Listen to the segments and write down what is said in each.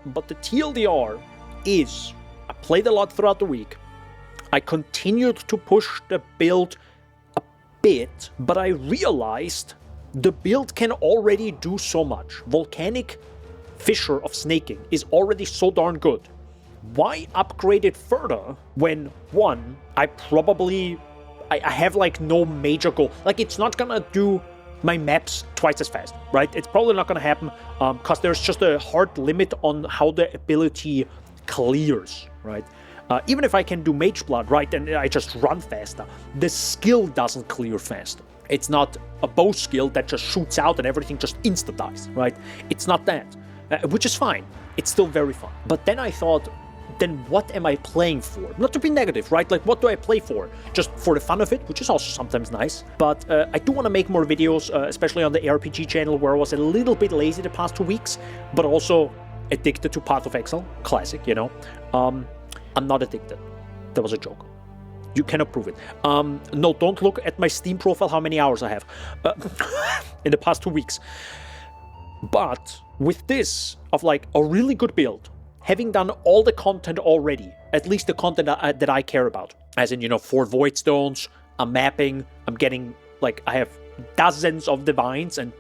But the TLDR is, I played a lot throughout the week. I continued to push the build a bit, but I realized the build can already do so much. Volcanic Fissure of Snaking is already so darn good. Why upgrade it further when, one, I have like no major goal. Like, it's not gonna do my maps twice as fast, right? It's probably not gonna happen because there's just a hard limit on how the ability clears, right? Even if I can do Mage Blood, right, and I just run faster, the skill doesn't clear faster. It's not a bow skill that just shoots out and everything just insta-dies, right? It's not that, which is fine. It's still very fun. But then I thought, then what am I playing for? Not to be negative, right? Like, what do I play for? Just for the fun of it, which is also sometimes nice. But I do want to make more videos, especially on the ARPG channel, where I was a little bit lazy the past 2 weeks, but also addicted to Path of Exile. Classic, you know. I'm not addicted. That was a joke. You cannot prove it. No, don't look at my Steam profile, how many hours I have in the past 2 weeks. But with this, of like a really good build, having done all the content already, at least the content that I care about, as in, you know, 4 Void Stones, I'm mapping, I'm getting, like, I have dozens of divines and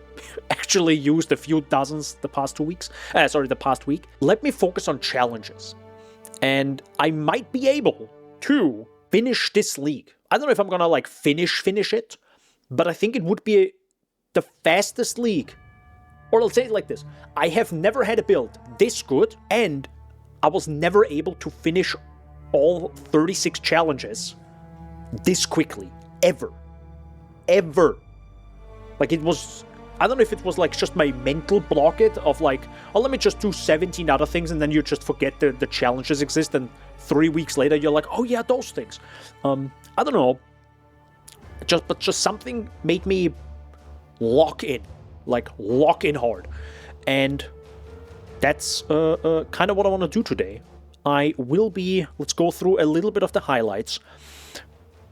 actually used a few dozens the past 2 weeks. The past week. Let me focus on challenges. And I might be able to finish this league. I don't know if I'm gonna, like, finish it, but I think it would be the fastest league. Or I'll say it like this. I have never had a build this good, and I was never able to finish all 36 challenges this quickly. Ever. Like, it was... I don't know if it was, like, just my mental blockade of, like, oh, let me just do 17 other things, and then you just forget the challenges exist, and 3 weeks later you're like, oh yeah, those things. I don't know. But just something made me lock in. Like, lock in hard. And that's kind of what I want to do today. Let's go through a little bit of the highlights,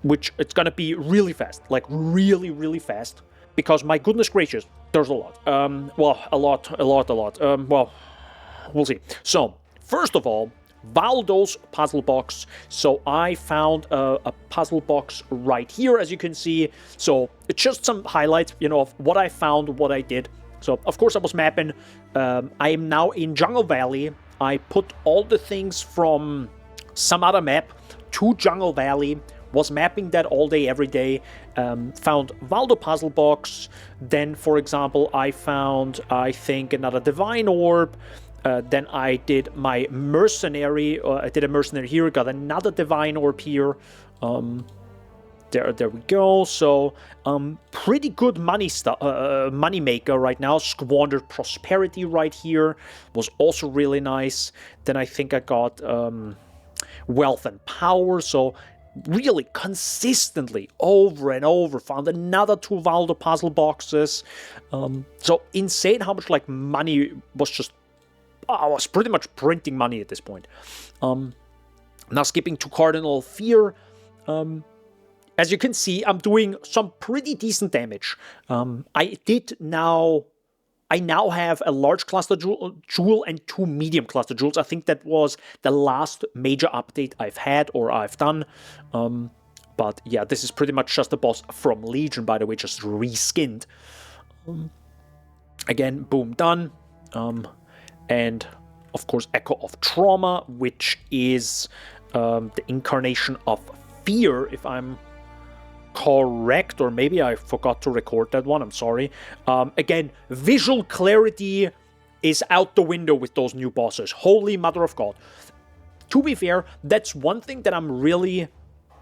which it's going to be really fast. Like, really, really fast. Because, my goodness gracious, there's a lot. A lot. Well, we'll see. So, first of all, Valdo's puzzle box. So I found a puzzle box right here, as you can see. So it's just some highlights, you know, of what I found, what I did. So, of course, I was mapping. I am now in Jungle Valley. I put all the things from some other map to Jungle Valley. Was mapping that all day, every day. Found Valdo puzzle box. Then, for example, I found, I think, another Divine Orb. Then I did my mercenary. I did a mercenary here. Got another Divine Orb here. There we go. So, pretty good money maker right now. Squandered Prosperity right here was also really nice. Then I think I got Wealth and Power. So, really consistently over and over found another 2 Valdo puzzle boxes. So insane how much, like, money was just... I was pretty much printing money at this point. Now skipping to Cardinal Fear. As you can see, I'm doing some pretty decent damage. I now have a large cluster jewel and 2 medium cluster jewels. I think that was the last major update I've had or I've done. But yeah, this is pretty much just the boss from Legion, by the way, just reskinned. Again, boom, done. And of course, Echo of Trauma, which is the incarnation of Fear, if I'm correct, or maybe I forgot to record that one, I'm sorry. Again, visual clarity is out the window with those new bosses. Holy mother of God. To be fair, that's one thing that I'm really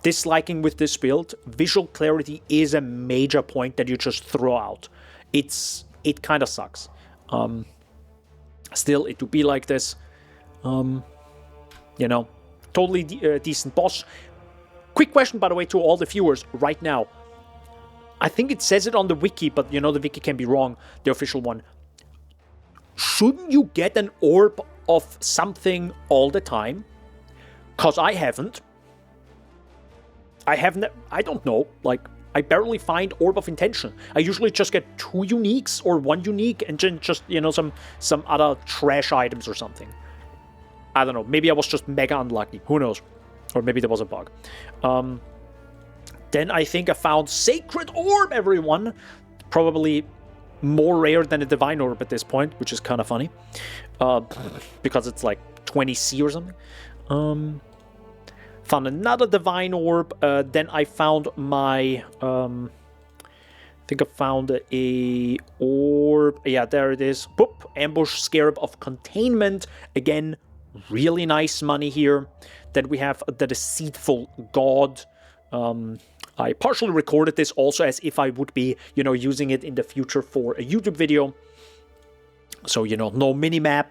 disliking with this build. Visual clarity is a major point that you just throw out. It kind of sucks. Still, it would be like this. You know, totally decent boss. Quick question, by the way, to all the viewers right now. I think it says it on the wiki, but, you know, the wiki can be wrong, the official one. Shouldn't you get an orb of something all the time? Because I haven't. I don't know. Like, I barely find Orb of Intention. I usually just get 2 uniques or 1 unique and then just, you know, some other trash items or something. I don't know. Maybe I was just mega unlucky. Who knows? Or maybe there was a bug. Then I think I found Sacred Orb, everyone. Probably more rare than a Divine Orb at this point, which is kind of funny. Because it's like 20C or something. Found another Divine Orb. Then I found my... I think I found a orb. Yeah, there it is. Boop. Ambush Scarab of Containment. Again, really nice money here. Then we have the Deceitful God. I partially recorded this also as if I would be, you know, using it in the future for a YouTube video. So, you know, no minimap.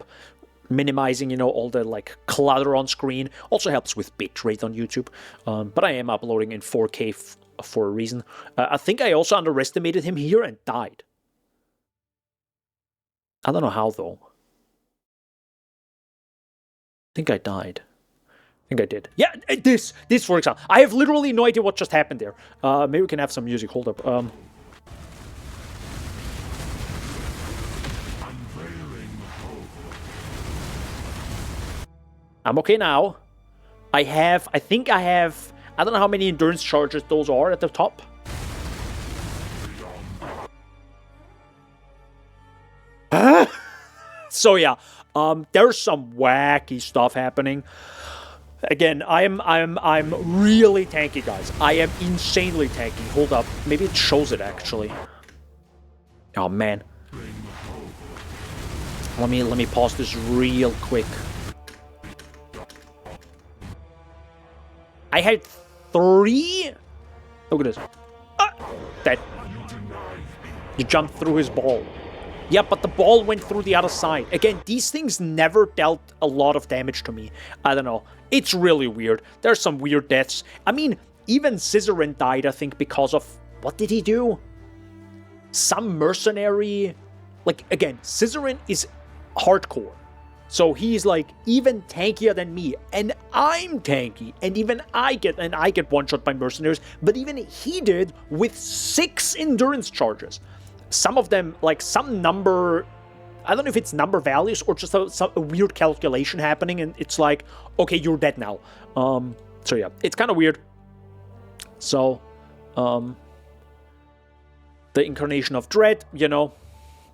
Minimizing, you know, all the, like, clutter on screen. Also helps with bitrate on YouTube. But I am uploading in 4K for a reason. I think I also underestimated him here and died. I don't know how, though. I think I died. I think I did. Yeah, this for example. I have literally no idea what just happened there. Maybe we can have some music. Hold up. I'm okay now. I think I have... I don't know how many endurance charges those are at the top. So yeah, there's some wacky stuff happening. Again, I'm really tanky, guys. I am insanely tanky. Hold up, maybe it shows it actually. Oh man. Let me pause this real quick. I had 3. Look at this. Dead. You jumped through his ball. Yeah, but the ball went through the other side. Again, these things never dealt a lot of damage to me. I don't know. It's really weird. There's some weird deaths. I mean, even Scissorin died, I think, because of... What did he do? Some mercenary... Like, again, Scissorin is hardcore. So he's, like, even tankier than me. And I'm tanky. And even I get one-shot by mercenaries. But even he did with 6 endurance charges. Some of them, like, some number... I don't know if it's number values or just a weird calculation happening. And it's like, okay, you're dead now. So, yeah. It's kind of weird. So, the Incarnation of Dread, you know...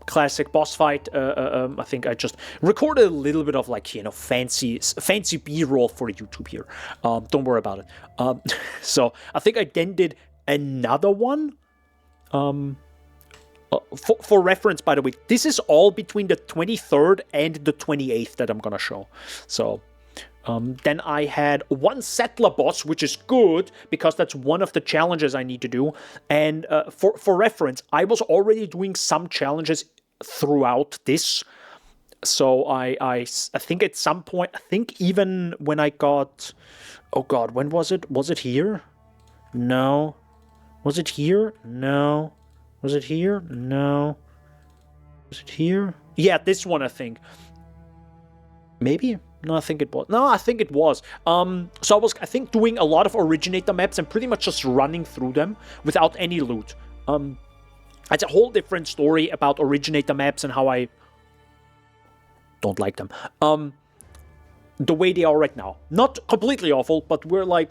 Classic boss fight. I think I just recorded a little bit of, like, you know, fancy B-roll for YouTube here. Don't worry about it. So I think I then did another one. For reference, by the way, this is all between the 23rd and the 28th that I'm gonna show. So then I had one settler boss, which is good because that's one of the challenges I need to do. And for reference, I was already doing some challenges throughout this. So I think at some point, I think even when I got... Oh god, when was it? Was it here? No. Was it here? No. Was it here? No. Was it here? Yeah, this one, I think. Maybe? No, I think it was. No, I think it was. So I was, I think, doing a lot of originator maps and pretty much just running through them without any loot. It's a whole different story about originator maps and how I don't like them. The way they are right now. Not completely awful, but we're like...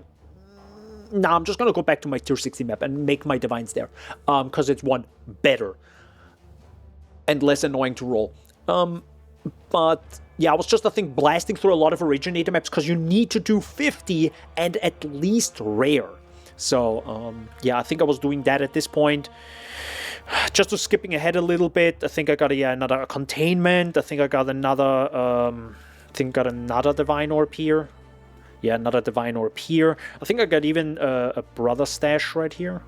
Nah, I'm just gonna go back to my tier 60 map and make my divines there. Because it's one better. And less annoying to roll. But... Yeah, I was just, I think, blasting through a lot of originator maps because you need to do 50 and at least rare. So, yeah, I think I was doing that at this point. Just to skipping ahead a little bit, I think I got another containment. I think I got another, divine orb here. Yeah, another divine orb here. I think I got even a brother stash right here.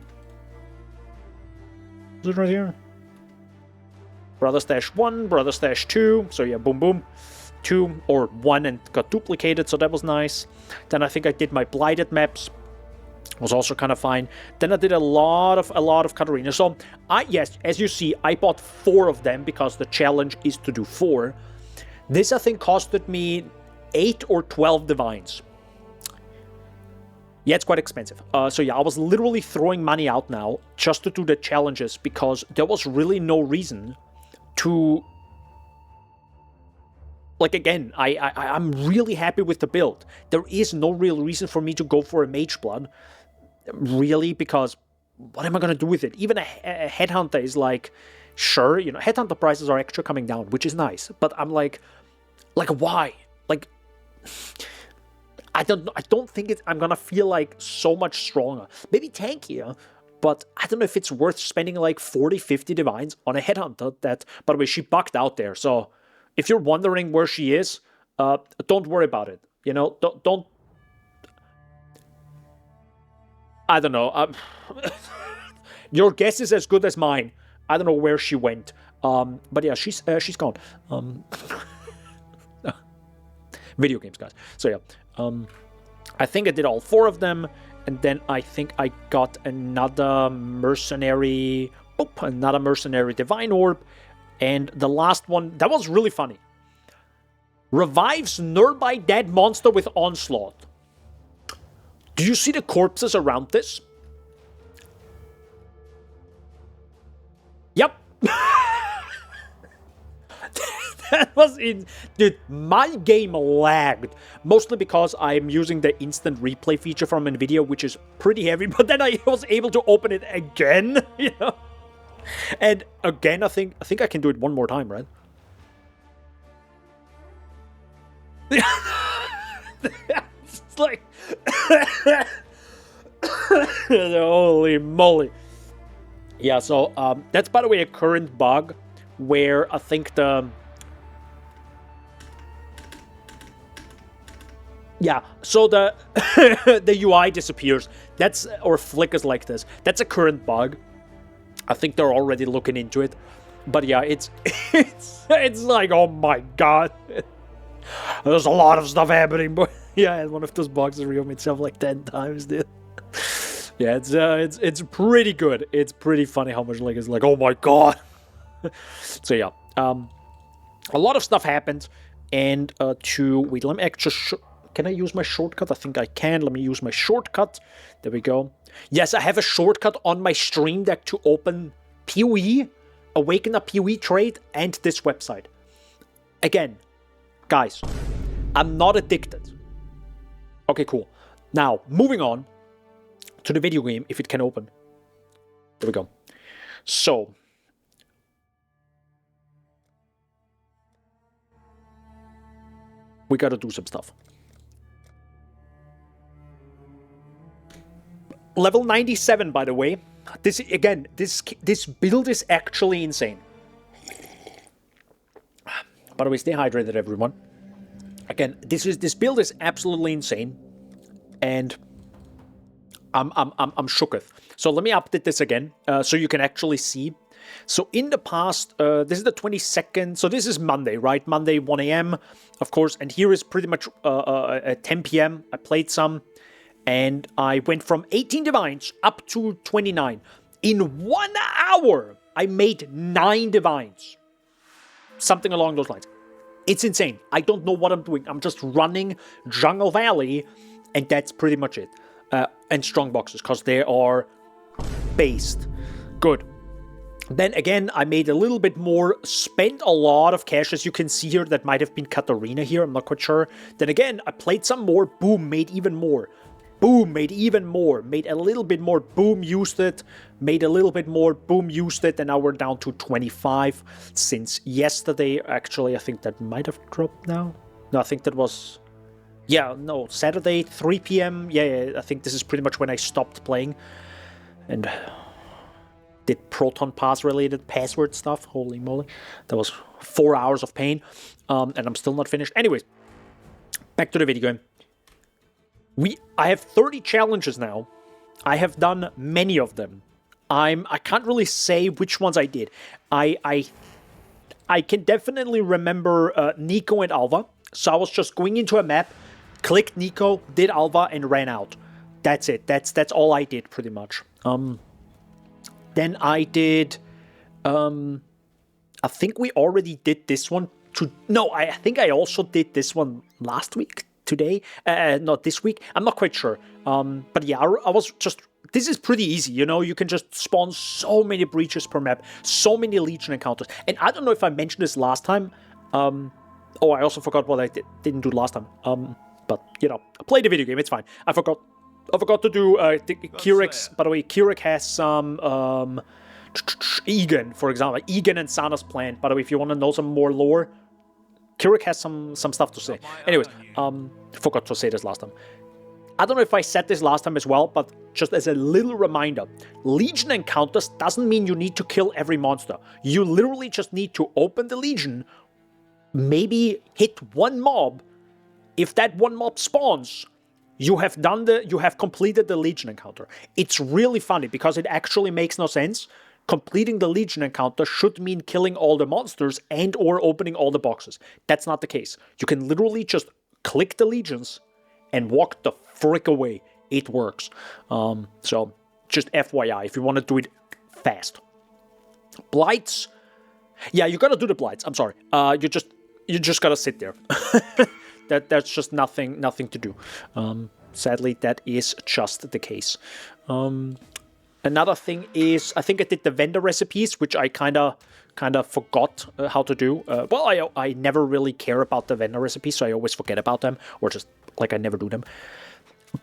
Is it right here? Brother stash 1, brother stash 2. So yeah, boom, boom. 2 or 1 and got duplicated, so that was nice. Then I think I did my blighted maps. Was also kind of fine. Then I did a lot of Katarina. So yes, as you see, I bought 4 of them because the challenge is to do 4. This I think costed me 8 or 12 divines. Yeah, it's quite expensive. So yeah, I was literally throwing money out now just to do the challenges because there was really no reason to like, again, I'm really happy with the build. There is no real reason for me to go for a Mage Blood, really, because what am I going to do with it? Even a Headhunter is like, sure, you know, Headhunter prices are actually coming down, which is nice, but I'm like, why? Like, I don't think I'm gonna feel like so much stronger. Maybe tankier, but I don't know if it's worth spending like 40, 50 divines on a Headhunter that, by the way, she bugged out there. So if you're wondering where she is, don't worry about it. You know, don't I don't know. Your guess is as good as mine. I don't know where she went. But yeah, she's gone. Video games, guys. So yeah, I think I did all 4 of them, and then I think I got another mercenary, divine orb, and the last one that was really funny. Revives nearby dead monster with onslaught. Do you see the corpses around this? Yep. That was in... Dude, my game lagged. Mostly because I'm using the instant replay feature from NVIDIA, which is pretty heavy, but then I was able to open it again, you know? And again, I think I can do it one more time, right? It's like... Holy moly. Yeah, so that's, by the way, a current bug where I think the... Yeah, so the the UI disappears. That's, or flickers like this. That's a current bug. I think they're already looking into it. But yeah, it's like, oh my god. There's a lot of stuff happening, but yeah, one of those bugs revealed itself like 10 times, dude. Yeah, it's pretty good. It's pretty funny how much like it's like, oh my god. So yeah, a lot of stuff happened, and wait, let me actually can I use my shortcut? I think I can. Let me use my shortcut. There we go. Yes, I have a shortcut on my stream deck to open PoE, awaken a PoE trade, and this website. Again, guys, I'm not addicted. Okay, cool. Now, moving on to the video game, if it can open. There we go. So, we gotta do some stuff. Level 97, by the way. This build is actually insane. By the way, stay hydrated, everyone. Again, this build is absolutely insane, and I'm shooketh. So let me update this again, so you can actually see. So in the past, this is the 22nd. So this is Monday, right? Monday, 1 a.m. Of course, and here is pretty much at 10 p.m. I played some. And I went from 18 divines up to 29. In 1 hour, I made 9 divines. Something along those lines. It's insane. I don't know what I'm doing. I'm just running Jungle Valley, and that's pretty much it. And strong boxes, because they are based. Good. Then again, I made a little bit more, spent a lot of cash, as you can see here. That might have been Katarina here, I'm not quite sure. Then again, I played some more, boom, made even more. Boom, made even more, made a little bit more, boom, used it, made a little bit more, boom, used it, and now we're down to 25 since yesterday. Actually, I think that might have dropped now. No, I think that was, yeah, no, Saturday, 3 p.m. Yeah, I think this is pretty much when I stopped playing and did Proton Pass related password stuff. Holy moly, that was 4 hours of pain, and I'm still not finished. Anyways, back to the video game. I have 30 challenges now. I have done many of them. I can't really say which ones I did. I can definitely remember Nico and Alva. So I was just going into a map, clicked Nico, did Alva, and ran out. That's it. That's all I did pretty much. Then I did. I think we already did this one. No, I think I also did this one last week. Today, not this week, I'm not quite sure, but yeah, I was just, this is pretty easy, you know, you can just spawn so many breaches per map, so many Legion encounters, and I don't know if I mentioned this last time, Oh, I also forgot what I didn't do last time. But, you know, play the video game, it's fine. I forgot to do Kirik's. By the way, Kirik has some Egan, for example. Egan and Sana's plan. By the way, if you want to know some more lore, Kirik has some stuff to say. Anyways, forgot to say this last time. I don't know if I said this last time as well, but just as a little reminder, Legion encounters doesn't mean you need to kill every monster. You literally just need to open the Legion, maybe hit one mob. If that one mob spawns, you have completed the Legion encounter. It's really funny because it actually makes no sense. Completing the Legion encounter should mean killing all the monsters and or opening all the boxes. That's not the case. You can literally just click the Legions and walk the frick away. It works. So just FYI, if you want to do it fast. Blights. Yeah, you gotta do the Blights. I'm sorry. You just gotta sit there. That's just nothing to do. Sadly, that is just the case. Another thing is, I think I did the vendor recipes, which I kind of forgot how to do. Well, I never really care about the vendor recipes, so I always forget about them, or just like I never do them.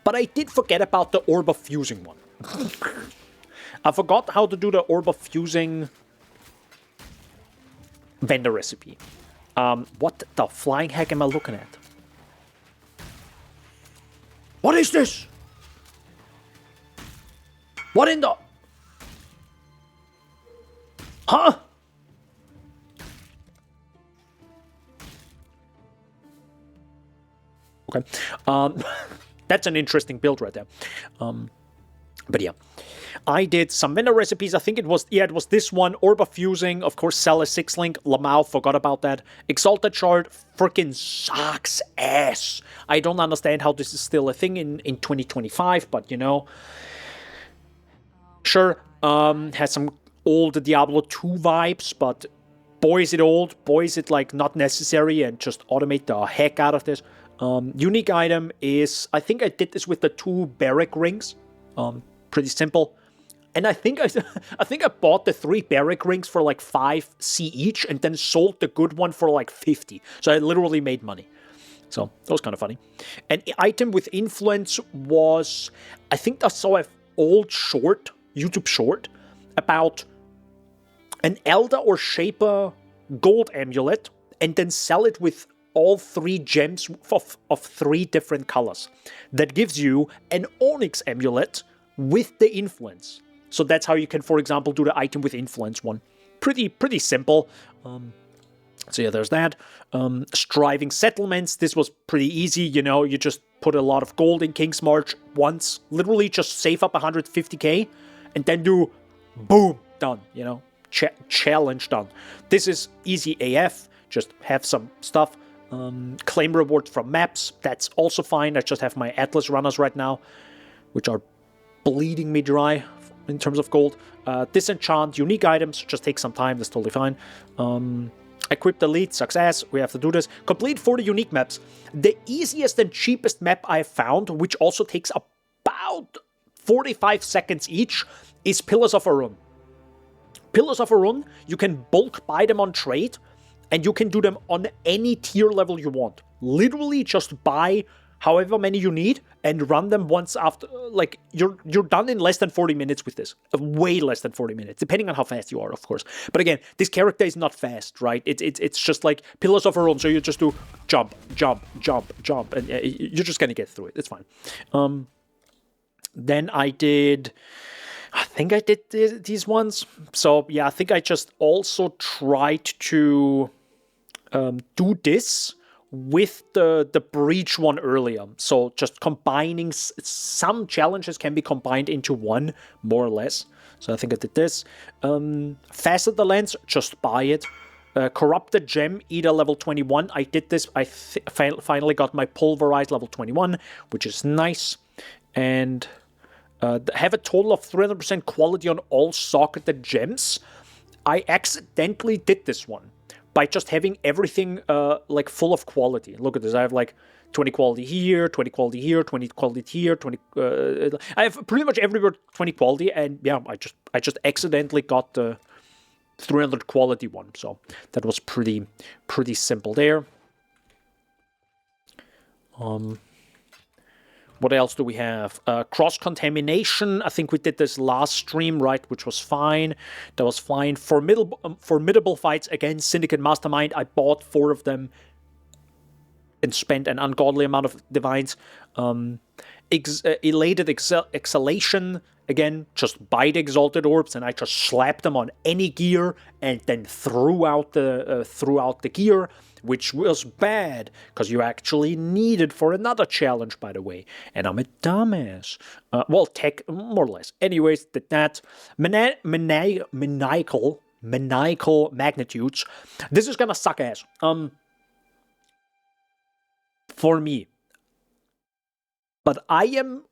But I did forget about the Orb of Fusing one. I forgot how to do the Orb of Fusing vendor recipe. What the flying heck am I looking at? What is this? What in the... Huh? Okay. That's an interesting build right there. But yeah. I did some vendor recipes. I think it was this one. Orb of Fusing. Of course, sell a 6-link. Lamau, forgot about that. Exalted Shard freaking sucks ass. I don't understand how this is still a thing in 2025, but you know... Sure, has some old Diablo 2 vibes, but boy is it old, boy is it like not necessary, and just automate the heck out of this. Unique item is, I think I did this with the 2 barrack rings, pretty simple. And I think I bought the 3 barrack rings for like 5C each, and then sold the good one for like 50. So I literally made money. So that was kind of funny. An item with influence was, I think I saw an old short, YouTube short, about an Elder or Shaper gold amulet, and then sell it with all 3 gems of 3 different colors. That gives you an Onyx amulet with the influence. So that's how you can, for example, do the item with influence one. Pretty simple. So yeah, there's that. Striving Settlements. This was pretty easy, you know. You just put a lot of gold in King's March once. Literally just save up 150k. And then do, boom, done, you know, challenge done. This is easy AF, just have some stuff. Claim rewards from maps, that's also fine. I just have my Atlas runners right now, which are bleeding me dry in terms of gold. Disenchant, unique items, just take some time, that's totally fine. Equip the lead, success, we have to do this. Complete 40 unique maps. The easiest and cheapest map I found, which also takes about 45 seconds each, is Pillars of Arun. Pillars of Arun, you can bulk buy them on trade, and you can do them on any tier level you want. Literally just buy however many you need and run them once after. Like, you're done in less than 40 minutes with this. Way less than 40 minutes, depending on how fast you are, of course. But again, this character is not fast, right? It's just like Pillars of Arun, so you just do jump, jump, jump, jump, and you're just gonna get through it. It's fine. Then I think I did these ones. So yeah, I think I just also tried to do this with the breach one earlier. So just combining some challenges can be combined into one, more or less. So I think I did this. Facet the Lens, just buy it. Corrupted Gem, either level 21. I did this. I finally got my Pulverized level 21, which is nice. And have a total of 300% quality on all socketed gems. I accidentally did this one by just having everything like full of quality. Look at this. I have like 20 quality here, 20 quality here, 20 quality here, 20. I have pretty much everywhere 20 quality, and yeah, I just accidentally got the 300 quality one. So that was pretty simple there. What else do we have? Cross-contamination. I think we did this last stream, right? Which was fine. That was fine. Formidable fights against Syndicate Mastermind. I bought 4 of them and spent an ungodly amount of divines. Elated Exhalation. Again, just buy the Exalted Orbs and I just slapped them on any gear and then threw out the gear, which was bad, because you actually need it for another challenge, by the way. And I'm a dumbass. Well, tech, more or less. Anyways, did that. Maniacal magnitudes. This is gonna suck ass. For me. But I am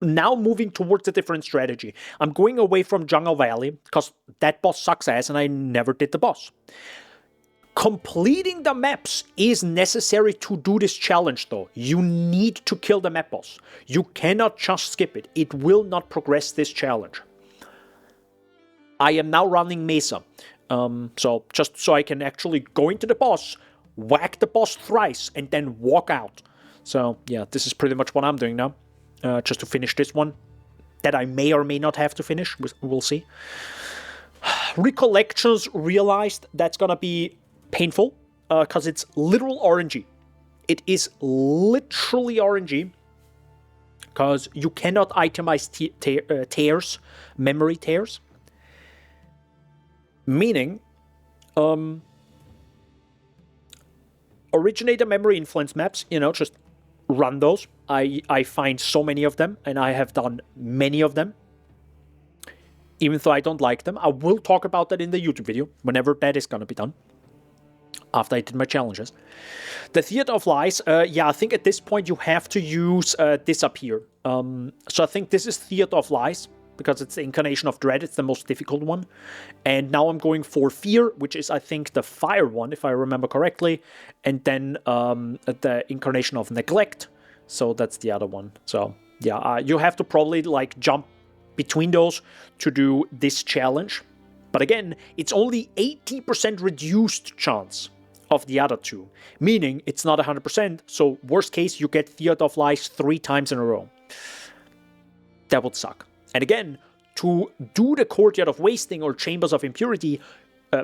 now moving towards a different strategy. I'm going away from Jungle Valley, because that boss sucks ass and I never did the boss. Completing the maps is necessary to do this challenge, though. You need to kill the map boss. You cannot just skip it. It will not progress this challenge. I am now running Mesa. So just so I can actually go into the boss, whack the boss thrice, and then walk out. So yeah, this is pretty much what I'm doing now. Just to finish this one. That I may or may not have to finish. We'll see. Recollections realized that's gonna be painful, because it's literal RNG. It is literally RNG, because you cannot itemize tears, memory tears. Meaning, originator memory influence maps, just run those. I find so many of them, and I have done many of them. Even though I don't like them. I will talk about that in the YouTube video, whenever that is gonna be done. After I did my challenges. The Theater of Lies, yeah, I think at this point you have to use this up here. So I think this is Theater of Lies, because it's the Incarnation of Dread, it's the most difficult one. And now I'm going for Fear, which is, I think, the Fire one, if I remember correctly. And then the Incarnation of Neglect, so that's the other one. So, yeah, you have to probably, like, jump between those to do this challenge. But again, it's only 80% reduced chance of the other two, meaning it's not 100%, so worst case, you get Theater of Lies 3 times in a row. That would suck. And again, to do the Courtyard of Wasting or Chambers of Impurity,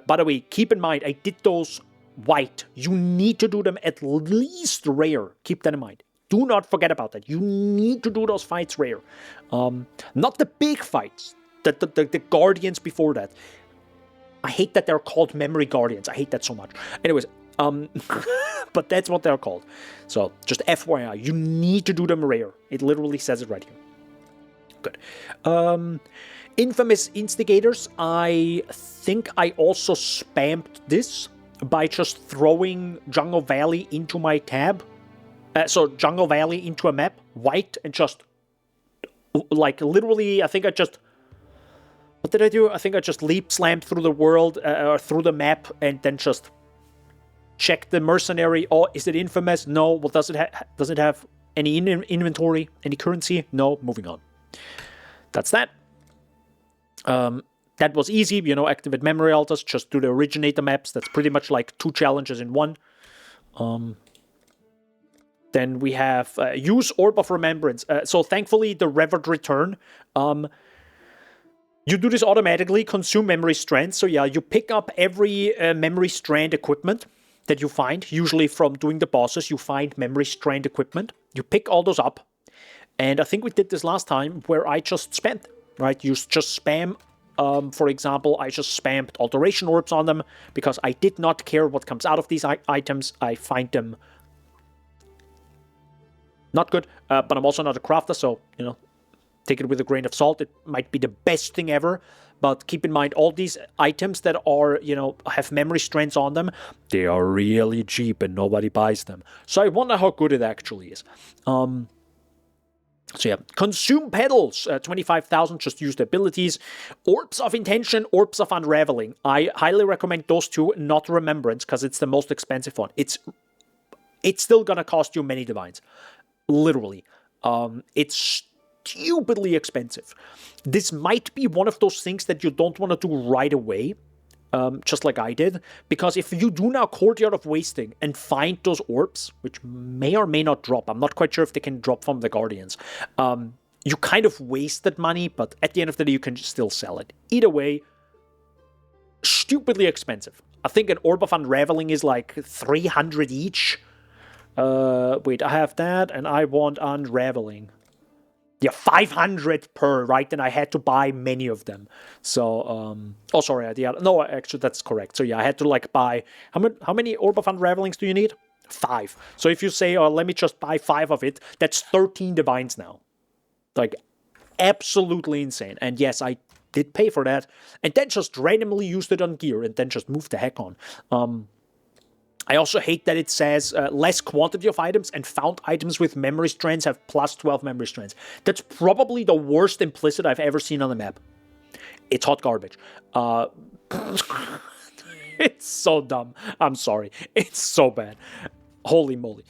by the way, keep in mind, I did those white. You need to do them at least rare. Keep that in mind. Do not forget about that. You need to do those fights rare. Not the big fights. The Guardians before that. I hate that they're called Memory Guardians. I hate that so much. Anyways, but that's what they're called. So, just FYI, you need to do them rare. It literally says it right here. Good. Infamous Instigators. I think I also spammed this by just throwing Jungle Valley into my tab. So, Jungle Valley into a map, white, and just, like, literally, I think I just... What did I do? I think I just leap slammed through the world, or through the map, and then just check the mercenary. Oh, is it infamous? No. Well, does it have any inventory? Any currency? No. Moving on. That's that. That was easy. Activate memory altars. Just do the originator maps. That's pretty much like 2 challenges in one. Then we have use Orb of Remembrance. So thankfully, the Revered Return. You do this automatically, consume memory strands. So yeah, you pick up every memory strand equipment that you find. Usually from doing the bosses, you find memory strand equipment. You pick all those up. And I think we did this last time where I just spammed, right? You just spam. For example, I just spammed alteration orbs on them because I did not care what comes out of these items. I find them not good, but I'm also not a crafter, so, take it with a grain of salt. It might be the best thing ever, but keep in mind all these items that are, have memory strands on them, they are really cheap and nobody buys them. So I wonder how good it actually is. So yeah, consume petals, 25,000, just use the abilities. Orbs of Intention, Orbs of Unraveling. I highly recommend those two, not Remembrance, because it's the most expensive one. It's still gonna cost you many divines. Literally. It's stupidly expensive. This might be one of those things that you don't want to do right away, just like I did. Because if you do now Courtyard of Wasting and find those orbs, which may or may not drop, I'm not quite sure if they can drop from the Guardians, you kind of wasted money, but at the end of the day, you can still sell it. Either way, stupidly expensive. I think an Orb of Unraveling is like 300 each. Wait, I have that, and I want Unraveling. Yeah, 500 per, right? And I had to buy many of them. So, oh, sorry, no, actually, that's correct. So, yeah, I had to, like, buy, how many Orb of Unravelings do you need? 5. So, if you say, oh, let me just buy 5 of it, that's 13 Divines now. Like, absolutely insane. And yes, I did pay for that, and then just randomly used it on gear, and then just moved the heck on. I also hate that it says less quantity of items and found items with memory strands have plus 12 memory strands. That's probably the worst implicit I've ever seen on the map. It's hot garbage. It's so dumb. I'm sorry. It's so bad. Holy moly.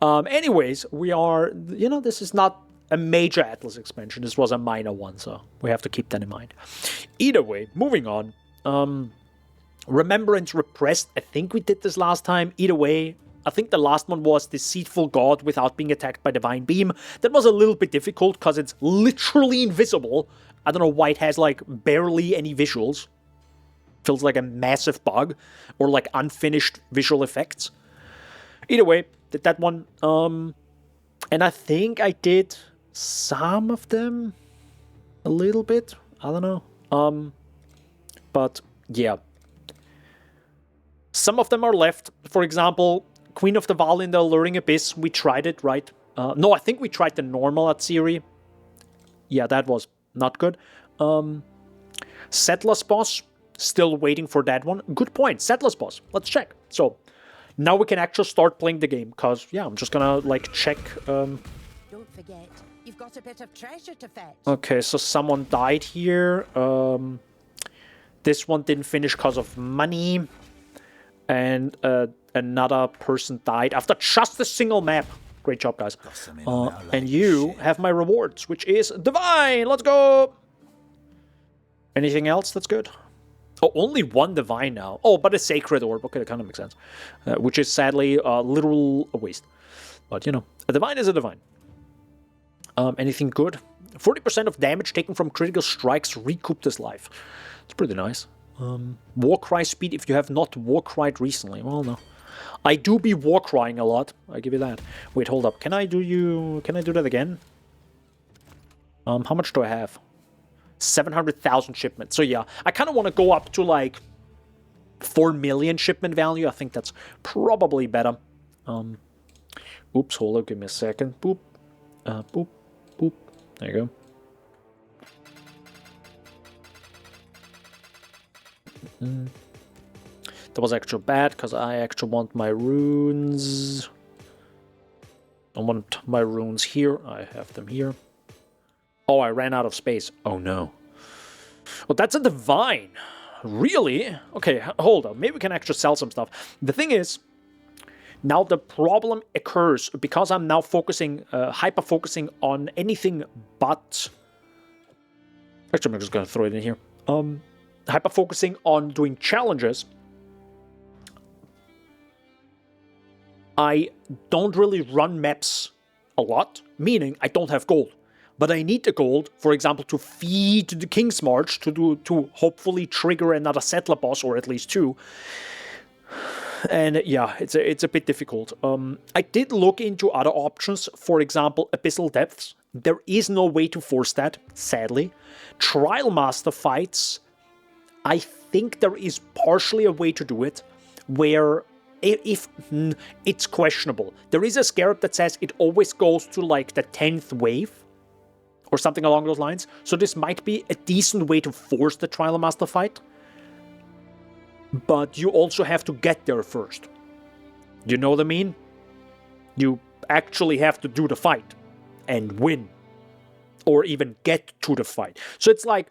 Anyways, we are, this is not a major Atlas expansion. This was a minor one, so we have to keep that in mind. Either way, moving on. Remembrance Repressed, I think we did this last time. Either way, I think the last one was Deceitful God without being attacked by Divine Beam. That was a little bit difficult because it's literally invisible. I don't know why it has like barely any visuals. Feels like a massive bug or like unfinished visual effects. Either way, did that one. And I think I did some of them a little bit. I don't know. But yeah. Some of them are left. For example, Queen of the Val in the Alluring Abyss. We tried it, right? No, I think we tried the normal at Siri. Yeah, that was not good. Settlers Boss. Still waiting for that one. Good point. Settlers Boss. Let's check. So, now we can actually start playing the game. Because, yeah, I'm just gonna, like, check. Don't forget, you've got a bit of treasure to fetch. Okay, so someone died here. This one didn't finish because of money. And another person died after just a single map. Great job, guys. And you have my rewards, which is Divine. Let's go. Anything else that's good? Oh, only one Divine now. Oh, but a Sacred Orb. Okay, that kind of makes sense. Which is sadly a literal waste. But, a Divine is a Divine. Anything good? 40% of damage taken from critical strikes recouped his life. It's pretty nice. Warcry speed if you have not Warcried recently. Well, no. I do be Warcrying a lot. I give you that. Wait, hold up. Can I do that again? How much do I have? 700,000 shipments. So yeah, I kind of want to go up to like 4 million shipment value. I think that's probably better. Oops, hold up. Give me a second. Boop. Boop. Boop. There you go. That was actually bad because I actually want my runes. I want my runes here. I have them here. Oh, I ran out of space. Oh no. Well, that's a Divine. Really? Okay, hold up. Maybe we can actually sell some stuff. The thing is, now the problem occurs because I'm now focusing, hyper-focusing on anything but... Actually, I'm just going to throw it in here. Hyper-focusing on doing challenges. I don't really run maps a lot, meaning I don't have gold. But I need the gold, for example, to feed the King's March, to hopefully trigger another settler boss, or at least 2. And yeah, it's a bit difficult. I did look into other options, for example, Abyssal Depths. There is no way to force that, sadly. Trial Master fights, I think there is partially a way to do it, where if it's questionable. There is a scarab that says it always goes to like the 10th wave, or something along those lines. So this might be a decent way to force the Trial Master fight. But you also have to get there first. You know what I mean? You actually have to do the fight and win. Or even get to the fight. So it's like,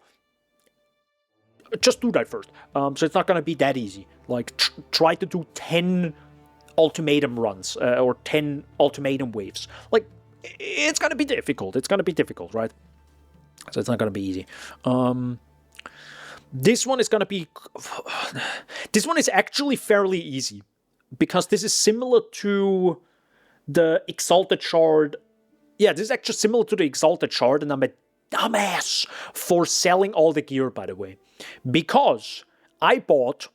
just do that first. So it's not going to be that easy. Like, try to do 10 ultimatum runs, or 10 ultimatum waves. Like, it's going to be difficult. It's going to be difficult, right? So it's not going to be easy. This one is going to be... This one is actually fairly easy, because this is similar to the Exalted Shard. Yeah, this is actually similar to the Exalted Shard, and I'm a dumbass for selling all the gear, by the way. Because I bought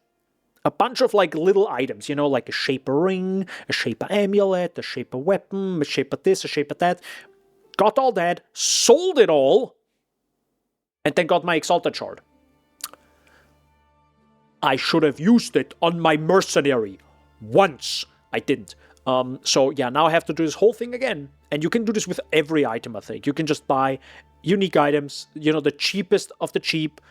a bunch of like little items, you know, like a Shaper ring, a Shaper amulet, a Shaper weapon, a Shaper this, a Shaper that. Got all that, sold it all, and then got my Exalted Shard. I should have used it on my mercenary once. I didn't. So yeah, now I have to do this whole thing again. And you can do this with every item, I think. You can just buy unique items, you know, the cheapest of the cheap.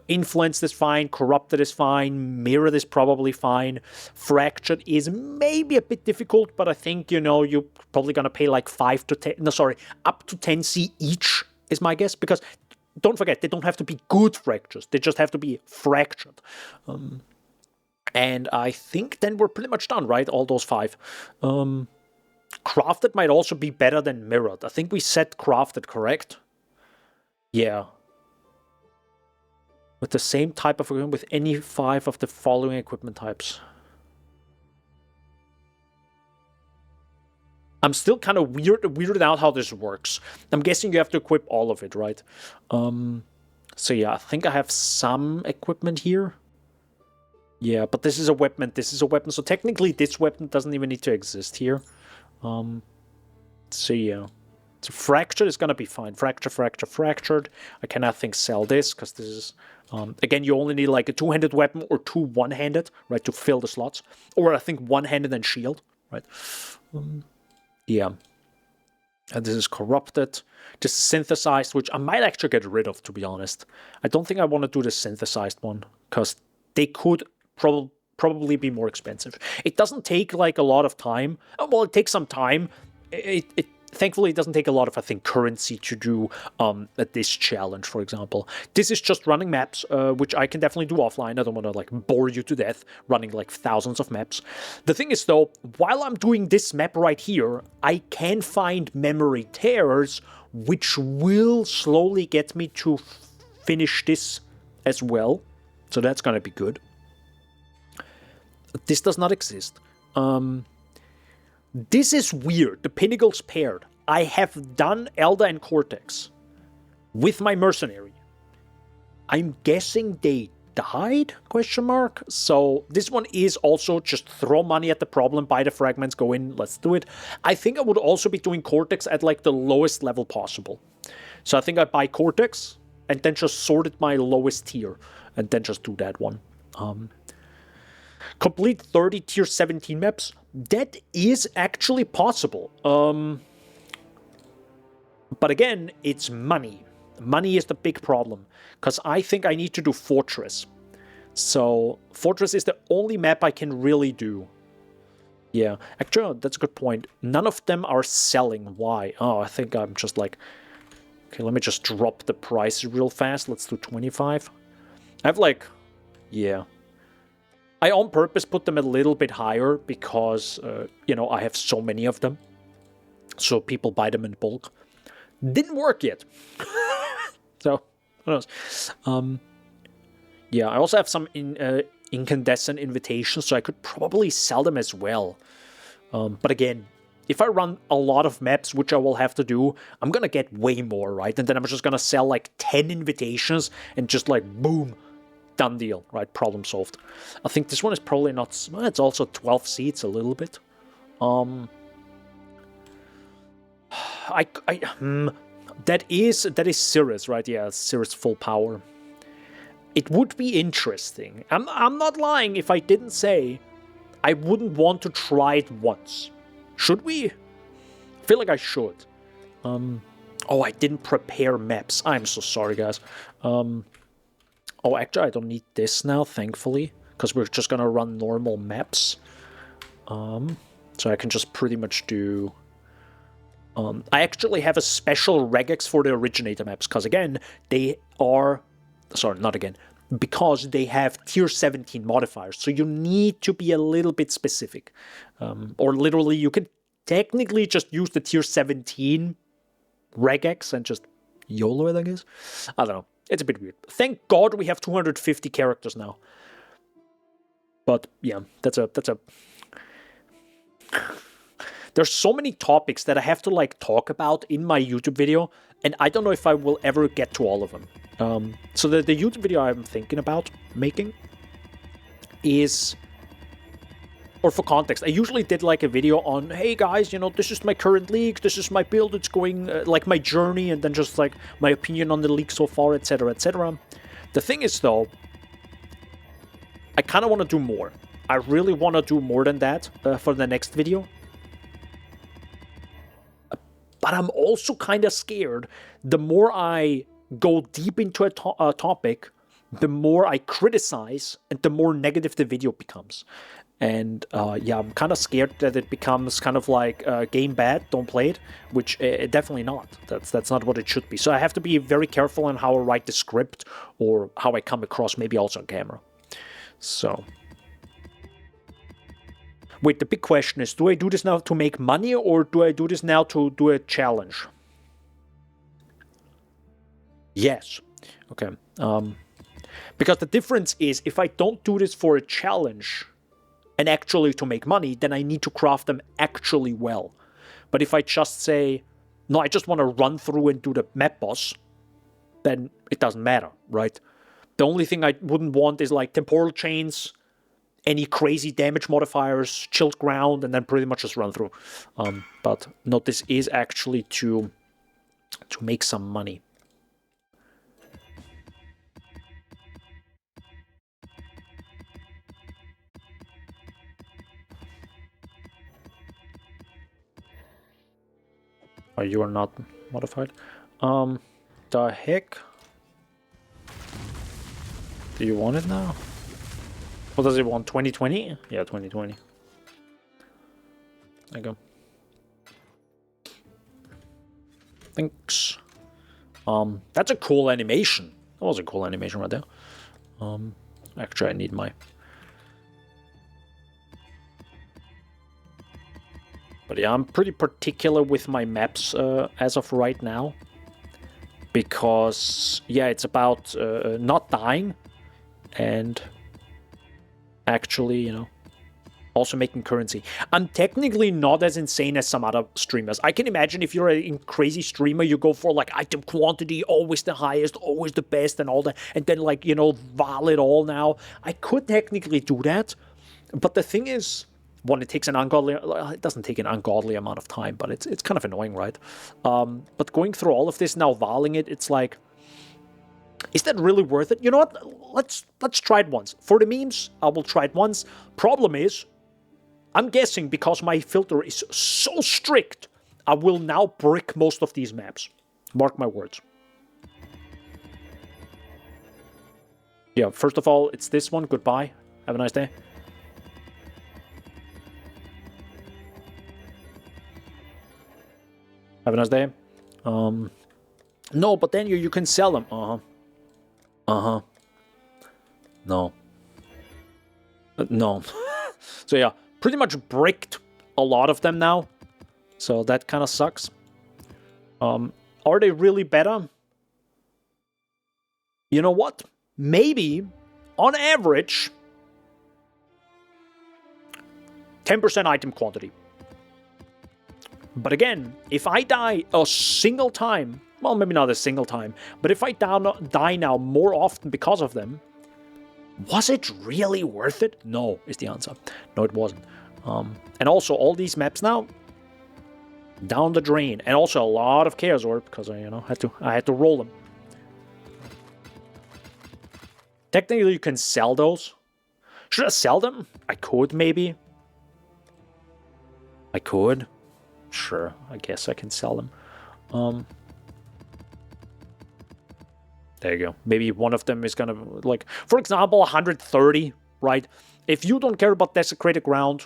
Influenced is fine, Corrupted is fine, Mirrored is probably fine, Fractured is maybe a bit difficult, but I think, you know, you're probably gonna pay like 5 to 10, no sorry, up to 10C each is my guess, because don't forget, they don't have to be good fractures, they just have to be fractured. And I think then we're pretty much done, right? All those 5. Crafted might also be better than Mirrored. I think we said Crafted, correct? Yeah. With the same type of equipment with any 5 of the following equipment types. I'm still kind of weirded out how this works. I'm guessing you have to equip all of it, right? So yeah, I think I have some equipment here. Yeah, but this is a weapon, this is a weapon. So technically this weapon doesn't even need to exist here. So yeah. So Fractured is going to be fine. Fractured. I can, I think, sell this, because this is... again, you only need like a 2-handed weapon or 2 one-handed, right, to fill the slots. Or I think 1-handed and shield, right? Yeah. And this is Corrupted. This is Synthesized, which I might actually get rid of, to be honest. I don't think I want to do the Synthesized one, because they could probably be more expensive. It doesn't take like a lot of time. Well, it takes some time. Thankfully, it doesn't take a lot of, I think, currency to do this challenge, for example. This is just running maps, which I can definitely do offline. I don't want to, like, bore you to death running, like, thousands of maps. The thing is, though, while I'm doing this map right here, I can find memory tears, which will slowly get me to finish this as well. So that's going to be good. This does not exist. This is weird. The Pinnacles paired. I have done Elder and Cortex with my mercenary. I'm guessing they died? Question mark. So this one is also just throw money at the problem, buy the fragments, go in, let's do it. I think I would also be doing Cortex at like the lowest level possible. So I think I buy Cortex and then just sort it my lowest tier and then just do that one. Complete 30 tier 17 maps. That is actually possible. But again, it's money. Money is the big problem. Because I think I need to do Fortress. So, Fortress is the only map I can really do. Yeah, actually, that's a good point. None of them are selling. Why? Oh, I think I'm just like... Okay, let me just drop the price real fast. Let's do 25. I have like... Yeah. I on purpose put them a little bit higher because, you know, I have so many of them. So people buy them in bulk. Didn't work yet. So, who knows? Yeah, I also have some incandescent invitations, so I could probably sell them as well. But again, if I run a lot of maps, which I will have to do, I'm gonna get way more, right? And then I'm just gonna sell like 10 invitations and just like, boom. Done deal, right? Problem solved. I think this one is probably not... Well, it's also 12 seats a little bit. That is Cirrus, right? Yeah, Cirrus full power. It would be interesting. I'm not lying if I didn't say I wouldn't want to try it once. Should we? I feel like I should. Oh, I didn't prepare maps. I'm so sorry, guys. Oh, actually, I don't need this now, thankfully, because we're just gonna run normal maps. So I can just pretty much do... I actually have a special regex for the originator maps, because again, they are... Sorry, not again. Because they have tier 17 modifiers, so you need to be a little bit specific. Or literally, you can technically just use the tier 17 regex and just YOLO it, I guess. I don't know. It's a bit weird. Thank God we have 250 characters now. But yeah, that's a there's so many topics that I have to like talk about in my YouTube video, and I don't know if I will ever get to all of them. So the YouTube video I'm thinking about making is, or for context, I usually did like a video on, hey guys, you know, this is my current league, this is my build, it's going, like my journey, and then just like my opinion on the league so far, etc, etc. The thing is though, I kind of want to do more. I really want to do more than that for the next video. But I'm also kind of scared. The more I go deep into a topic, the more I criticize and the more negative the video becomes. And yeah, I'm kind of scared that it becomes kind of like game bad, don't play it, which definitely not. That's not what it should be. So I have to be very careful on how I write the script or how I come across, maybe also on camera. So, wait, the big question is, do I do this now to make money or do I do this now to do a challenge? Yes. Okay. Because the difference is, if I don't do this for a challenge and actually to make money, then I need to craft them actually well. But if I just say, no, I just want to run through and do the map boss, then it doesn't matter, right? The only thing I wouldn't want is like temporal chains, any crazy damage modifiers, chilled ground, and then pretty much just run through. But no, this is actually to make some money. Oh, you are not modified. The heck? Do you want it now? What does it want? 2020? Yeah, 2020. There you go. Thanks. That's a cool animation. That was a cool animation right there. Actually, I need my... But yeah, I'm pretty particular with my maps as of right now. Because, yeah, it's about not dying. And actually, you know, also making currency. I'm technically not as insane as some other streamers. I can imagine if you're a crazy streamer, you go for like item quantity, always the highest, always the best and all that. And then like, you know, val it all now. I could technically do that. But the thing is, one, it takes an ungodly, it doesn't take an ungodly amount of time, but it's kind of annoying, right? But going through all of this now, valing it, it's like, is that really worth it? You know what? Let's try it once. For the memes, I will try it once. Problem is, I'm guessing because my filter is so strict, I will now brick most of these maps. Mark my words. Yeah, first of all, it's this one. Goodbye. Have a nice day. Have a nice day. No, but then you can sell them. No. No. So yeah, pretty much bricked a lot of them now. So that kind of sucks. Are they really better? You know what? Maybe, on average, 10% item quantity. But again, if I die a single time, well, maybe not a single time, but if I die now more often because of them, was it really worth it? No, is the answer. No, it wasn't. And also, all these maps now, down the drain. And also a lot of Chaos Orb, because I, had to roll them. Technically, you can sell those. Should I sell them? I could, maybe. I could. Sure, I guess I can sell them. There you go. Maybe one of them is gonna, like, for example, 130, right? If you don't care about Desecrated Ground,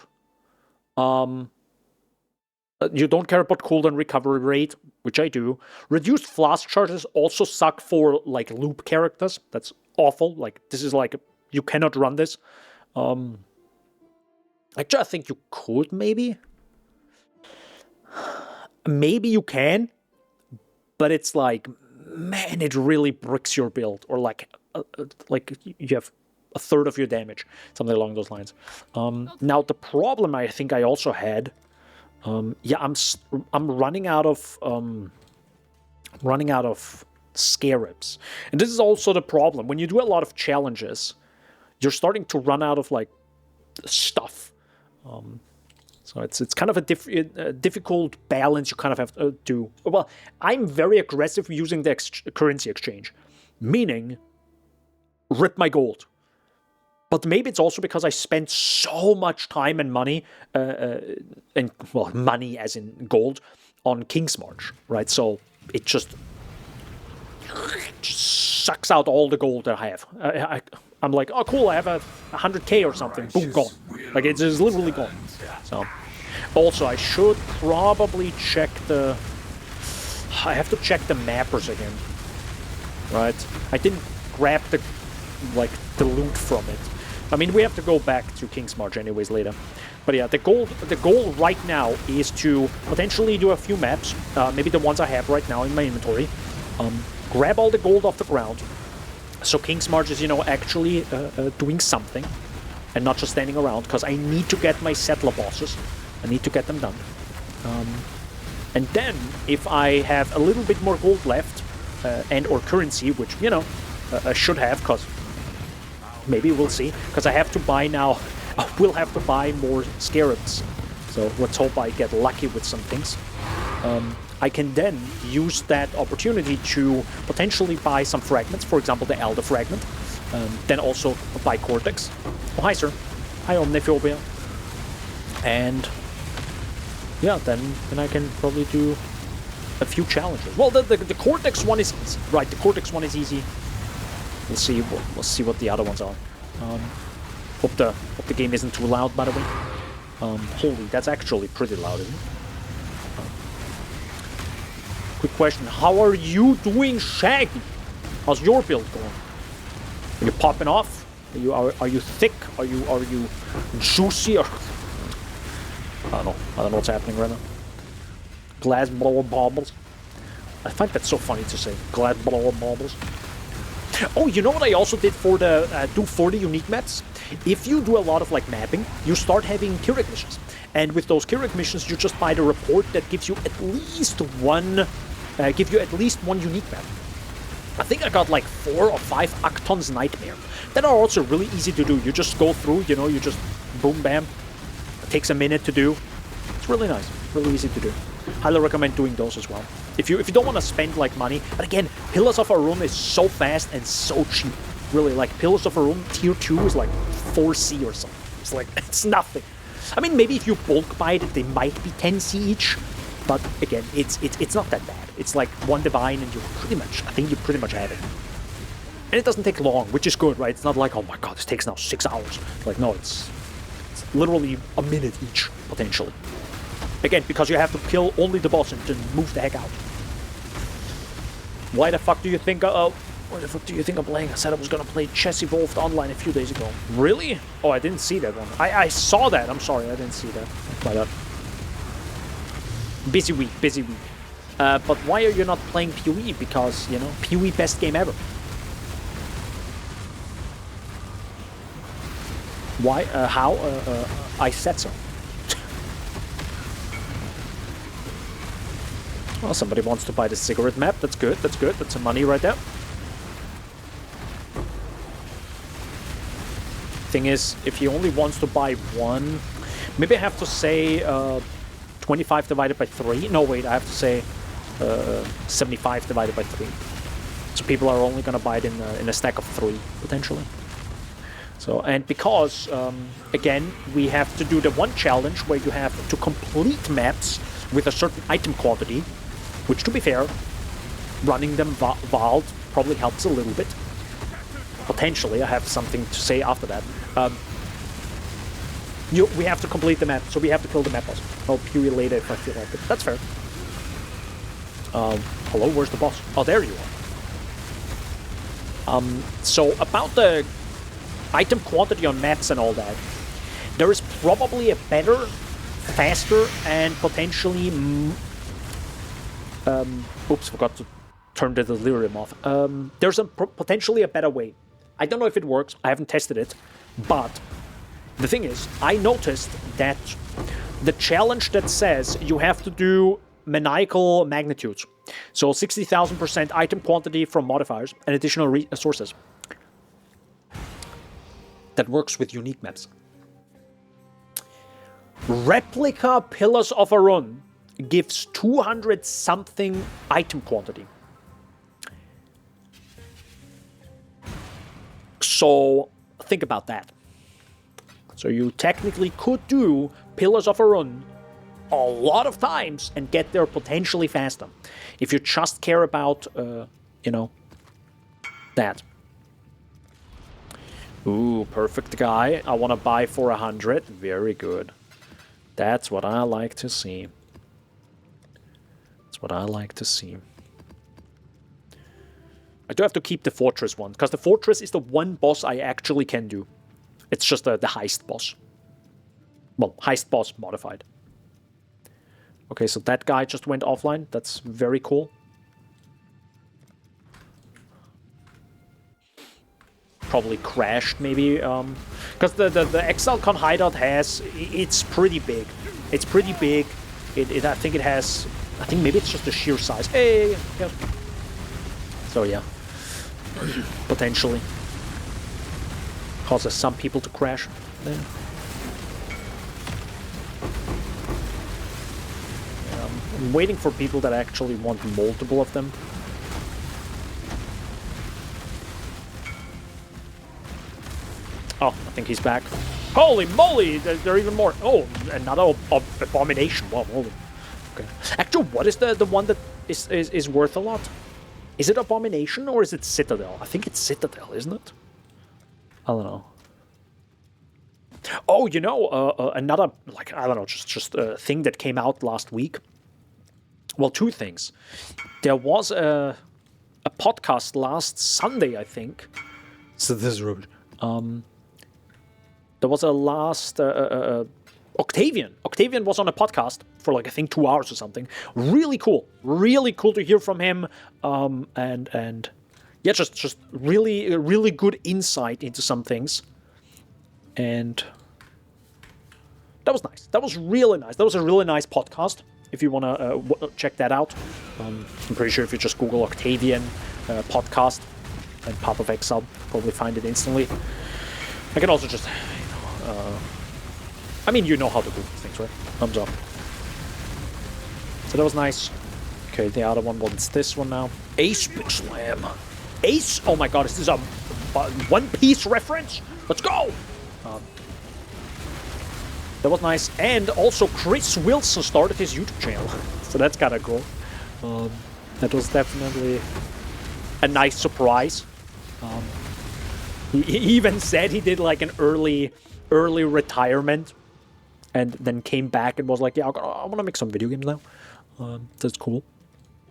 you don't care about cooldown recovery rate, which I do. Reduced flask charges also suck for, like, loop characters. That's awful. Like, this is like, you cannot run this. Actually, I think you could, maybe. Maybe you can, but it's like, man, it really bricks your build, or like you have a third of your damage, something along those lines. Now the problem I think I also had, yeah, I'm running out of scarabs, and this is also the problem when you do a lot of challenges. You're starting to run out of like stuff. So it's kind of a difficult balance you kind of have to do. Well, I'm very aggressive using the currency exchange, meaning rip my gold. But maybe it's also because I spent so much time and money, money as in gold, on King's March, right? So it just sucks out all the gold that I have. I'm like, oh cool, I have 100k or something. Boom, gone. Like it's just literally gone. So, also I should probably check the. I have to check the mappers again, right? I didn't grab the loot from it. I mean, we have to go back to King's March anyways later. But yeah, the goal right now is to potentially do a few maps, maybe the ones I have right now in my inventory. Grab all the gold off the ground. So King's March is, actually doing something and not just standing around, because I need to get my settler bosses. I need to get them done. And then, if I have a little bit more gold left, and or currency, which, I should have, because maybe we'll see, because I have to buy now, I will have to buy more scarabs. So let's hope I get lucky with some things. I can then use that opportunity to potentially buy some fragments, for example, the Elder fragment. Then also buy Cortex. Oh, hi, sir. Hi, Omniphobia. And yeah, then I can probably do a few challenges. Well, the Cortex one is easy, right? The Cortex one is easy. We'll see what the other ones are. Hope the game isn't too loud, by the way. Holy, that's actually pretty loud, isn't it? Quick question: how are you doing, Shaggy? How's your build going? Are you popping off? Are you thick? Are you juicy? Or I don't know what's happening right now. Glass blower baubles. I find that so funny to say. Glass blower baubles. Oh, you know what I also did for the do 40 unique maps? If you do a lot of mapping, you start having Keurig missions. And with those Keurig missions, you just buy the report that gives you at least one unique map. I think I got 4 or 5 Acton's Nightmare that are also really easy to do. You just go through, you just boom bam. It takes a minute to do. It's really nice, really easy to do. Highly recommend doing those as well. If you don't want to spend money, but again, Pillars of Arun is so fast and so cheap. Really, Pillars of Arun tier 2 is 4C or something. It's nothing. I mean, maybe if you bulk buy it, they might be 10C each. But again, it's not that bad. It's one divine and I think you pretty much have it. And it doesn't take long, which is good, right? It's not oh my god, this takes now 6 hours. No, it's literally a minute each, potentially. Again, because you have to kill only the boss and then move the heck out. Why the fuck do you think I'm playing? I said I was gonna play Chess Evolved online a few days ago. Really? Oh, I didn't see that one. I saw that. I'm sorry, I didn't see that. My bad. Busy week. But why are you not playing PoE? Because, PoE best game ever. Why? How? I said so. Well, somebody wants to buy the cigarette map. That's good. That's some money right there. Thing is, if he only wants to buy one, maybe I have to say 25 divided by 3. No, wait, I have to say 75 divided by 3. So people are only going to buy it in a stack of 3, potentially. So, and because, again, we have to do the one challenge where you have to complete maps with a certain item quantity, which, to be fair, running them Vald probably helps a little bit. Potentially, I have something to say after that. We have to complete the map, so we have to kill the map boss. I'll PoE later if I feel like it. That's fair. Hello, where's the boss? Oh, there you are. So about the item quantity on maps and all that, there is probably a better, faster, and potentially... oops, forgot to turn the delirium off. There's potentially a better way. I don't know if it works. I haven't tested it. But the thing is, I noticed that the challenge that says you have to do maniacal magnitudes. So 60,000% item quantity from modifiers and additional resources. That works with unique maps. Replica Pillars of Arun gives 200 something item quantity. So think about that. So you technically could do Pillars of Arun a lot of times and get there potentially faster. If you just care about, that. Ooh, perfect guy. I want to buy for 100. Very good. That's what I like to see. That's what I like to see. I do have to keep the fortress one, because the fortress is the one boss I actually can do. It's just the heist boss. Well, heist boss modified. Okay, so that guy just went offline. That's very cool. Probably crashed, maybe. Because the Exile Con hideout it's pretty big. It's pretty big. I think it has... I think maybe it's just the sheer size. Hey! Yeah. So yeah. Potentially. Causes some people to crash there. I'm waiting for people that actually want multiple of them. Oh, I think he's back. Holy moly! There are even more. Oh, another abomination. Wow, holy. Okay. Actually, what is the one that is worth a lot? Is it Abomination or is it Citadel? I think it's Citadel, isn't it? I don't know. Oh, another, like, I don't know, just a thing that came out last week. Well, two things. There was a podcast last Sunday, I think. So this is rude. There was a last... Octavian. Octavian was on a podcast for, like, I think 2 hours or something. Really cool. Really cool to hear from him. And yeah, just really good insight into some things. And that was nice. That was really nice. That was a really nice podcast. If you want to check that out. I'm pretty sure if you just Google Octavian podcast and Path of Exile, probably find it instantly. I can also just, I mean, you know how to do these things, right? Thumbs up. So that was nice. Okay, the other one was this one now. Ace Big Slam. Ace? Oh my god, is this a One Piece reference? Let's go! That was nice. And also Chris Wilson started his YouTube channel. So that's kind of cool. That was definitely a nice surprise. He even said he did like an early retirement. And then came back and was like, yeah, I want to make some video games now. That's cool.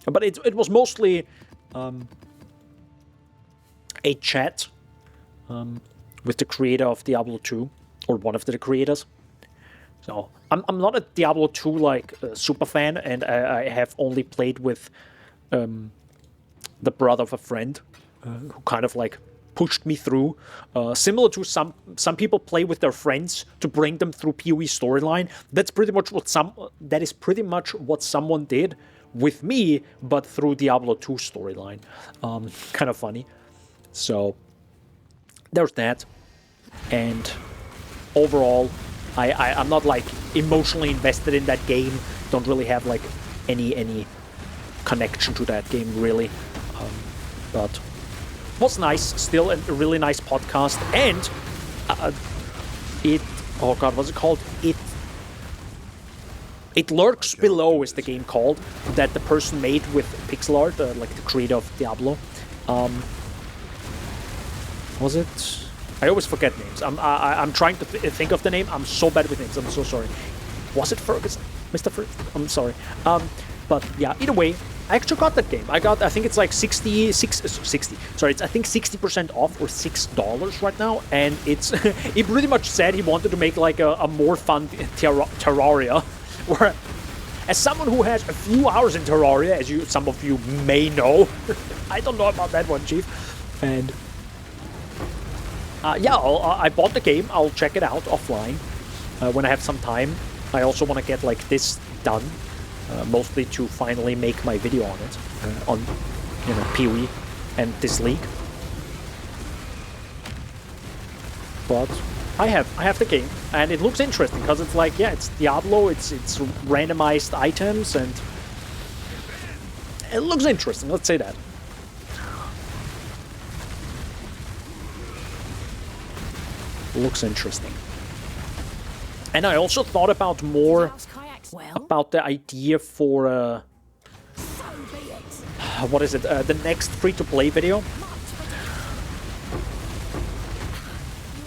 But it was mostly a chat with the creator of Diablo 2. Or one of the creators. So, I'm not a Diablo 2, like, super fan, and I have only played with the brother of a friend, who kind of, like, pushed me through. Similar to some people play with their friends to bring them through PoE storyline. That's pretty much what someone did with me, but through Diablo 2 storyline. Kind of funny. So, there's that. And overall, I'm not, like, emotionally invested in that game. Don't really have, like, any connection to that game, really. But it was nice. Still a really nice podcast. And oh god, what's it called? It Lurks Below is the game called, that the person made with pixel art, like the creator of Diablo. Was it... I always forget names. I'm trying to think of the name. I'm so bad with names. I'm so sorry. Was it Ferguson? Mr. Ferguson? I'm sorry. But yeah, either way, I actually got that game. I think it's like 60. Sorry, it's I think 60% off or $6 right now. And it's he pretty much said he wanted to make like a more fun Terraria, where as someone who has a few hours in Terraria, as some of you may know, I don't know about that one, Chief. And yeah, I bought the game. I'll check it out offline when I have some time. I also want to get like this done, mostly to finally make my video on it, on PoE and this league. But I have the game, and it looks interesting because it's like, yeah, it's Diablo, it's randomized items, and it looks interesting. Let's say that. Looks interesting. And I also thought about more about the idea for what is it? The next free-to-play video.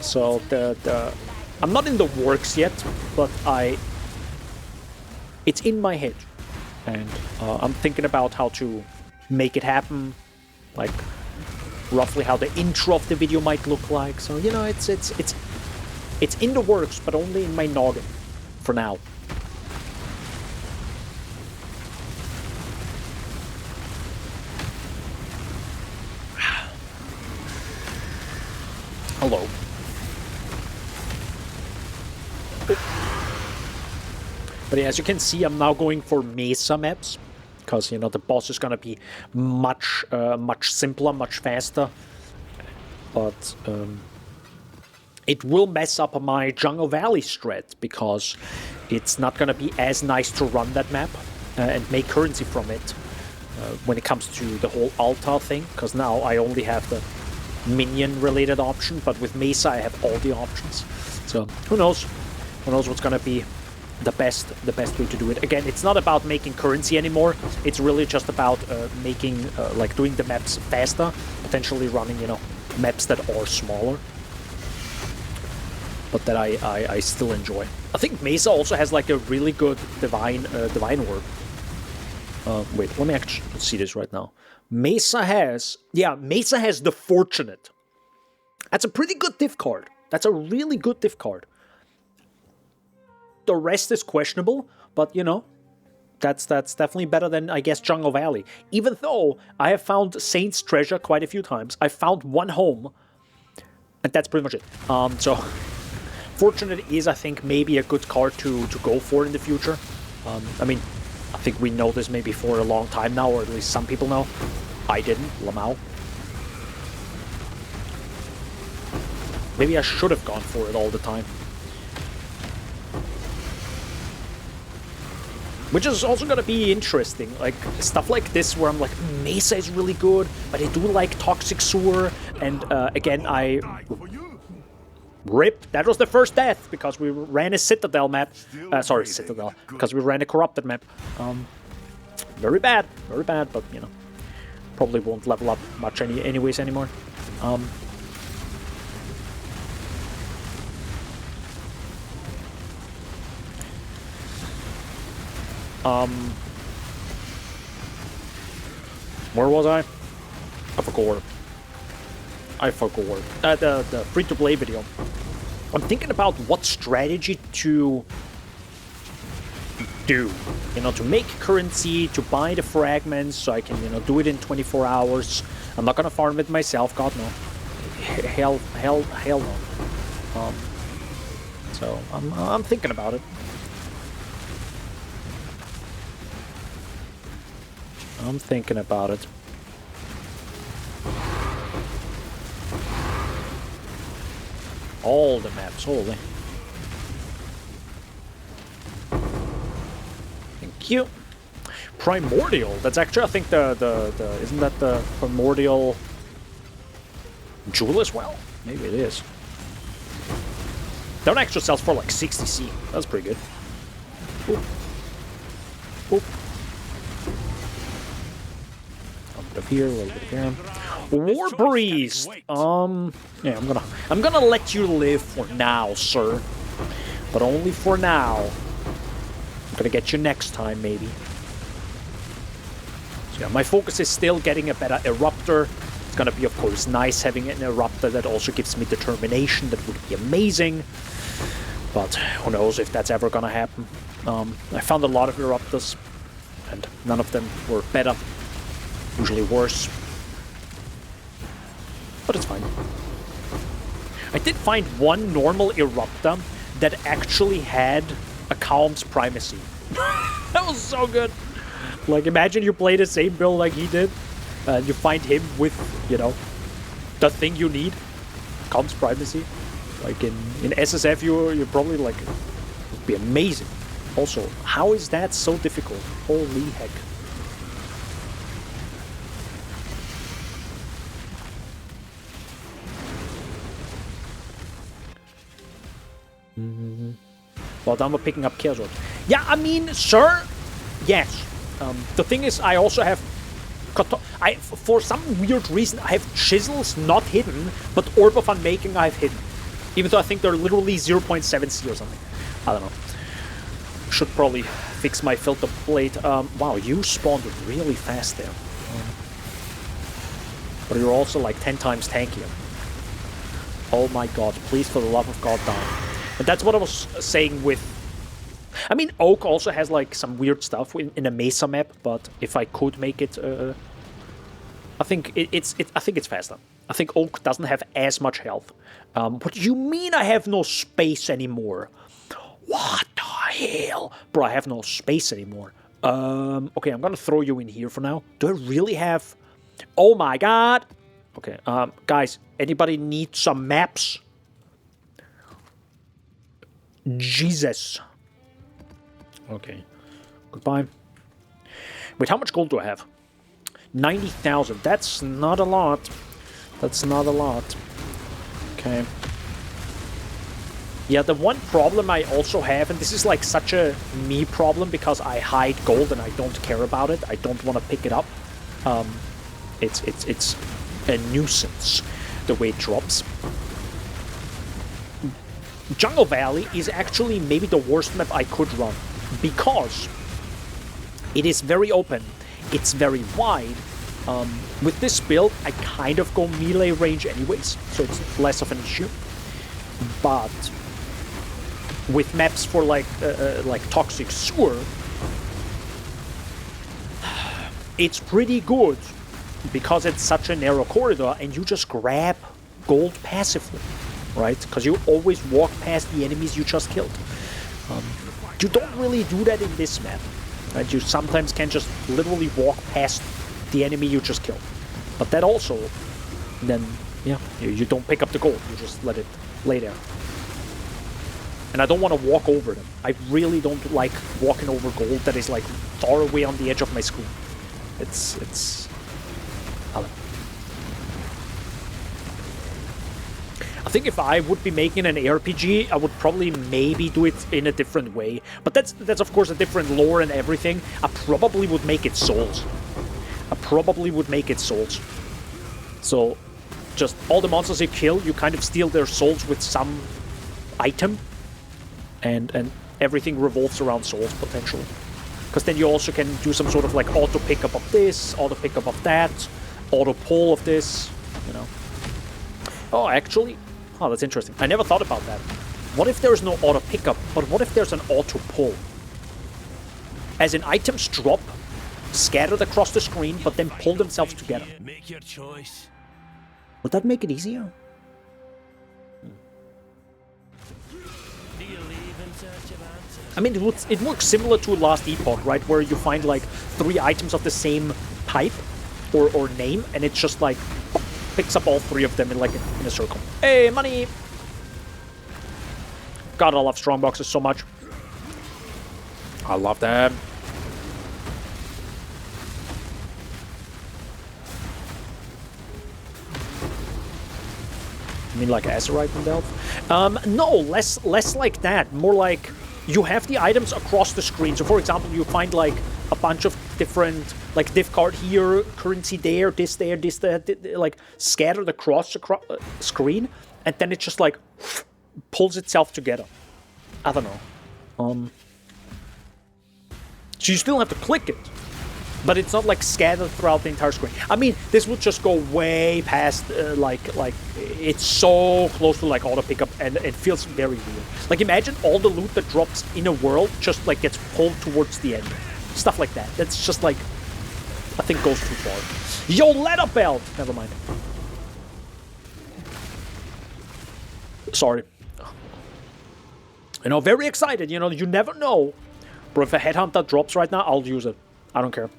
So I'm not in the works yet, but it's in my head, and I'm thinking about how to make it happen, like roughly how the intro of the video might look like. So it's in the works, but only in my noggin for now. Hello. But yeah, as you can see, I'm now going for Mesa maps, because the boss is gonna be much simpler, much faster. But it will mess up my Jungle Valley strat, because it's not gonna be as nice to run that map and make currency from it when it comes to the whole altar thing. Because now I only have the minion-related option, but with Mesa I have all the options. So who knows? Who knows what's gonna be the best way to do it. Again, it's not about making currency anymore. It's really just about making like doing the maps faster, potentially running maps that are smaller, but that I still enjoy. I think Mesa also has like a really good divine orb. Wait, let me actually see this right now. Mesa has the Fortunate. That's a pretty good diff card. That's a really good diff card. The rest is questionable, but that's definitely better than, I guess, Jungle Valley. Even though I have found Saint's Treasure quite a few times, I found one home, and that's pretty much it. So Fortunate is, I think, maybe a good card to go for in the future. I mean, I think we know this maybe for a long time now, or at least some people know. I didn't, Lamau. Maybe I should have gone for it all the time. Which is also gonna be interesting, like stuff like this where I'm like, Mesa is really good, but I do like Toxic Sewer, and again, RIP, that was the first death, because we ran a Citadel map. Sorry, Citadel, because we ran a Corrupted map. Very bad, but probably won't level up much anyways anymore. Where was I? I forgot. The free-to-play video. I'm thinking about what strategy to do. To make currency, to buy the fragments, so I can, do it in 24 hours. I'm not gonna farm it myself, God no. Hell no. So I'm thinking about it. I'm thinking about it. All the maps, holy. Thank you. Primordial. That's actually, I think, the isn't that the Primordial Jewel as well? Maybe it is. That one actually sells for like 60C. That's pretty good. Oop. Oop. A bit of here, a little bit of here. War Priest. Yeah, I'm gonna let you live for now, sir. But only for now. I'm gonna get you next time, maybe. So yeah, my focus is still getting a better Eruptor. It's gonna be, of course, nice having an Eruptor that also gives me determination. That would be amazing. But who knows if that's ever gonna happen. I found a lot of Eruptors, and none of them were better. Usually worse. But it's fine. I did find one normal Eruptor that actually had a Calm's Primacy. That was so good! Like, imagine you play the same build like he did, and you find him with, you know, the thing you need. Calm's Primacy. Like, in SSF, you're probably like, it would be amazing. Also, how is that so difficult? Holy heck. Well, Danbo picking up Chaos Orb. Yeah, I mean, sir, yes. The thing is, I also have... for some weird reason, I have Chisels not hidden, but Orb of Unmaking I have hidden. Even though I think they're literally 0.7C or something. I don't know. Should probably fix my Filter Blade. Wow, you spawned really fast there. But you're also like 10 times tankier. Oh my god, please for the love of god die. And that's what I was saying with... I mean, Oak also has like some weird stuff in a Mesa map, but if I could make it... I think it's faster. I think Oak doesn't have as much health. What do you mean I have no space anymore? What the hell? Bro, I have no space anymore. Okay, I'm gonna throw you in here for now. Do I really have... Oh my god! Okay, guys, anybody need some maps? Jesus. Okay. Goodbye. Wait, how much gold do I have? 90,000. That's not a lot. That's not a lot. Okay. Yeah, the one problem I also have, and this is like such a me problem because I hide gold and I don't care about it. I don't want to pick it up. It's a nuisance the way it drops. Jungle Valley is actually maybe the worst map I could run because it is very open, it's very wide. With this build, I kind of go melee range anyways, so it's less of an issue. But with maps for like Toxic Sewer, it's pretty good because it's such a narrow corridor and you just grab gold passively. Right? Because you always walk past the enemies you just killed. You don't really do that in this map. Right? You sometimes can just literally walk past the enemy you just killed. But that also, then, yeah, you don't pick up the gold. You just let it lay there. And I don't want to walk over them. I really don't like walking over gold that is like far away on the edge of my screen. It's... I don't know. I think if I would be making an ARPG, I would probably maybe do it in a different way. But that's of course a different lore and everything. I probably would make it Souls. So, just all the monsters you kill, you kind of steal their souls with some item. And everything revolves around souls, potentially. Because then you also can do some sort of like auto pickup of this, auto pickup of that, auto pull of this, you know. Oh, actually... Oh, that's interesting. I never thought about that. What if there's no auto pickup, but what if there's an auto pull? As in, items drop, scattered across the screen, but then pull themselves together. Make your choice. Would that make it easier? Do you leave in search of answers? I mean, it works similar to Last Epoch, right? Where you find like 3 items of the same type or name, and it's just like picks up all 3 of them in like in a circle. Hey, money! God, I love strong boxes so much. I love them. You mean like Azerite and Delph? No, less like that. More like you have the items across the screen. So for example, you find like a bunch of different, like div card here, currency there, this there, like scattered across the screen, and then it just like pulls itself together. I don't know. So you still have to click it, but it's not like scattered throughout the entire screen. I mean, this would just go way past like it's so close to like auto pickup, and it feels very weird. Like imagine all the loot that drops in a world just like gets pulled towards the end, stuff like that. That's just like I think goes too far. Yo, leather belt. Never mind. Sorry. You know, very excited. You know, you never know. Bro, if a headhunter drops right now, I'll use it. I don't care.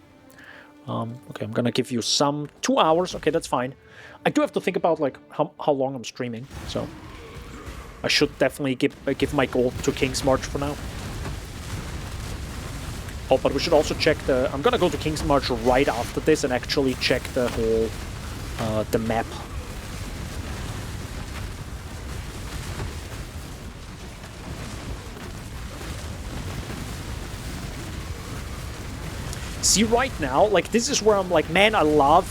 Okay, I'm gonna give you some 2 hours. Okay, that's fine. I do have to think about like how long I'm streaming, so I should definitely give my goal to King's March for now. Oh, but we should also check the. I'm gonna go to King's March right after this and actually check the whole the map. See, right now, like, this is where I'm like, man, I love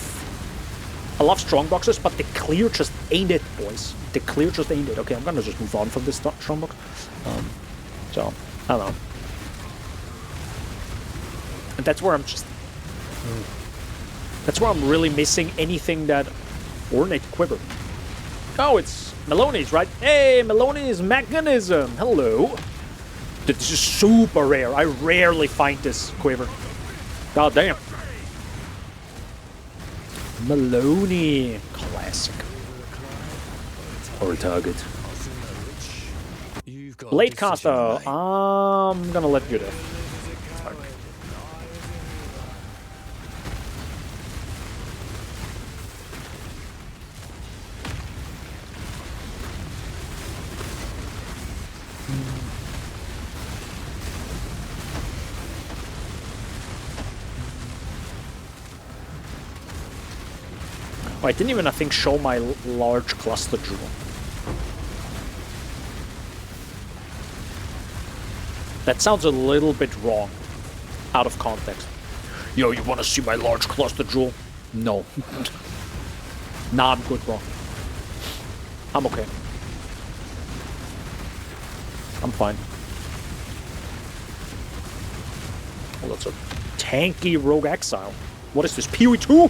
strong boxes, but the clear just ain't it, boys. The clear just ain't it. Okay, I'm gonna just move on from this strong box. So, I don't know. And that's where I'm just... That's where I'm really missing anything that... Ornate Quiver. Oh, it's Maloney's, right? Hey, Maloney's Mechanism. Hello. Dude, this is super rare. I rarely find this quiver. God damn. Maloney. Classic. Or target. Blade caster. I'm gonna let you do. Oh, I didn't even, I think, show my large cluster jewel. That sounds a little bit wrong, out of context. Yo, you want to see my large cluster jewel? No. Nah, I'm good, bro. I'm okay. I'm fine. Oh, that's a tanky rogue exile. What is this, PoE 2?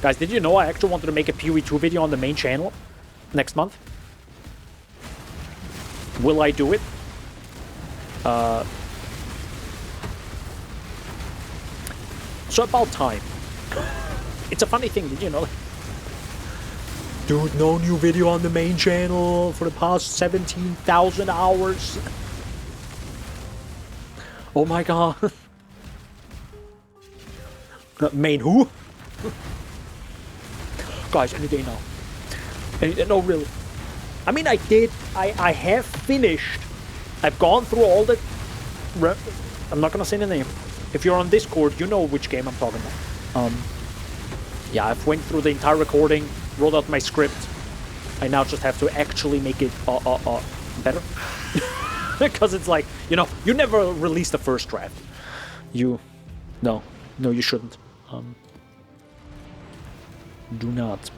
Guys, did you know I actually wanted to make a PoE 2 video on the main channel next month? Will I do it? So about time. It's a funny thing, did you know? Dude, no new video on the main channel for the past 17,000 hours. Oh my god. Main who? Guys, any day now. No, really. I mean, I have finished. I've gone through all the... I'm not gonna say the name. If you're on Discord, you know which game I'm talking about. Yeah, I've went through the entire recording, wrote out my script. I now just have to actually make it better. Because it's like, you know, you never release the first draft. No, you shouldn't. Do not.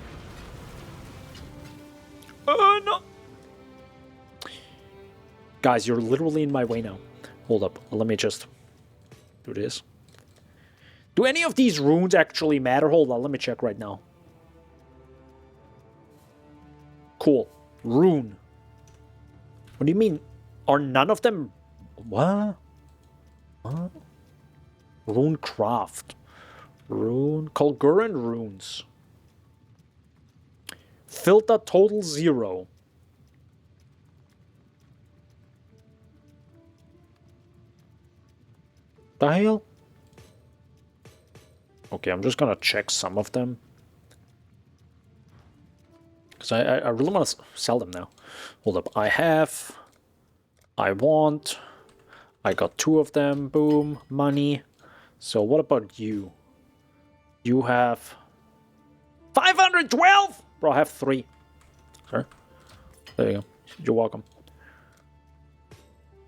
No. Guys, you're literally in my way now. Hold up. Let me just do this. Do any of these runes actually matter? Hold on. Let me check right now. Cool. Rune. What do you mean? Are none of them... What? What? Rune craft. Rune... Kulguran runes. Filter total 0. The hell? Okay, I'm just gonna check some of them. Because I really want to sell them now. Hold up. I want. I got 2 of them. Boom. Money. So what about you? You have 512? Bro, I have 3. Sorry. There you go. You're welcome.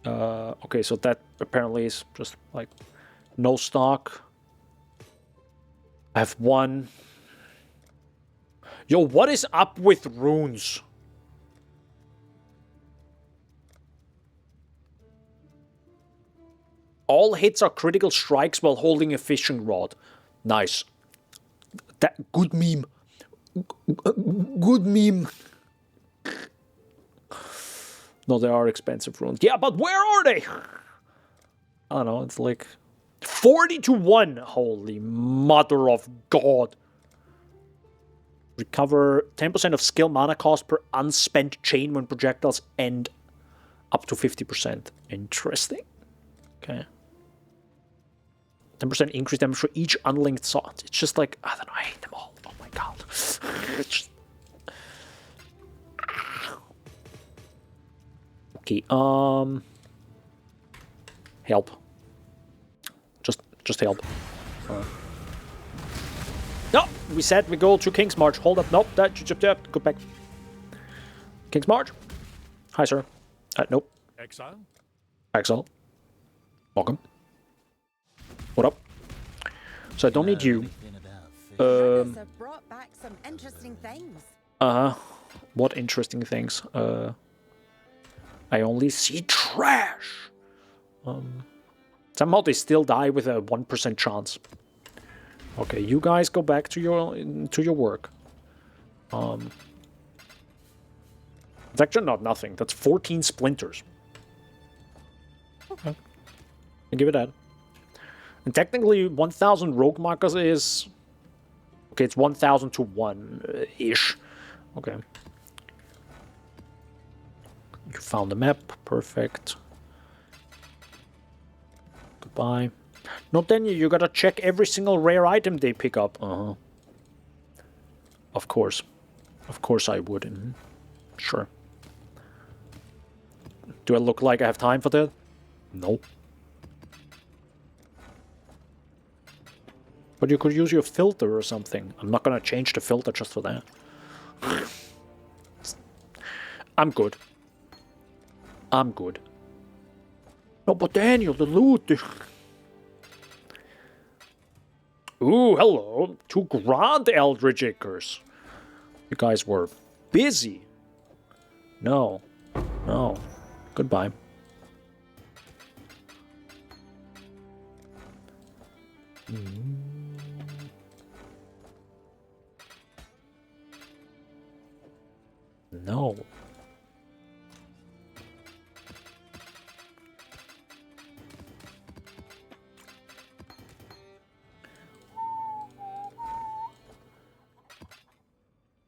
Okay, so that apparently is just like no stock. I have 1. Yo, what is up with runes? All hits are critical strikes while holding a fishing rod. Nice. That good meme. Good meme. No, they are expensive runes. Yeah, but where are they? I don't know, it's like 40 to 1. Holy mother of God. Recover 10% of skill mana cost per unspent chain when projectiles end up to 50%. Interesting. Okay. 10% increase damage for each unlinked sword. It's just like, I don't know, I hate them all. Oh my God. It's just... Okay, help. Just help. No, we said we go to King's March. Hold up, nope, go back. King's March. Hi, sir. Nope. Exile? Exile. Welcome. What up? So I don't need you. Runners have brought back some interesting things. What interesting things? I only see trash. Somehow they still die with a 1% chance. Okay, you guys go back to your work. It's actually not nothing. That's 14 splinters. Okay. I'll give it that. And technically, 1,000 rogue markers is... Okay, it's 1,000 to 1-ish. Okay. You found the map. Perfect. Goodbye. No, then you gotta check every single rare item they pick up. Of course. Of course I would. Sure. Do I look like I have time for that? No. But you could use your filter or something. I'm not gonna change the filter just for that. I'm good. I'm good. No, but Daniel, the loot... Ooh, hello. 2 Grand Eldritch Acres. You guys were busy. No. No. Goodbye. No.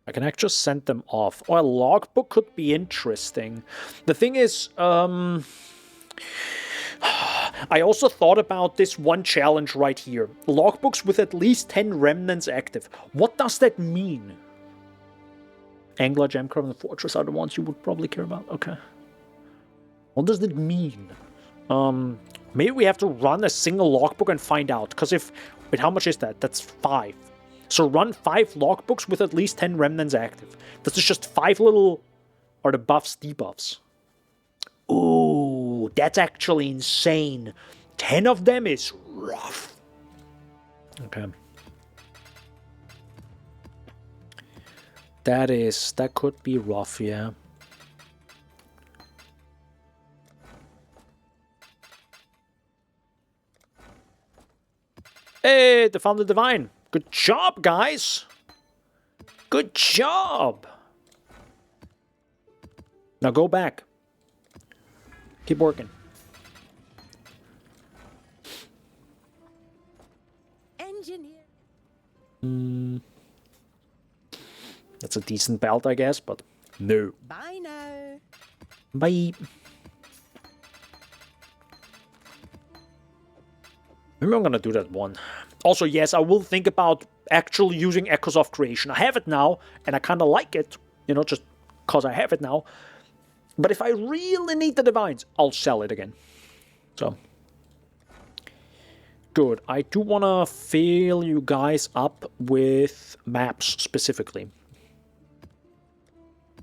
I can actually send them off. Or a logbook could be interesting. The thing is, I also thought about this one challenge right here. Logbooks with at least 10 remnants active. What does that mean? Angler, Gemcraft, and Fortress are the ones you would probably care about. Okay. What does that mean? Maybe we have to run a single logbook and find out. Because if... Wait, how much is that? That's 5. So run 5 logbooks with at least 10 remnants active. This is just 5 little... Are the buffs debuffs? Ooh, that's actually insane. 10 of them is rough. Okay. That could be rough, yeah. Hey, they found the divine. Good job, guys. Good job. Now go back. Keep working. Engineer. That's a decent belt, I guess, but no. Bye now. Bye. Maybe I'm gonna do that one. Also, yes, I will think about actually using Echoes of Creation. I have it now, and I kind of like it, you know, just because I have it now. But if I really need the divines, I'll sell it again. So. Good. I do want to fill you guys up with maps, specifically.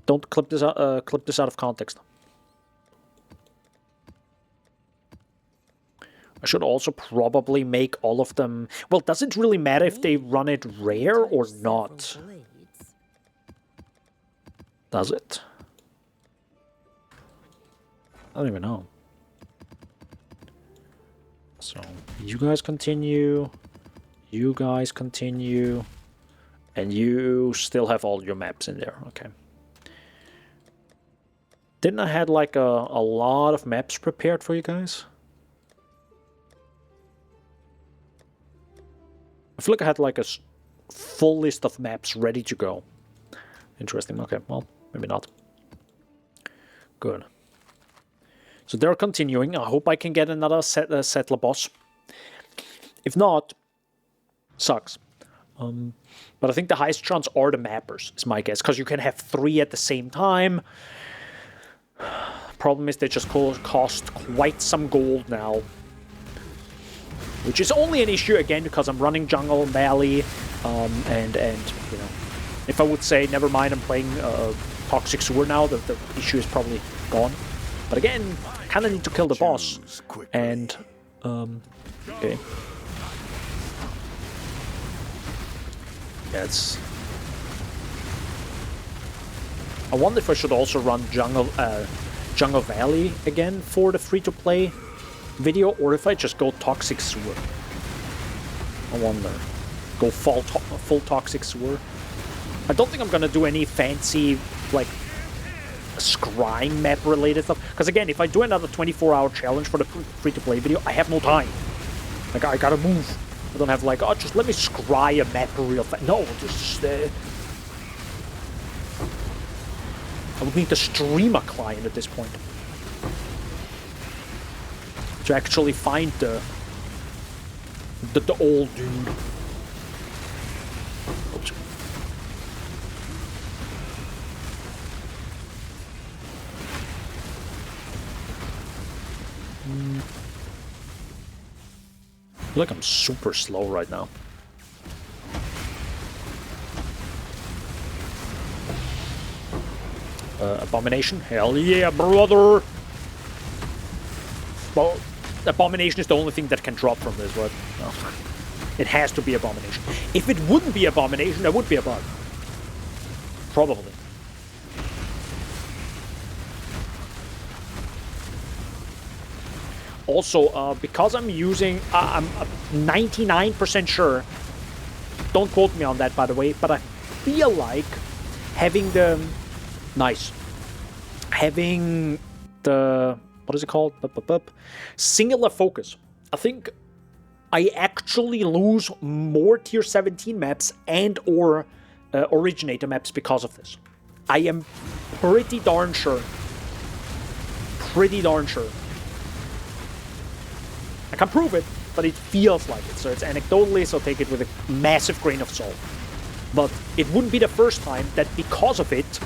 Don't clip this out of context. I should also probably make all of them... Well, does it really matter if they run it rare or not? Does it? I don't even know. So, you guys continue. You guys continue. And you still have all your maps in there. Okay. Didn't I had like a lot of maps prepared for you guys? I feel like I had like a full list of maps ready to go. Interesting. Okay, well, maybe not. Good. So they're continuing. I hope I can get another settler boss. If not, sucks. But I think the highest chance are the mappers, is my guess. Because you can have 3 at the same time. Problem is they just cost quite some gold now. Which is only an issue, again, because I'm running Jungle, Valley, and you know, if I would say, never mind, I'm playing Toxic Sewer now, the issue is probably gone. But again, kind of need to kill the boss. And, okay. Yeah, it's... I wonder if I should also run Jungle Valley again for the free-to-play video, or if I just go Toxic Sewer. I wonder. Go full Toxic Sewer. I don't think I'm gonna do any fancy, like, scrying map related stuff. Because again, if I do another 24-hour challenge for the free-to-play video, I have no time. Like, I gotta move. I don't have like, oh, just let me scry a map real fast. No, just... I would need to stream a client at this point. To actually find the old dude. Oops. I feel like I'm super slow right now. Abomination? Hell yeah, brother! Well, Abomination is the only thing that can drop from this, right? No. It has to be Abomination. If it wouldn't be Abomination, there would be a bug. Probably. Also, because I'm using... I'm 99% sure... Don't quote me on that, by the way, but I feel like having the... Nice. Having the... What is it called? Singular focus. I think I actually lose more tier 17 maps and or originator maps because of this. I am pretty darn sure. Pretty darn sure. I can't prove it, but it feels like it. So it's anecdotally, so take it with a massive grain of salt. But it wouldn't be the first time that because of it,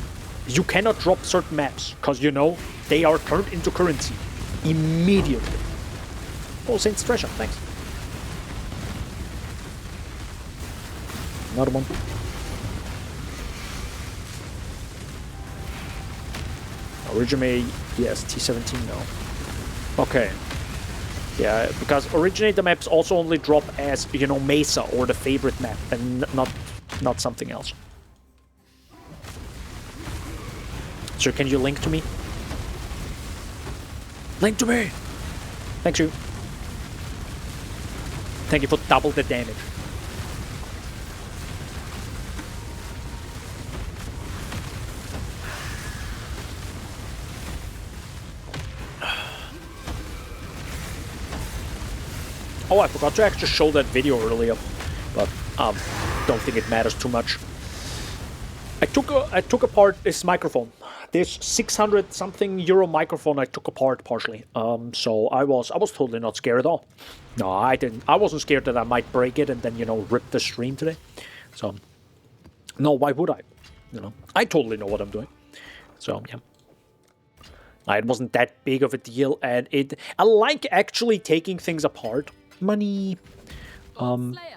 you cannot drop certain maps. Because, you know, they are turned into currency. Immediately. Oh, Saint's Treasure, thanks. Another one. Originate, yes. T17, no. Okay. Yeah, because originator maps also only drop as, you know, Mesa or the favorite map, and not something else. Sir, can you link to me? Link to me! Thank you. Thank you for double the damage. Oh, I forgot to actually show that video earlier, but don't think it matters too much. I took apart this microphone. This 600 something euro microphone I took apart partially. So I was totally not scared at all. No, I didn't. I wasn't scared that I might break it and then, you know, rip the stream today. So no, why would I? You know, I totally know what I'm doing. So yeah. It wasn't that big of a deal, and I like actually taking things apart. Money.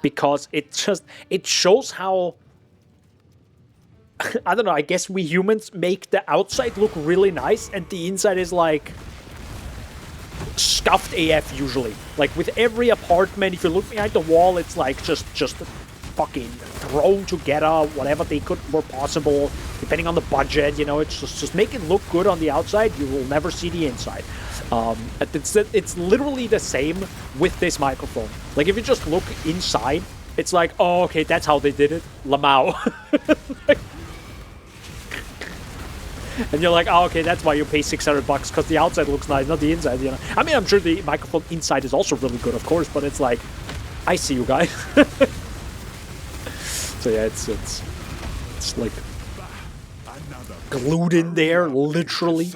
Because it shows how I don't know, I guess we humans make the outside look really nice and the inside is like stuffed AF usually. Like with every apartment, if you look behind the wall, it's like just fucking thrown together, whatever they were possible, depending on the budget, you know, it's just make it look good on the outside, you will never see the inside. It's literally the same with this microphone. Like, if you just look inside, it's like, oh, okay, that's how they did it. Lamau. And you're like, oh, okay, that's why you pay $600, because the outside looks nice, not the inside, you know. I mean, I'm sure the microphone inside is also really good, of course, but it's like, I see you guys. So yeah, it's like glued in there, literally.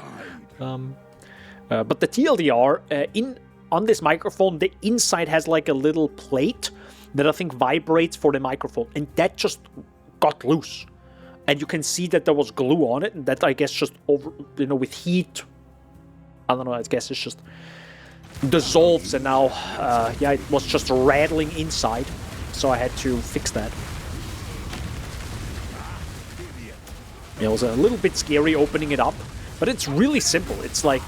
But the TLDR, on this microphone, the inside has like a little plate that I think vibrates for the microphone, and that just got loose. And you can see that there was glue on it, and that, I guess, just over, you know, with heat, I don't know, I guess it's just dissolves, and now, yeah, it was just rattling inside, so I had to fix that. Yeah, it was a little bit scary opening it up, but it's really simple. It's like,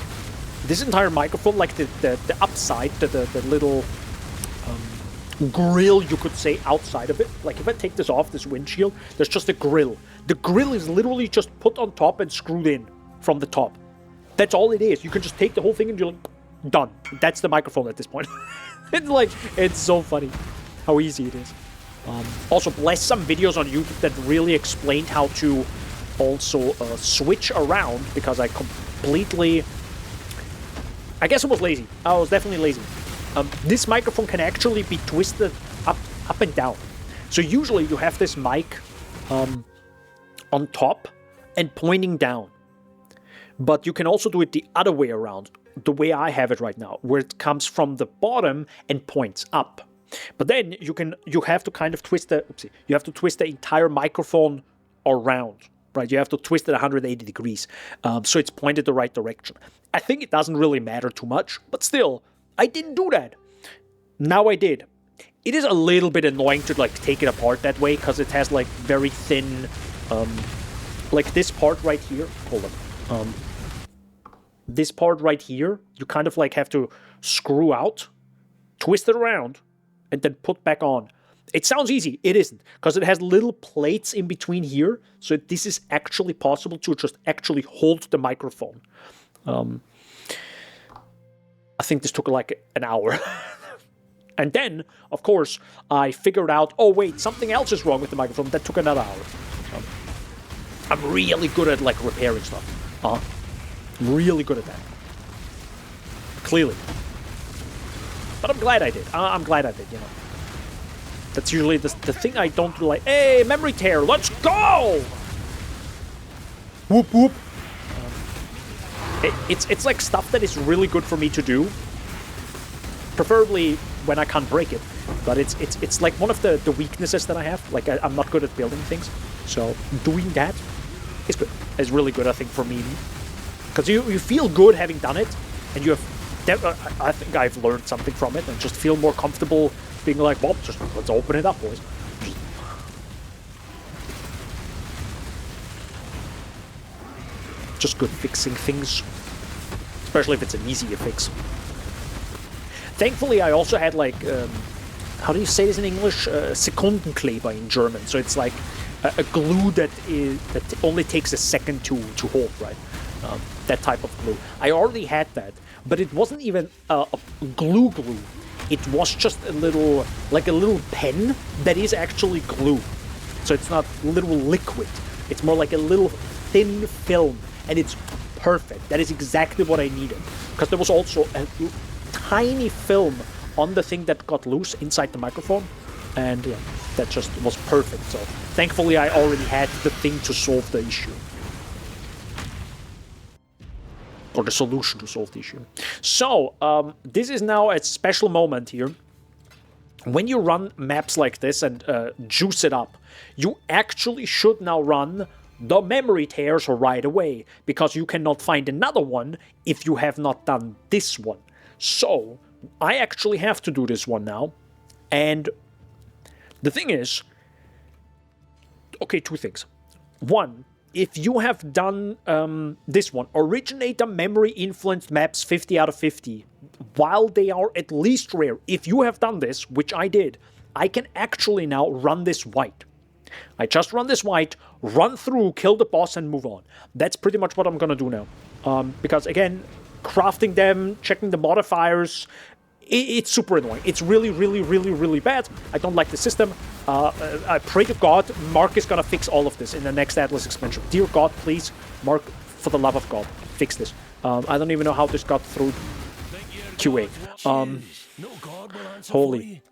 this entire microphone, like the upside, the little grill, you could say, outside of it. Like, if I take this off, this windshield, there's just a grill. The grill is literally just put on top and screwed in from the top. That's all it is. You can just take the whole thing and you're like, done. That's the microphone at this point. It's like, it's so funny how easy it is. Also, bless some videos on YouTube that really explained how to also switch around, because I completely... I guess I was lazy. I was definitely lazy. This microphone can actually be twisted up and down. So usually you have this mic on top and pointing down. But you can also do it the other way around, the way I have it right now, where it comes from the bottom and points up. But then you have to kind of twist you have to twist the entire microphone around, right? You have to twist it 180 degrees, so it's pointed the right direction. I think it doesn't really matter too much, but still, I didn't do that. Now I did. It is a little bit annoying to like take it apart that way, because it has like very thin, like this part right here. Hold on. This part right here, you kind of like have to screw out, twist it around, and then put back on. It sounds easy. It isn't, because it has little plates in between here, so this is actually possible to just actually hold the microphone. I think this took like an hour. And then, of course, I figured out, oh wait, something else is wrong with the microphone. That took another hour. I'm really good at like repairing stuff. I'm really good at that. Clearly. But I'm glad I did. I'm glad I did, you know. That's usually the thing I don't like. Hey, memory tear, let's go! Whoop whoop. It's like stuff that is really good for me to do. Preferably when I can't break it. But it's like one of the weaknesses that I have. Like, I'm not good at building things. So doing that is good. It's really good, I think, for me. Because you feel good having done it. And you have... I think I've learned something from it. And just feel more comfortable being like, well, just let's open it up, boys. Just good fixing things. Especially if it's an easier fix. Thankfully, I also had like, how do you say this in English? Sekundenkleber in German. So it's like a glue that only takes a second to hold, right? That type of glue. I already had that, but it wasn't even a glue. It was just a little pen that is actually glue. So it's not literal liquid. It's more like a little thin film, and it's perfect. That is exactly what I needed. Because there was also a tiny film on the thing that got loose inside the microphone, and yeah, that just was perfect. So thankfully I already had the thing to solve the issue, or the solution to solve the issue. So this is now a special moment here. When you run maps like this and juice it up, you actually should now run the memory tears right away, because you cannot find another one if you have not done this one. So I actually have to do this one now. And the thing is, okay, two things. One, if you have done this one, Originator Memory Influenced Maps 50 out of 50, while they are at least rare, if you have done this, which I did, I can actually now run this white. I just run this white, run through, kill the boss, and move on. That's pretty much what I'm gonna do now. Because again, crafting them, checking the modifiers, it's super annoying. It's really, really, really, really bad. I don't like the system. I pray to God, Mark is gonna fix all of this in the next Atlas expansion. Dear God, please, Mark, for the love of God, fix this. I don't even know how this got through QA. Holy.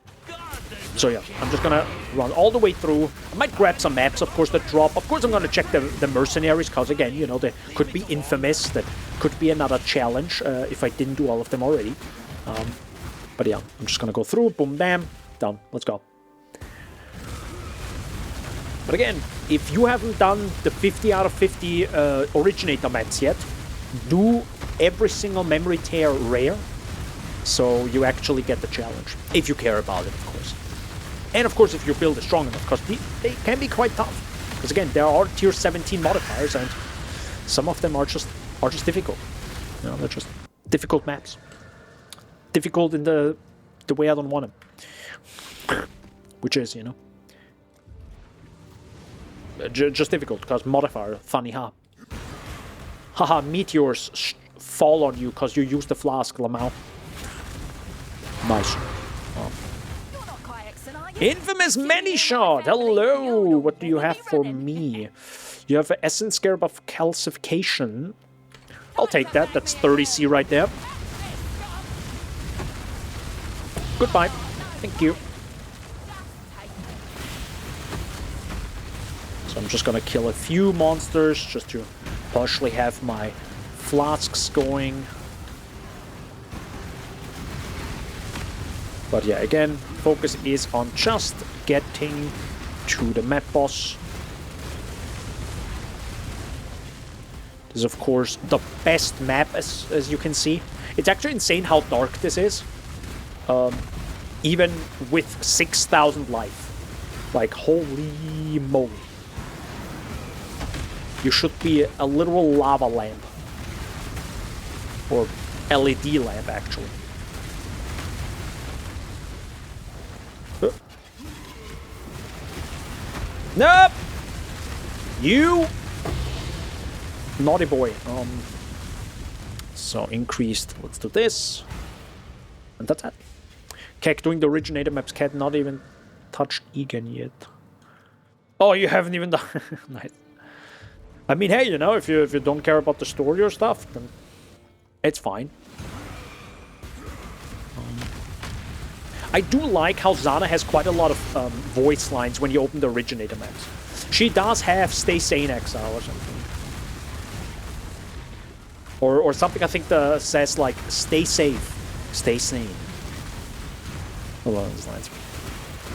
So yeah, I'm just gonna run all the way through. I might grab some maps, of course, that drop. Of course, I'm gonna check the mercenaries, because again, you know, they could be infamous. That could be another challenge if I didn't do all of them already. But yeah, I'm just gonna go through, boom, bam, done. Let's go. But again, if you haven't done the 50 out of 50 originator maps yet, do every single memory tear rare, so you actually get the challenge, if you care about it, of course. And of course, if your build is strong enough, because they can be quite tough. Because again, there are tier 17 modifiers, and some of them are just difficult. You know, they're just difficult maps. Difficult in the way I don't want them. Which is, you know, just difficult, because modifier, funny, huh? Haha, meteors fall on you because you use the flask, Lamau. Nice. Infamous many shot. Hello. What do you have for me? You have an essence scarab of calcification. I'll take that. That's 30C right there. Goodbye. Thank you. So I'm just gonna kill a few monsters just to partially have my flasks going. But yeah, again, focus is on just getting to the map boss. This is, of course, the best map, as you can see. It's actually insane how dark this is. Even with 6,000 life. Like, holy moly. You should be a literal lava lamp. Or LED lamp, actually. Nope! You! Naughty boy. So increased. Let's do this. And that's it. Keck doing the originator maps. Cat not even touched Egan yet. Oh, you haven't even done... Nice. I mean, hey, you know, if you don't care about the story or stuff, then it's fine. I do like how Zana has quite a lot of voice lines when you open the originator maps. She does have Stay Sane Exile or something. Or something I think that says like, stay safe, stay sane. A lot of those lines.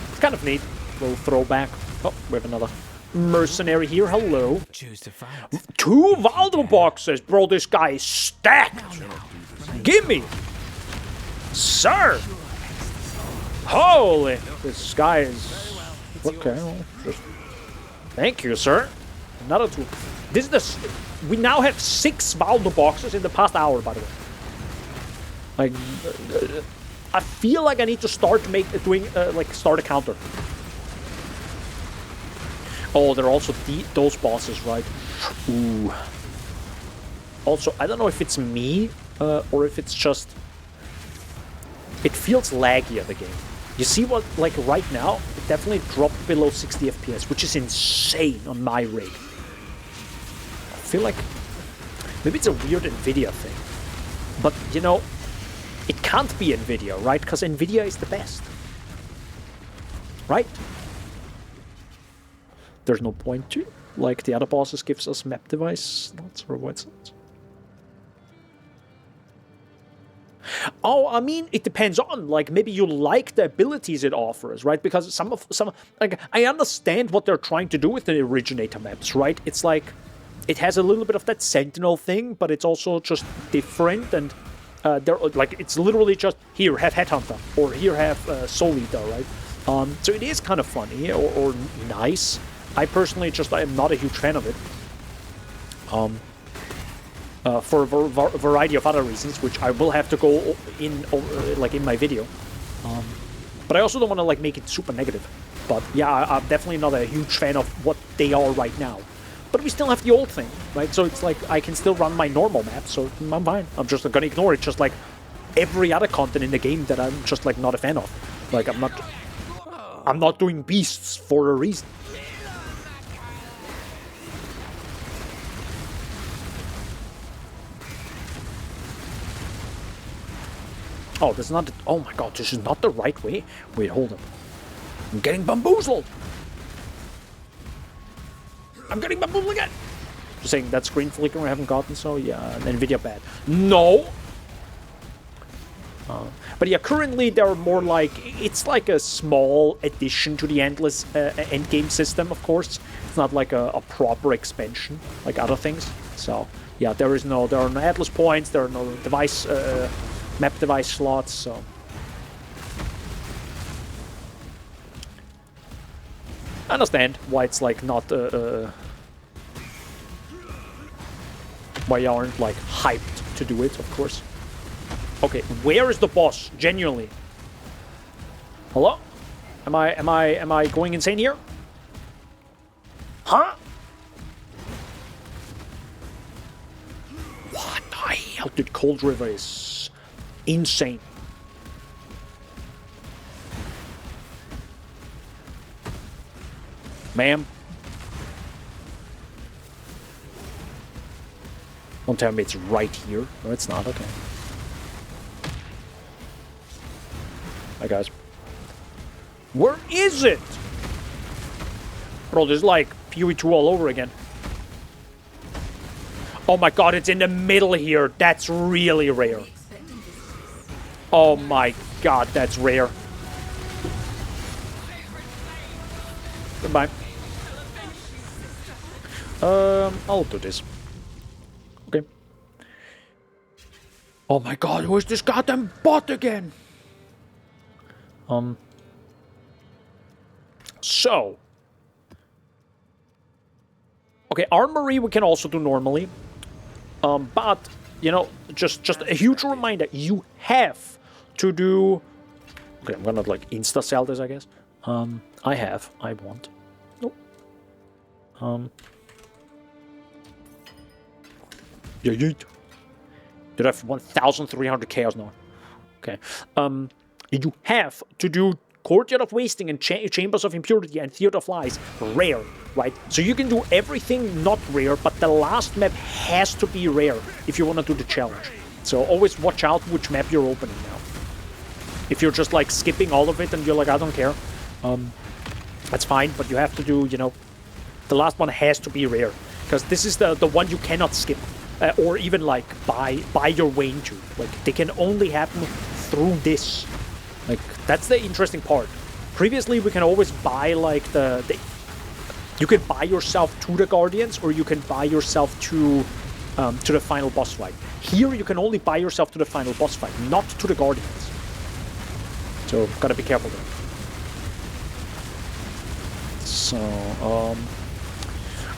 It's kind of neat. Little throwback. Oh, we have another mercenary here. Hello. Choose to fight. 2 Valdo boxes. Bro, this guy is stacked. Gimme. Sir. Holy. This guy is... Okay, well, just... Thank you, sir. Another 2. This is the... We now have 6 Valdo boxes in the past hour, by the way. Like... I feel like I need to start start a counter. Oh, they're also those bosses, right? Ooh. Also, I don't know if it's me or if it's just... It feels laggy at the game. You see what, like right now, it definitely dropped below 60 FPS, which is insane on my rig. I feel like maybe it's a weird Nvidia thing. But, you know, it can't be Nvidia, right? Because Nvidia is the best. Right? There's no point to. Like the other bosses gives us map device slots or what slots. Oh, I mean, it depends on, like, maybe you like the abilities it offers, right? Because some, like, I understand what they're trying to do with the originator maps, right? It's like, it has a little bit of that Sentinel thing, but it's also just different, and they're, like, it's literally just, here, have Headhunter, or here, have Soul Eater, right? So it is kind of funny, or nice. I personally I am not a huge fan of it. For a variety of other reasons, which I will have to go in, like in my video. But I also don't want to like make it super negative. But yeah, I'm definitely not a huge fan of what they are right now. But we still have the old thing, right? So it's like I can still run my normal map, so I'm fine. I'm just gonna ignore it, just like every other content in the game that I'm just like not a fan of. Like I'm not doing beasts for a reason. Oh, that's not the, oh my god, this is not the right way. Wait, hold up. I'm getting bamboozled. I'm getting bamboozled again. Just saying that screen flicker I haven't gotten, so yeah, NVIDIA bad. No. But yeah, currently they're more like, it's like a small addition to the endless endgame system, of course. It's not like a proper expansion like other things. So yeah, there are no Atlas points, there are no device, map device slots, so. I understand why it's like not, why you aren't like hyped to do it, of course. Okay, where is the boss? Genuinely. Hello? Am I going insane here? Huh? What the hell? Dude, Cold River is insane. Ma'am? Don't tell me it's right here. No, it's not. Okay. Hi, guys. Where is it? Bro, there's like PoE2 all over again. Oh my god, it's in the middle here. That's really rare. Oh my god, that's rare. Goodbye. I'll do this. Okay. Oh my god, who is this goddamn bot again? So. Okay, Armory we can also do normally. But, you know, just a huge reminder, you have to do... Okay, I'm gonna, like, insta-sell this, I guess. I want. Nope. Yeah, yeet. Did I have 1,300 chaos now? Okay. You have to do Courtyard of Wasting and Chambers of Impurity and Theater of Lies rare, right? So you can do everything not rare, but the last map has to be rare if you want to do the challenge. So always watch out which map you're opening now. If you're just like skipping all of it and you're like, I don't care, that's fine, but you have to do, you know, the last one has to be rare. Because this is the one you cannot skip. Or even like buy your way into. Like they can only happen through this. Like that's the interesting part. Previously we can always buy like you can buy yourself to the Guardians or you can buy yourself to the final boss fight. Here you can only buy yourself to the final boss fight, not to the Guardians. So gotta be careful there. So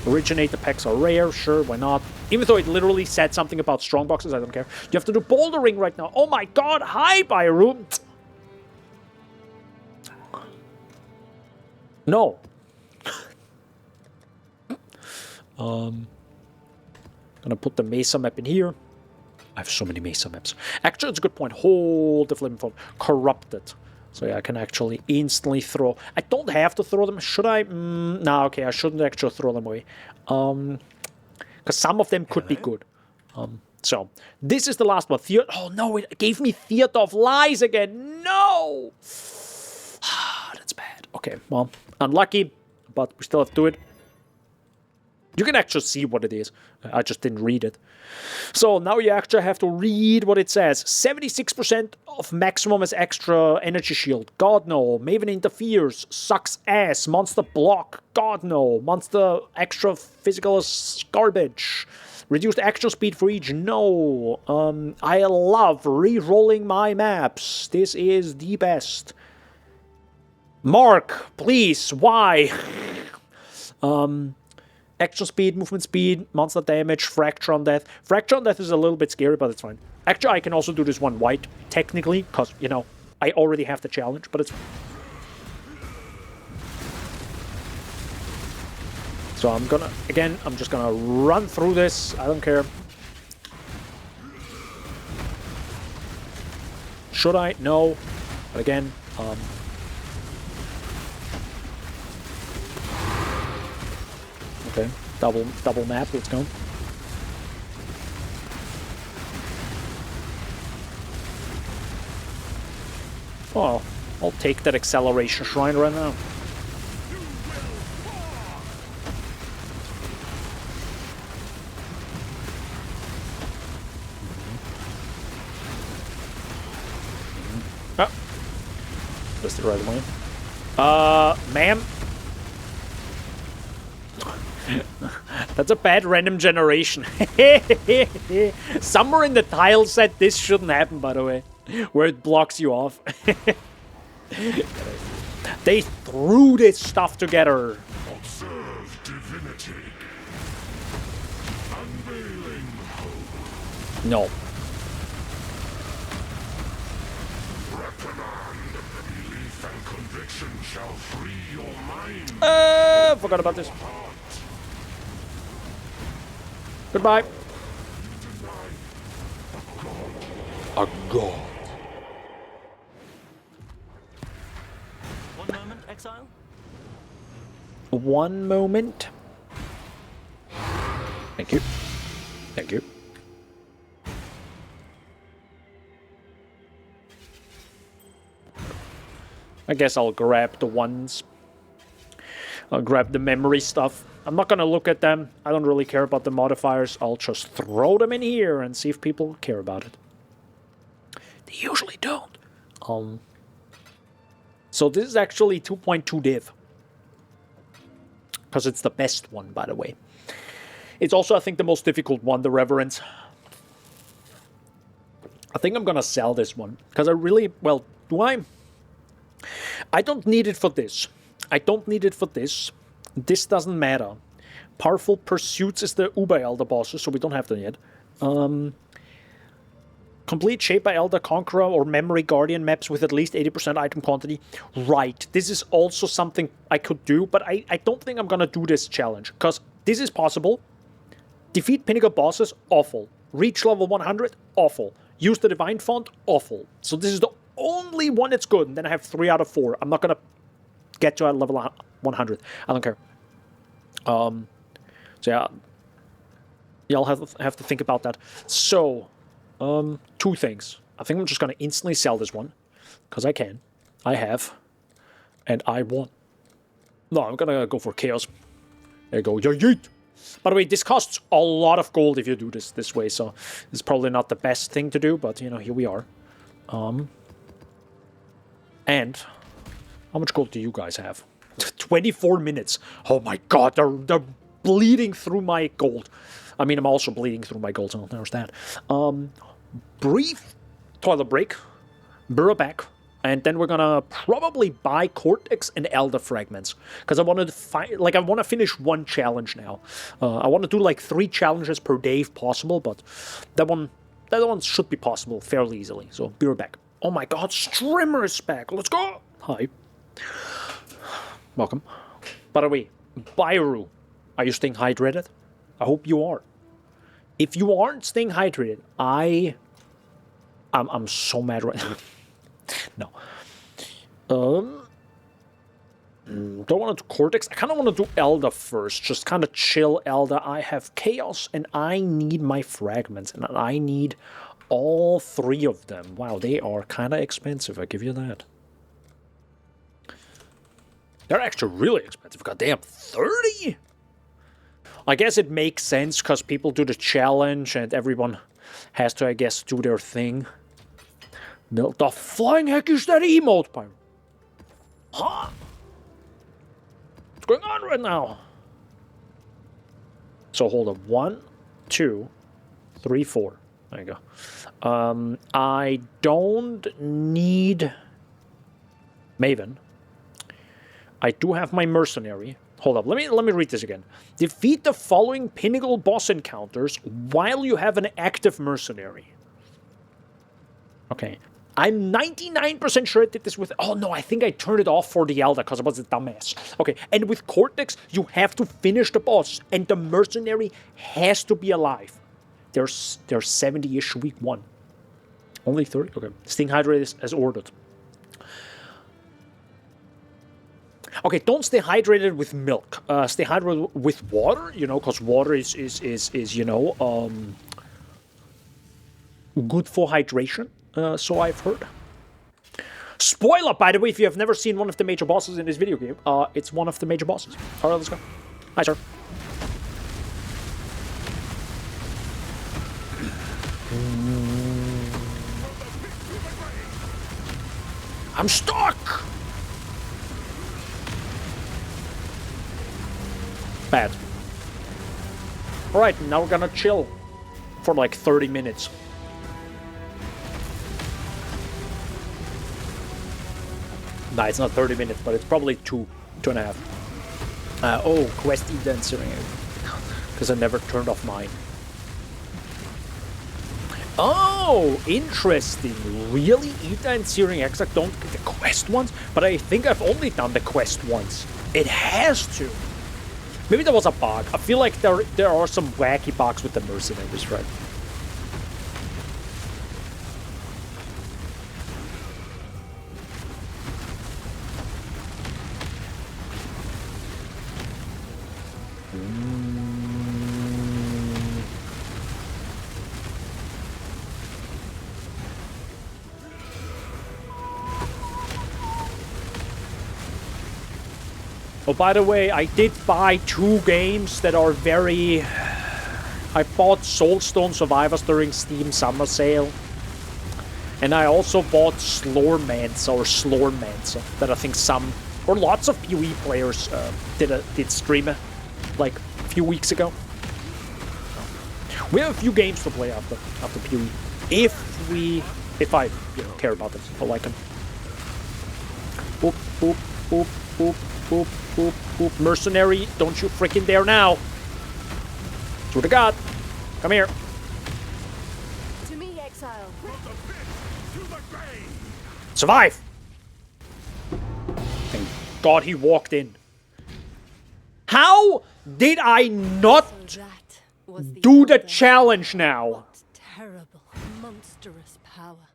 originator packs are rare, sure, why not? Even though it literally said something about strong boxes, I don't care. You have to do bouldering right now. Oh my god, hi, Byru! No. Gonna put the Mesa map in here. I have so many Mesa maps. Actually, it's a good point. Hold the flaming phone. Corrupted. So yeah, I can actually instantly throw... I don't have to throw them. Should I? Nah, okay, I shouldn't actually throw them away. Because some of them could be good. So, this is the last one. Oh no, it gave me Theater of Lies again. No! That's bad. Okay, well, unlucky, but we still have to do it. You can actually see what it is. I just didn't read it. So now you actually have to read what it says. 76% of maximum as extra energy shield. God no. Maven interferes. Sucks ass. Monster block. God no. Monster extra physical is garbage. Reduced action speed for each. No. I love re-rolling my maps. This is the best. Mark, please. Why? Action speed, movement speed, monster damage, fracture on death. Fracture on death is a little bit scary, but it's fine. Actually, I can also do this one white, technically, because, you know, I already have the challenge, but it's So I'm gonna, again, I'm just gonna run through this. I don't care. Should I? No. But again, okay, double map, let's go. Oh, I'll take that acceleration shrine right now. Oh, that's the right way. Ma'am. That's a bad random generation. Somewhere in the tile set, this shouldn't happen, by the way. Where it blocks you off. They threw this stuff together. Observe divinity. Unveiling hope. No. Reprimand. Belief and conviction shall free your mind. Forgot about this. Goodbye. A god. One moment, Exile. One moment. Thank you. Thank you. I guess I'll grab the ones. I'll grab the memory stuff. I'm not gonna look at them. I don't really care about the modifiers. I'll just throw them in here and see if people care about it. They usually don't. So this is actually 2.2 div. Because it's the best one, by the way. It's also, I think, the most difficult one, the Reverence. I think I'm gonna sell this one. Because I really, well, do I? I don't need it for this. I don't need it for this. This doesn't matter. Powerful Pursuits is the Uber Elder bosses, so we don't have them yet. Complete Shape by Elder Conqueror or Memory Guardian maps with at least 80% item quantity. Right, this is also something I could do, but I don't think I'm gonna do this challenge, because this is possible. Defeat Pinnacle bosses, awful. Reach level 100, awful. Use the Divine Font, awful. So this is the only one that's good, and then I have 3 out of 4. I'm not gonna get to level 100. I don't care. So yeah, y'all have to think about that. So, 2 things. I think I'm just gonna instantly sell this one, because I can. I have, and I want. No, I'm gonna go for Chaos. There you go. Yeet! By the way, this costs a lot of gold if you do this way, so it's probably not the best thing to do, but, you know, here we are. And how much gold do you guys have? 24 minutes. Oh my god, they're bleeding through my gold. I mean, I'm also bleeding through my gold, so there's that. Brief toilet break, burrow back, and then we're gonna probably buy Cortex and Elder Fragments, because I wanted to I want to finish one challenge now. I want to do like 3 challenges per day if possible, but that one should be possible fairly easily. So be right back. Oh my god, Strimmer is back. Let's go. Hi. Welcome. By the way, Byru, are you staying hydrated? I hope you are. If you aren't staying hydrated, I'm so mad right now. No. Don't want to do Cortex. I kind of want to do Elder first. Just kind of chill Elder. I have Chaos, and I need my Fragments, and I need all 3 of them. Wow, they are kind of expensive, I give you that. They're actually really expensive. God damn, 30? I guess it makes sense because people do the challenge and everyone has to, I guess, do their thing. The flying heck is that emote, Pyro? Huh? What's going on right now? So hold on. 1, 2, 3, 4. There you go. I don't need Maven. I do have my Mercenary. Hold up, let me read this again. Defeat the following Pinnacle boss encounters while you have an active Mercenary. Okay. I'm 99% sure I did this with... Oh, no, I think I turned it off for the Elder because I was a dumbass. Okay, and with Cortex, you have to finish the boss, and the mercenary has to be alive. There's 70-ish week 1. Only 30? Okay. Sting Hydrate is as ordered. Okay, don't stay hydrated with milk. Stay hydrated with water, you know, because water is you know, good for hydration, so I've heard. Spoiler, by the way, if you have never seen one of the major bosses in this video game, it's one of the major bosses. All right, let's go. Hi, sir. I'm stuck! Bad. Alright, now we're gonna chill for like 30 minutes. Nah, it's not 30 minutes, but it's probably 2.5. Oh, quest events. Because I never turned off mine. Oh, interesting. Really? Ida and Searing Exile don't get the quest ones? But I think I've only done the quest once. It has to. Maybe there was a bug. I feel like there are some wacky bugs with the mercenaries, right? Oh, by the way, I did buy 2 games that are very... I bought Soulstone Survivors during Steam Summer Sale. And I also bought Slormancer, that I think some, or lots of PoE players did stream it, like, a few weeks ago. We have a few games to play after PoE. If I, you know, care about them, or like them. Boop, boop, boop, boop. Boop, boop, boop. Mercenary, don't you freaking dare now. Swear to God. Come here. To me, Exile. Survive! Thank God he walked in. How did I not So that was do the Elder. challenge now? What terrible, monstrous power.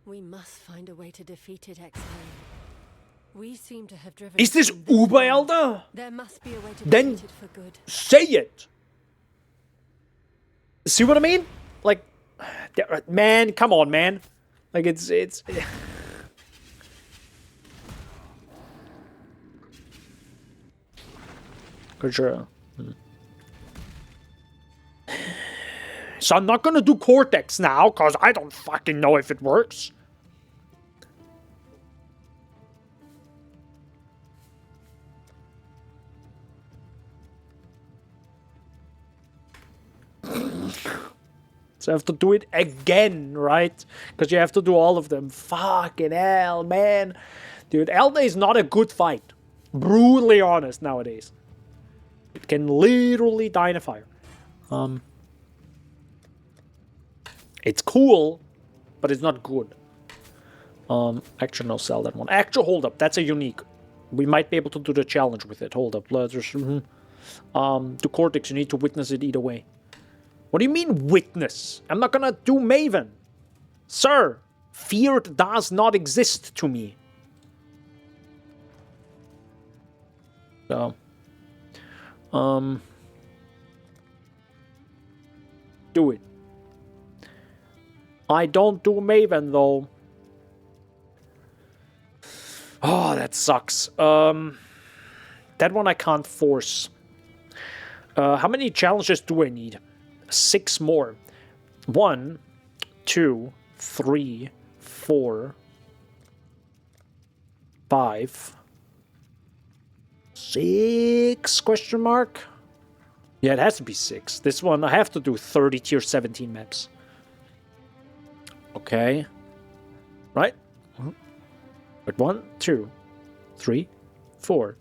We must find a way to defeat it, Exile. We seem to have driven. Is this it from Uber world. Elder? There must be a way to Then- defeat it for good. Say it! See what I mean? Like, man, come on, man. Like, it's... For sure. So I'm not gonna do Cortex now, because I don't fucking know if it works. So I have to do it again, right? Because you have to do all of them. Fucking hell, man. Dude, Elder is not a good fight. Brutally honest nowadays. It can literally die in a fire. It's cool, but it's not good. Actually, no, sell that one. Actual, hold up. That's a unique. We might be able to do the challenge with it. Hold up. Let's just... to Cortex, you need to witness it either way. What do you mean, witness? I'm not gonna do Maven. Sir, fear does not exist to me. So, do it. I don't do Maven, though. Oh, that sucks. That one I can't force. How many challenges do I need? 6 more. 1, 2, 3, 4, 5, 6 question mark? Yeah, it has to be 6. This one, I have to do 30 tier 17 maps. Okay. Right? But 1, 2, 3, 4,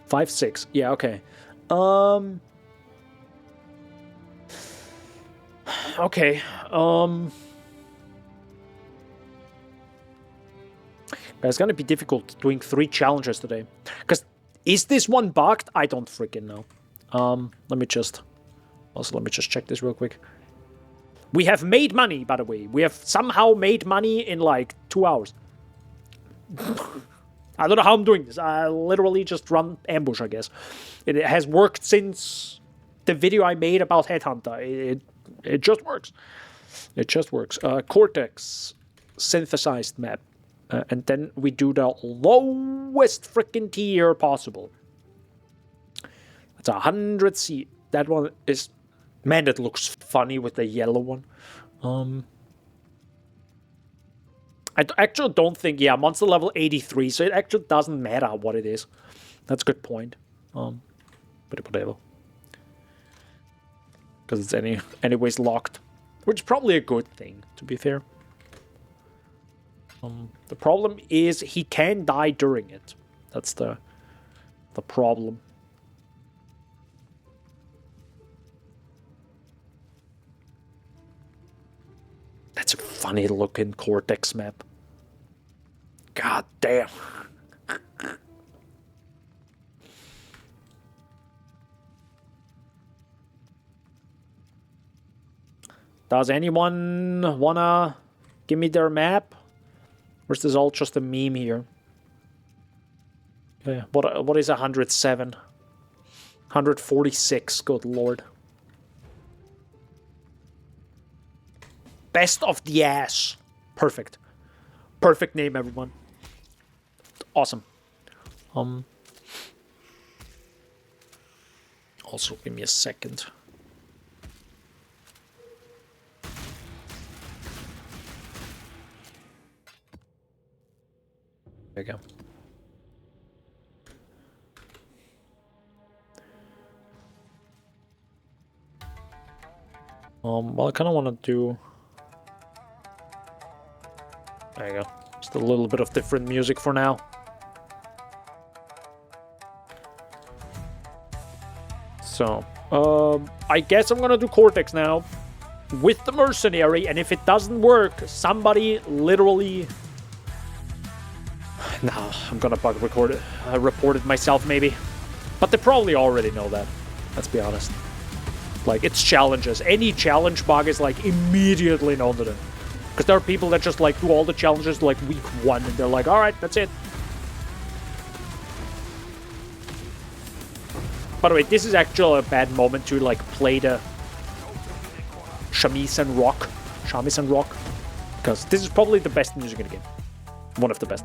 5, 6. Yeah, okay. Okay. It's gonna be difficult doing 3 challenges today. Because is this one bugged? I don't freaking know. Let me just check this real quick. We have made money, by the way. We have somehow made money in like 2 hours. I don't know how I'm doing this. I literally just run ambush, I guess. It has worked since the video I made about Headhunter. It just works. It just works. Cortex synthesized map. And then we do the lowest freaking tier possible. It's 100C. That one is... Man, that looks funny with the yellow one. I actually don't think... Yeah, monster level 83, so it actually doesn't matter what it is. That's a good point. But whatever. Because it's anyways locked. Which is probably a good thing, to be fair. The problem is he can die during it. That's the problem. That's a funny looking Cortex map. God damn. Does anyone wanna give me their map? Or is this all just a meme here? Okay, what is 107? 146, good lord. Best of the ass. Perfect. Perfect name, everyone. Awesome. Also, give me a second. There you go. Well, I kind of want to do... There you go. Just a little bit of different music for now. So, I guess I'm gonna do Cortex now with the Mercenary, and if it doesn't work, somebody literally... No, I'm gonna bug report it myself, maybe. But they probably already know that. Let's be honest. Like, it's challenges. Any challenge bug is, like, immediately known to them. Because there are people that just, like, do all the challenges, like, week 1. And they're like, alright, that's it. By the way, this is actually a bad moment to, like, play the Shamisen Rock. Because this is probably the best music in the game. One of the best.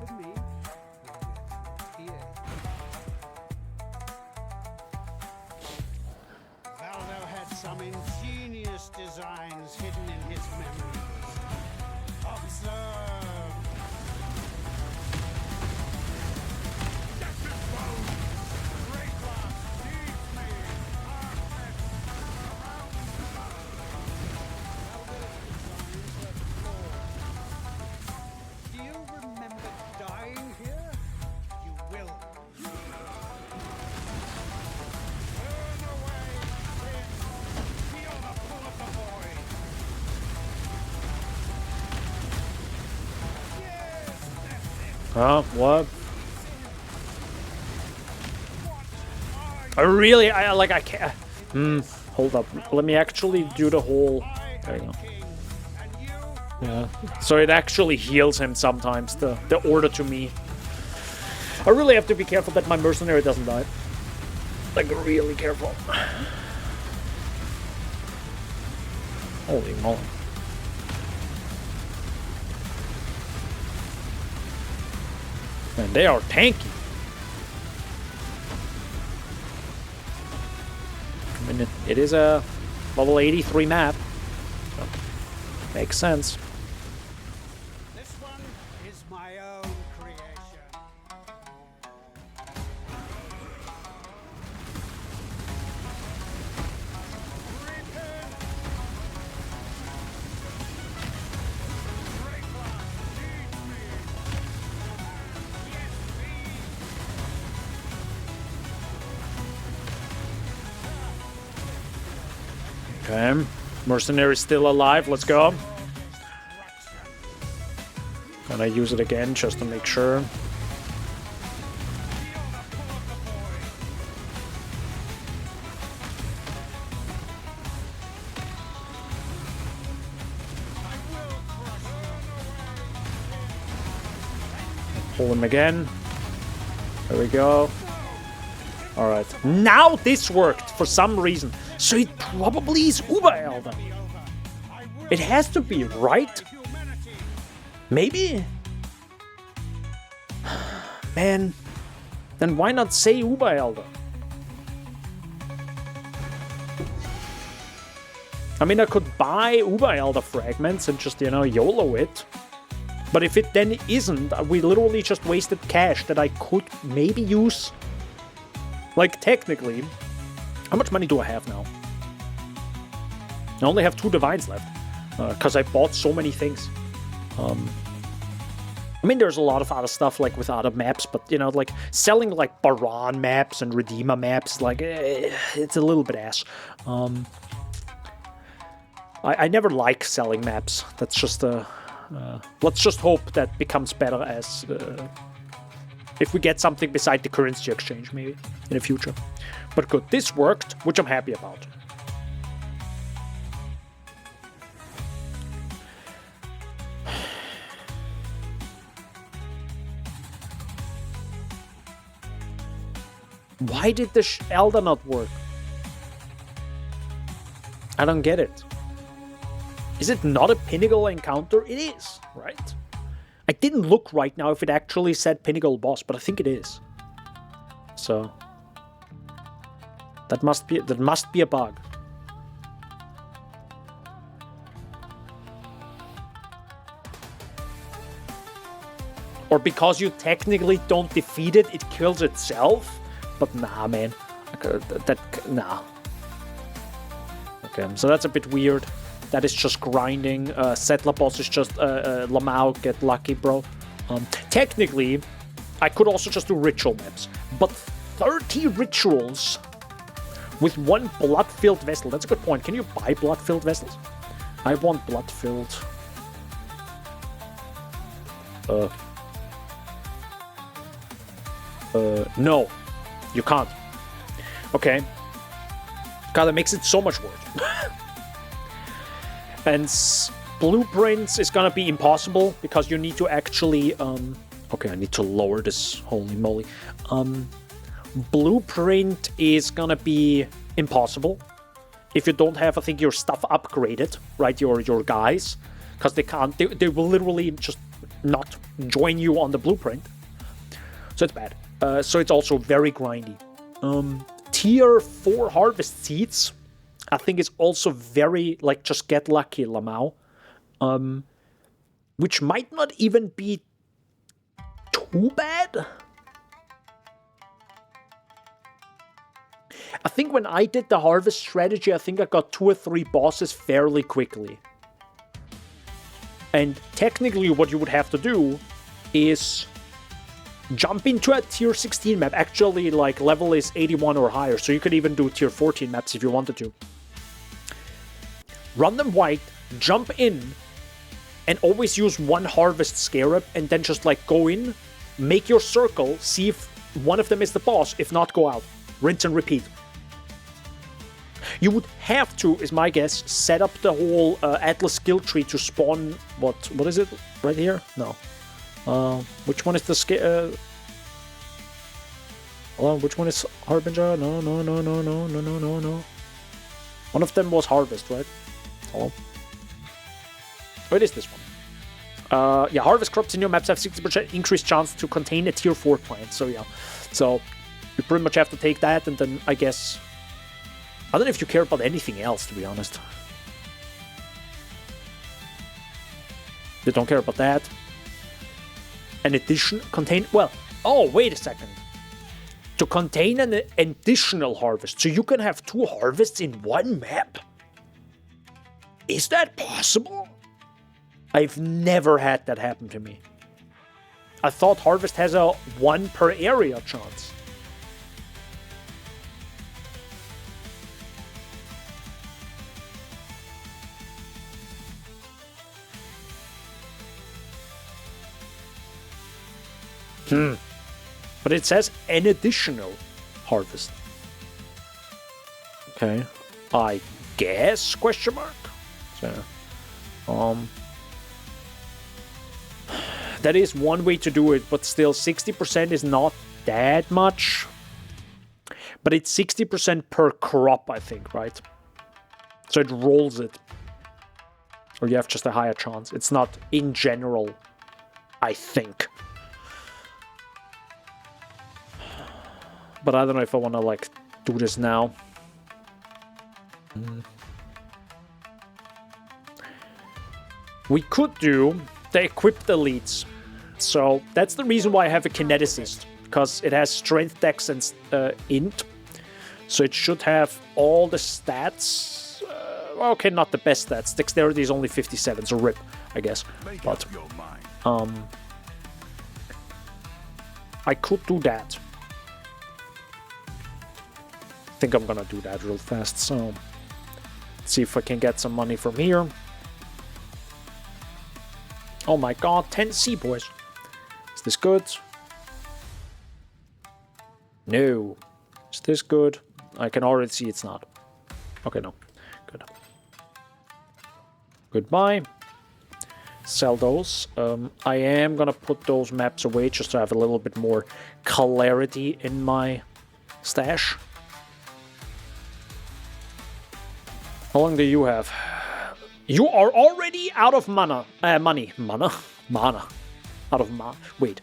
What? I can't. Hold up. Let me actually do the whole. There you go. Yeah. So it actually heals him sometimes, the order to me. I really have to be careful that my mercenary doesn't die. Like, really careful. Holy moly. Man, they are tanky. I mean, it is a level 83 map. So, makes sense. This one is my own creation. Okay, mercenary still alive. Let's go. Gonna use it again just to make sure. Pull him again. There we go. Alright. Now this worked for some reason. So it probably is Uber Elder. It has to be, right? Maybe? Man. Then why not say Uber Elder? I mean, I could buy Uber Elder fragments and just, you know, YOLO it. But if it then isn't, we literally just wasted cash that I could maybe use. Like, technically, how much money do I have now? I only have 2 divines left, because I bought so many things. I mean, there's a lot of other stuff, like, with other maps, but, you know, like, selling, like, Baran maps and Redeemer maps, like, it's a little bit ass. I never like selling maps. That's just let's just hope that becomes better as if we get something beside the currency exchange, maybe in the future. But good, this worked, which I'm happy about. Why did the Elder not work? I don't get it. Is it not a Pinnacle encounter? It is, right? I didn't look right now if it actually said Pinnacle boss, but I think it is. So that must be a bug. Or because you technically don't defeat it, it kills itself? But nah, man. Nah. Okay, so that's a bit weird. That is just grinding. Settler boss is just Lamau, get lucky, bro. Technically, I could also just do ritual maps. But 30 rituals with 1 blood-filled vessel. That's a good point. Can you buy blood-filled vessels? I want blood-filled. No. You can't. Okay. God, that makes it so much worse. And blueprints is gonna be impossible because you need to actually okay, I need to lower this, holy moly. Blueprint is gonna be impossible if you don't have, I think, your stuff upgraded, right? Your guys, because they will literally just not join you on the blueprint. So it's bad. So it's also very grindy. Tier 4 harvest seeds, I think it's also very, like, just get lucky, Lamau. Which might not even be too bad. I think when I did the harvest strategy, I think I got 2 or 3 bosses fairly quickly. And technically what you would have to do is jump into a tier 16 map. Actually, like, level is 81 or higher, so you could even do tier 14 maps if you wanted to. Run them white, jump in, and always use 1 harvest scarab, and then just, like, go in, make your circle, see if one of them is the boss. If not, go out. Rinse and repeat. You would have to, is my guess, set up the whole Atlas skill tree to spawn... What is it? Right here? No. Which one is the skill? Hold on, which one is Harbinger? No. One of them was Harvest, right? Oh, it is this one. Yeah, Harvest crops in your maps have 60% increased chance to contain a tier 4 plant. So yeah, so you pretty much have to take that, and then I guess I don't know if you care about anything else, to be honest. They don't care about that. An addition contain, well, oh, wait a second. To contain an additional harvest, so you can have 2 harvests in 1 map. Is that possible? I've never had that happen to me. I thought harvest has a 1 per area chance. But it says an additional harvest. Okay. I guess, question mark? So, that is one way to do it, but still 60% is not that much. But it's 60% per crop, I think, right? So it rolls it. Or you have just a higher chance. It's not in general, I think. But I don't know if I want to, like, do this now. We could do the equipped elites. So that's the reason why I have a kineticist. Because it has strength, dex, and int. So it should have all the stats. Okay, not the best stats. Dexterity is only 57, so rip, I guess. But I could do that. I think I'm gonna do that real fast. So let's see if I can get some money from here. Oh my god, 10 sea boys. Is this good? No. Is this good? I can already see it's not. Okay, no. Good. Goodbye. Sell those. I am gonna put those maps away just to have a little bit more clarity in my stash. How long do you have? You are already out of money. Mana? Out of mana. Wait.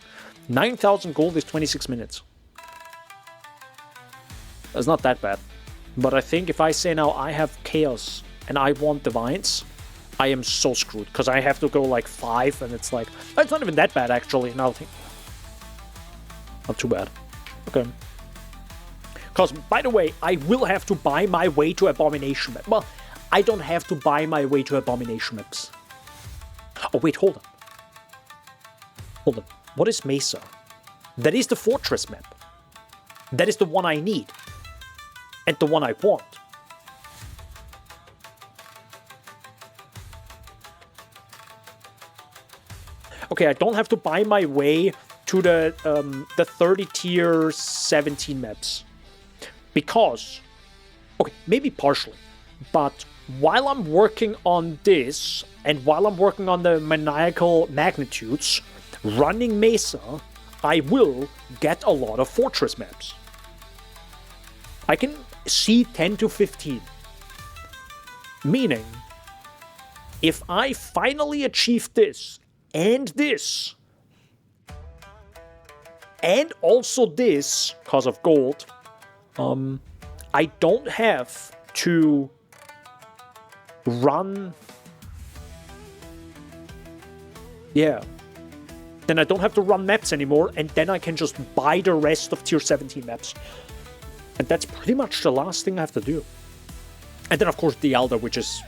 9,000 gold is 26 minutes. That's not that bad. But I think if I say now I have chaos and I want divines, I am so screwed. Because I have to go like 5 and it's like... It's not even that bad actually. Now I think... Not too bad. Okay. Because, by the way, I will have to buy my way to Abomination map. Well, I don't have to buy my way to Abomination maps. Oh, wait, hold on. Hold on. What is Mesa? That is the fortress map. That is the one I need. And the one I want. Okay, I don't have to buy my way to the 30 tier 17 maps. Because... Okay, maybe partially. But while I'm working on this, and while I'm working on the maniacal magnitudes, running Mesa, I will get a lot of fortress maps. I can see 10 to 15. Meaning, if I finally achieve this, and also this, because of gold, I don't have to run... Yeah. Then I don't have to run maps anymore, and then I can just buy the rest of tier 17 maps. And that's pretty much the last thing I have to do. And then, of course, the Elder, which is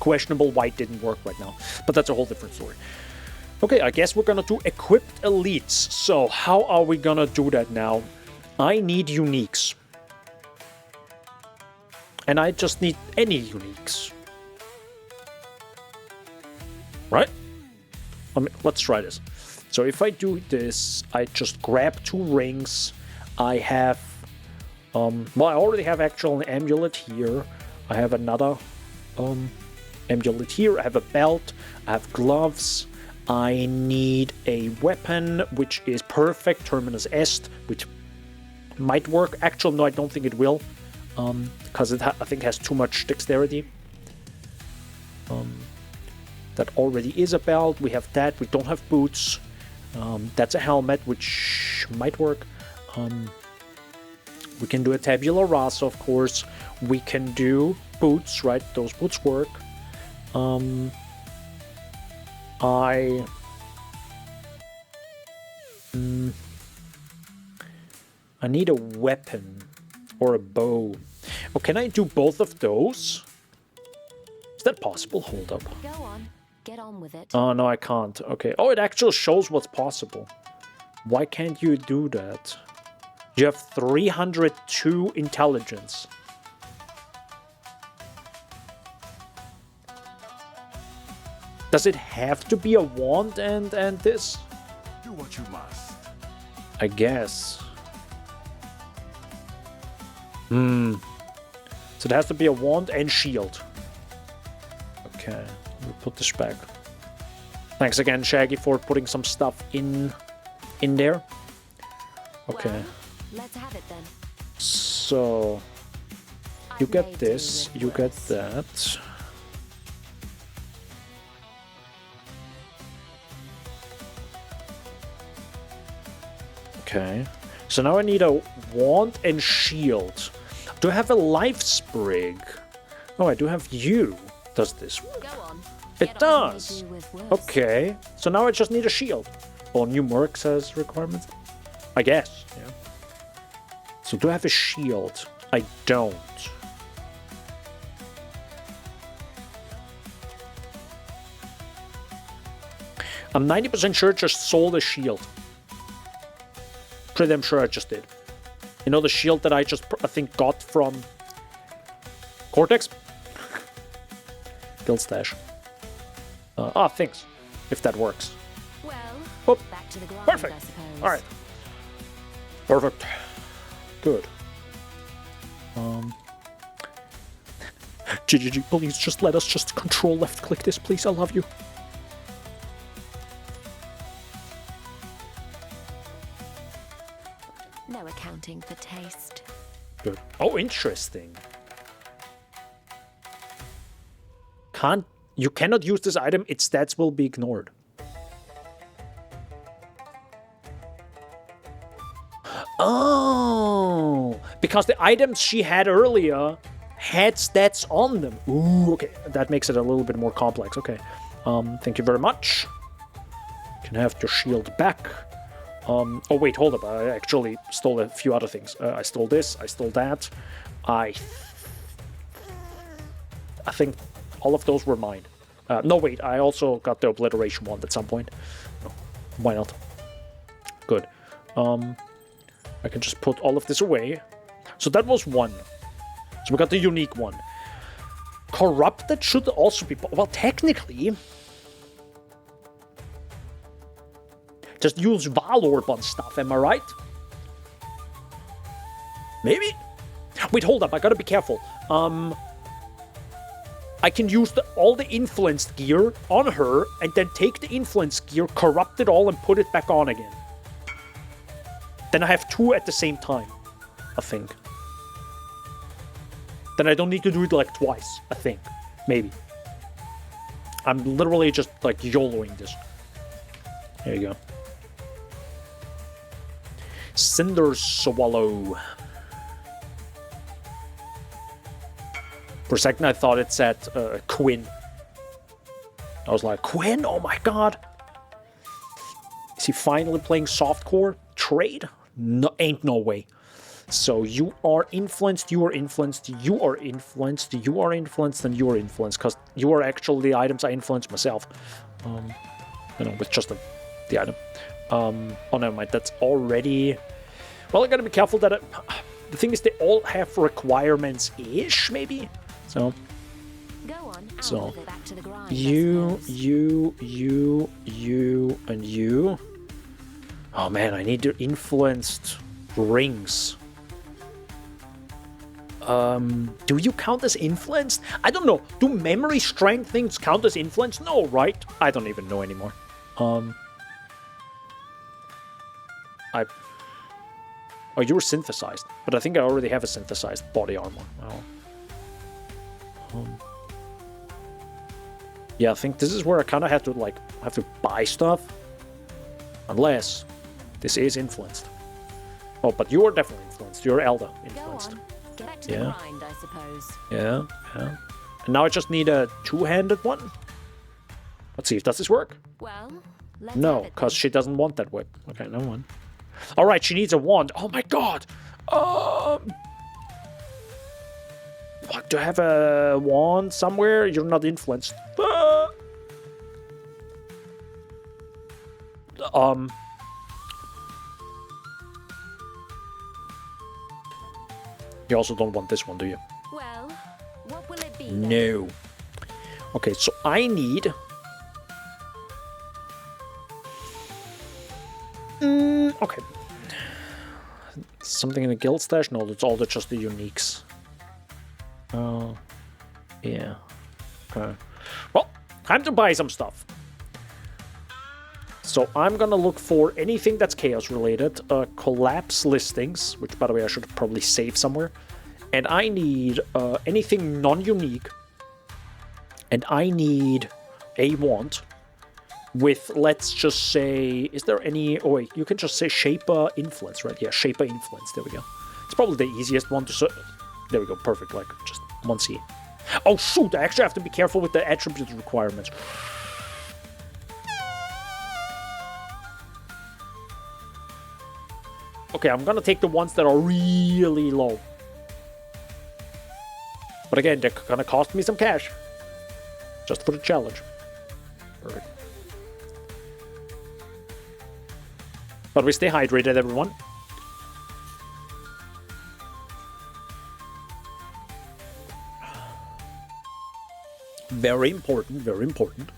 questionable why it didn't work right now. But that's a whole different story. Okay, I guess we're gonna do equipped elites. So, how are we gonna do that now? I need uniques. And I just need any uniques. Right? I mean, let's try this. So if I do this, I just grab 2 rings. I have... well, I already have actual an amulet here. I have another amulet here. I have a belt. I have gloves. I need a weapon, which is perfect. Terminus Est, which might work. Actually, no, I don't think it will. Because it I think has too much dexterity. That already is a belt. We have that. We don't have boots. That's a helmet, which might work. We can do a tabula rasa, of course. We can do boots, right? Those boots work. I need a weapon or a bow. Oh, can I do both of those? Is that possible? Hold up. Go on. Get on with it. Oh, no, I can't. Okay. Oh, it actually shows what's possible. Why can't you do that? You have 302 intelligence. Does it have to be a wand and this? Do what you must. I guess. So it has to be a wand and shield. Okay, we'll put this back. Thanks again, Shaggy, for putting some stuff in there. Okay. Well, let's have it then. So you I've get made this, do you with get worse. that. Okay. So now I need a wand and shield. Do I have a life sprig? Oh, I do have you. Does this work? Go on. It Get on with does. do with worse. Okay. So now I just need a shield. Or new mercs has requirements? I guess, yeah. So do I have a shield? I don't. I'm 90% sure I just sold a shield. Pretty damn sure I just did. You know the shield that I just, I think, got from Cortex? Guild stash. Thanks. If that works. Well, Oh, back to the grind, perfect. I suppose. Alright. Perfect. Good. GGG, please just let us just control left click this, please. I love you. No accounting for taste. Good. Oh, interesting. You cannot use this item, its stats will be ignored. Oh, because the items she had earlier had stats on them. Ooh, okay, that makes it a little bit more complex. Okay, thank you very much. You can have your shield back. Oh wait, hold up. I actually stole a few other things. I stole this. I stole that. I think all of those were mine. No, wait. I also got the obliteration one at some point. No, why not? Good. I can just put all of this away. So that was one. So we got the unique one. Corrupted should also be... Well, technically... Just use Valorb on stuff, am I right? Maybe? Wait, hold up, I gotta be careful. I can use all the influenced gear on her, and then take the influenced gear, corrupt it all, and put it back on again. Then I have two at the same time, I think. Then I don't need to do it like twice, I think. Maybe. I'm literally just like YOLOing this. There you go. Cinder Swallow. For a second I thought it said Quinn. I was like, Quinn? Oh my god. Is he finally playing softcore? Trade? No, ain't no way. So you are influenced, you are influenced, you are influenced, you are influenced, and you are influenced, because you are actually the items I influenced myself. You know, with just the item. Oh, never mind, that's already... Well, I gotta be careful that... The thing is, they all have requirements-ish, maybe? So... Go on, out So, with it, back to the grind, I you, suppose. and you. Oh man, I need the influenced rings. Do you count as influenced? I don't know. Do memory strength things count as influenced? No, right? I don't even know anymore. Oh, you were synthesized, but I think I already have a synthesized body armor. Oh. Yeah, I think this is where I kind of have to buy stuff, unless this is influenced. Oh, but you are definitely influenced. You're Elder influenced. Go on, get back to the Yeah. grind, I suppose. Yeah, yeah. And now I just need a two-handed one. Let's see if does this work. Well, let's No, have it because then. she doesn't want that whip. Okay, no one. All right, she needs a wand. Oh my god. What, do I have a wand somewhere? You're not influenced. You also don't want this one, do you? Well, what will it be then? No. Okay, so I need... Okay. Something in the guild stash? No, that's all just the uniques. Oh, yeah. Okay. Well, time to buy some stuff. So I'm gonna look for anything that's chaos related. Collapse listings, which by the way I should probably save somewhere. And I need anything non-unique. And I need a wand with, let's just say, is there any, oh wait, you can just say Shaper Influence, right? Yeah, Shaper Influence, there we go. It's probably the easiest one to, there we go, perfect, like, just 1C. Oh shoot, I actually have to be careful with the attribute requirements. Okay, I'm gonna take the ones that are really low. But again, they're gonna cost me some cash. Just for the challenge. Perfect. But we stay hydrated, everyone. Very important, very important.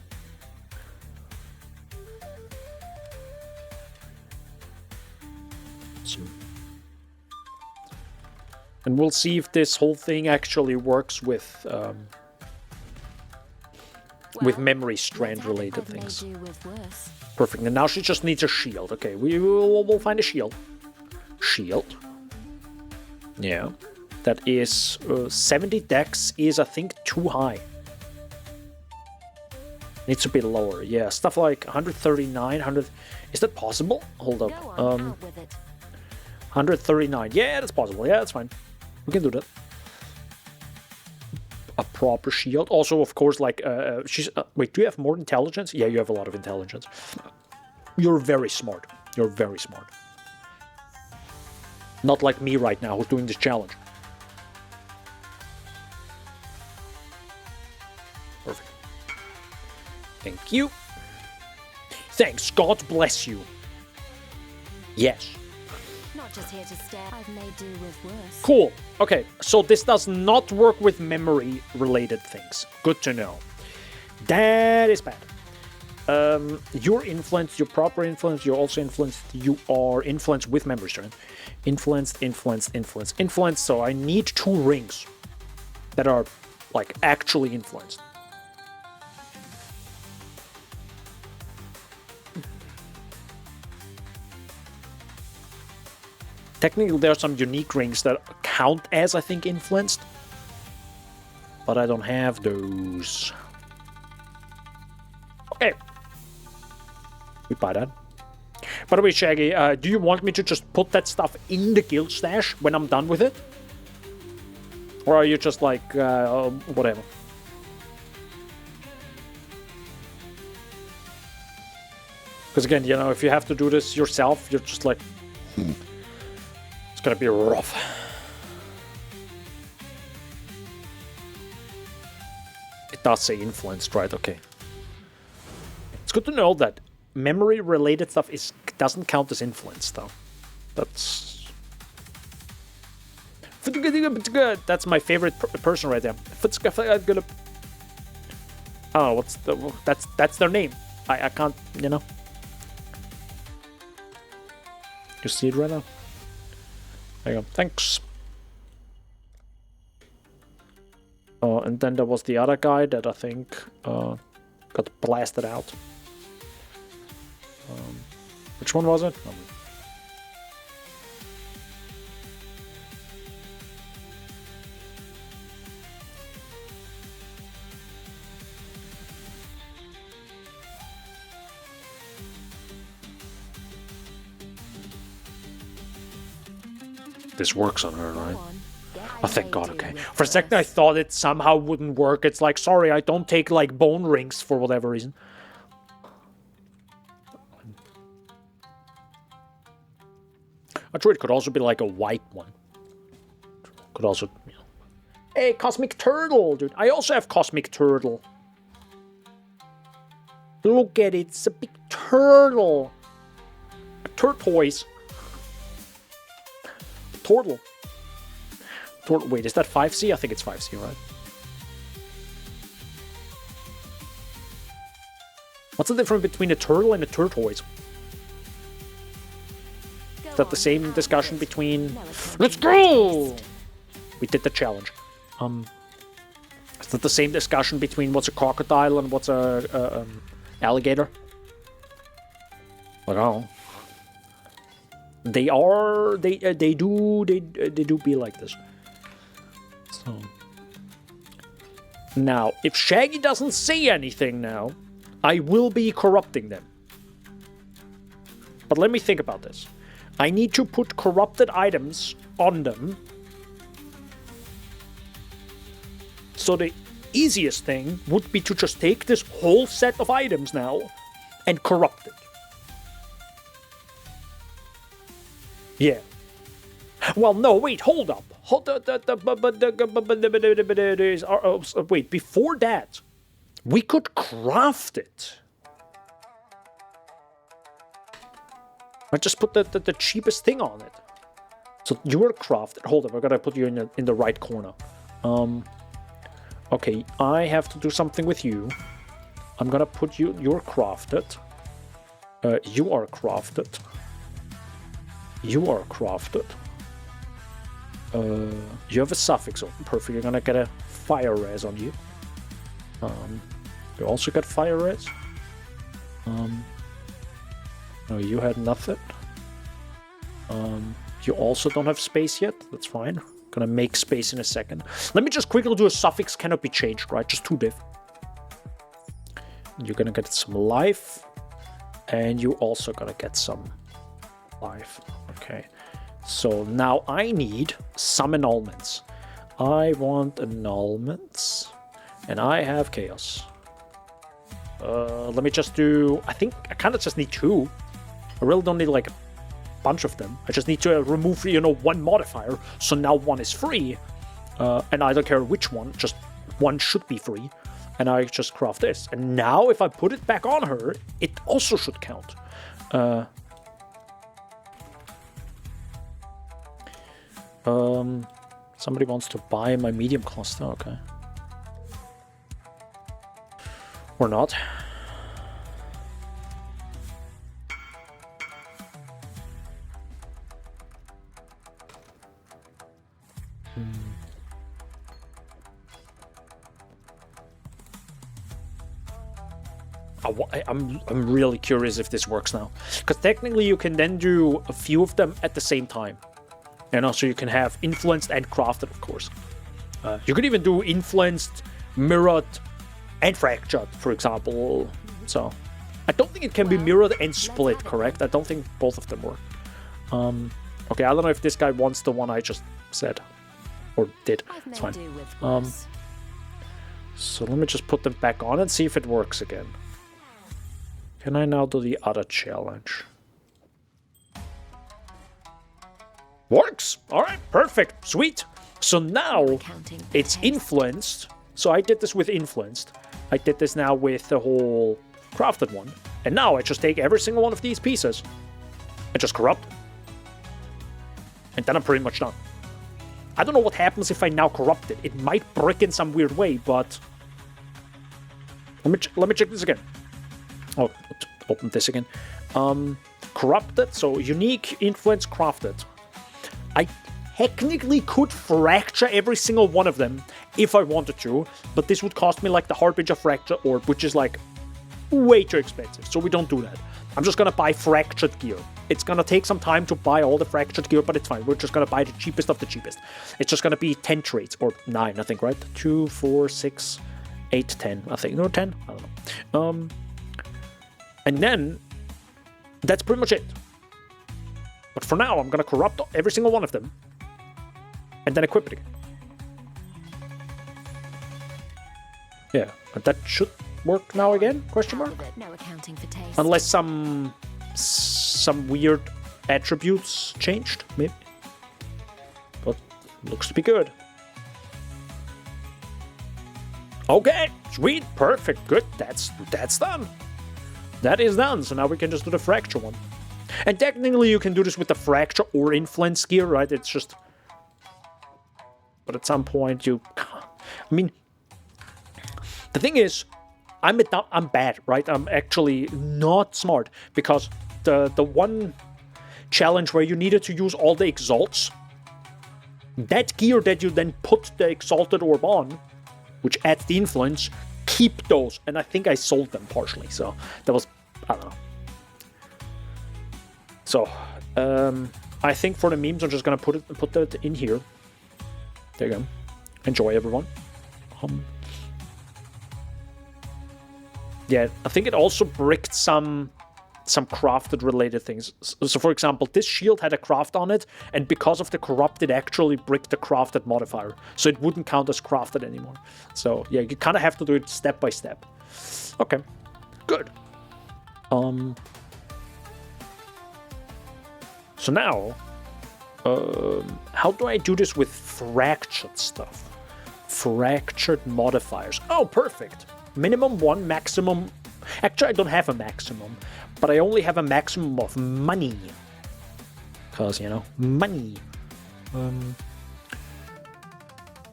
And we'll see if this whole thing actually works with memory strand related things. Perfect. And now she just needs a shield. Okay, we'll find a shield. Shield. Yeah. That is 70 dex is, I think, too high. Needs to be lower. Yeah, stuff like 139, 100. Is that possible? Hold up. 139. Yeah, that's possible. Yeah, that's fine. We can do that. A proper shield. Also, of course, like, she's... wait, do you have more intelligence? Yeah, you have a lot of intelligence. You're very smart. You're very smart. Not like me right now, who's doing this challenge. Perfect. Thank you. Thanks. God bless you. Yes. Not just here to stare. I've made do with worse. Cool. Okay, so this does not work with memory-related things. Good to know. That is bad. You're influenced, you're proper influence, you're also influenced, you are influenced with memory strength. Influenced, influenced, influenced, influenced. So I need 2 rings that are, like, actually influenced. Technically, there are some unique rings that count as, I think, influenced. But I don't have those. Okay. We buy that. By the way, Shaggy, do you want me to just put that stuff in the guild stash when I'm done with it? Or are you just like, whatever? Because again, you know, if you have to do this yourself, you're just like... It's gonna be rough. It does say influenced, right? Okay. It's good to know that memory-related stuff doesn't count as influence, though. That's... That's my favorite person right there. Oh, what's the... That's their name. I can't, you know. You see it right now? There you go. Thanks. And then there was the other guy that I think got blasted out. Which one was it? This works on her, right? Oh, thank God, okay. For a second I thought it somehow wouldn't work. It's like, sorry, I don't take, like, bone rings for whatever reason. I'm sure it could also be, like, a white one. Could also, you know. Hey, Cosmic Turtle, dude. I also have Cosmic Turtle. Look at it. It's a big turtle. A turquoise. Turtle. Wait, is that 5C? I think it's 5C, right? What's the difference between a turtle and a turquoise? Go that the same discussion between... No attention Let's to go! taste. We did the challenge. Is that the same discussion between what's a crocodile and what's a alligator? Like, oh. They do be like this. So... Now, if Shaggy doesn't say anything now, I will be corrupting them. But let me think about this. I need to put corrupted items on them. So the easiest thing would be to just take this whole set of items now and corrupt it. Yeah. Well, no, wait, hold up. Wait, before that, we could craft it. I just put the cheapest thing on it. So you're crafted. Hold up, I gotta put you in the right corner. Okay, I have to do something with you. I'm gonna put you. You're crafted. You are crafted. You are crafted. You have a suffix open. Perfect. You're gonna get a fire res on you. You also got fire res. No, you had nothing. You also don't have space yet. That's fine. Gonna make space in a second. Let me just quickly do a suffix cannot be changed, right? Just 2 div. You're gonna get some life. And you also gonna get some life. Okay. So now I need some annulments. I want annulments. And I have chaos. Let me just do... I think I kind of just need 2. I really don't need like a bunch of them. I just need to remove, you know, 1 modifier. So now 1 is free. And I don't care which one. Just 1 should be free. And I just craft this. And now if I put it back on her, it also should count. Somebody wants to buy my medium cluster, okay. Or not. I'm really curious if this works now. Because technically you can then do a few of them at the same time. And also you can have influenced and crafted, of course. You could even do influenced, mirrored, and fractured, for example. So, I don't think it can be mirrored and split, correct? I don't think both of them work. Okay, I don't know if this guy wants the one I just said. Or did. It's fine. So let me just put them back on and see if it works again. Can I now do the other challenge? Works! Alright, perfect, sweet. So now it's influenced. So I did this with influenced. I did this now with the whole crafted one. And now I just take every single one of these pieces and just corrupt them. And then I'm pretty much done. I don't know what happens if I now corrupt it. It might brick in some weird way, but... Let me check this again. Oh, open this again. Corrupted, so unique, influence, crafted. I technically could fracture every single one of them if I wanted to, but this would cost me like the Harbinger Fracture Orb, which is like way too expensive, so we don't do that. I'm just gonna buy fractured gear. It's gonna take some time to buy all the fractured gear, but it's fine. We're just gonna buy the cheapest of the cheapest. It's just gonna be 10 traits, or 9, I think, right? 2, 4, 6, 8, 10, I think. No, 10? I don't know. And then, that's pretty much it. But for now, I'm gonna corrupt every single one of them. And then equip it again. Yeah, but that should work now again? Question mark? No accounting for taste. Unless some weird attributes changed, maybe. But looks to be good. Okay, sweet, perfect, good. That's done. That is done. So now we can just do the fracture one. And technically you can do this with the fracture or influence gear, right? It's just... But at some point you... I mean... The thing is, I'm bad, right? I'm actually not smart. Because the one challenge where you needed to use all the exalts. That gear that you then put the exalted orb on, which adds the influence, keep those. And I think I sold them partially, so that was, I don't know. So, I think for the memes, I'm just gonna put that in here. There you go. Enjoy, everyone. Yeah, I think it also bricked some crafted related things. So for example, this shield had a craft on it, and because of the corrupt, it actually bricked the crafted modifier. So it wouldn't count as crafted anymore. So yeah, you kind of have to do it step by step. Okay, good. So now, how do I do this with fractured stuff? Fractured modifiers. Oh, perfect. Minimum 1, maximum... Actually, I don't have a maximum, but I only have a maximum of money. Because, you know, money.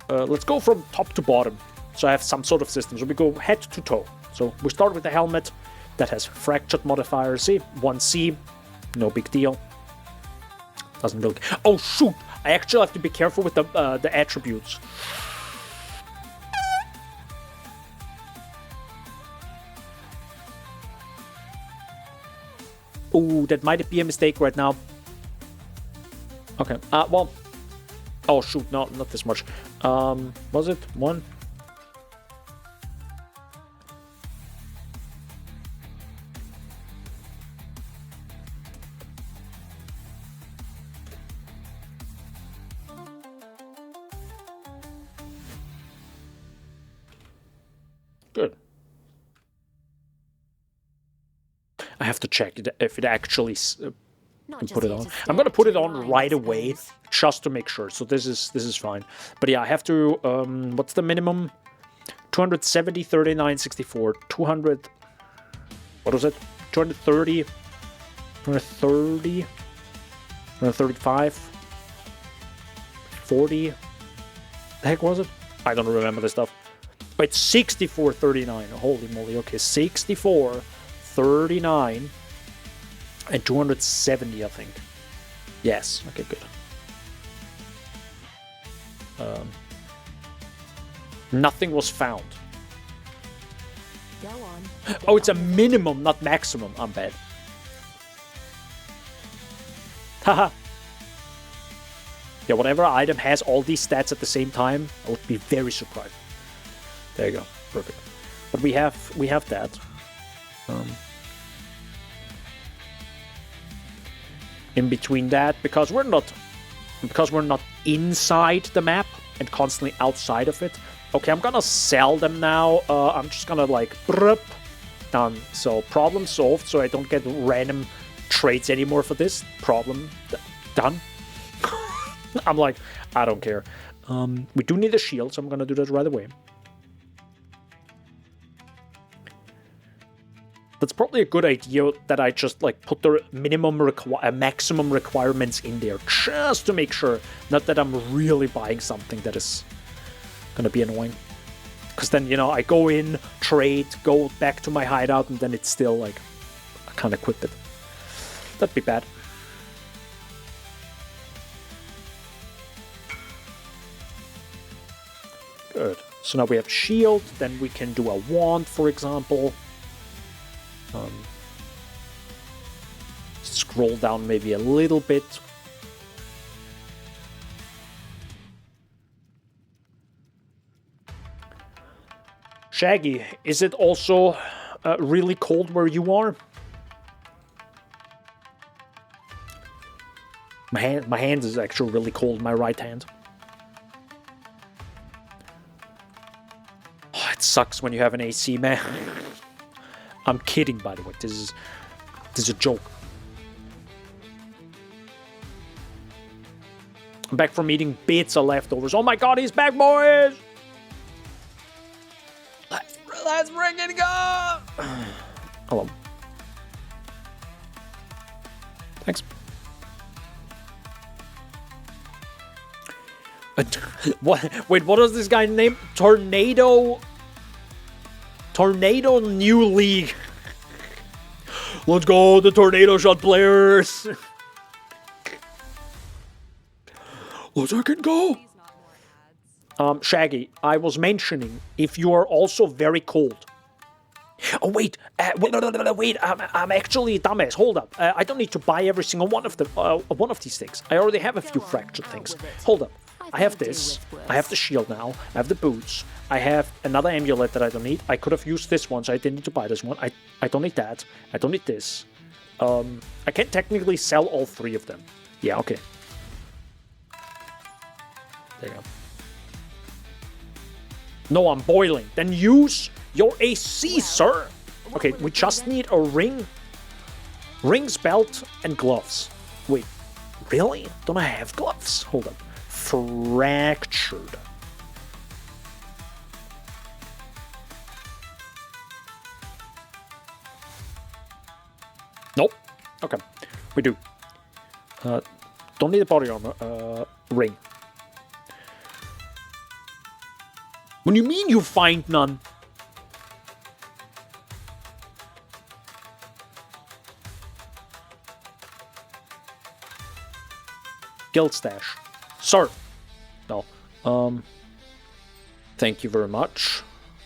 Let's go from top to bottom. So I have some sort of system. So we go head to toe. So we start with the helmet that has fractured modifiers. See, 1C, no big deal. Doesn't really... Oh, shoot! I actually have to be careful with the attributes. Ooh, that might be a mistake right now. Okay, well... Oh, shoot, no, not this much. Was it? 1? Good. I have to check if it actually put it on. I'm gonna put it on right away just to make sure. So this is fine. But yeah, I have to. What's the minimum? 270, 39, 64, 200. What was it? 230, 230, 235, 40. The heck was it? I don't remember this stuff. But it's 64, 39. Holy moly. Okay, 64. 39 and 270, I think. Yes. Okay, good. Nothing was found. Go on. Oh, it's a minimum, not maximum. I'm bad. Haha. Yeah, whatever item has all these stats at the same time, I would be very surprised. There you go. Perfect. But we have that. In between that, because we're not inside the map and constantly outside of it. Okay, I'm gonna sell them now. I'm just gonna like done. So problem solved. So I don't get random trades anymore for this. Problem done. I'm like, I don't care. We do need a shield, so I'm gonna do that right away. That's probably a good idea that I just like put the maximum requirements in there just to make sure, not that I'm really buying something that is gonna be annoying. Because then, you know, I go in, trade, go back to my hideout, and then it's still like I can't equip it. That'd be bad. Good. So now we have shield, then we can do a wand, for example. Scroll down maybe a little bit. Shaggy, is it also really cold where you are? My hand is actually really cold, my right hand. Oh, it sucks when you have an AC, man. I'm kidding, by the way. This is a joke. I'm back from eating bits of leftovers. Oh my god, he's back, boys! Let's bring it go! Hello. Thanks. What? Wait, what was this guy's name? Tornado New League. Let's go, the Tornado Shot players. But I can go. Shaggy, I was mentioning if you are also very cold. Oh wait, wait, I'm actually a dumbass. Hold up, I don't need to buy every single one of these things. I already have a few fractured things. Hold up, I have this. I have the shield now. I have the boots. I have another amulet that I don't need. I could have used this one, so I didn't need to buy this one. I don't need that. I don't need this. I can technically sell all 3 of them. Yeah, okay. There you go. No, I'm boiling. Then use your AC, sir. Okay, we just need a ring. Rings, belt, and gloves. Wait, really? Don't I have gloves? Hold up. Fractured. Nope. Okay, we do. Don't need a body armor. Ring. What do you mean you find none? Guild stash. Sir. No. Thank you very much.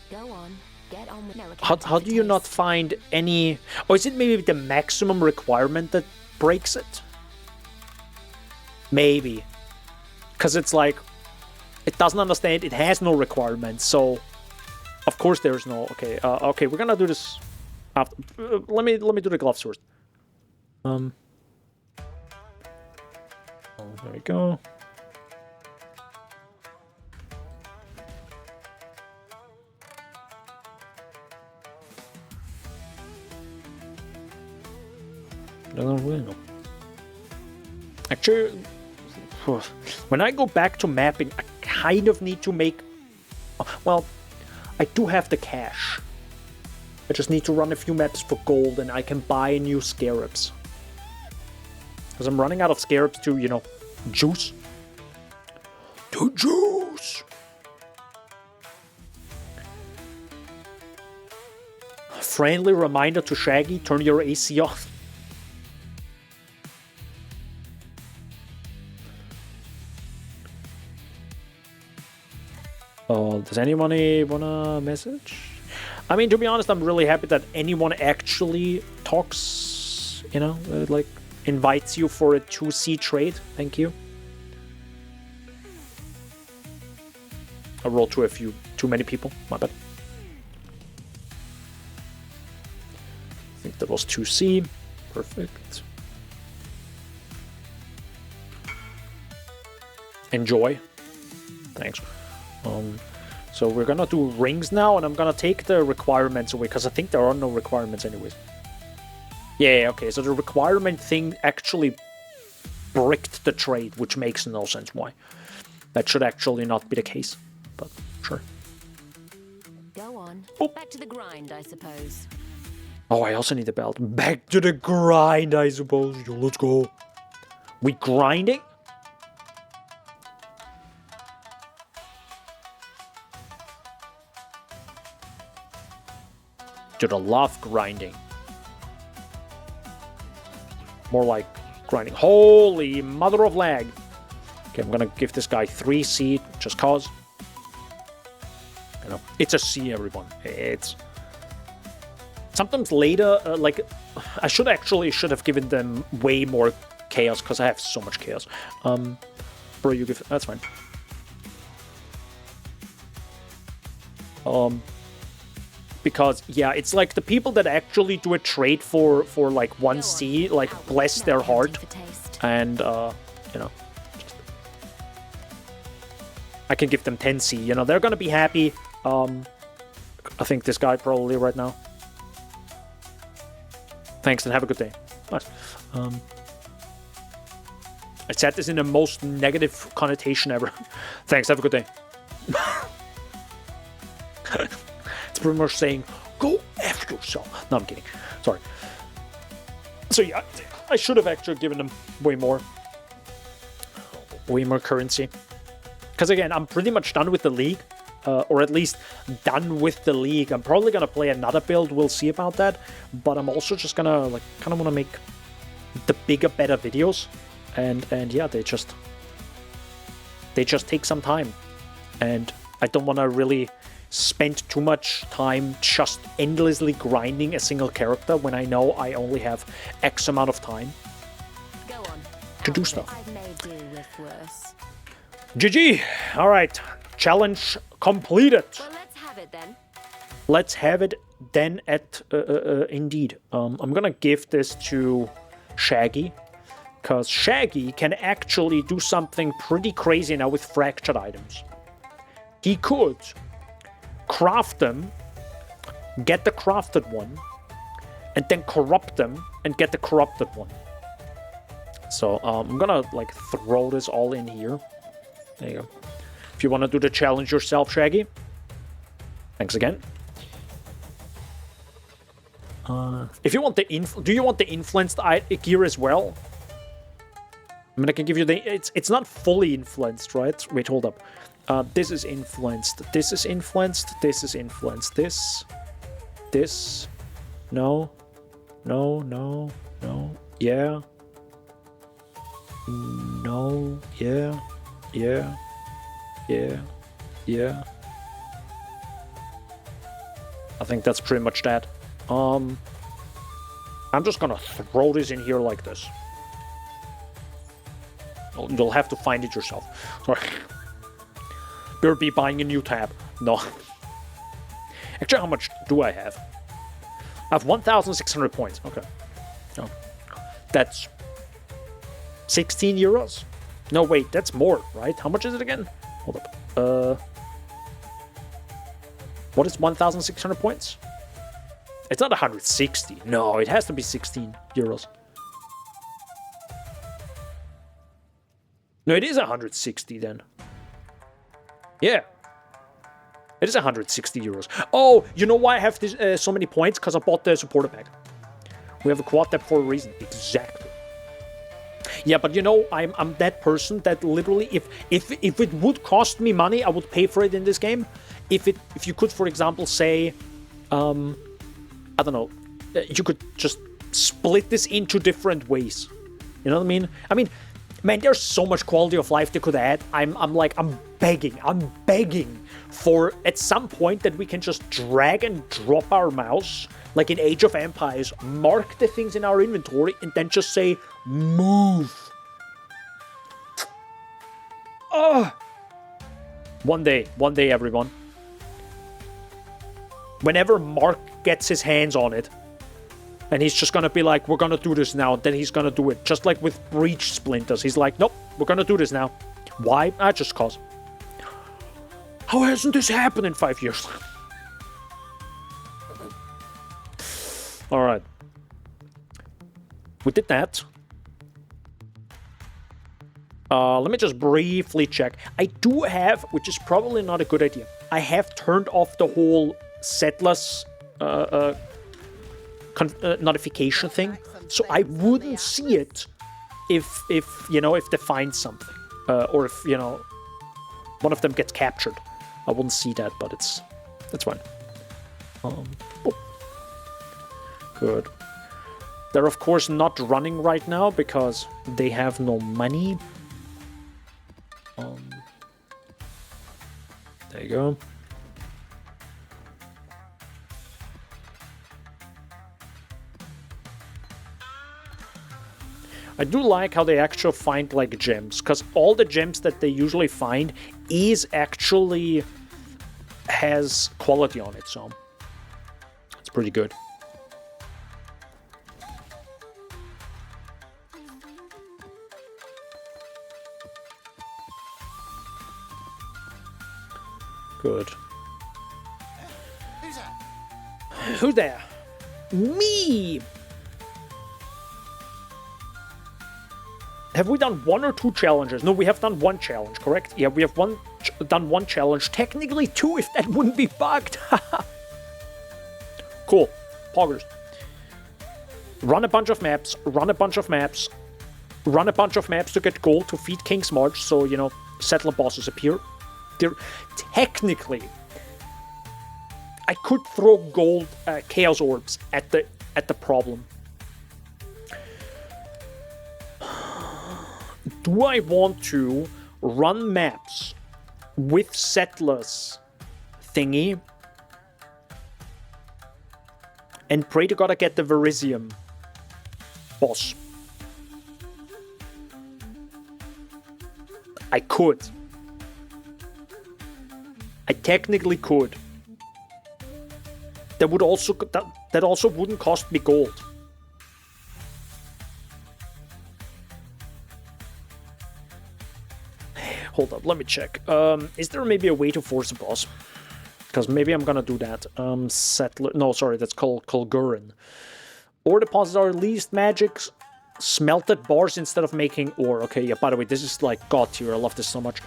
Go on. Get on with no How do you not find any... Or is it maybe the maximum requirement that breaks it? Maybe. Because it's like... It doesn't understand, it has no requirements, so... Of course there's no... Okay, okay, we're gonna do this... After, let me do the gloves first. Oh, there we go. Actually, when I go back to mapping, I kind of need to make... Well, I do have the cash. I just need to run a few maps for gold and I can buy new scarabs. Because I'm running out of scarabs to, you know, juice. To juice! Friendly reminder to Shaggy, turn your AC off. Does anyone wanna message? I mean, to be honest, I'm really happy that anyone actually talks, you know, like, invites you for a 2C trade. Thank you. I rolled to too many people. My bad. I think that was 2C. Perfect. Enjoy. Thanks. So we're gonna do rings now, and I'm gonna take the requirements away, because I think there are no requirements anyways. Yeah, okay, so the requirement thing actually bricked the trade, which makes no sense why. That should actually not be the case, but sure. Go on. Oh. Back to the grind, I suppose. Oh, I also need a belt. Back to the grind, I suppose. Yo, let's go. We grinding? Dude, I love grinding. More like grinding. Holy mother of lag. Okay, I'm gonna give this guy 3C just cause. You know, it's a C, everyone. It's... Sometimes later, like, I should have given them way more chaos, because I have so much chaos. Bro, you give... That's fine. Because, yeah, it's like the people that actually do a trade for like 1C, like, bless their heart. And, you know, just... I can give them 10C, you know, they're gonna be happy. I think this guy probably right now. Thanks and have a good day. Nice. I said this in the most negative connotation ever. Thanks, have a good day. It's pretty much saying, go F yourself. No, I'm kidding. Sorry. So yeah, I should have actually given them way more currency. Because again, I'm pretty much done with the league. Or at least done with the league. I'm probably going to play another build. We'll see about that. But I'm also just going to, like, kind of want to make the bigger, better videos. And yeah, they just... They just take some time. And I don't want to really spend too much time just endlessly grinding a single character when I know I only have X amount of time Go on. to do stuff. I've made do with worse. GG! Alright, challenge completed. Well, let's have it then. Let's have it then at, indeed. I'm gonna give this to Shaggy, because Shaggy can actually do something pretty crazy now with fractured items. He could craft them, get the crafted one, and then corrupt them and get the corrupted one. So I'm gonna like throw this all in here. There you go. If you want to do the challenge yourself, Shaggy. Thanks again. If you want the do you want the influenced gear as well? I mean, I can give you the. It's not fully influenced, right? Wait, hold up. This is influenced. This is influenced. This is influenced. This. No. No. No. No. Yeah. No. Yeah. Yeah. Yeah. Yeah. I think that's pretty much that. I'm just gonna throw this in here like this. You'll have to find it yourself. Sorry. Better be buying a new tab. No. Actually, how much do I have? I have 1,600 points. Okay. Oh. That's 16 euros? No, wait, that's more, right? How much is it again? Hold up. What is 1,600 points? It's not 160. No, it has to be 16 euros. No, it is 160 then. Yeah. It is 160 euros. Oh, you know why I have this, so many points? Because I bought the supporter pack. We have a quad tab for a reason. Exactly. Yeah, but you know, I'm that person that literally, if it would cost me money, I would pay for it in this game. If you could, for example, say, I don't know, you could just split this into different ways. You know what I mean? I mean, man, there's so much quality of life they could add. I'm begging for at some point that we can just drag and drop our mouse, like in Age of Empires, mark the things in our inventory, and then just say, move. Oh. One day, everyone. Whenever Mark gets his hands on it, and he's just gonna be like, we're gonna do this now, then he's gonna do it. Just like with Breach Splinters. He's like, nope, we're gonna do this now. Why? Just cause. How hasn't this happened in 5 years? Alright. We did that. Let me just briefly check. I do have, which is probably not a good idea, I have turned off the whole settlers notification thing, so I wouldn't see it if you know, if they find something, or if, you know, one of them gets captured. I wouldn't see that, but that's fine. Good. They're of course not running right now because they have no money. There you go. I do like how they actually find like gems, because all the gems that they usually find is actually has quality on it, so it's pretty good. Good. Who's that? Who there? Me! Have we done 1 or 2 challenges? No, we have done 1 challenge, correct? Yeah, we have done 1 challenge. Technically 2 if that wouldn't be bugged. Cool. Poggers. Run a bunch of maps, run a bunch of maps, run a bunch of maps to get gold to feed King's March, so, you know, settler bosses appear. They're technically, I could throw gold chaos orbs at the problem. Do I want to, run maps with settlers thingy and pray to God I get the Verisium boss. I could. I technically could. That would also that also wouldn't cost me gold. Hold up, let me check. Is there maybe a way to force a boss? Because maybe I'm gonna do that. Settler. No, sorry, that's called Kulgurin. Ore deposits are least magics. Smelted bars instead of making ore. Okay, yeah, by the way, this is like god tier. I love this so much.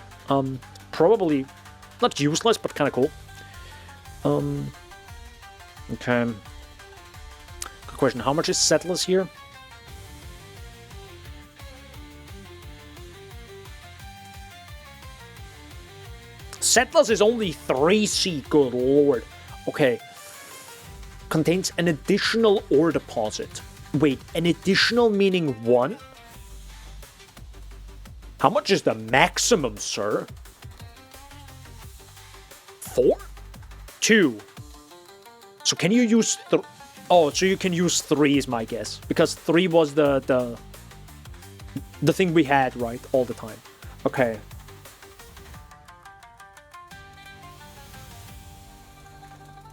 Probably not useless, but kind of cool. Okay. Good question. How much is settlers here? Settlers is only 3C, good lord. Okay. Contains an additional ore deposit. Wait, an additional meaning 1? How much is the maximum, sir? 4? 2. So can you use... Oh, so you can use 3 is my guess. Because 3 was the thing we had, right? All the time. Okay.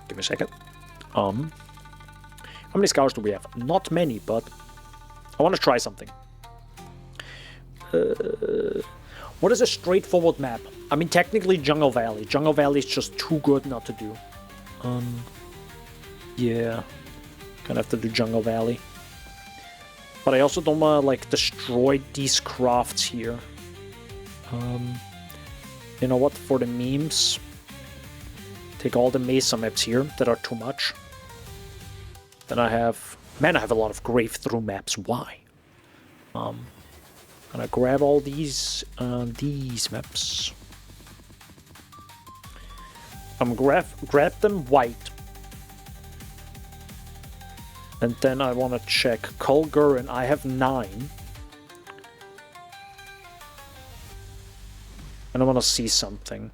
Give me a second. How many scouts do we have? Not many, but I want to try something. What is a straightforward map? I mean, technically Jungle Valley. Jungle Valley is just too good not to do. Yeah. Gonna have to do Jungle Valley. But I also don't want to, like, destroy these crafts here. You know what? For the memes, take all the Mesa maps here that are too much. Then I have... Man, I have a lot of grave through maps. Why? Gonna grab all these maps. Grab them white. And then I want to check Kulgurin. I have 9. And I want to see something.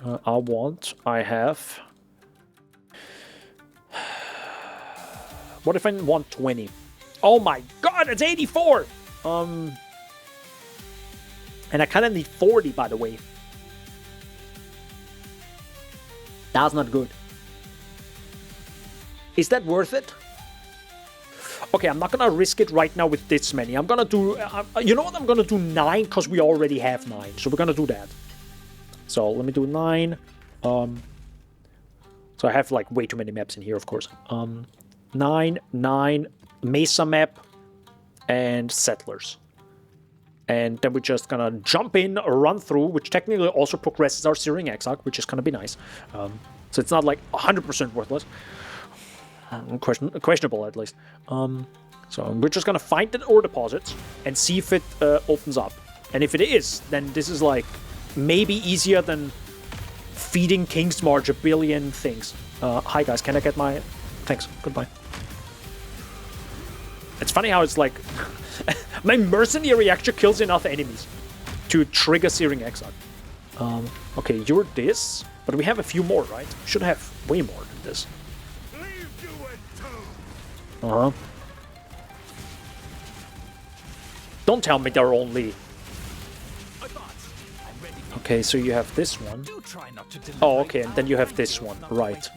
I have... What if I want 20? Oh my god, it's 84! And I kind of need 40, by the way. That's not good. Is that worth it? Okay, I'm not gonna risk it right now with this many. I'm gonna do... you know what? I'm gonna do 9, because we already have 9. So we're gonna do that. So, let me do 9. So I have, like, way too many maps in here, of course. 9, Mesa map, and Settlers. And then we're just gonna jump in, run through, which technically also progresses our Searing Exile, which is gonna be nice. So it's not like 100% worthless. Questionable, at least. So we're just gonna find the ore deposits and see if it opens up. And if it is, then this is like maybe easier than feeding Kingsmarch a billion things. Hi guys, can I get my... Thanks, goodbye. It's funny how it's like... my mercenary actually kills enough enemies to trigger Searing Exile. Okay, you're this, but we have a few more, right? We should have way more than this. Don't tell me there are only... Okay, so you have this one. Oh, okay, and then you have this one, right.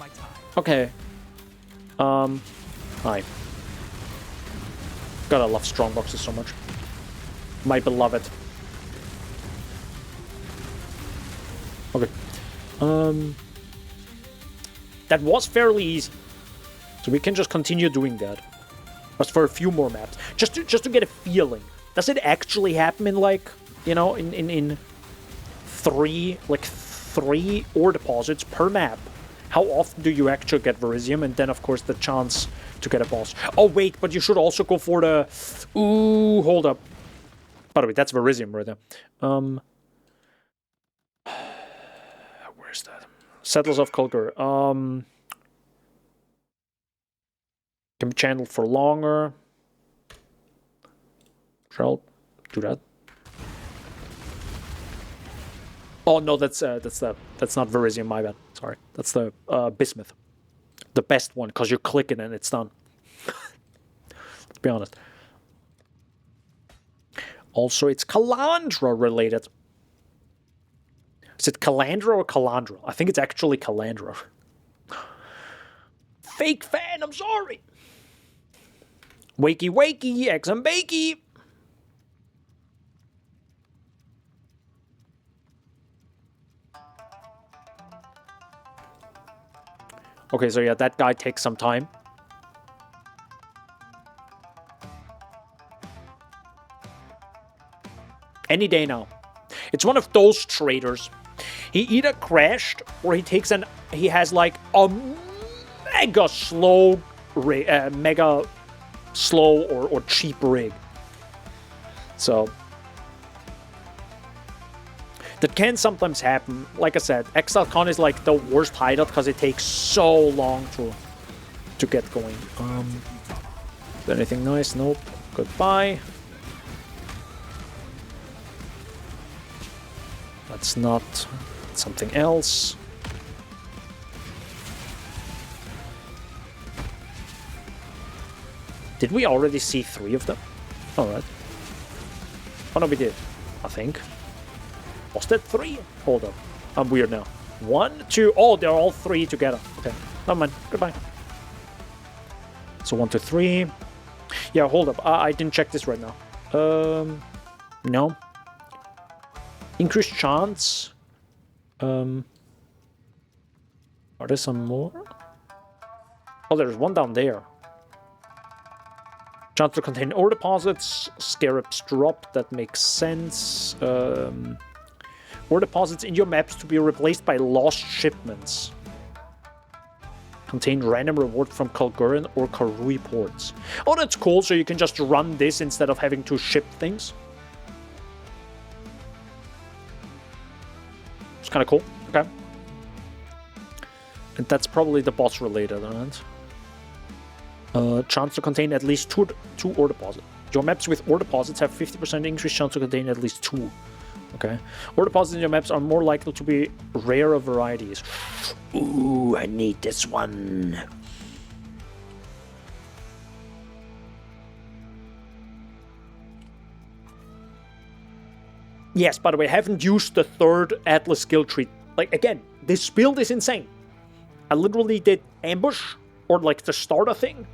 Okay. Hi. God, I love strong boxes so much. My beloved. Okay. That was fairly easy. So we can just continue doing that. But for a few more maps. Just to get a feeling. Does it actually happen in, like, you know, in 3 ore deposits per map? How often do you actually get Verisium? And then, of course, the chance to get a boss. Oh, wait, but you should also go for the... Ooh, hold up. By the way, that's Verisium right there. Where's that? Settlers of Kulgur. Can be channeled for longer. Sure, I'll do that. Oh no, that's not Verisium. My bad. Sorry, that's the Bismuth, the best one, because you click it and it's done. Let's be honest. Also, it's Calandra related. Is it Calandra or Calandra? I think it's actually Calandra. Fake fan, I'm sorry. Wakey wakey, eggs and bakey. Okay, so yeah, that guy takes some time. Any day now. It's one of those traders. He either crashed or he has like a mega slow or cheap rig. So that can sometimes happen. Like I said, Exile Con is like the worst hideout because it takes so long to get going. Is there anything nice? Nope. Goodbye. That's not something else. Did we already see 3 of them? Alright. Oh no, we did. I think. Was that 3? Hold up. I'm weird now. 1, 2. Oh, they're all 3 together. Okay. Never mind. Goodbye. So 1, 2, 3. Yeah, hold up. I didn't check this right now. No. Increased chance. Are there some more? Oh, there's one down there. Chance to contain ore deposits. Scarabs drop. That makes sense. Ore deposits in your maps to be replaced by lost shipments. Contain random reward from Kalgurin or Karui ports. Oh, that's cool. So you can just run this instead of having to ship things. It's kind of cool. Okay. And that's probably the boss related, right? Chance to contain at least two ore deposits. Your maps with ore deposits have 50% increased chance to contain at least 2. Okay. Ore deposits in your maps are more likely to be rarer varieties. Ooh, I need this one. Yes, by the way, I haven't used the 3rd Atlas skill tree. Like, again, this build is insane. I literally did ambush, or like the starter thing.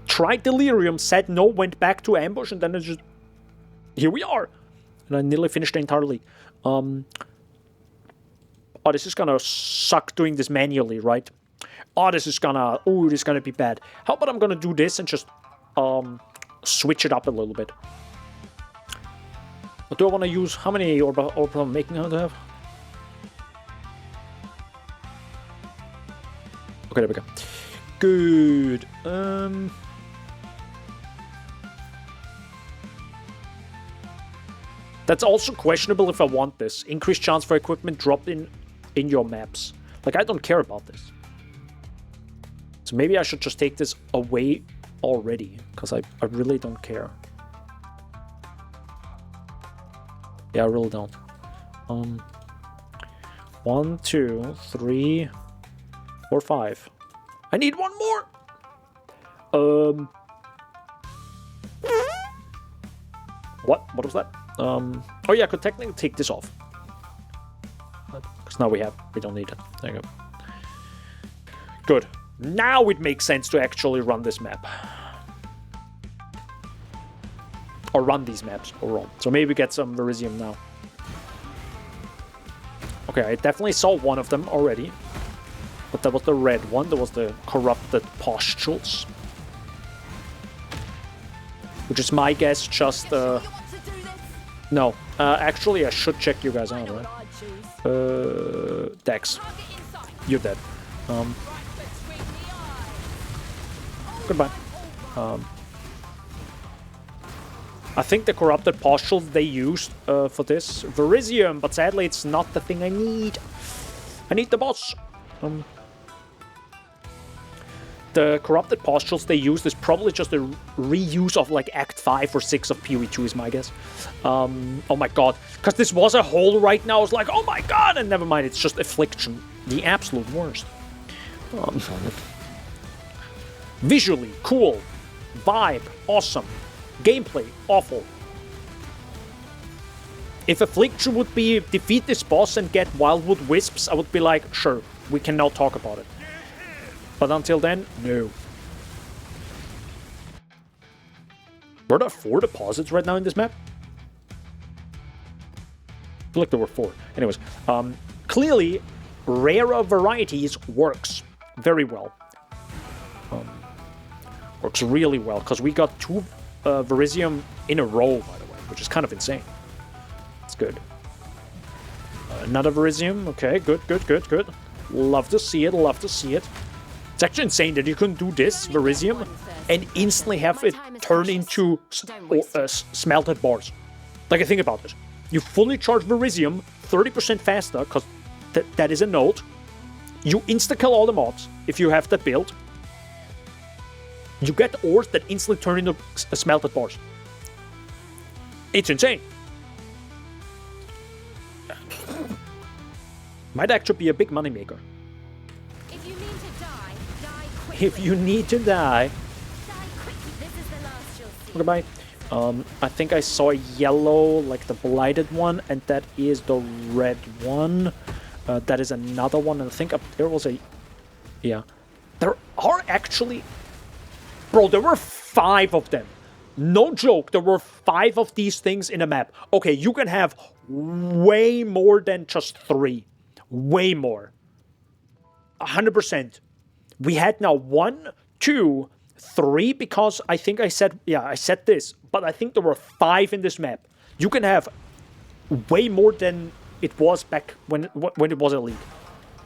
Tried delirium, said no, went back to ambush, and then it's just... Here we are. And I nearly finished the entire league. Oh, this is gonna suck doing this manually, right? Oh, this is gonna... Oh, this is gonna be bad. How about I'm gonna do this and just switch it up a little bit. What do I want to use? How many orb making do I have? Okay, there we go. Good. That's also questionable if I want this. Increased chance for equipment dropped in your maps. Like, I don't care about this. So maybe I should just take this away already, because I really don't care. Yeah, I really don't. 1, 2, 3, 4, 5. I need one more! What? What was that? Oh yeah, I could technically take this off. Because now we don't need it. There you go. Good. Now it makes sense to actually run this map. Or run these maps overall. So maybe we get some Verisium now. Okay, I definitely saw one of them already. But that was the red one. That was the corrupted pustules. Which is my guess, just... No. Actually, I should check you guys out, right? Dex. You're dead. Goodbye. I think the corrupted pustules they used for this Verisium, but sadly it's not the thing I need. I need the boss. the corrupted postules they used is probably just a reuse of like Act 5 or 6 of PoE2 is my guess. Oh my god. Because this was a hole right now. I was like, oh my god! And never mind, it's just Affliction. The absolute worst. Visually, cool. Vibe, awesome. Gameplay, awful. If Affliction would be defeat this boss and get Wildwood Wisps, I would be like, sure, we can now talk about it. But until then, no. Were there 4 deposits right now in this map? I feel like there were 4. Anyways, clearly, rarer varieties works very well. Works really well, because we got 2 Verisium in a row, by the way, which is kind of insane. It's good. Another Verisium. Okay, good. Love to see it, love to see it. It's actually insane that you can do this Verisium and instantly have it turn into smelted bars. Like, think about this. You fully charge Verisium 30% faster, because that is a node. You insta-kill all the mobs if you have that build. You get ores that instantly turn into smelted bars. It's insane. Might actually be a big moneymaker. If you need to die, die quickly. If you need to die. Die quickly. This is the last you'll see. Goodbye. I think I saw a yellow, like the blighted one, and that is the red one. That is another one, and I think up there was a... Yeah. There are actually... Bro, there were 5 of them. No joke, there were 5 of these things in a map. Okay, you can have way more than just 3. Way more. 100%. We had now 1, 2, 3, because I think I said... Yeah, I said this. But I think there were 5 in this map. You can have way more than it was back when it was a league.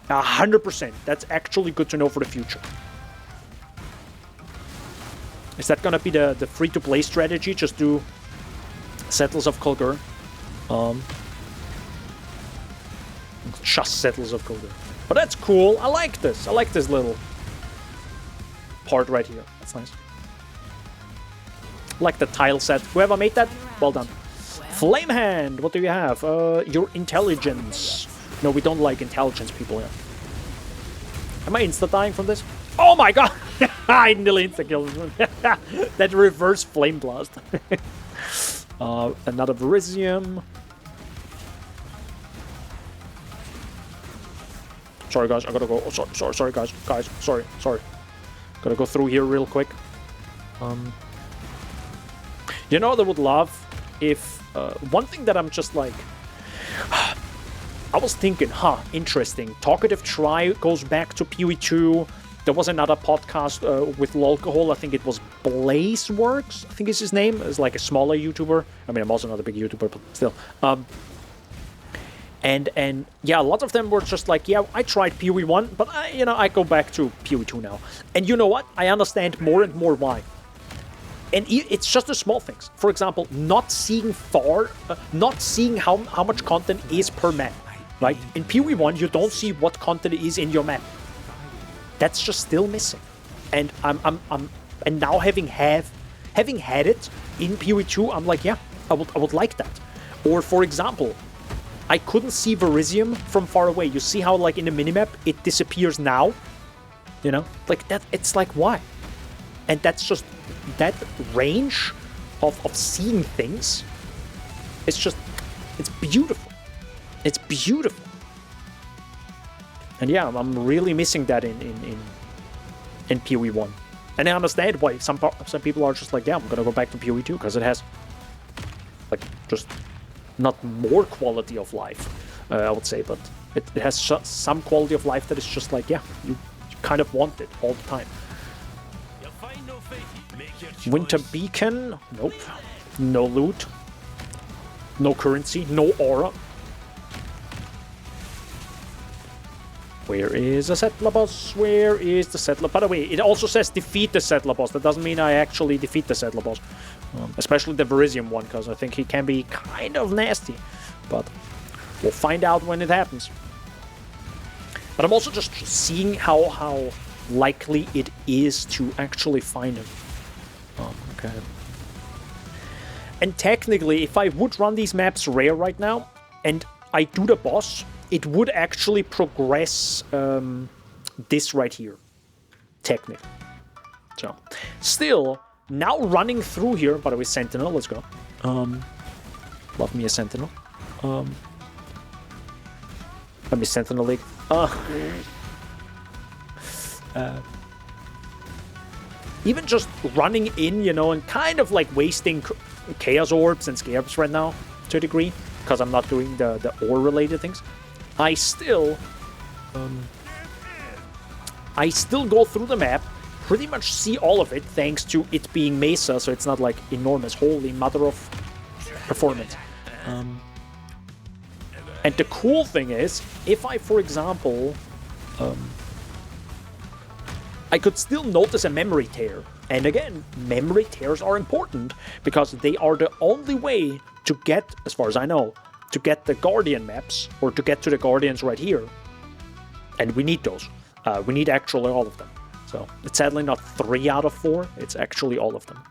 100%. That's actually good to know for the future. Is that gonna be the free-to-play strategy? Just do Settlers of Kulgur. Just Settlers of Kulgur. But that's cool. I like this. I like this little part right here. That's nice. Like the tile set. Whoever made that, well done. Flamehand, what do you have? Your intelligence. No, we don't like intelligence people here. Am I insta-dying from this? Oh my god! I nearly insta-killed him. That reverse flame blast. Another Verisium. Sorry guys, I gotta go. Oh, sorry guys. Sorry. Gotta go through here real quick. You know what I would love? If, one thing that I'm just like... I was thinking, interesting. Talkative Try goes back to PoE2. There was another podcast with Lolcohol. I think it was Blazeworks, I think is his name. It's like a smaller YouTuber. I mean, I'm also not a big YouTuber, but still. And yeah, a lot of them were just like, yeah, I tried PoE1, but I go back to PoE2 now. And you know what? I understand more and more why. And it's just the small things. For example, not seeing how much content is per map, right? In PoE1, you don't see what content is in your map. That's just still missing. And and now having had it in PoE2, I'm like, yeah, I would like that. Or for example, I couldn't see Verisium from far away. You see how like in the minimap it disappears now? You know? Like that, it's like why? And that's just that range of seeing things. It's beautiful. It's beautiful. And yeah, I'm really missing that in PoE1. And I understand why some people are just like, yeah, I'm gonna go back to PoE2 because it has like just not more quality of life, I would say, but it has some quality of life that is just like, yeah, you kind of want it all the time. Winter Beacon, nope. No loot. No currency, no aura. Where is the settler boss? Where is the settler? By the way, it also says defeat the settler boss. That doesn't mean I actually defeat the settler boss. Especially the Verisium one, because I think he can be kind of nasty. But we'll find out when it happens. But I'm also just seeing how likely it is to actually find him. Oh, okay. And technically, if I would run these maps rare right now, and I do the boss, it would actually progress this right here. Technically. So, still, now running through here, by the way, Sentinel, let's go. Love me a Sentinel. Let me Sentinel League. Even just running in, you know, and kind of like wasting Chaos Orbs and Scarabs right now, to a degree, because I'm not doing the ore-related things. I still go through the map, pretty much see all of it, thanks to it being Mesa, so it's not like enormous. Holy mother of performance. And the cool thing is, if I, for example, I could still notice a memory tear. And again, memory tears are important because they are the only way to get, as far as I know, to get the Guardian maps, or to get to the Guardians right here. And we need those. We need actually all of them. So it's sadly not 3 out of 4, it's actually all of them.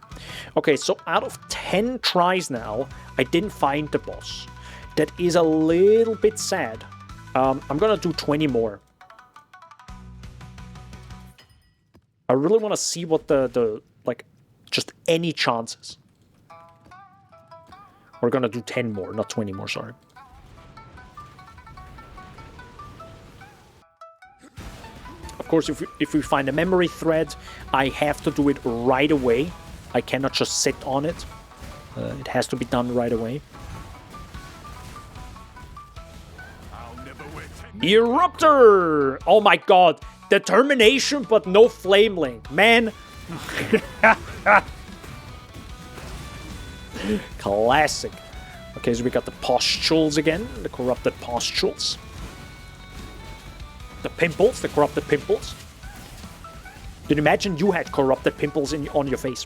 Okay, so out of 10 tries now, I didn't find the boss. That is a little bit sad. I'm gonna do 20 more. I really want to see what the like, just any chances. We're gonna do 10 more, not 20 more, sorry. Of course, if we find a memory thread, I have to do it right away. I cannot just sit on it. It has to be done right away. Eruptor! Oh my god. Determination, but no flameling. Man. Classic. Okay, so we got the pustules again. The corrupted pustules. The pimples, the corrupted pimples. Dude, imagine you had corrupted pimples on your face.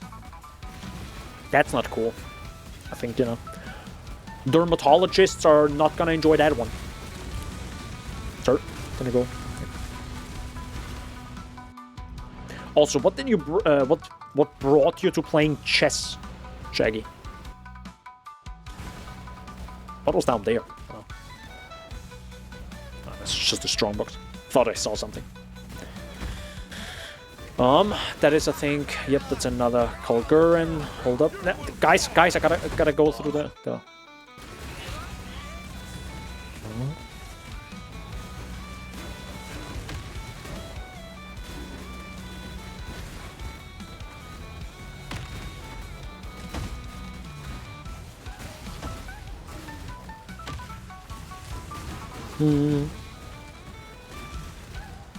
That's not cool. I think, you know, dermatologists are not gonna enjoy that one. Sir, gonna go. Also, what did you what brought you to playing chess, Shaggy? What was down there? Oh, that's just a strongbox. Thought I saw something. That is, I think. Yep, that's another Kolgurin. Hold up, guys! I gotta go through the.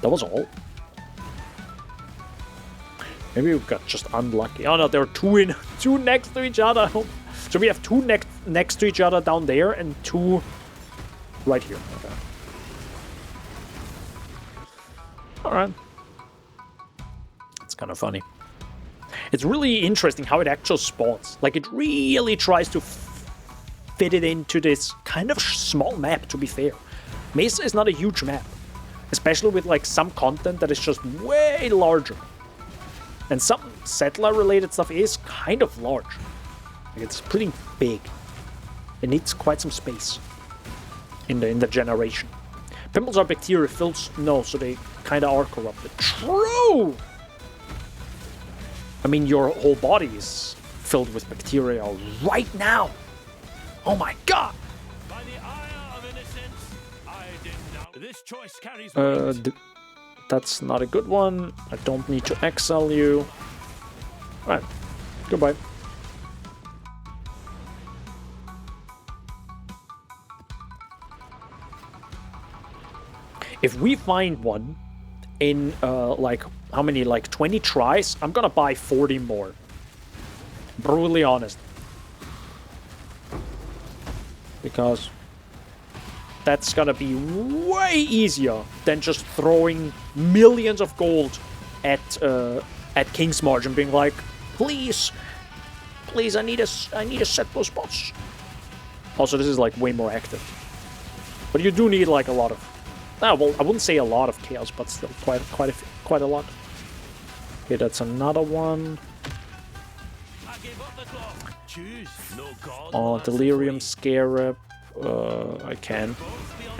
That was all. Maybe we got just unlucky. Oh no, there are two next to each other. So we have two next to each other down there and 2 right here. Okay. All right. It's kind of funny. It's really interesting how it actually spawns. Like, it really tries to fit it into this kind of small map, to be fair. Mesa is not a huge map. Especially with, like, some content that is just way larger. And some settler-related stuff is kind of large. Like, it's pretty big. It needs quite some space in the generation. Pimples are bacteria filled. No, so they kind of are corrupted. True! I mean, your whole body is filled with bacteria right now. Oh my god! By the ire of innocence, I did not. This choice carries weight. That's not a good one. I don't need to exile you. Alright. Goodbye. If we find one in, like, how many? Like, 20 tries? I'm gonna buy 40 more. Brutally honest. Because that's gonna be way easier than just throwing millions of gold at King's March and being like, please, I need a set those spots. Also, this is like way more active, but you do need like a lot of. Well, I wouldn't say a lot of chaos, but still quite a lot. Okay, that's another one. I give up the clock. Choose. No god. Oh, Delirium Scarab. I can.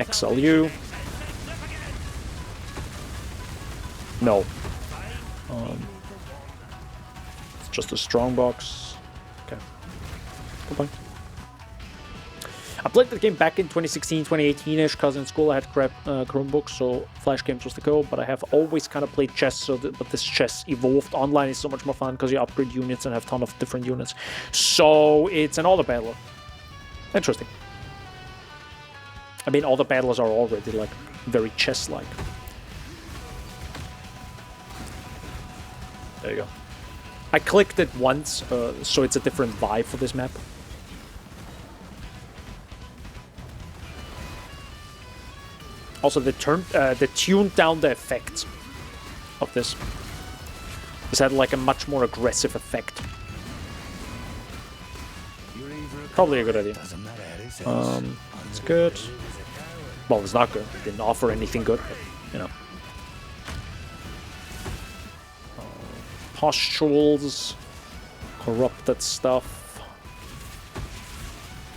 Exile you. No. It's just a strong box. Okay. Goodbye. I played the game back in 2016, 2018-ish, because in school I had crap Chromebooks, so Flash games was the go, but I have always kind of played chess, but this chess evolved. Online is so much more fun, because you upgrade units and have a ton of different units. So, it's an auto battler. Interesting. I mean, all the battlers are already, like, very chess-like. There you go. I clicked it once, so it's a different vibe for this map. Also, they tuned down the effects of this. This had like a much more aggressive effect. Probably a good idea. It's good. Well, it's not good. It didn't offer anything good, but, you know. Pustules. Corrupted stuff.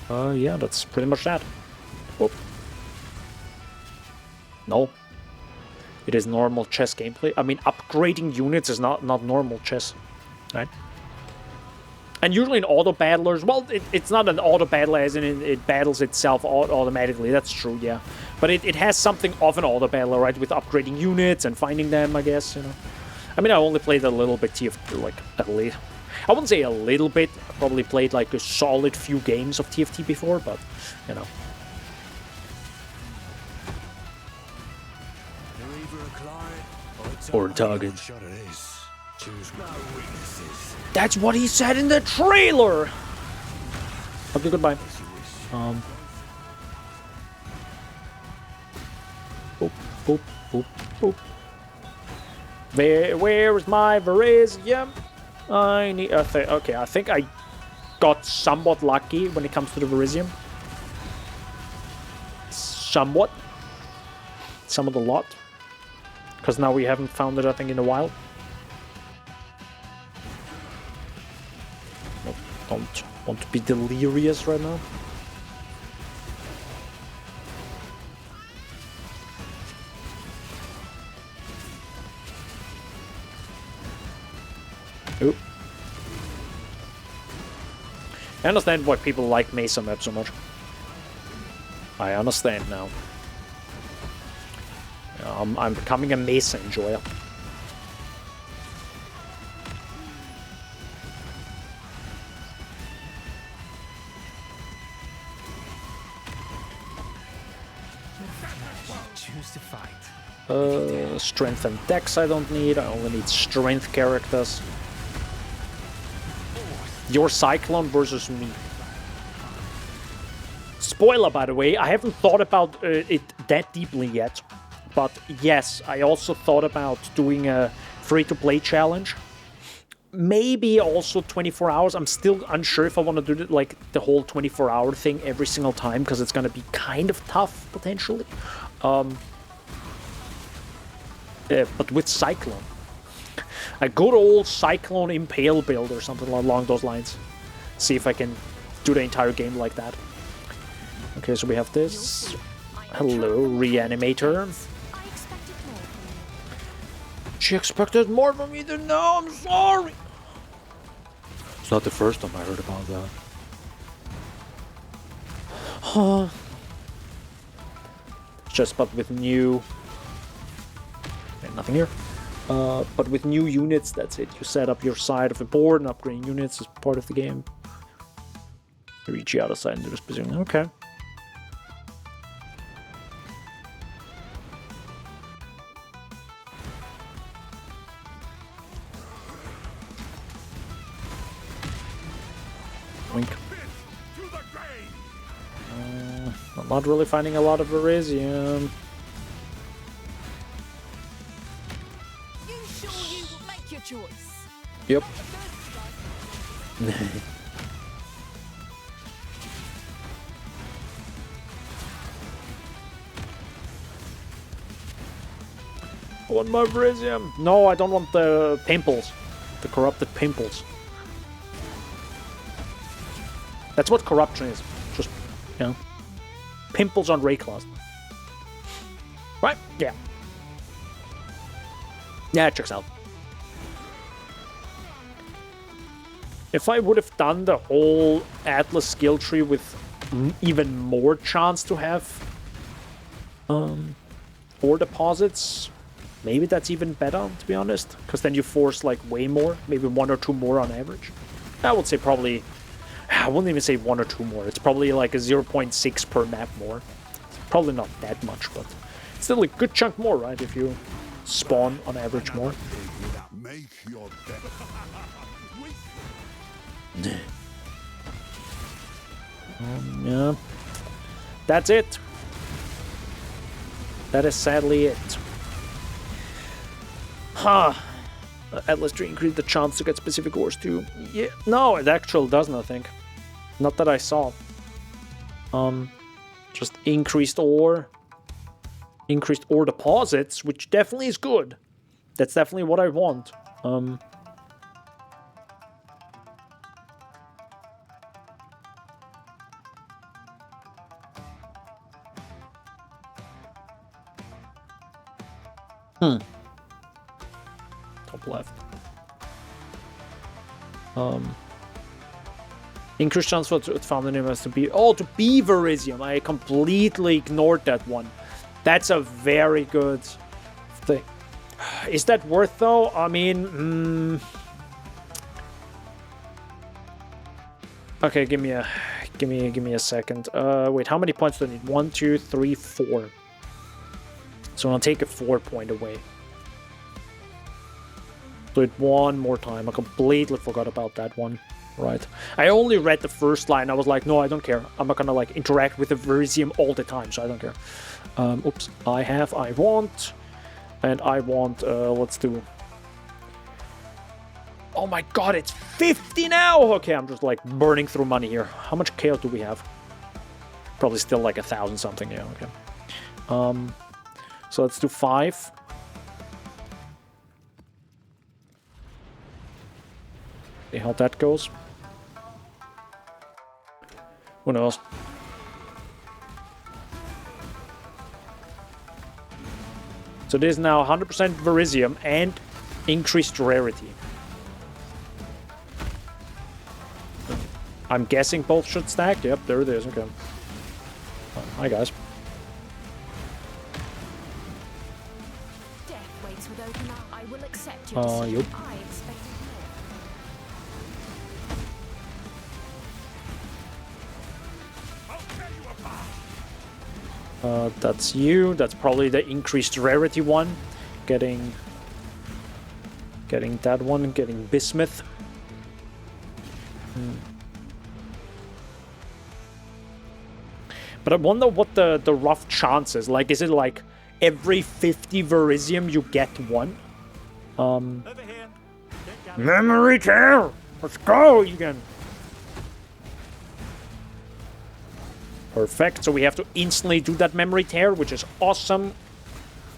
Yeah, that's pretty much that. Whoop. No. It is normal chess gameplay. I mean, upgrading units is not normal chess, right? And usually in auto battlers, well, it's not an auto battler as in it battles itself automatically. That's true, yeah. But it has something of an auto battler, right? With upgrading units and finding them, I guess, you know. I mean, I only played a little bit TFT, like, at least. I wouldn't say a little bit. I probably played, like, a solid few games of TFT before, but, you know. Or target. That's what he said in the trailer! Okay, goodbye. Boop, boop, boop, boop. Where is my Verisium? I need... okay, I think I got somewhat lucky when it comes to the Verisium. Somewhat. Somewhat a lot. Because now we haven't found it, I think, in a while. Nope, don't want to be delirious right now. Oop. I understand why people like Mesa Map so much. I understand now. I'm becoming a Mesa enjoyer. Choose to fight. Strength and Dex I don't need. I only need strength characters. Your Cyclone versus me. Spoiler, by the way, I haven't thought about it that deeply yet. But yes, I also thought about doing a free-to-play challenge. Maybe also 24 hours. I'm still unsure if I want to do like the whole 24-hour thing every single time, because it's going to be kind of tough, potentially. But with Cyclone. A good old Cyclone Impale build or something along those lines. See if I can do the entire game like that. Okay, so we have this. Hello, Reanimator. She expected more from me than now, I'm sorry! It's not the first time I heard about that. Huh. Just but with new... Okay, nothing here. But with new units, that's it. You set up your side of the board and upgrading units is part of the game. Reach the other side into this position. Okay. Wink. I'm not really finding a lot of Verisium. You sure you will make your choice? Yep. want my Verisium. No, I don't want the pimples. The corrupted pimples. That's what corruption is. Just, you know, pimples on Rayclaws. Right? Yeah. Yeah, it checks out. If I would have done the whole Atlas skill tree with even more chance to have ore deposits, maybe that's even better, to be honest. Because then you force like way more, maybe 1 or 2 more on average. I would say probably, I wouldn't even say 1 or 2 more. It's probably like a 0.6 per map more. It's probably not that much, but it's still a good chunk more, right? If you spawn on average more. Make your Yeah. That's it. That is sadly it. Huh. Atlas tree increased the chance to get specific ores too. Yeah. No, it actually doesn't, I think. Not that I saw. Just increased ore deposits, which definitely is good. That's definitely what I want. Top left. Increased chance for it found the name as to be to be Verisium. I completely ignored that one. That's a very good thing. Is that worth though? I mean, okay, give me a second. Wait, how many points do I need? 1, 2, 3, 4. So I'll take a 4 point away. Do it one more time. I completely forgot about that one. Right. I only read the first line. I was like, no, I don't care. I'm not gonna like interact with the Verisium all the time, so I don't care. Oops. I want. And I want, let's do... Oh my god, it's 50 now! Okay, I'm just like burning through money here. How much chaos do we have? Probably still like 1,000 something, yeah, okay. So let's do 5. See how that goes. Who knows? So this is now 100% Verisium and increased rarity. I'm guessing both should stack. Yep, there it is. Okay. Hi guys. Death waits with open arms. I will accept Yep. I expected more. That's you. That's probably the increased rarity one. Getting that one. Getting bismuth. But I wonder what the rough chance is. Like, is it like every 50 Verisium you get one? Over here. Memory tear! Let's go again. Perfect. So we have to instantly do that memory tear, which is awesome.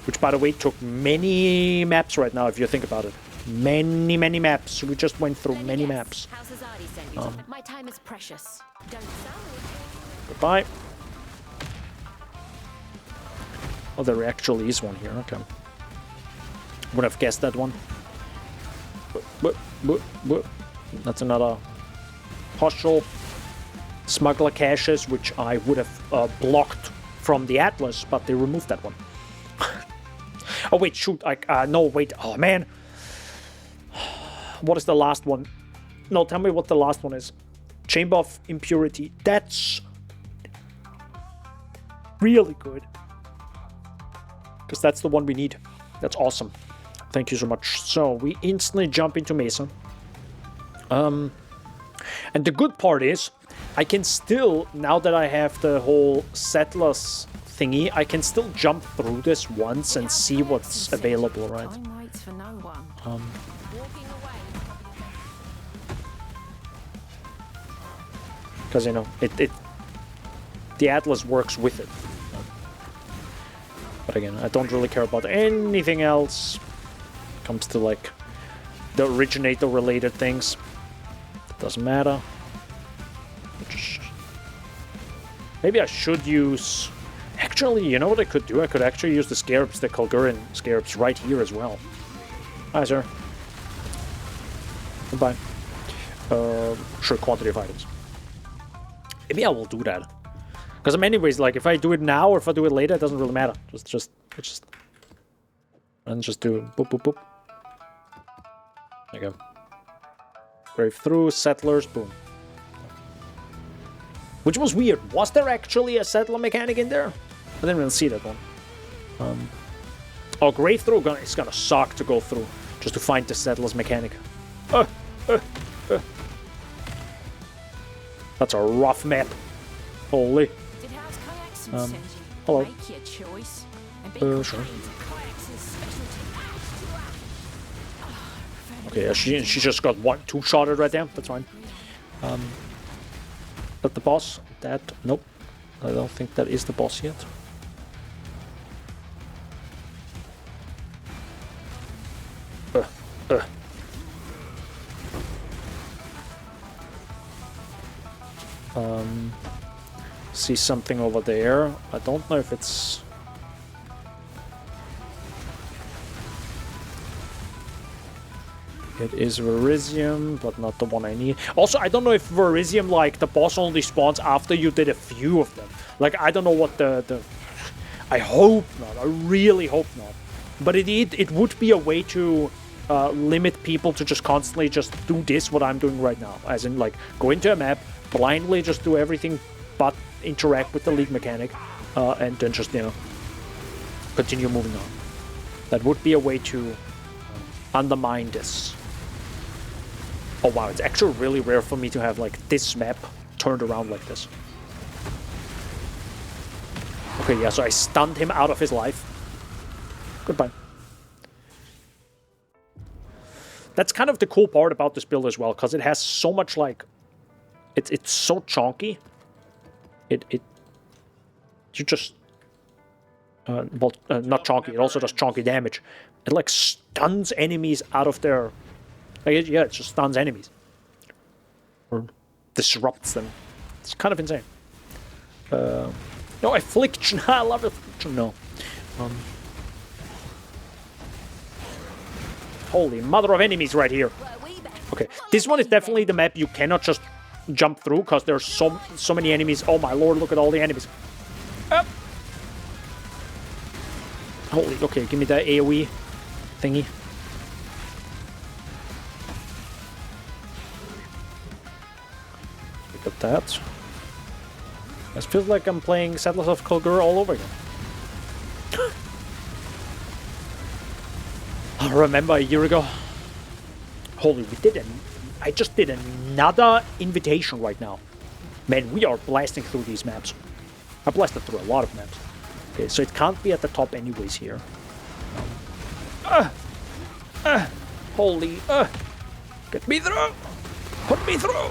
Which, by the way, took many maps right now, if you think about it. Many maps. We just went through many maps. How's Azadi send you? My time is precious. Don't Goodbye. Oh, there actually is one here. Okay. Would have guessed that one. That's another hostile smuggler caches, which I would have blocked from the Atlas, but they removed that one. Oh wait, shoot! No, wait. Oh man, what is the last one? No, tell me what the last one is. Chamber of Impurity. That's really good. Because that's the one we need. That's awesome. Thank you so much. So we instantly jump into Mesa. And the good part is, I can still, now that I have the whole settlers thingy, I can still jump through this once and see what's available, right? Time waits for no one. Walking away. Because, you know, the Atlas works with it. But again, I don't really care about anything else. Comes to like the originator related things. It doesn't matter. Maybe I should use... Actually, you know what I could do? I could actually use the Scarabs, the Kalguran Scarabs right here as well. Hi, sir. Goodbye. Sure, quantity of items. Maybe I will do that. Because in many ways, like, if I do it now or if I do it later, it doesn't really matter. And just do boop, boop, boop. There you go. Grave through, settlers, boom. Which was weird. Was there actually a settler mechanic in there? I didn't really see that one. Oh, grave through, it's gonna suck to go through. Just to find the settlers mechanic. That's a rough map. Holy. Hello. Sure. Okay, she just got two shotted right there. That's fine. But the boss? Nope. I don't think that is the boss yet. See something over there. I don't know if it's... It is Verisium, but not the one I need. Also, I don't know if Verisium, like, the boss only spawns after you did a few of them. Like, I don't know what the... I hope not. I really hope not. But it would be a way to limit people to just constantly just do this, what I'm doing right now. As in, like, go into a map, blindly just do everything but interact with the league mechanic, and then just, you know, continue moving on. That would be a way to undermine this. Oh wow, it's actually really rare for me to have like this map turned around like this. Okay, yeah, so I stunned him out of his life. Goodbye. That's kind of the cool part about this build as well, because it has so much like... It's so chunky. You just... not chunky, it also does chunky damage. It like stuns enemies out of their... Like, yeah, it just stuns enemies. Or disrupts them. It's kind of insane. No, Affliction. I love Affliction. No. Holy mother of enemies right here. Okay, this one is definitely the map you cannot just jump through because there's so many enemies. Oh my lord, look at all the enemies. Holy, okay, give me the AoE thingy. Look at that. This feels like I'm playing Settlers of Kulgur all over again. I remember a year ago. Holy, I just did another invitation right now. Man, we are blasting through these maps. I blasted through a lot of maps. Okay, so it can't be at the top anyways here. Holy, get me through! Put me through!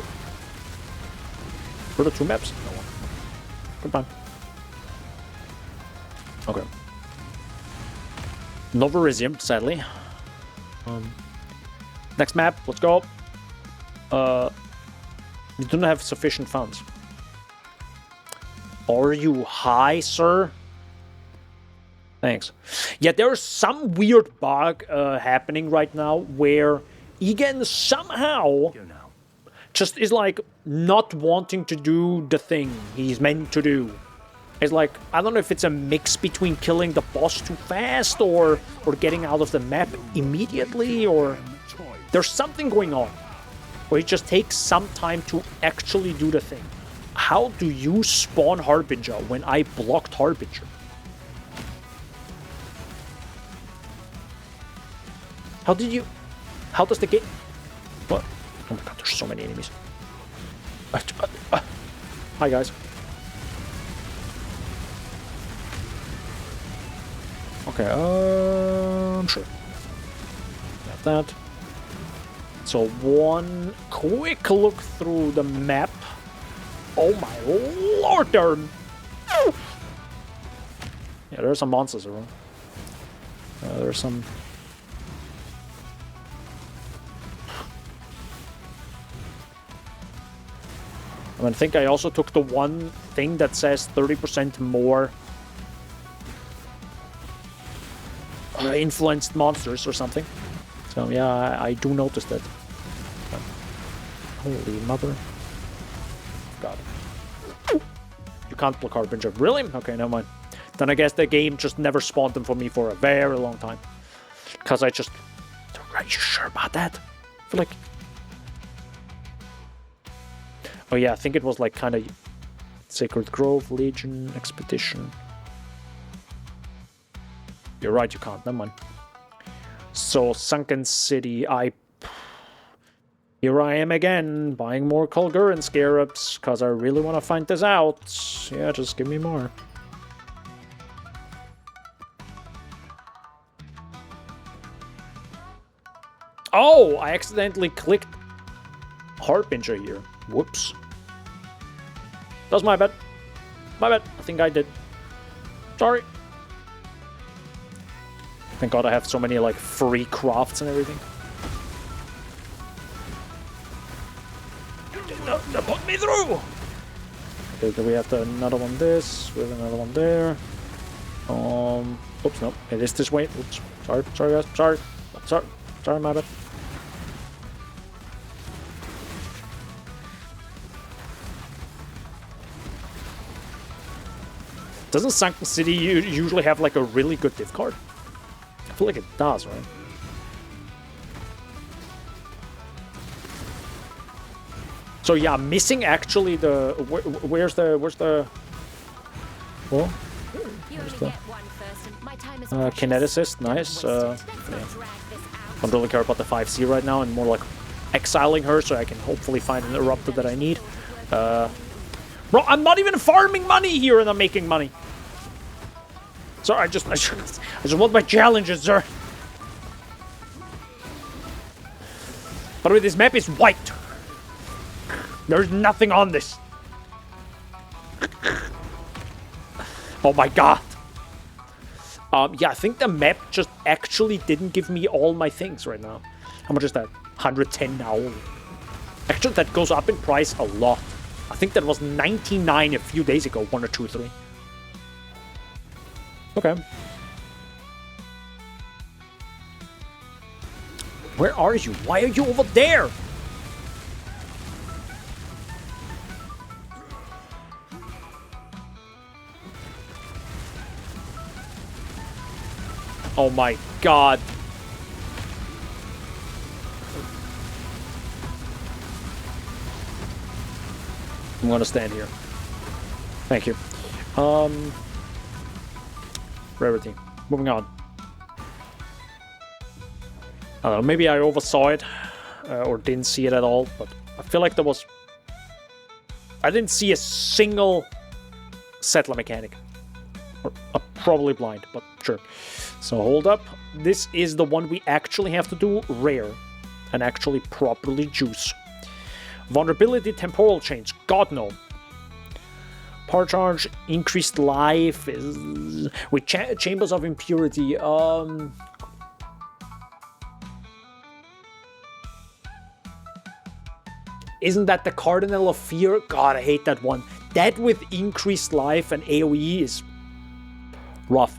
Were there two maps? No one. Goodbye. Okay. No Verisium, sadly. Next map, let's go. You don't have sufficient funds. Are you high, sir? Thanks. Yeah, there's some weird bug happening right now where Egan somehow just is like not wanting to do the thing he's meant to do. It's like, I don't know if it's a mix between killing the boss too fast or getting out of the map immediately, or there's something going on where it just takes some time to actually do the thing. How do you spawn Harbinger when I blocked Harbinger? How does the game... What? Oh my god, there's so many enemies. Hi guys. Okay, sure. Got that. So one quick look through the map. Oh my lord, there. Yeah, there are some monsters around. There's some... I think I also took the one thing that says 30% more influenced monsters or something. So yeah, I do notice that. Holy mother. God. You can't block Harbinger. Really? Okay, never mind. Then I guess the game just never spawned them for me for a very long time. Because I just... Are you sure about that? I feel like... Oh yeah, I think it was like kind of Sacred Grove, Legion, Expedition. You're right, you can't. Never mind. So, Sunken City, Here I am again, buying more Kulguran Scarabs, because I really want to find this out. Yeah, just give me more. Oh, I accidentally clicked Harbinger here. Whoops. That's my bad. My bad. I think I did. Sorry. Thank God I have so many, like, free crafts and everything. No, put me through! Okay, then we have another one this, we have another one there. Oops, no, it is this way. Oops, sorry guys, sorry, my bad. Doesn't Sunken City usually have like a really good div card? I feel like it does, right? So yeah, missing actually the where's the well, kineticist, nice. Yeah. Don't really care about the 5C right now, and more like exiling her so I can hopefully find an eruptor that I need. Bro, I'm not even farming money here, and I'm making money. Sorry, I just want my challenges, sir. By the way, this map is white. There's nothing on this. Oh my god. Yeah, I think the map just actually didn't give me all my things right now. How much is that? 110 now. Actually, that goes up in price a lot. I think that was 99 a few days ago. 1 or 2, 3. Okay. Where are you? Why are you over there? Oh my god. I'm gonna stand here. Thank you. Rarity. Moving on. I don't know, maybe I oversaw it or didn't see it at all, but I feel like there was... I didn't see a single settler mechanic. Or, probably blind, but sure. So hold up. This is the one we actually have to do rare and actually properly juice. Vulnerability, temporal change. God no. Power charge, increased life is with chambers of impurity. Isn't that the Cardinal of Fear? God, I hate that one. That with increased life and AoE is rough.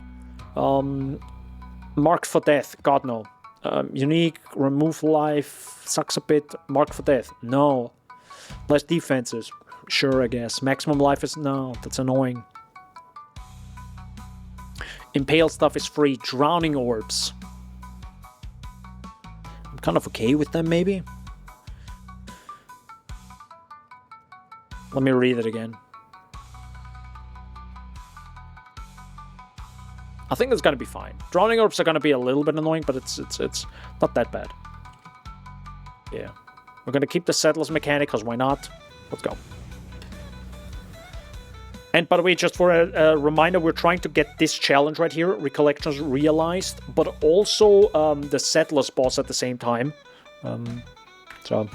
Marked for death. God no. Unique, remove life, sucks a bit. Marked for death. No. Less defenses. Sure, I guess. Maximum life is... No, that's annoying. Impale stuff is free. Drowning orbs. I'm kind of okay with them, maybe. Let me read it again. I think it's gonna be fine. Drowning orbs are gonna be a little bit annoying, but it's not that bad. Yeah. We're gonna keep the Settlers mechanic, because why not? Let's go. And by the way, just for a reminder, we're trying to get this challenge right here, Recollections Realized, but also the Settlers boss at the same time. So,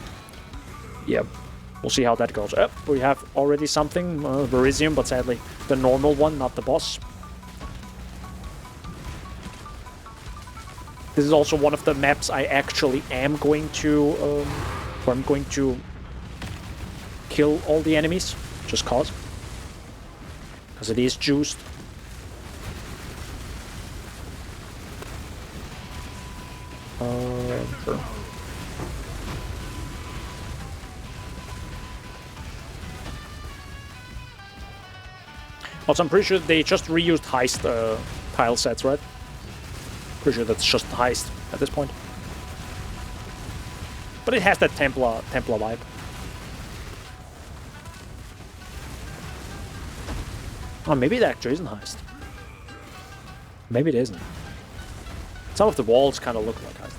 yeah, we'll see how that goes. We have already something, Verisium, but sadly the normal one, not the boss. This is also one of the maps I actually am going to, where I'm going to kill all the enemies, just cause. Because it is juiced. Sure. Also, I'm pretty sure they just reused heist tile sets, right? Pretty sure that's just heist at this point. But it has that Templar vibe. Oh, maybe it actually isn't heist. Maybe it isn't. Some of the walls kind of look like heist.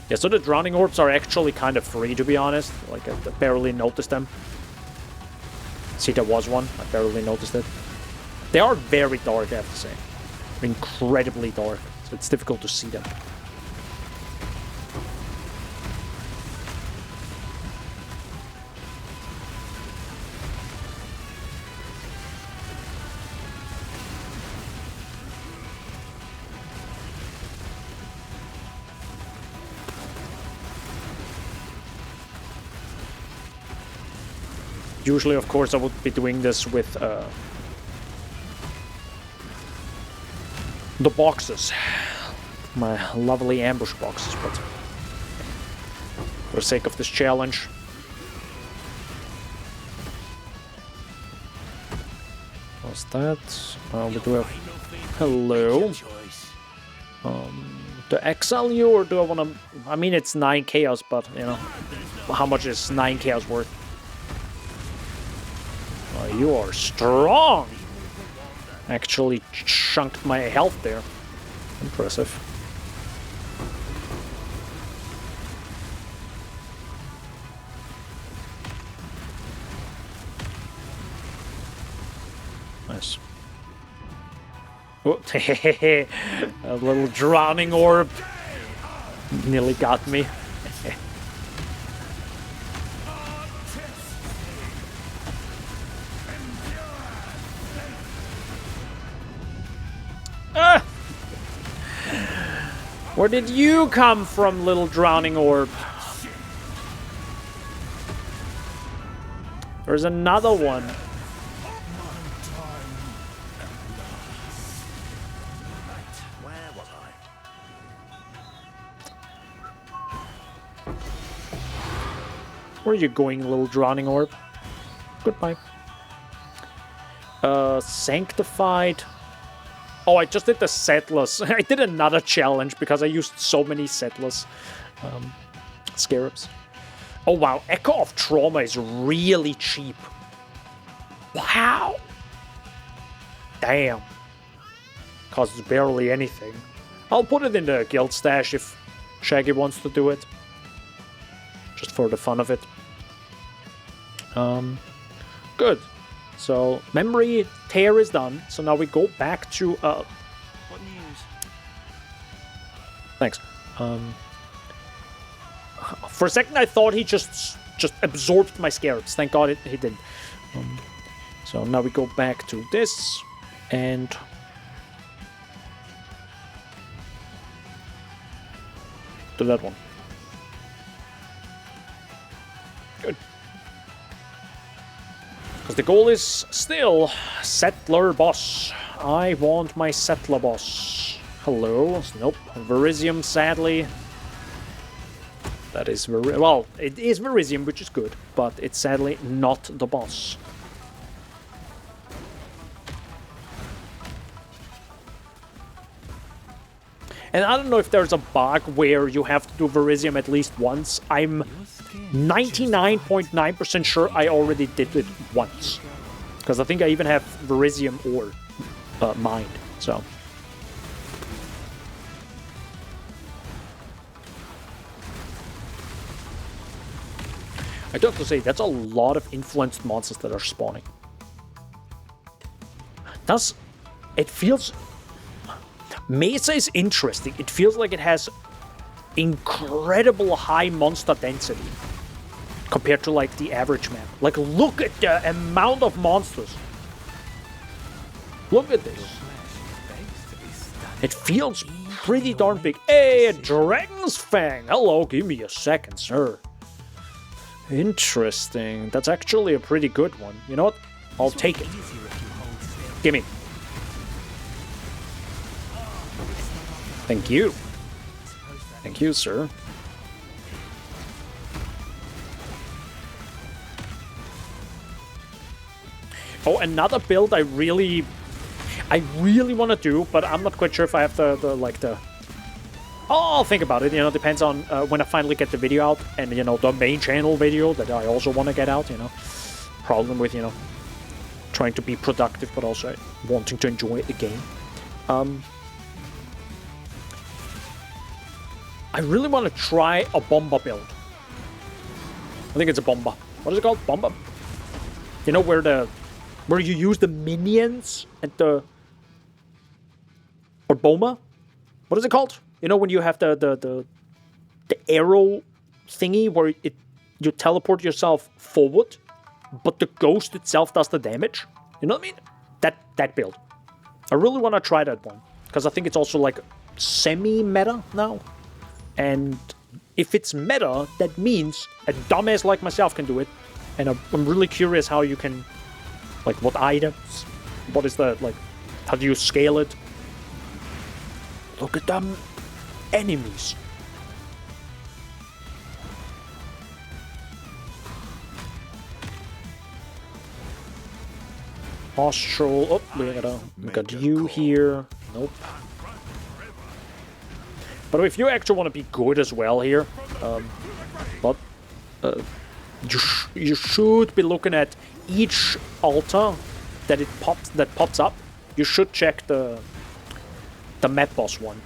Yeah, so the drowning orbs are actually kind of free, to be honest. Like, I barely noticed them. See, there was one. I barely noticed it. They are very dark, I have to say. Incredibly dark. So it's difficult to see them. Usually, of course, I would be doing this with the boxes. My lovely ambush boxes, but for the sake of this challenge. What's that? We do have... Hello. To exile you, or do I want to... I mean, it's 9 chaos, but, you know, how much is 9 chaos worth? Oh, you are strong! Actually chunked my health there. Impressive. Nice. Oh, a little drowning orb nearly got me. Ah! Where did you come from, little drowning orb? There's another one. Where was I? Where are you going, little drowning orb? Goodbye. Sanctified. Oh, I just did the Settlers. I did another challenge because I used so many Settlers scarabs. Oh, wow. Echo of Trauma is really cheap. Wow. Damn. Costs barely anything. I'll put it in the guild stash if Shaggy wants to do it. Just for the fun of it. Good. So, memory tear is done. So now we go back to... What news? Thanks. For a second I thought he just absorbed my scarabs. Thank God he didn't. So now we go back to this. And... to that one. Good. Because the goal is still Settler Boss. I want my Settler Boss. Hello. Nope. Verisium, sadly. That is well, it is Verisium, which is good, but it's sadly not the boss. And I don't know if there's a bug where you have to do Verisium at least once. I'm 99.9% sure I already did it once. Because I think I even have Verisium or Mind, so... I do have to say, that's a lot of influenced monsters that are spawning. It feels... Mesa is interesting. It feels like it has incredible high monster density compared to, like, the average map. Like, look at the amount of monsters. Look at this. It feels pretty darn big. Hey, a Dragon's Fang. Hello, give me a second, sir. Interesting. That's actually a pretty good one. You know what? I'll take it. Gimme. Thank you. Thank you, sir. Oh, another build I really want to do, but I'm not quite sure if I have the Oh, I'll think about it. You know, depends on when I finally get the video out, and you know, the main channel video that I also want to get out. You know, problem with trying to be productive, but also wanting to enjoy the game. I really want to try a bomba build. I think it's a bomba. What is it called? Bomba. You know where you use the minions and the or bomba. What is it called? You know when you have the arrow thingy where you teleport yourself forward, but the ghost itself does the damage. You know what I mean? That build. I really want to try that one because I think it's also like semi-meta now. And if it's meta, that means a dumbass like myself can do it. And I'm really curious how you can, like, what items, what is the, like, how do you scale it? Look at them enemies. Austral. Oh, we got you here. Nope. But if you actually want to be good as well here, you should be looking at each altar that pops up. You should check the map boss one,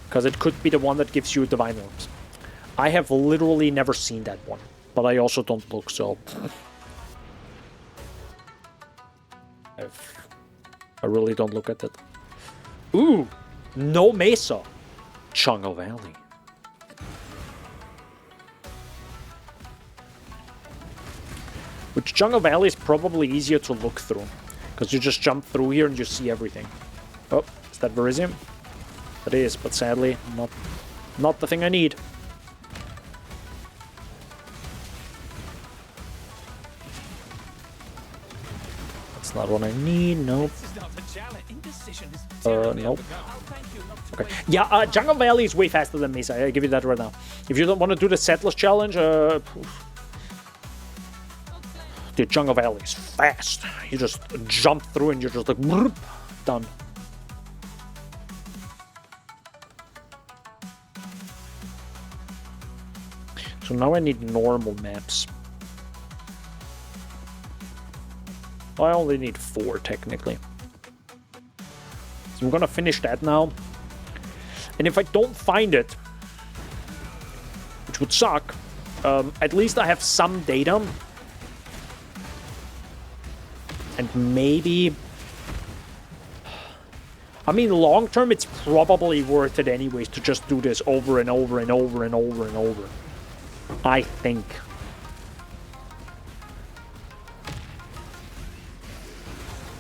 because it could be the one that gives you divine orbs. I have literally never seen that one, but I also don't look so. I really don't look at it. Ooh, no Mesa. Jungle Valley. Which Jungle Valley is probably easier to look through, because you just jump through here and you see everything. Oh, is that Verisium? It is, but sadly, not the thing I need. That's not what I need. Nope. Nope. Okay. Yeah, Jungle Valley is way faster than Mesa. I give you that right now. If you don't want to do the Settlers Challenge, dude, Jungle Valley is fast. You just jump through and you're just like, whoop, done. So now I need normal maps. I only need 4 technically. So I'm gonna finish that now. And if I don't find it, which would suck, at least I have some data. And maybe... I mean, long term, it's probably worth it anyways to just do this over and over and over and over and over. I think.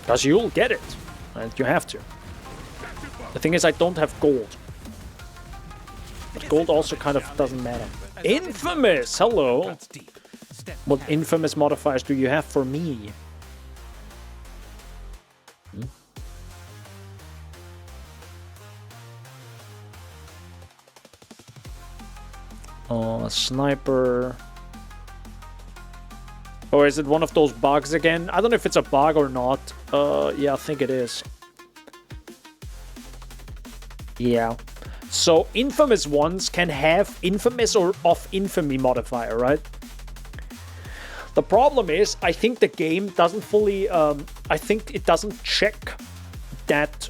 Because you'll get it. And you have to. The thing is, I don't have gold. But gold also kind of doesn't matter. Infamous! Hello! What infamous modifiers do you have for me? Oh, a sniper. Or is it one of those bugs again? I don't know if it's a bug or not. Yeah, I think it is. Yeah. So, infamous ones can have infamous or of infamy modifier, right? The problem is, I think the game doesn't fully... I think it doesn't check that...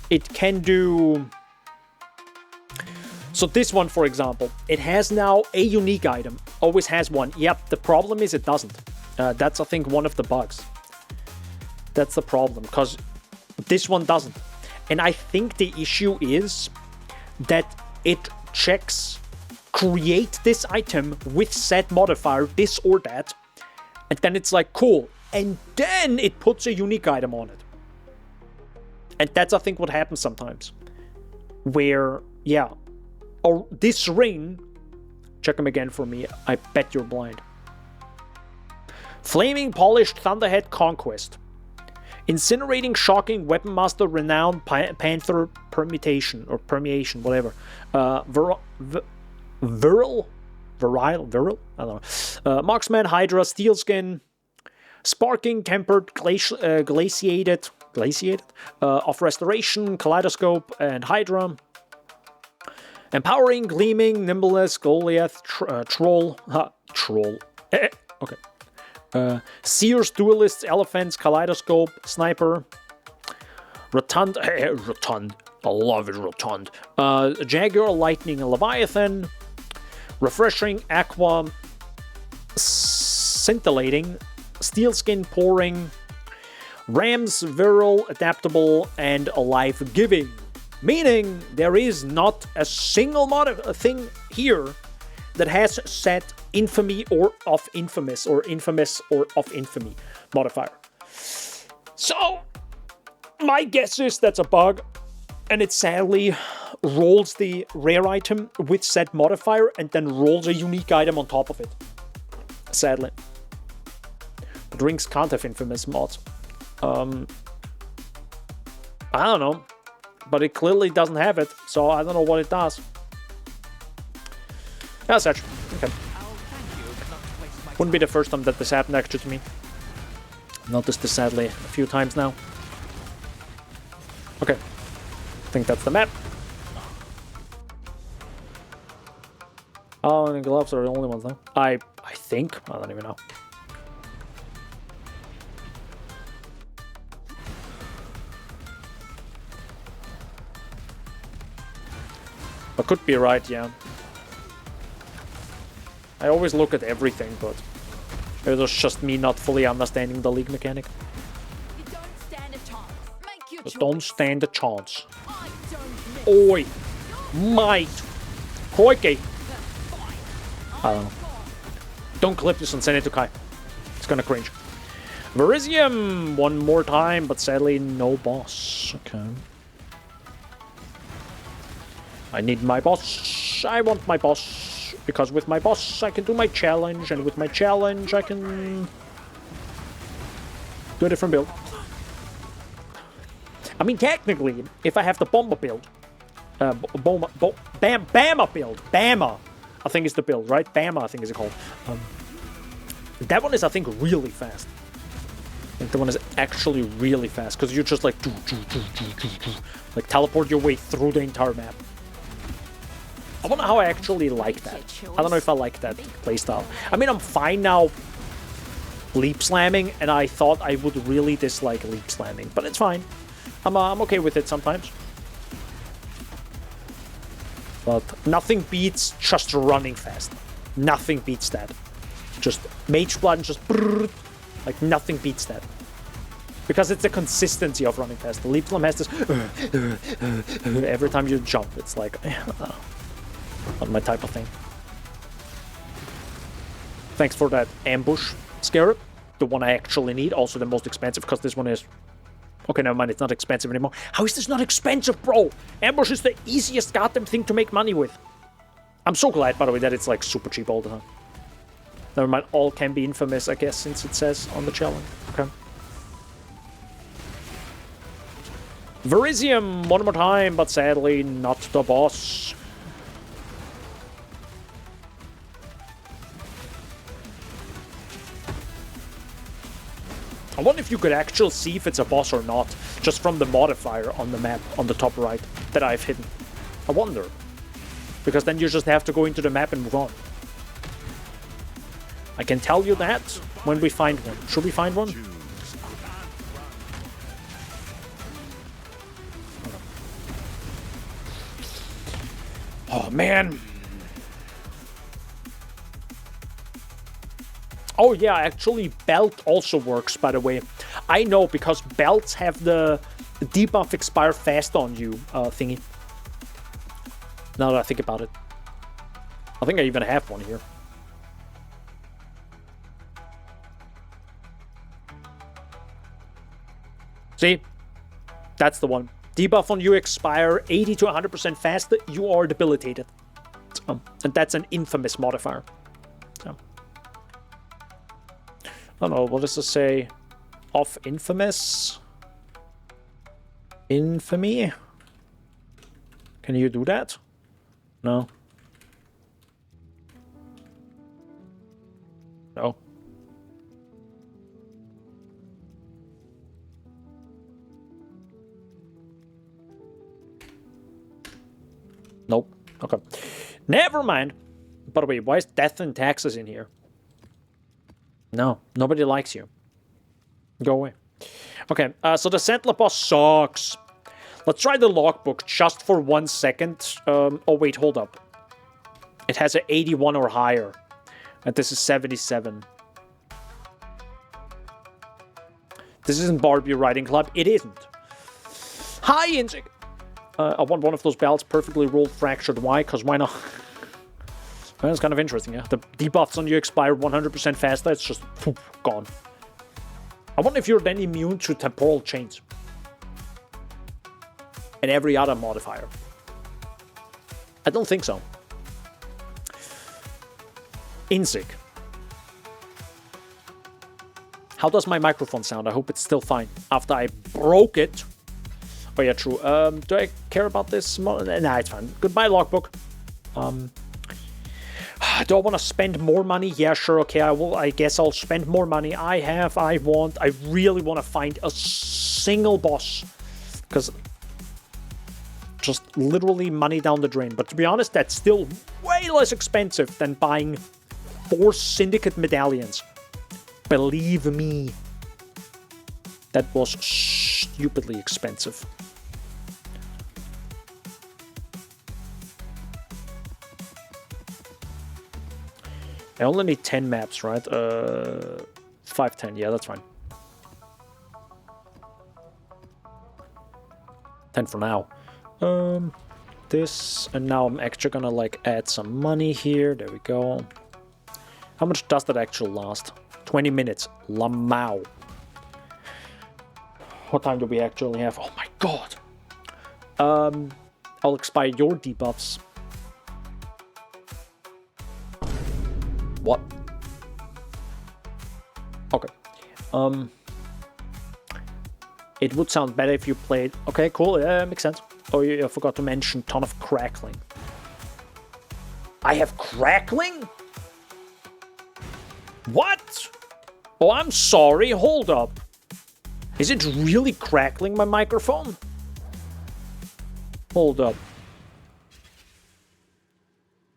It can do... So this one, for example, it has now a unique item. Always has one. Yep, the problem is it doesn't. That's, I think, one of the bugs. That's the problem, because this one doesn't. And I think the issue is that it checks create this item with set modifier, this or that. And then it's like, cool. And then it puts a unique item on it. And that's, I think, what happens sometimes. Where, yeah. Or this ring... Check him again for me. I bet you're blind. Flaming Polished Thunderhead Conquest. Incinerating Shocking Weapon Master Renowned Panther Permutation. Or Permeation, whatever. Virile? I don't know. Marksman, Hydra, Steelskin. Sparking, Tempered, Glaciated of Restoration, Kaleidoscope, and Hydra. Empowering, Gleaming, Nimbleness, Goliath, Troll. Troll. Okay. Seers, Duelists, Elephants, Kaleidoscope, Sniper. Rotund. Rotund. I love it, Rotund. Jaguar, Lightning, and Leviathan. Refreshing, Aqua. Scintillating. Steelskin, Pouring. Rams, Virile, Adaptable, and Life-Giving. Meaning, there is not a single thing here that has set Infamy or of Infamous, or Infamous or of Infamy modifier. So, my guess is that's a bug, and it sadly rolls the rare item with said modifier, and then rolls a unique item on top of it. Sadly. But rings can't have Infamous mods. I don't know. But it clearly doesn't have it, so I don't know what it does. Yeah, such. Okay. Wouldn't be the first time that this happened actually to me. Noticed this sadly a few times now. Okay. I think that's the map. Oh, and the gloves are the only ones, though. I think. I don't even know. I could be right, yeah. I always look at everything, but it was just me not fully understanding the league mechanic. You don't stand a chance. Make your But choice. don't stand a chance. I don't miss. Oi! Might! Koike! I don't know. Don't clip this and send it to Kai. It's gonna cringe. Verizium! One more time, but sadly no boss. Okay. I need my boss. I want my boss. Because with my boss, I can do my challenge. And with my challenge, I can do a different build. I mean, technically, if I have the Bomber build. Bama build. Bama, I think is the build, right? Bama, I think is it called. That one is, I think, really fast. I think the one is actually really fast. Because you just like teleport your way through the entire map. I wonder how I actually like that. I don't know if I like that playstyle. I mean, I'm fine now leap slamming, and I thought I would really dislike leap slamming, but it's fine. I'm okay with it sometimes. But nothing beats just running fast. Nothing beats that. Just Mage Blood and just brrr, like nothing beats that. Because it's the consistency of running fast. The leap slam has this every time you jump. It's like not my type of thing. Thanks for that ambush scarab. The one I actually need. Also the most expensive because this one is... Okay, never mind. It's not expensive anymore. How is this not expensive, bro? Ambush is the easiest goddamn thing to make money with. I'm so glad, by the way, that it's like super cheap all the time. Never mind. All can be infamous, I guess, since it says on the challenge. Okay. Verizium, one more time, but sadly not the boss. I wonder if you could actually see if it's a boss or not, just from the modifier on the map, on the top right, that I've hidden. I wonder. Because then you just have to go into the map and move on. I can tell you that when we find one. Should we find one? Oh, man. Oh, yeah, actually, belt also works, by the way. I know, because belts have the debuff expire fast on you thingy. Now that I think about it. I think I even have one here. See? That's the one. Debuff on you expire 80 to 100% faster. You are debilitated. And that's an infamous modifier. So. I don't know. What does this say? Off infamous? Infamy? Can you do that? No. No. Nope. Okay. Never mind. By the way, why is death and taxes in here? No. Nobody likes you. Go away. Okay. So the Settler boss sucks. Let's try the logbook just for 1 second. Oh, wait. Hold up. It has an 81 or higher. And this is 77. This isn't Barbie Riding Club. It isn't. Hi, Inzig. I want one of those belts perfectly rolled fractured. Why? Because why not? Well, it's kind of interesting, yeah. The debuffs on you expire 100% faster. It's just poof, gone. I wonder if you're then immune to temporal chains. And every other modifier. I don't think so. Inzig. How does my microphone sound? I hope it's still fine. After I broke it. Oh yeah, true. Do I care about this? Nah, it's fine. Goodbye, logbook. Do I want to spend more money? Yeah, sure. Okay, I will. I guess I'll spend more money. I really want to find a single boss. Because just literally money down the drain. But to be honest, that's still way less expensive than buying 4 Syndicate medallions. Believe me. That was stupidly expensive. I only need 10 maps, right? 510, yeah, that's fine. 10 for now. This, and now I'm actually gonna like add some money here. There we go. How much does that actually last? 20 minutes. Lamau. What time do we actually have? Oh my god. I'll expire your debuffs. What? Okay. It would sound better if you played... Okay, cool. Yeah, makes sense. Oh, I forgot to mention ton of crackling. I have crackling? What? Oh, I'm sorry. Hold up. Is it really crackling my microphone? Hold up.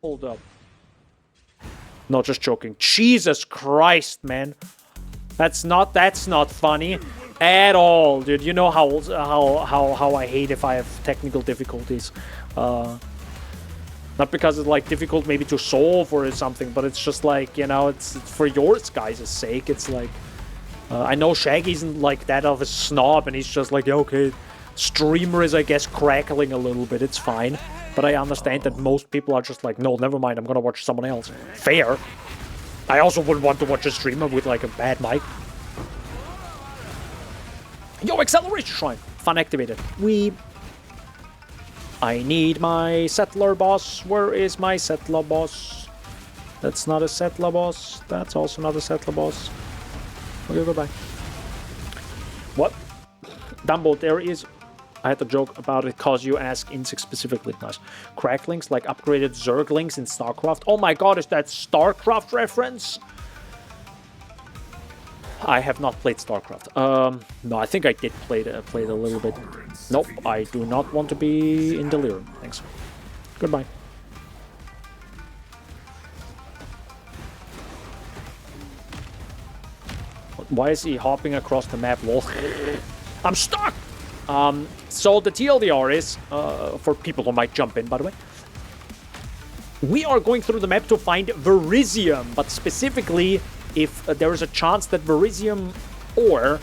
Hold up. No, just joking. Jesus Christ, man. That's not funny at all, dude. You know how I hate if I have technical difficulties. Not because it's like difficult maybe to solve or something, but it's just like, you know, it's for your guys' sake. It's like I know Shaggy isn't like that of a snob, and he's just like, yeah, okay, streamer is, I guess, crackling a little bit. It's fine. But I understand that most people are just like, no, never mind, I'm gonna watch someone else. Fair. I also wouldn't want to watch a streamer with like a bad mic. Yo, acceleration shrine. Fun activated. I need my settler boss. Where is my settler boss? That's not a settler boss. That's also not a settler boss. Okay, goodbye. What? Danbo, there is... I had a joke about it because you ask Insect specifically. Nice. Cracklings, like upgraded Zerglings in StarCraft. Oh my god, is that StarCraft reference? I have not played StarCraft. No, I think I did play it a little bit. Nope, I do not want to be in Delirium. Thanks. Goodbye. Why is he hopping across the map? Lol. I'm stuck! So the TLDR is, for people who might jump in, by the way, we are going through the map to find Verisium, but specifically if there is a chance that Verisium ore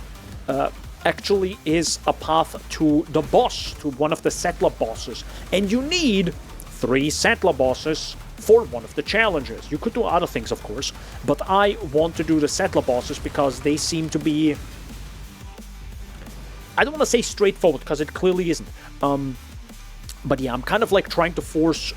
actually is a path to the boss, to one of the settler bosses. And you need 3 settler bosses for one of the challenges. You could do other things, of course, but I want to do the settler bosses because they seem to be I don't want to say straightforward, because it clearly isn't. But yeah, I'm kind of like trying to force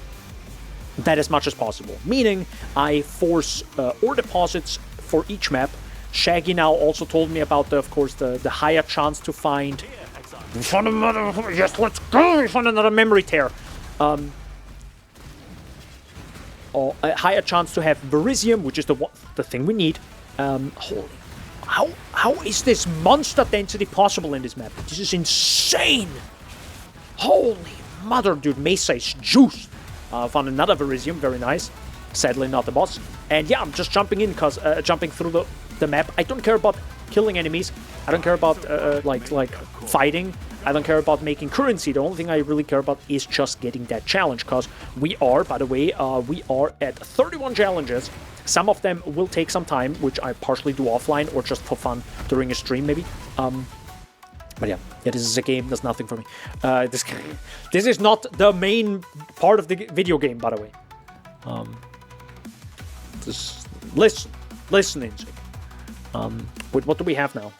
that as much as possible. Meaning, I force ore deposits for each map. Shaggy now also told me about, of course, the higher chance to find... Yes, let's go! We found another memory tear. Or a higher chance to have Verisium, which is the thing we need. Holy... How is this monster density possible in this map? This is insane! Holy mother, dude, Mesa is juiced. Found another Verisium, very nice. Sadly not the boss. And yeah, I'm just jumping in, cause jumping through the map. I don't care about killing enemies. I don't care about like fighting. I don't care about making currency. The only thing I really care about is just getting that challenge, cause we are, by the way, we are at 31 challenges. Some of them will take some time, which I partially do offline or just for fun during a stream, maybe. But yeah, this is a game. That's nothing for me. This is not the main part of the video game, by the way. Just listen, Insig. Wait, what do we have now?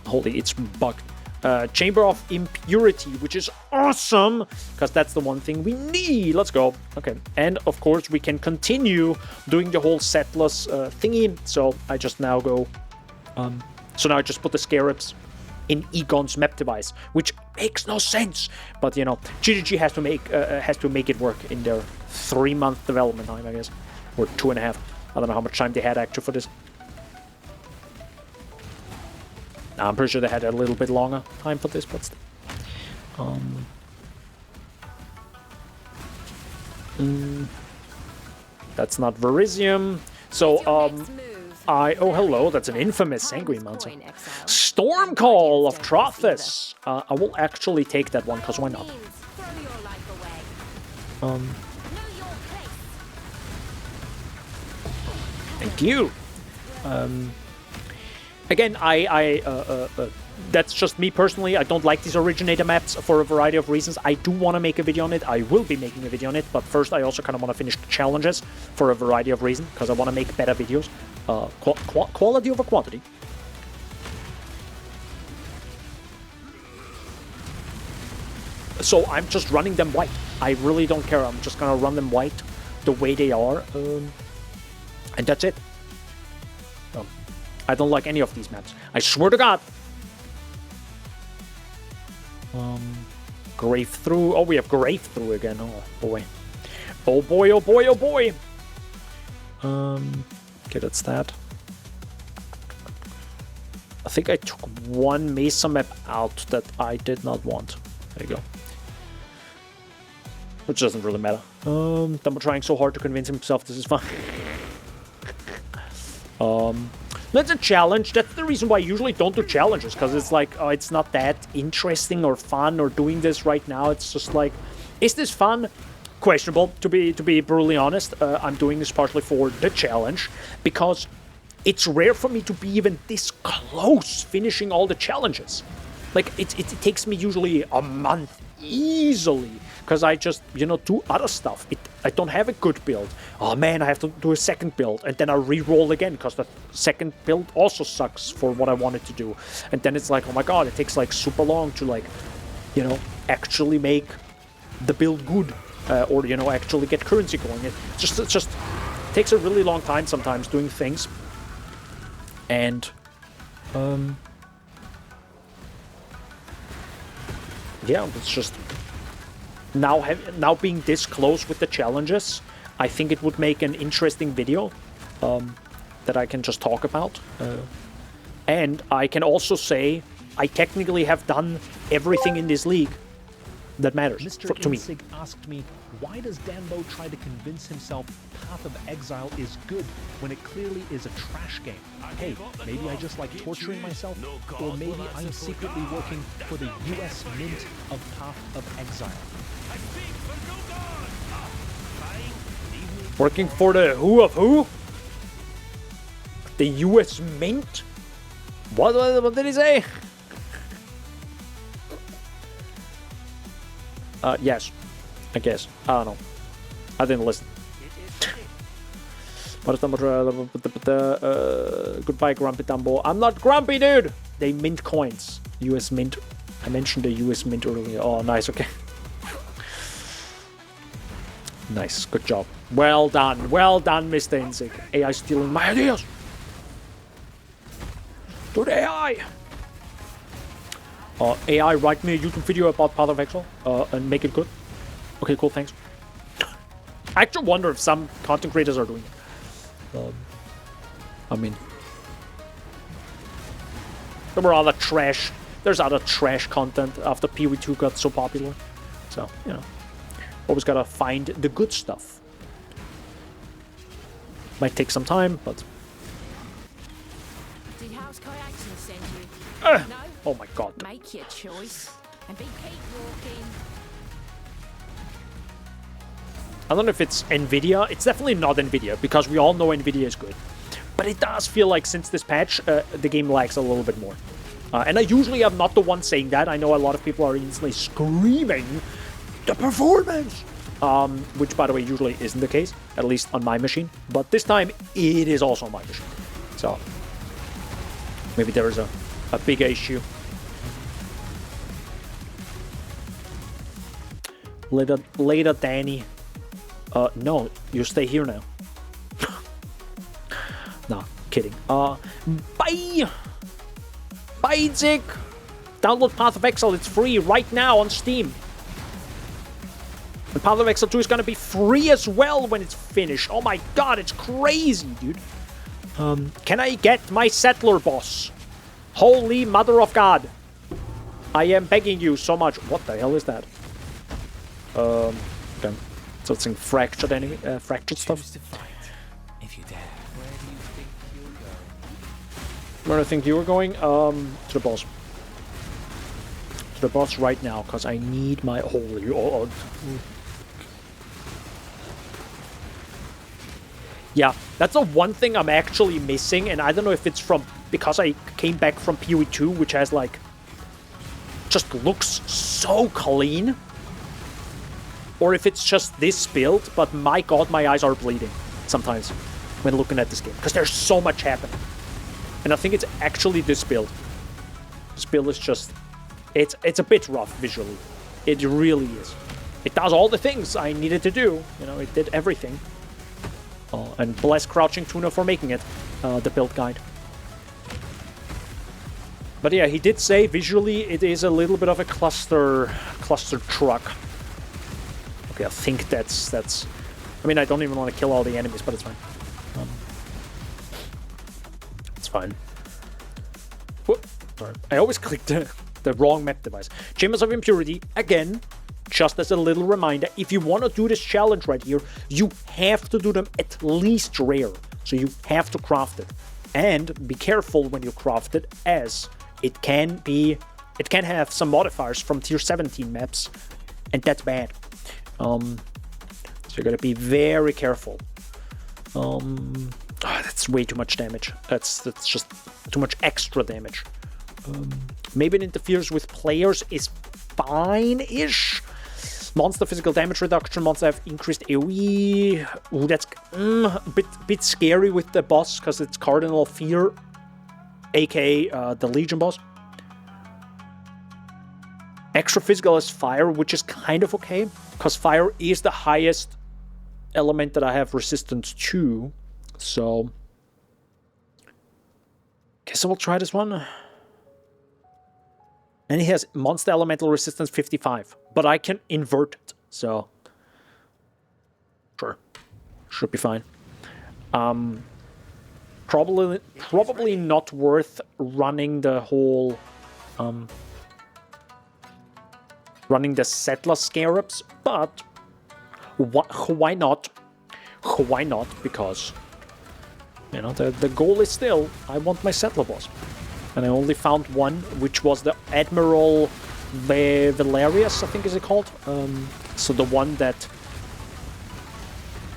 Holy, it's bugged. Chamber of Impurity, which is awesome, because that's the one thing we need. Let's go. Okay, and of course we can continue doing the whole setless thingy. So I just now go. So now I just put the scarabs in Egon's map device, which makes no sense. But you know, GGG has to make it work in their 3-month development time, I guess, or 2.5. I don't know how much time they had actually for this. I'm pretty sure they had a little bit longer time for this, but still. That's not Verisium. So, oh, hello, that's an infamous Sanguine Mountain. Stormcall of Trothus. I will actually take that one, because why not? Thank you. Again, that's just me personally. I don't like these originator maps for a variety of reasons. I do want to make a video on it. I will be making a video on it. But first, I also kind of want to finish the challenges for a variety of reasons, because I want to make better videos. Quality over quantity. So I'm just running them white. I really don't care. I'm just going to run them white the way they are. And that's it. I don't like any of these maps. I swear to God. Grave Through. Oh, we have Grave Through again. Oh, boy. Oh, boy, oh, boy, oh, boy. Okay, that's that. I think I took one Mesa map out that I did not want. There you go. Which doesn't really matter. Danbo trying so hard to convince himself this is fun. That's a challenge. That's the reason why I usually don't do challenges, because it's like, oh, it's not that interesting or fun or doing this right now. It's just like, is this fun? Questionable, to be brutally honest. I'm doing this partially for the challenge, because it's rare for me to be even this close finishing all the challenges. Like, it takes me usually a month easily, because I just, you know, do other stuff. I don't have a good build. Oh man, I have to do a second build, and then I re-roll again, because the second build also sucks for what I wanted to do. And then it's like, oh my god, it takes like super long to, like, you know, actually make the build good, or, you know, actually get currency going. It just takes a really long time sometimes doing things. And yeah, it's just now being this close with the challenges, I think it would make an interesting video that I can just talk about. And I can also say I technically have done everything in this league that matters to me. Mr. Insig asked me, why does Danbo try to convince himself Path of Exile is good when it clearly is a trash game? Hey, maybe I just like torturing myself, or maybe I'm secretly working for the US Mint of Path of Exile. Working for the who of who? The US Mint? What did he say? Yes, I guess. I don't know. I didn't listen. What is number? Goodbye, Grumpy Danbo. I'm not grumpy, dude. They mint coins. US Mint. I mentioned the US Mint earlier. Oh, nice. Okay. Nice. Good job. Well done. Well done, Mr. Inzig. AI stealing my ideas. To the AI. AI, write me a YouTube video about Path of Exile and make it good. Okay, cool. Thanks. I actually wonder if some content creators are doing it. I mean, there were other trash. There's other trash content after PoE2 got so popular. So, you know, always gotta find the good stuff. Might take some time, but... Did House Kayaksen send you? No? Oh my god. Make your choice and keep walking. I don't know if it's Nvidia. It's definitely not Nvidia, because we all know Nvidia is good. But it does feel like since this patch, the game lags a little bit more. And I usually am not the one saying that. I know a lot of people are instantly screaming, the performance! Which, by the way, usually isn't the case, at least on my machine. But this time, it is also on my machine. So, maybe there is a big issue. Later, Danny. No, you stay here now. No, kidding. Bye! Bye, Zig! Download Path of Exile, it's free right now on Steam. And Path of Exile 2 is gonna be free as well when it's finished. Oh my god, it's crazy, dude. Can I get my settler boss? Holy mother of God. I am begging you so much. What the hell is that? Okay. So it's in fractured enemy, fractured stuff. If you dare. Where do you think you were going? To the boss. To the boss right now, because I need my holy god. Yeah, that's the one thing I'm actually missing, and I don't know if it's from because I came back from PoE2, which has like just looks so clean, or if it's just this build, but my god, my eyes are bleeding sometimes when looking at this game, because there's so much happening. And I think it's actually this build. This build is just... It's a bit rough visually. It really is. It does all the things I needed to do. You know, it did everything. And bless Crouching Tuna for making it. The build guide. But yeah, he did say visually it is a little bit of a cluster truck. Okay, I think that's... I mean, I don't even want to kill all the enemies, but it's fine. Fine. Whoop. Sorry. I always clicked the wrong map device. Chambers of Impurity, again, just as a little reminder, if you want to do this challenge right here, you have to do them at least rare. So you have to craft it. And be careful when you craft it, as it can have some modifiers from tier 17 maps, and that's bad. So you gotta be very careful. Oh, that's way too much damage. That's just too much extra damage. Maybe it interferes with players is fine-ish. Monster physical damage reduction. Monster have increased AoE. Ooh, that's a bit scary with the boss, because it's Cardinal Fear, aka the Legion boss. Extra physical is fire, which is kind of okay, because fire is the highest element that I have resistance to. So, guess I will try this one. And he has monster elemental resistance 55, but I can invert it, so sure, should be fine. Probably not worth running the whole running the settler scarabs, but why not? Why not? Because, you know, the goal is still, I want my settler boss. And I only found one, which was the Admiral Valerius, I think is it called. So the one that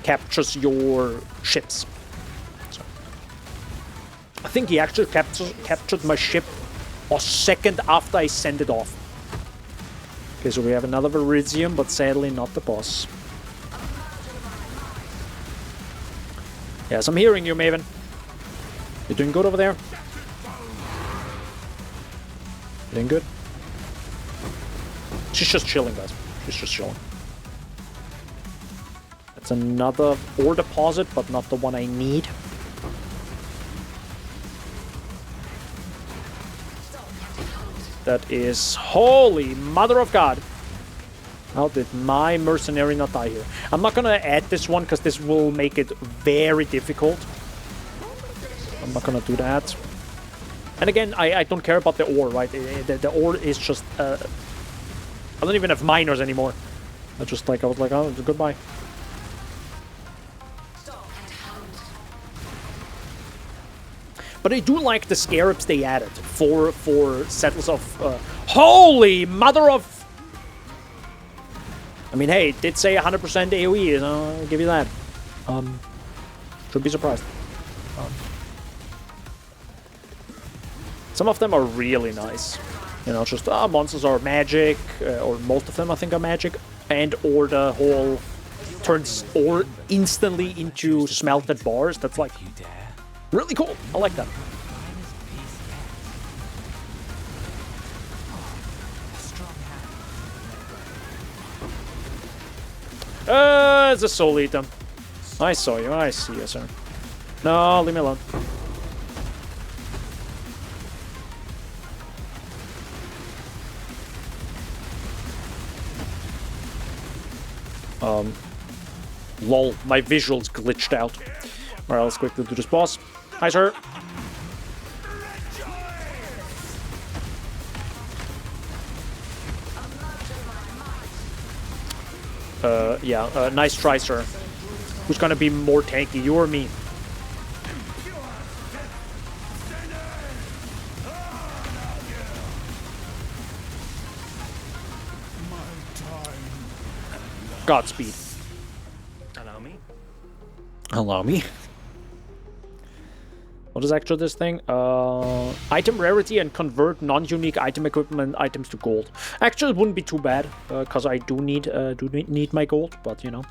captures your ships. So, I think he actually captured my ship a second after I sent it off. Okay, so we have another Viridium, but sadly not the boss. Yes, I'm hearing you, Maven. You're doing good over there. Doing good. She's just chilling, guys. She's just chilling. That's another ore deposit, but not the one I need. That is... Holy mother of God! How did my mercenary not die here? I'm not gonna add this one, because this will make it very difficult. I'm not gonna do that. And again, I don't care about the ore, right? The ore is just... I don't even have miners anymore. I was like, oh, goodbye. But I do like the scarabs they added for Settles of... Holy mother of... I mean, hey, it did say 100% AoE, so I'll give you that. Should be surprised. Some of them are really nice. You know, just, monsters are magic, or most of them I think are magic, and or the whole turns ore instantly into smelted bars. That's like really cool. I like that. It's a soul eater. I saw you. I see you, sir. No, leave me alone. Lol, my visuals glitched out. Alright, let's quickly do this boss. Hi, sir. Yeah, nice try, sir. Who's gonna be more tanky, you or me? Godspeed. Allow me. Allow me. What is actually this thing? Item rarity and convert non-unique item equipment items to gold. Actually, it wouldn't be too bad, because I do need my gold, but you know.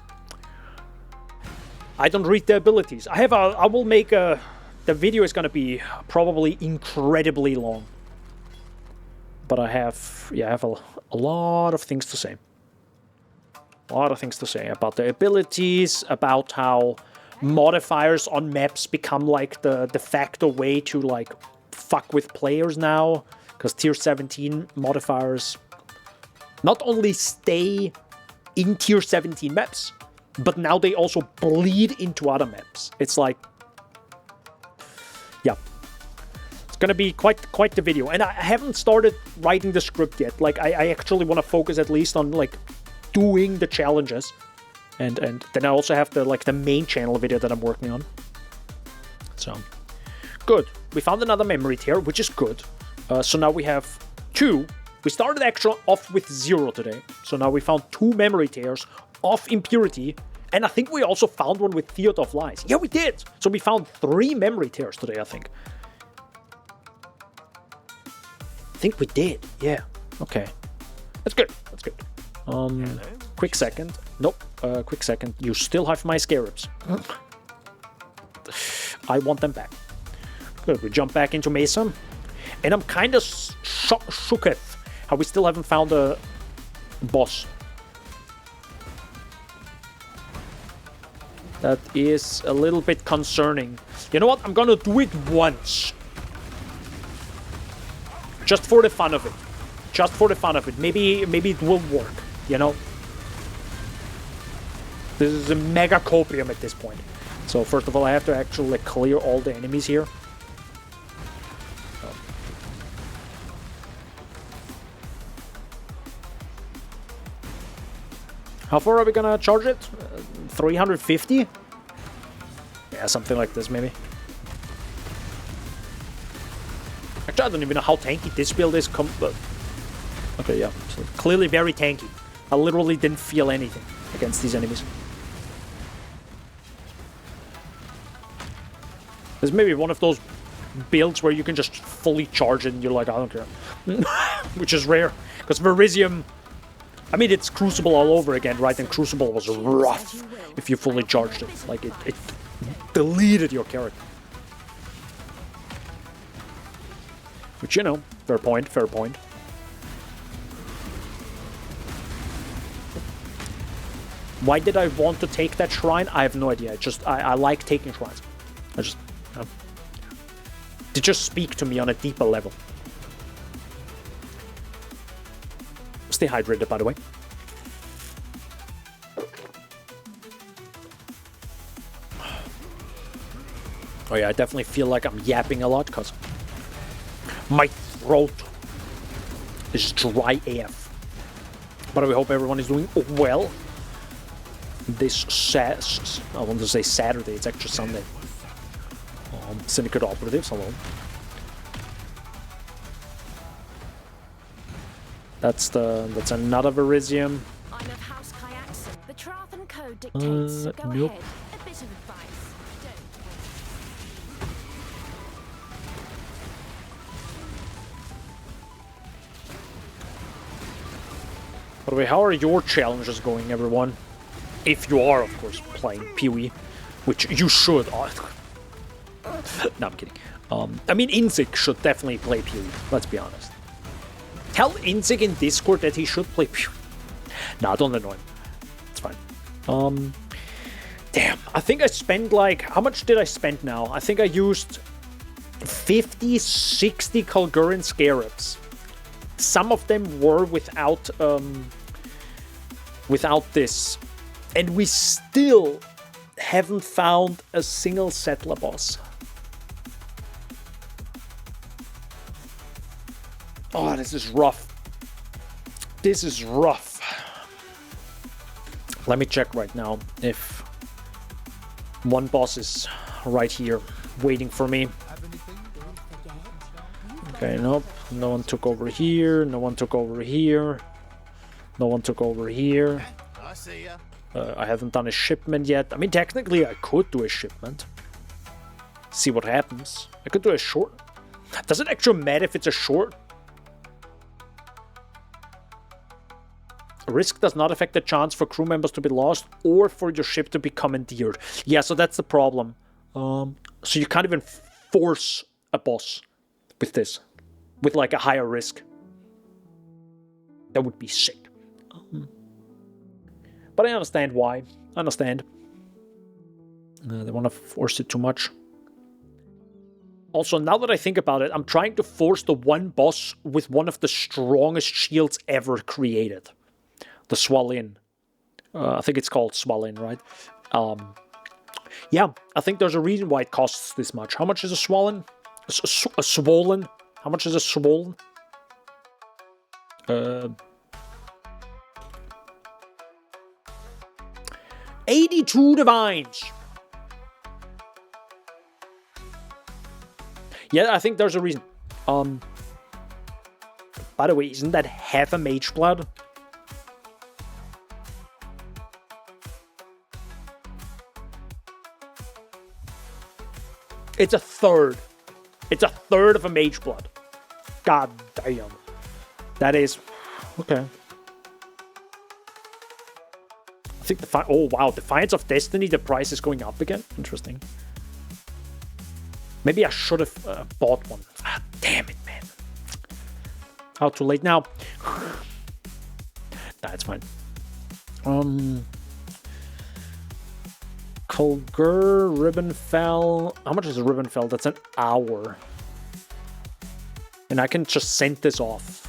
I don't read the abilities. I will make the video is gonna be probably incredibly long. But I have a lot of things to say. A lot of things to say about the abilities, about how modifiers on maps become like the de facto way to like fuck with players now, because tier 17 modifiers not only stay in tier 17 maps, but now they also bleed into other maps. It's like, yeah, it's gonna be quite the video, and I haven't started writing the script yet. Like I actually want to focus at least on like doing the challenges. And then I also have the main channel video that I'm working on. So, good. We found another memory tier, which is good. So now we have 2. We started actually off with 0 today. So now we found 2 memory tiers of impurity. And I think we also found one with Theater of Lies. Yeah, we did! So we found 3 memory tiers today, I think. I think we did. Yeah. Okay. That's good. That's good. Quick second. Nope. Quick second. You still have my scarabs. I want them back. Good. We jump back into Mesa. And I'm kind of shooketh how we still haven't found a boss. That is a little bit concerning. You know what? I'm gonna do it once. Just for the fun of it. Just for the fun of it. Maybe it will work, you know? This is a mega copium at this point. So first of all, I have to actually clear all the enemies here. How far are we gonna charge it? 350? Yeah, something like this, maybe. Actually, I don't even know how tanky this build is. Okay, yeah. So clearly very tanky. I literally didn't feel anything against these enemies. This may be one of those builds where you can just fully charge it and you're like, I don't care. Which is rare. Because Verisium... I mean, it's Crucible all over again, right? And Crucible was rough if you fully charged it. Like, it deleted your character. Which, you know, fair point, fair point. Why did I want to take that shrine? I have no idea. I like taking shrines. They just speak to me on a deeper level. Stay hydrated, by the way. Oh yeah, I definitely feel like I'm yapping a lot because my throat is dry AF. But I hope everyone is doing well. This I want to say Saturday, it's actually Sunday. Syndicate operatives, hello. That's another Verisium. I'm of House Kyaxon. The Trathan Code dictates, so go nope. ahead. A bit of advice. By the way, how are your challenges going, everyone? If you are, of course, playing PoE, which you should. No, I'm kidding. I mean, Inzig should definitely play PoE, let's be honest. Tell Inzig in Discord that he should play PoE. Nah, don't annoy him. It's fine. Damn, I think I spent like... How much did I spend now? I think I used 50, 60 Kalguran Scarabs. Some of them were without this. And we still haven't found a single settler boss. Oh, this is rough. This is rough. Let me check right now if one boss is right here waiting for me. Okay, nope. No one took over here. No one took over here. No one took over here. I see ya. I haven't done a shipment yet. I mean, technically, I could do a shipment. See what happens. I could do a short. Does it actually matter if it's a short? Risk does not affect the chance for crew members to be lost or for your ship to be commandeered. Yeah, so that's the problem. So you can't even force a boss with this. With like a higher risk. That would be sick. But I understand why. I understand. They want to force it too much. Also, now that I think about it, I'm trying to force the one boss with one of the strongest shields ever created. The Swallin. I think it's called Swallin, right? Yeah, I think there's a reason why it costs this much. How much is a Swallin? A Swollen? How much is a Swollen? 82 divines. Yeah, I think there's a reason. By the way, isn't that half a mage blood? It's a third. It's a third of a mage blood. God damn. That is... Okay. I think oh wow, Defiance of Destiny, the price is going up again. Interesting. Maybe I should have bought one. Ah, damn it, man. How too late now? Nah, it's fine. Kulgur, Ribbonfell. How much is a Ribbonfell? That's an hour. And I can just send this off.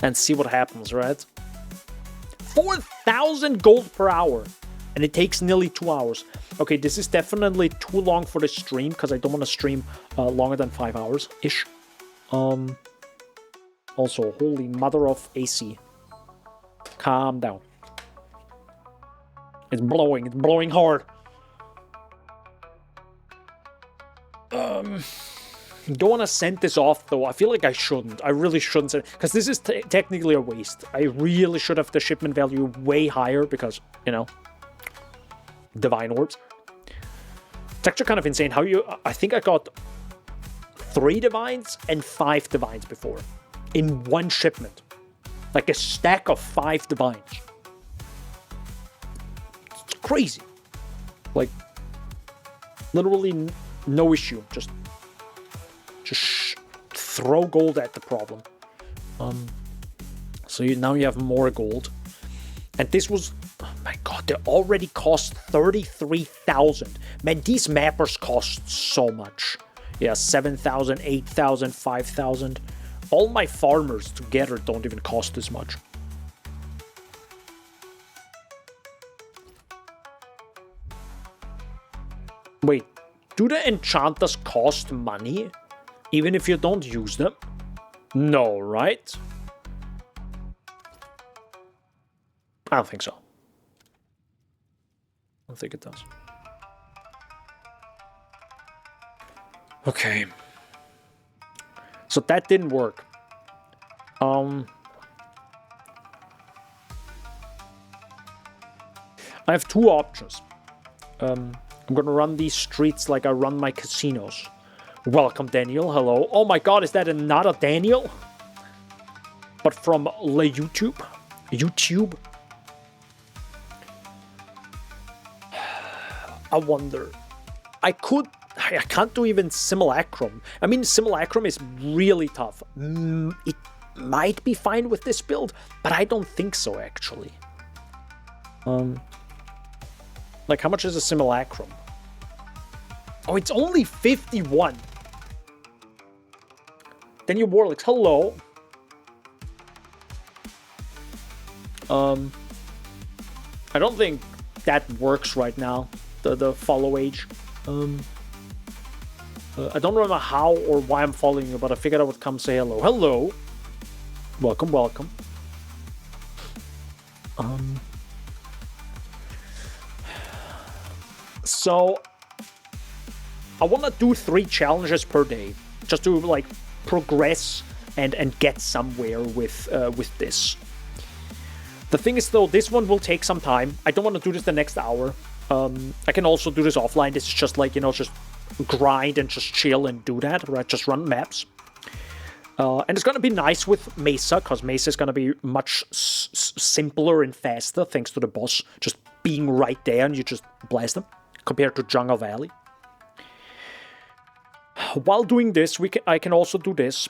And see what happens, right? 4,000 gold per hour. And it takes nearly 2 hours. Okay, this is definitely too long for the stream, because I don't want to stream longer than 5 hours-ish. Also, holy mother of AC. Calm down. It's blowing hard. Don't want to send this off, though. I feel like I shouldn't. I really shouldn't send it, because this is technically a waste. I really should have the shipment value way higher, because, you know, Divine Orbs. It's actually kind of insane how you... I think I got 3 Divines and 5 Divines before. In one shipment. Like a stack of 5 Divines. It's crazy. Like, literally no issue. Just throw gold at the problem. So now you have more gold. And this was... Oh my god, they already cost 33,000. Man, these mappers cost so much. Yeah, 7,000, 8,000, 5,000. All my farmers together don't even cost this much. Wait, do the enchanters cost money? Even if you don't use them? No, right? I don't think so. I don't think it does. Okay. So that didn't work. I have two options. I'm gonna run these streets like I run my casinos. Welcome, Daniel. Hello. Oh my god, is that another Daniel? But from YouTube? I wonder. I can't do even Simulacrum. I mean, Simulacrum is really tough. It might be fine with this build, but I don't think so, actually. Like, how much is a Simulacrum? Oh, it's only 51. Then you Warlocks, hello. I don't think that works right now. The follow age. I don't remember how or why I'm following you, but I figured I would come say hello. Hello. Welcome, welcome. So I want to do 3 challenges per day, just to like progress and get somewhere with this. The thing is, though, this one will take some time. I don't want to do this the next hour. I can also do this offline. This is just like, you know, just grind and just chill and do that, right? Just run maps. And it's going to be nice with Mesa, because Mesa is going to be much simpler and faster, thanks to the boss just being right there and you just blast them, compared to Jungle Valley. While doing this, I can also do this,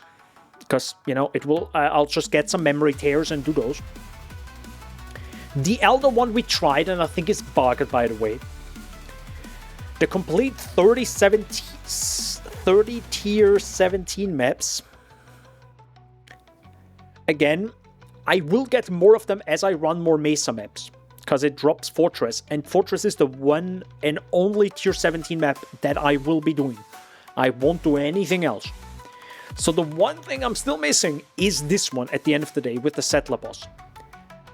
because, you know, it will. I'll just get some memory tears and do those. The Elder one we tried, and I think it's bugged, by the way. The complete 30 tier 17 maps. Again, I will get more of them as I run more Mesa maps, because it drops Fortress, and Fortress is the one and only tier 17 map that I will be doing. I won't do anything else. So the one thing I'm still missing is this one at the end of the day with the Settler boss.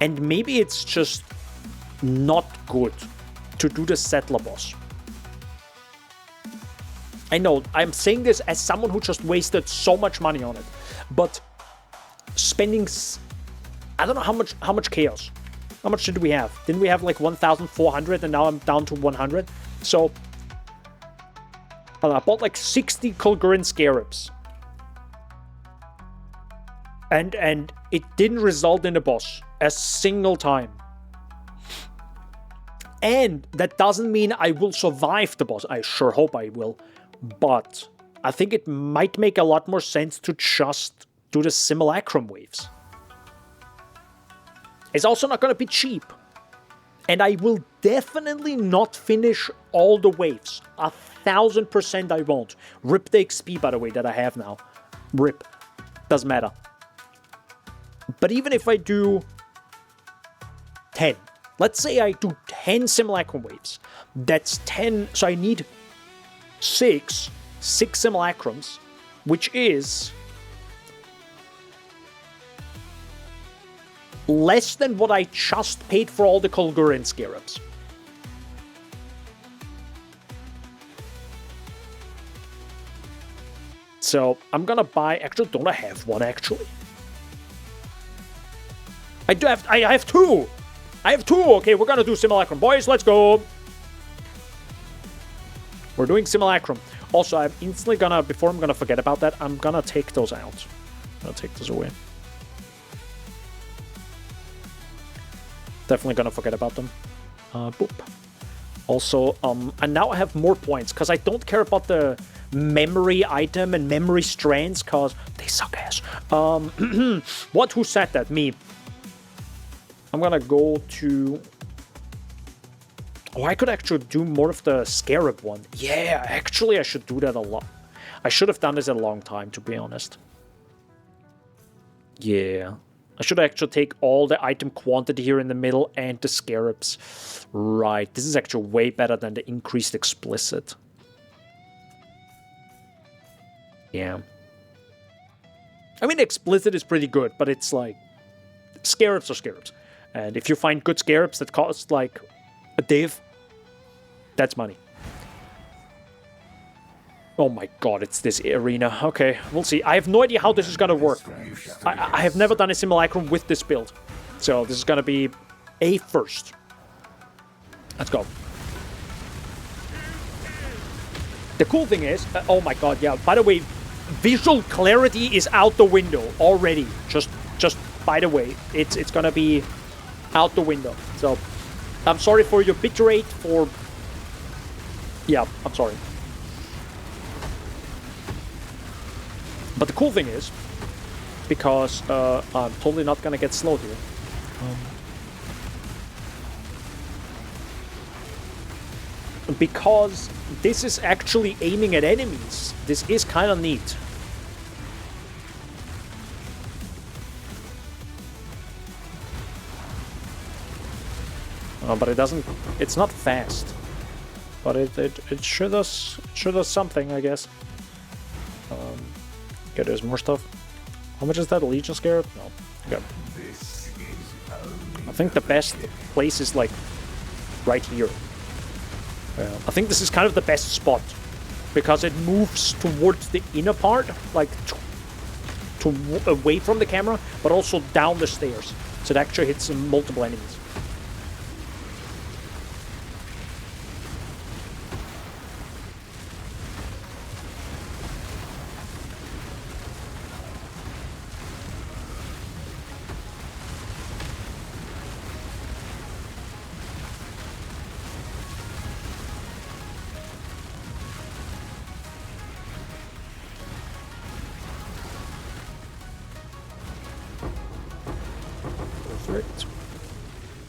And maybe it's just not good to do the Settler boss. I know, I'm saying this as someone who just wasted so much money on it. But spending... I don't know how much chaos. How much did we have? Didn't we have like 1,400 and now I'm down to 100? So... I bought like 60 Kulgurin Scarabs. And it didn't result in a boss a single time. And that doesn't mean I will survive the boss. I sure hope I will. But I think it might make a lot more sense to just do the Simulacrum waves. It's also not going to be cheap. And I will definitely not finish all the waves. 1,000% I won't. Rip the XP, by the way, that I have now. Rip. Doesn't matter. But even if I do 10. Let's say I do 10 Simulacrum waves. That's 10. So I need 6 Simulacrums, which is less than what I just paid for all the Kulgurin Scarabs. So I'm gonna buy... Actually, don't I have one, actually? I have 2! I have 2! Okay, we're gonna do Simulacrum. Boys, let's go! We're doing Simulacrum. Also, I'm instantly gonna... Before I'm gonna forget about that, I'm gonna take those out. I'm gonna take those away. Definitely gonna forget about them. Boop. Also, and now I have more points, because I don't care about the memory item and memory strands, because they suck ass. What? Who said that? Me. I'm gonna go to... Oh, I could actually do more of the Scarab one. Yeah, actually I should do that a lot. I should have done this a long time, to be honest. Yeah. I should actually take all the item quantity here in the middle and the Scarabs. Right, this is actually way better than the increased explicit. Yeah. I mean, explicit is pretty good, but it's like... Scarabs are Scarabs. And if you find good Scarabs that cost like a div, that's money. Oh my god, it's this arena. Okay, we'll see. I have no idea how this is gonna work. I have never done a Simulacrum with this build. So this is gonna be a first. Let's go. The cool thing is... oh my god, yeah. By the way, visual clarity is out the window already. Just by the way, it's gonna be out the window. So, I'm sorry for your bitrate, for... Yeah, I'm sorry. But the cool thing is, because I'm totally not gonna get slowed here. Because this is actually aiming at enemies. This is kind of neat. But it doesn't... It's not fast. But it sure does something, I guess. Okay, there's more stuff. How much is that? A Legion Scarab? No. Okay. I think the best place is like right here. I think this is kind of the best spot because it moves towards the inner part, like away from the camera, but also down the stairs. So it actually hits multiple enemies.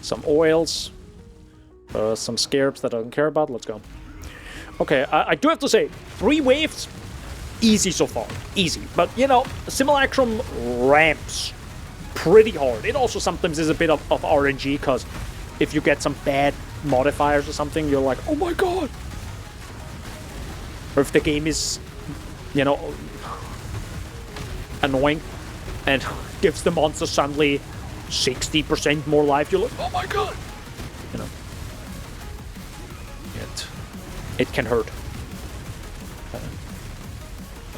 Some oils, some Scarabs that I don't care about. Let's go. Okay, I do have to say, 3 waves, easy so far. Easy. But, you know, Simulacrum ramps pretty hard. It also sometimes is a bit of RNG, because if you get some bad modifiers or something, you're like, oh my god! Or if the game is, you know, annoying and gives the monster suddenly 60% more life, you're like, oh my god! You know. It can hurt.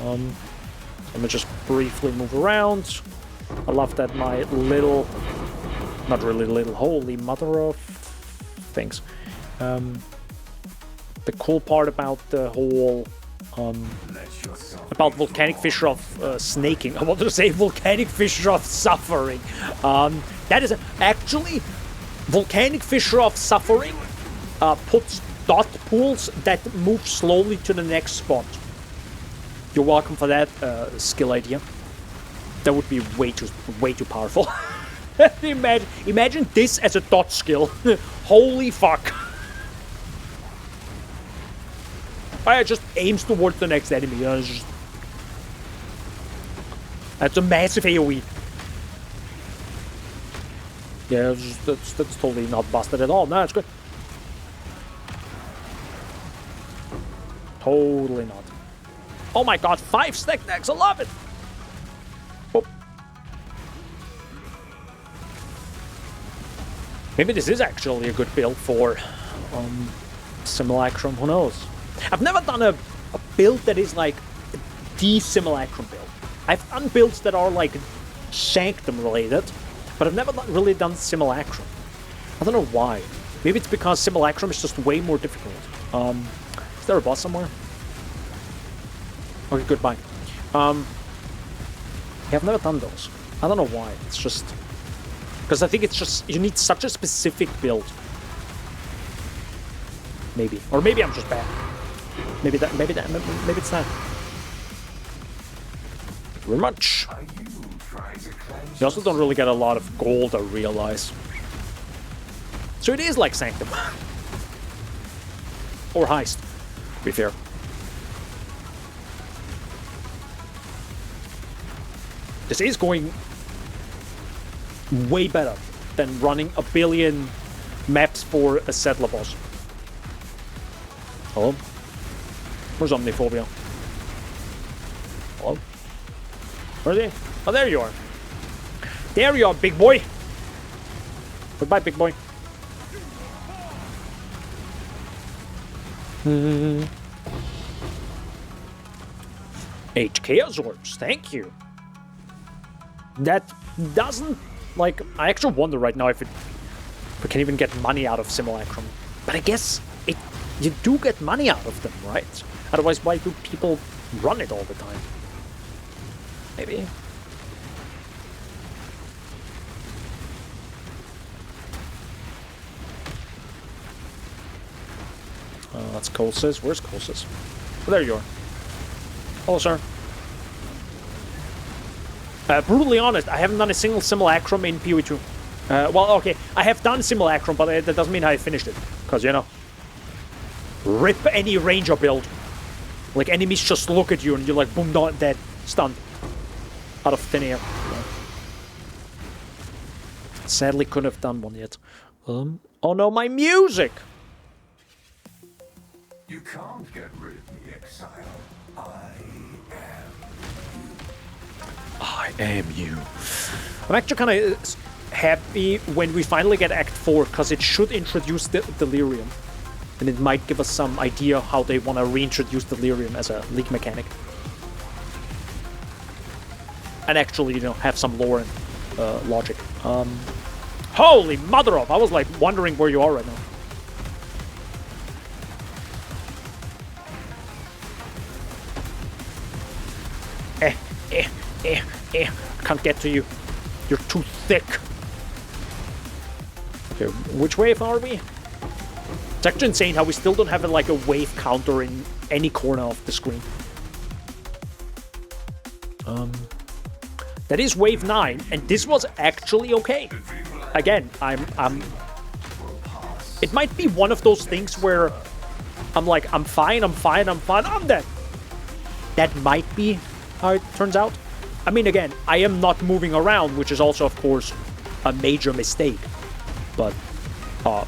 Let me just briefly move around. I love that my little... Not really little, holy mother of things. The cool part about the whole... about Volcanic Fissure of snaking. I wanted to say Volcanic Fissure of Suffering. That is actually Volcanic Fissure of Suffering puts dot pools that move slowly to the next spot. You're welcome for that skill idea. That would be way too powerful. Imagine this as a dot skill. Holy fuck. It just aims towards the next enemy. That's a massive AoE. Yeah, that's totally not busted at all. No, it's good. Totally not. Oh my god, 5 stack decks, I love it! Oh. Maybe this is actually a good build for Simulacrum, who knows? I've never done a build that is like the Simulacrum build. I've done builds that are like Sanctum related, but I've never really done Simulacrum. I don't know why. Maybe it's because Simulacrum is just way more difficult. Is there a boss somewhere? Okay, goodbye. Yeah, I've never done those. I don't know why. It's just... Because I think it's just... You need such a specific build. Maybe. Or maybe I'm just bad. Maybe it's that. Thank you very much. You also don't really get a lot of gold, I realize. So it is like Sanctum. Or Heist, to be fair. This is going way better than running a billion maps for a settler boss. Hello? Where's Omniphobia? Hello? Where is he? Oh, there you are. There you are, big boy. Goodbye, big boy. HK orbs, thank you. That doesn't, like, I actually wonder right now if we can even get money out of Simulacrum. But I guess you do get money out of them, right? Otherwise, why do people run it all the time? Maybe. That's Colsis. Where's Colsis? Oh, there you are. Hello, sir. Brutally honest, I haven't done a single Simulacrum in PoE 2. Well, okay, I have done Simulacrum, but that doesn't mean I finished it. Because, you know, rip any Ranger build. Like, enemies just look at you and you're like, boom, dead, stunned. Out of thin air. Sadly, couldn't have done one yet. Oh no, my music! You can't get rid of me, Exile. I am you. I'm actually kind of happy when we finally get Act 4, because it should introduce Delirium. And it might give us some idea how they want to reintroduce Delirium as a League mechanic. And actually, you know, have some lore and logic. Holy mother of! I was like wondering where you are right now. Can't get to you. You're too thick. Okay, which wave are we? It's actually insane how we still don't have like a wave counter in any corner of the screen. That is wave 9, and this was actually okay. Again, it might be one of those things where I'm like, I'm fine, I'm dead. That might be how it turns out. I mean, again, I am not moving around, which is also, of course, a major mistake. But,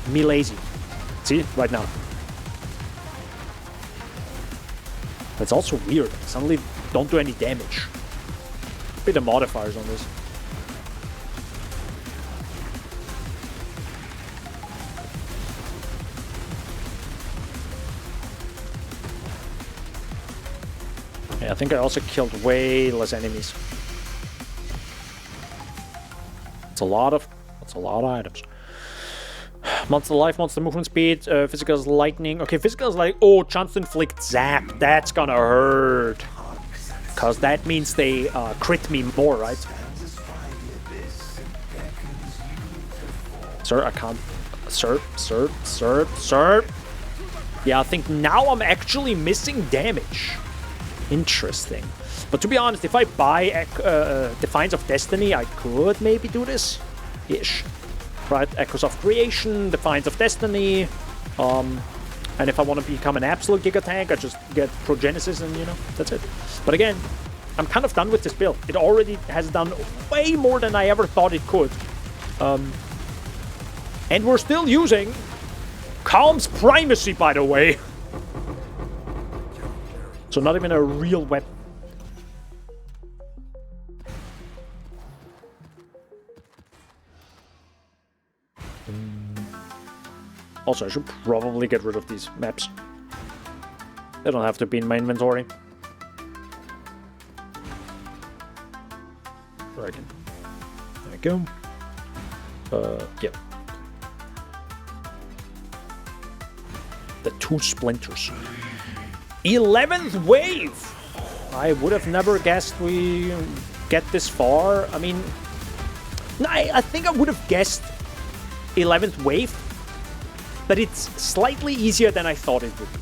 me lazy. See? Right now. That's also weird. Suddenly don't do any damage. Bit of modifiers on this. Yeah, I think I also killed way less enemies. It's a lot of items. Monster life, monster movement speed, physical is lightning. Okay, physical is like, oh, chance to inflict zap. That's gonna hurt. Cause that means they crit me more, right? Sir, I can't. Sir. Yeah, I think now I'm actually missing damage. Interesting. But to be honest, if I buy Defiance of Destiny, I could maybe do this. Ish. Right? Echoes of Creation, Defiance of Destiny. And if I want to become an absolute Giga Tank, I just get Progenesis and, you know, that's it. But again, I'm kind of done with this build. It already has done way more than I ever thought it could. And we're still using Calm's Primacy, by the way. So not even a real weapon. Also, I should probably get rid of these maps. They don't have to be in my inventory. Right in. There we go. Yep. The 2 splinters. 11th wave! I would have never guessed we get this far. I mean, I think I would have guessed 11th wave, but it's slightly easier than I thought it would be.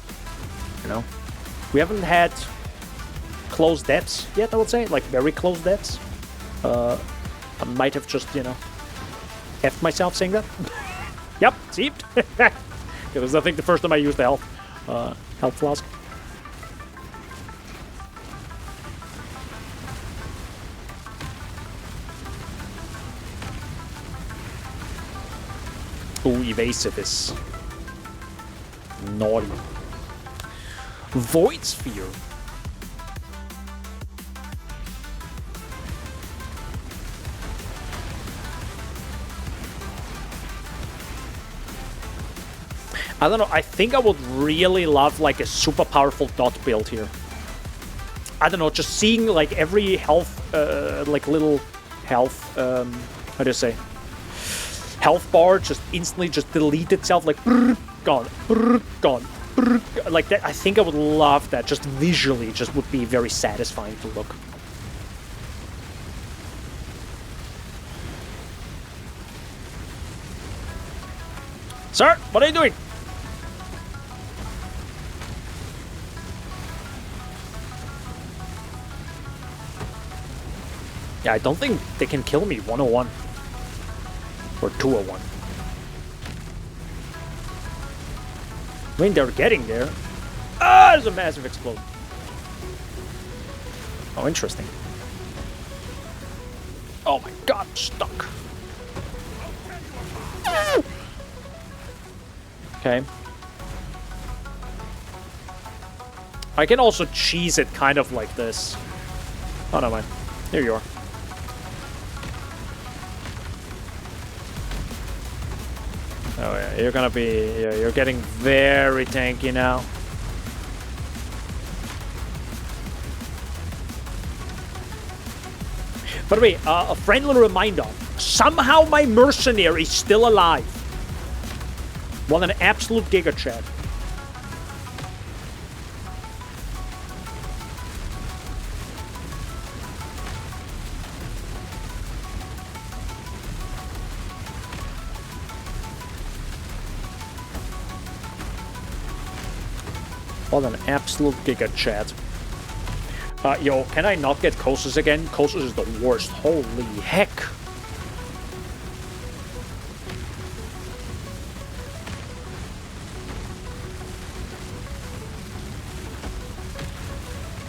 You know? We haven't had close deaths yet, I would say. Like, very close deaths. I might have just, you know, F'd myself saying that. Yep, see? It was, I think, the first time I used the health flask. Ooh, evasive is naughty. Void Sphere. I don't know, I think I would really love like a super powerful dot build here. I don't know, just seeing like every health, like little health, how do you say? Health bar just instantly just delete itself, like brrr, gone, brrr, gone, brrr, like that. I think I would love that. Just visually, just would be very satisfying to look. Sir, what are you doing? Yeah, I don't think they can kill me 101. Or 201. I mean, they're getting there. Ah, there's a massive explosion. Oh, interesting. Oh my god, stuck. Okay. I can also cheese it kind of like this. Oh, no, mind. Here you are. Oh yeah, you're gonna be, yeah, you're getting very tanky now. By the way, a friendly reminder, somehow my mercenary is still alive. What an absolute giga chat. What an absolute giga chat. Yo, can I not get Kosus again? Kosus is the worst. Holy heck.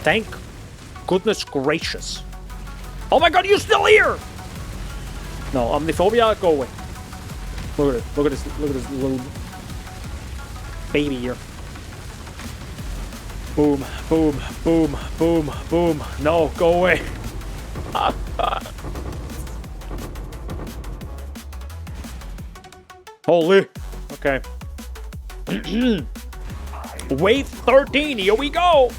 Thank goodness gracious. Oh my god, you're still here! No, Omniphobia, go away. Look at it. Look at this little baby here. Boom, boom, boom, boom, boom. No, go away. Holy. Okay. Wave 13, here we go.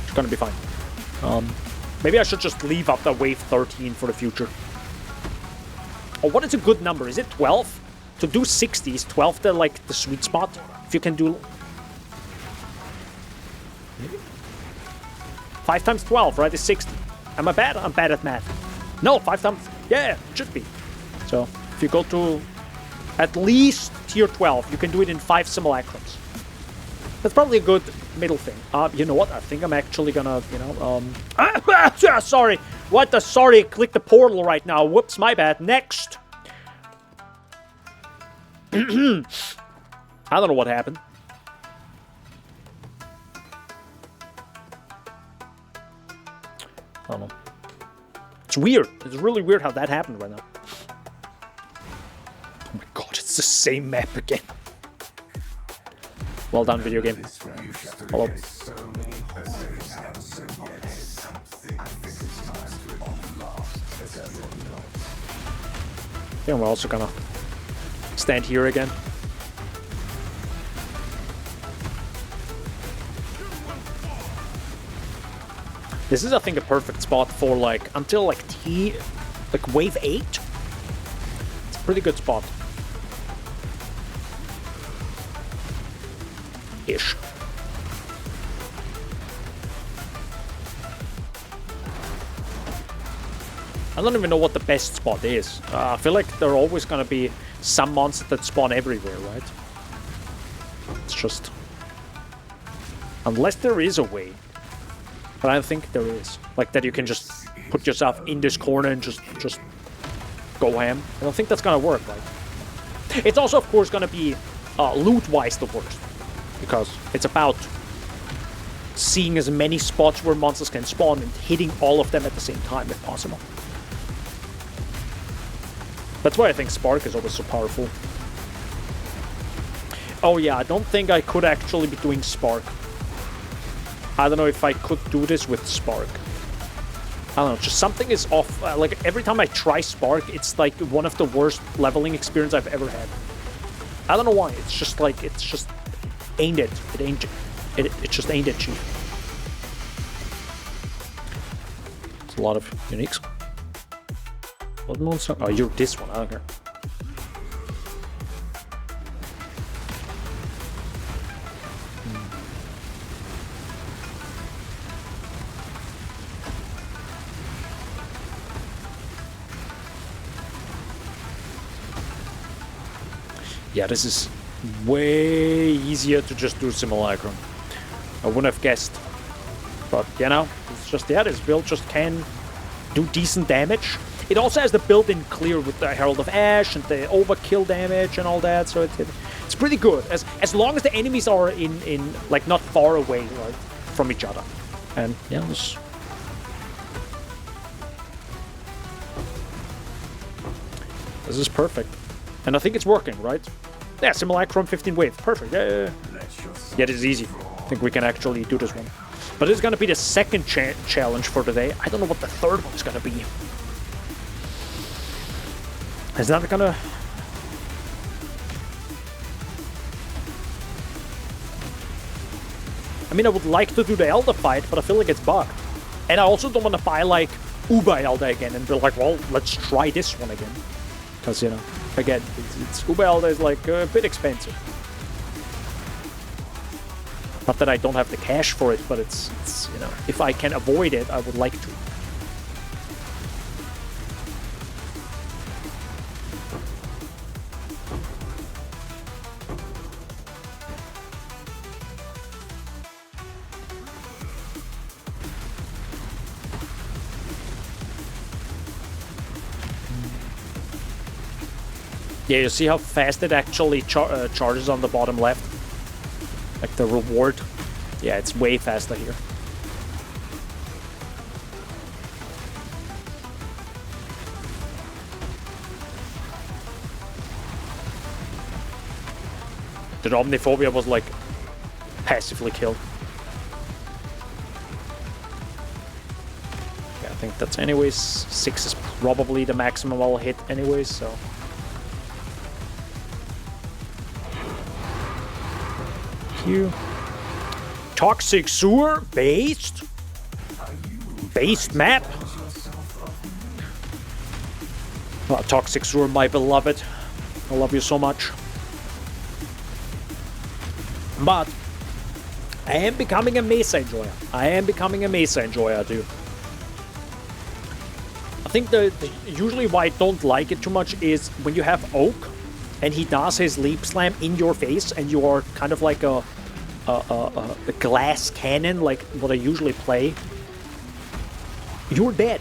It's gonna be fine. Maybe I should just leave after wave 13 for the future. Oh, what is a good number? Is it 12? To do 60, is 12 the, like, the sweet spot? If you can do... 5 times 12, right, is 60. Am I bad? I'm bad at math. No, 5 times... Yeah, it should be. So, if you go to at least tier 12, you can do it in 5 simulacrums. That's probably a good middle thing. You know what? I think I'm actually gonna, you know, sorry. What the... Sorry, click the portal right now. Whoops, my bad. Next. I don't know what happened. I don't know. It's weird. It's really weird how that happened right now. Oh my god, it's the same map again. Well done, video game. Hello. I think we're also gonna stand here again. This is, I think, a perfect spot for, like, until, like, like, wave 8? It's a pretty good spot. Ish. I don't even know what the best spot is. I feel like there are always gonna be some monsters that spawn everywhere, right? It's just... Unless there is a way. But I don't think there is. Like, that you can just put yourself in this corner and just go ham. I don't think that's gonna work, right? It's also, of course, gonna be loot-wise the worst, because it's about seeing as many spots where monsters can spawn and hitting all of them at the same time if possible. That's why I think Spark is always so powerful. Oh yeah, I don't think I could actually be doing Spark. I don't know if I could do this with Spark. I don't know, just something is off. Like, every time I try Spark, it's like one of the worst leveling experience I've ever had. I don't know why, it's just like, it's just ain't it. It just ain't it cheap. It's a lot of uniques. What monster? Oh, you're this one, I don't care. Yeah, this is way easier to just do Simulacrum. I wouldn't have guessed. But, you know, it's just, yeah, this build just can do decent damage. It also has the built-in clear with the Herald of Ash and the overkill damage and all that, so it's pretty good. As long as the enemies are in like, not far away, right, from each other. And, yeah, this is perfect. And I think it's working, right? Yeah, Simulacrum 15 wave. Perfect. Yeah. Yeah, this is easy. I think we can actually do this one. But it's gonna be the second challenge for today. I don't know what the third one is gonna be. Is that gonna... I mean, I would like to do the Elder fight, but I feel like it's bugged. And I also don't want to buy, like, Uber Elder again and be like, well, let's try this one again. Because, you know, again, it's Uber Elder is, like, a bit expensive. Not that I don't have the cash for it, but it's you know, if I can avoid it, I would like to. Yeah, you see how fast it actually charges on the bottom left? Like the reward. Yeah, it's way faster here. The Omniphobia was like passively killed. Yeah, I think that's anyways. 6 is probably the maximum I'll hit anyways, so. Toxic Sewer based map. Oh, Toxic Sewer, my beloved, I love you so much. But I am becoming a Mesa enjoyer. Dude. I think the usually why I don't like it too much is when you have Oak and he does his leap slam in your face and you are kind of like a glass cannon, like what I usually play. You're dead.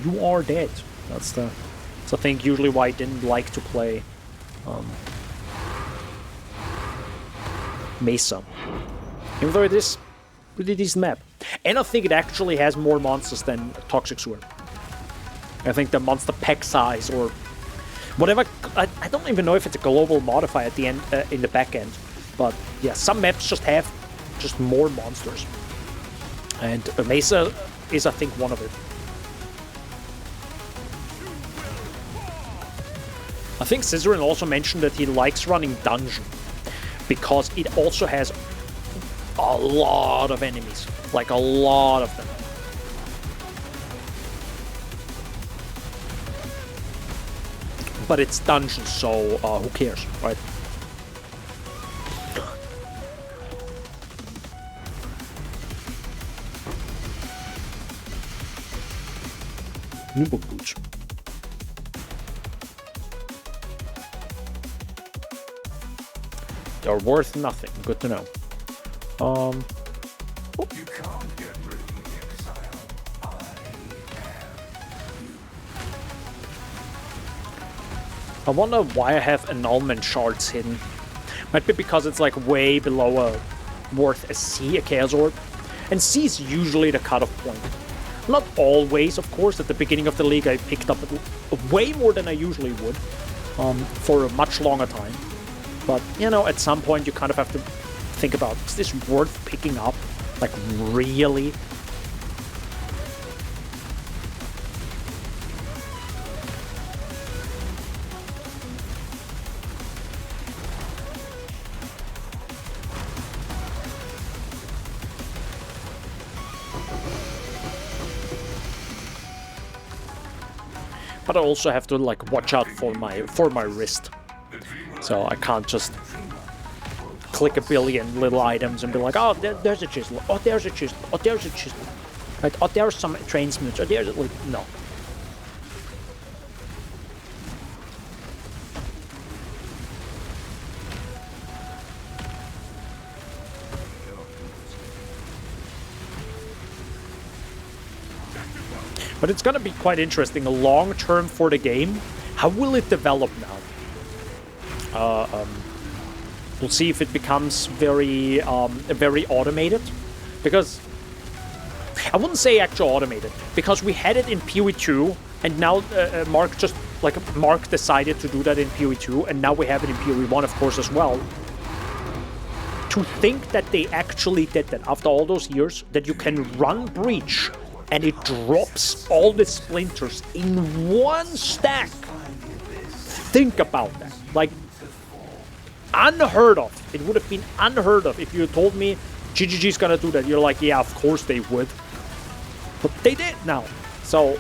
You are dead. That's the thing usually why I didn't like to play Mesa. Even though it is a pretty decent map. And I think it actually has more monsters than Toxic Sewer. I think the monster pack size or whatever, I don't even know if it's a global modifier at the end, in the back end. But yeah, some maps just have more monsters. And Mesa is, I think, one of it. I think Scissorin also mentioned that he likes running Dungeon because it also has a lot of enemies. Like a lot of them. But it's Dungeon, so who cares, right? New book boots. They're worth nothing. Good to know. You can't get rid of me, Exile. I wonder why I have annulment shards hidden. Might be because it's like way below worth a C, a Chaos Orb. And C is usually the cutoff point. Not always, of course. At the beginning of the league, I picked up way more than I usually would for a much longer time. But, you know, at some point you kind of have to think about, is this worth picking up? Like, really? But I also have to like watch out for my wrist, so I can't just click a billion little items and be like, oh, there's a chisel, oh, there's a chisel, oh, there's a chisel, right? Oh, there's some transmutes, oh, there's like no. But it's going to be quite interesting, long term for the game. How will it develop now? We'll see if it becomes very automated. Because I wouldn't say actual automated, because we had it in PoE 2, and now Mark decided to do that in PoE 2, and now we have it in PoE 1, of course, as well. To think that they actually did that after all those years, that you can run Breach and it drops all the splinters in one stack. Think about that. Like, unheard of. It would have been unheard of if you told me GGG's gonna do that. You're like, yeah, of course they would. But they did now. So,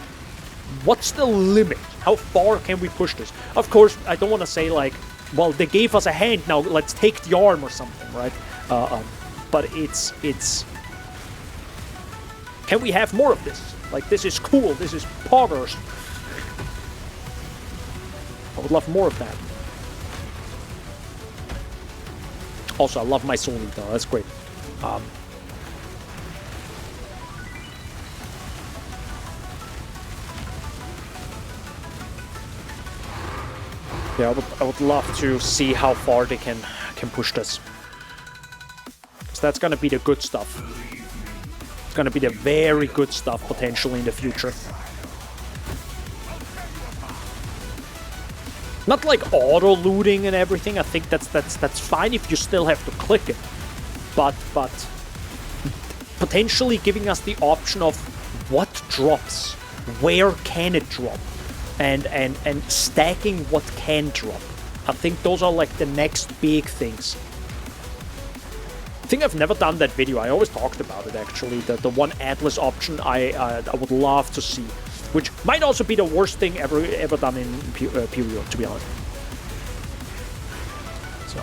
what's the limit? How far can we push this? Of course, I don't want to say like, well, they gave us a hand, now let's take the arm or something, right? But it's... Can we have more of this? Like, this is cool, this is poggers. I would love more of that. Also, I love my Soul Eater, that's great. Yeah, I would love to see how far they can push this. So that's gonna be the good stuff. It's gonna be the very good stuff potentially in the future. Not like auto looting and everything. I think that's fine if you still have to click it, but potentially giving us the option of what drops, where can it drop, and stacking what can drop. I think those are like the next big things. I think I've never done that video. I always talked about it actually. The one Atlas option I would love to see, which might also be the worst thing ever done in PoE, to be honest. So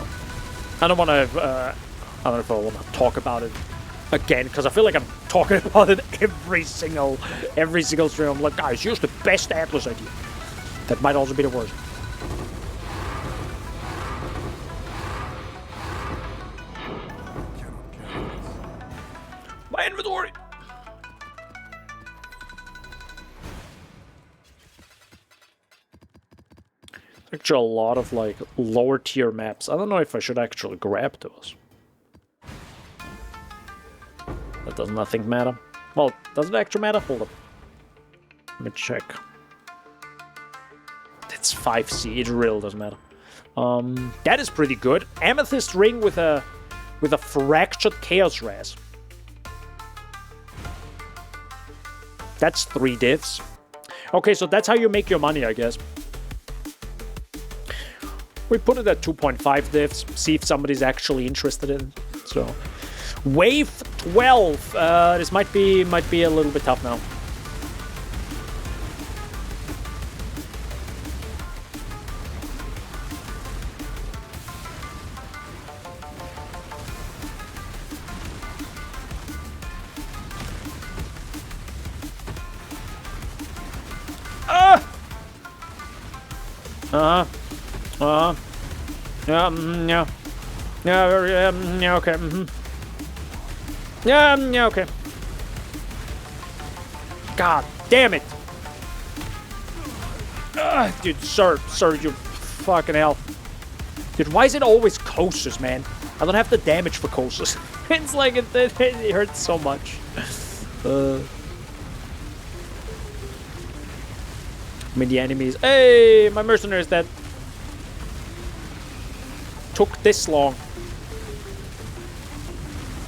I don't want to. I don't know if I want to talk about it again, because I feel like I'm talking about it every single stream. I'm like, guys, use the best Atlas idea. That might also be the worst. My inventory. Actually, a lot of like lower tier maps. I don't know if I should actually grab those. That does nothing matter. Well, does it actually matter? Hold up. Let me check. It's 5C. It really doesn't matter. That is pretty good. Amethyst ring with a fractured chaos raz. That's 3 divs. Okay, so that's how you make your money, I guess. We put it at 2.5 divs, see if somebody's actually interested in it. So, wave 12. This might be a little bit tough now. Yeah, okay. Yeah, okay. God damn it. Dude, sir, you fucking hell. Dude, why is it always Kosus, man? I don't have the damage for Kosus. It's like it hurts so much. I mean, the enemies... Hey, my mercenary is dead. Took this long.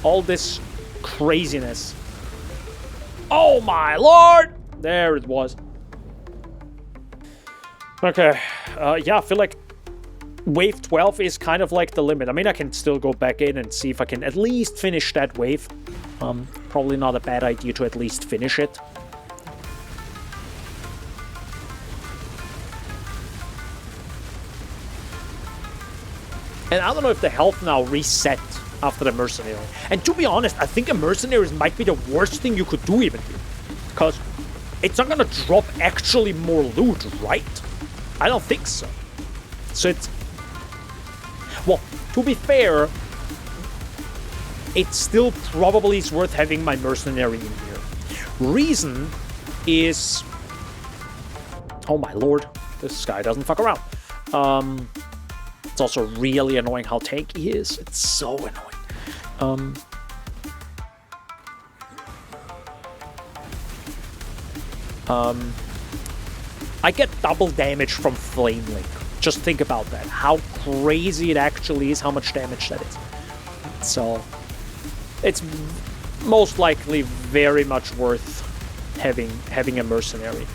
All this craziness. Oh my lord! There it was. Okay. Yeah, I feel like wave 12 is kind of like the limit. I mean, I can still go back in and see if I can at least finish that wave. Probably not a bad idea to at least finish it. And I don't know if the health now reset after the mercenary. And to be honest, I think a mercenary might be the worst thing you could do even here. Because it's not gonna drop actually more loot, right? I don't think so. So it's... Well, to be fair, it still probably is worth having my mercenary in here. Reason is... Oh my lord, this guy doesn't fuck around. It's also really annoying how tanky he is. It's so annoying. I get double damage from Flame Link. Just think about that. How crazy it actually is, how much damage that is. So, it's most likely very much worth having a mercenary.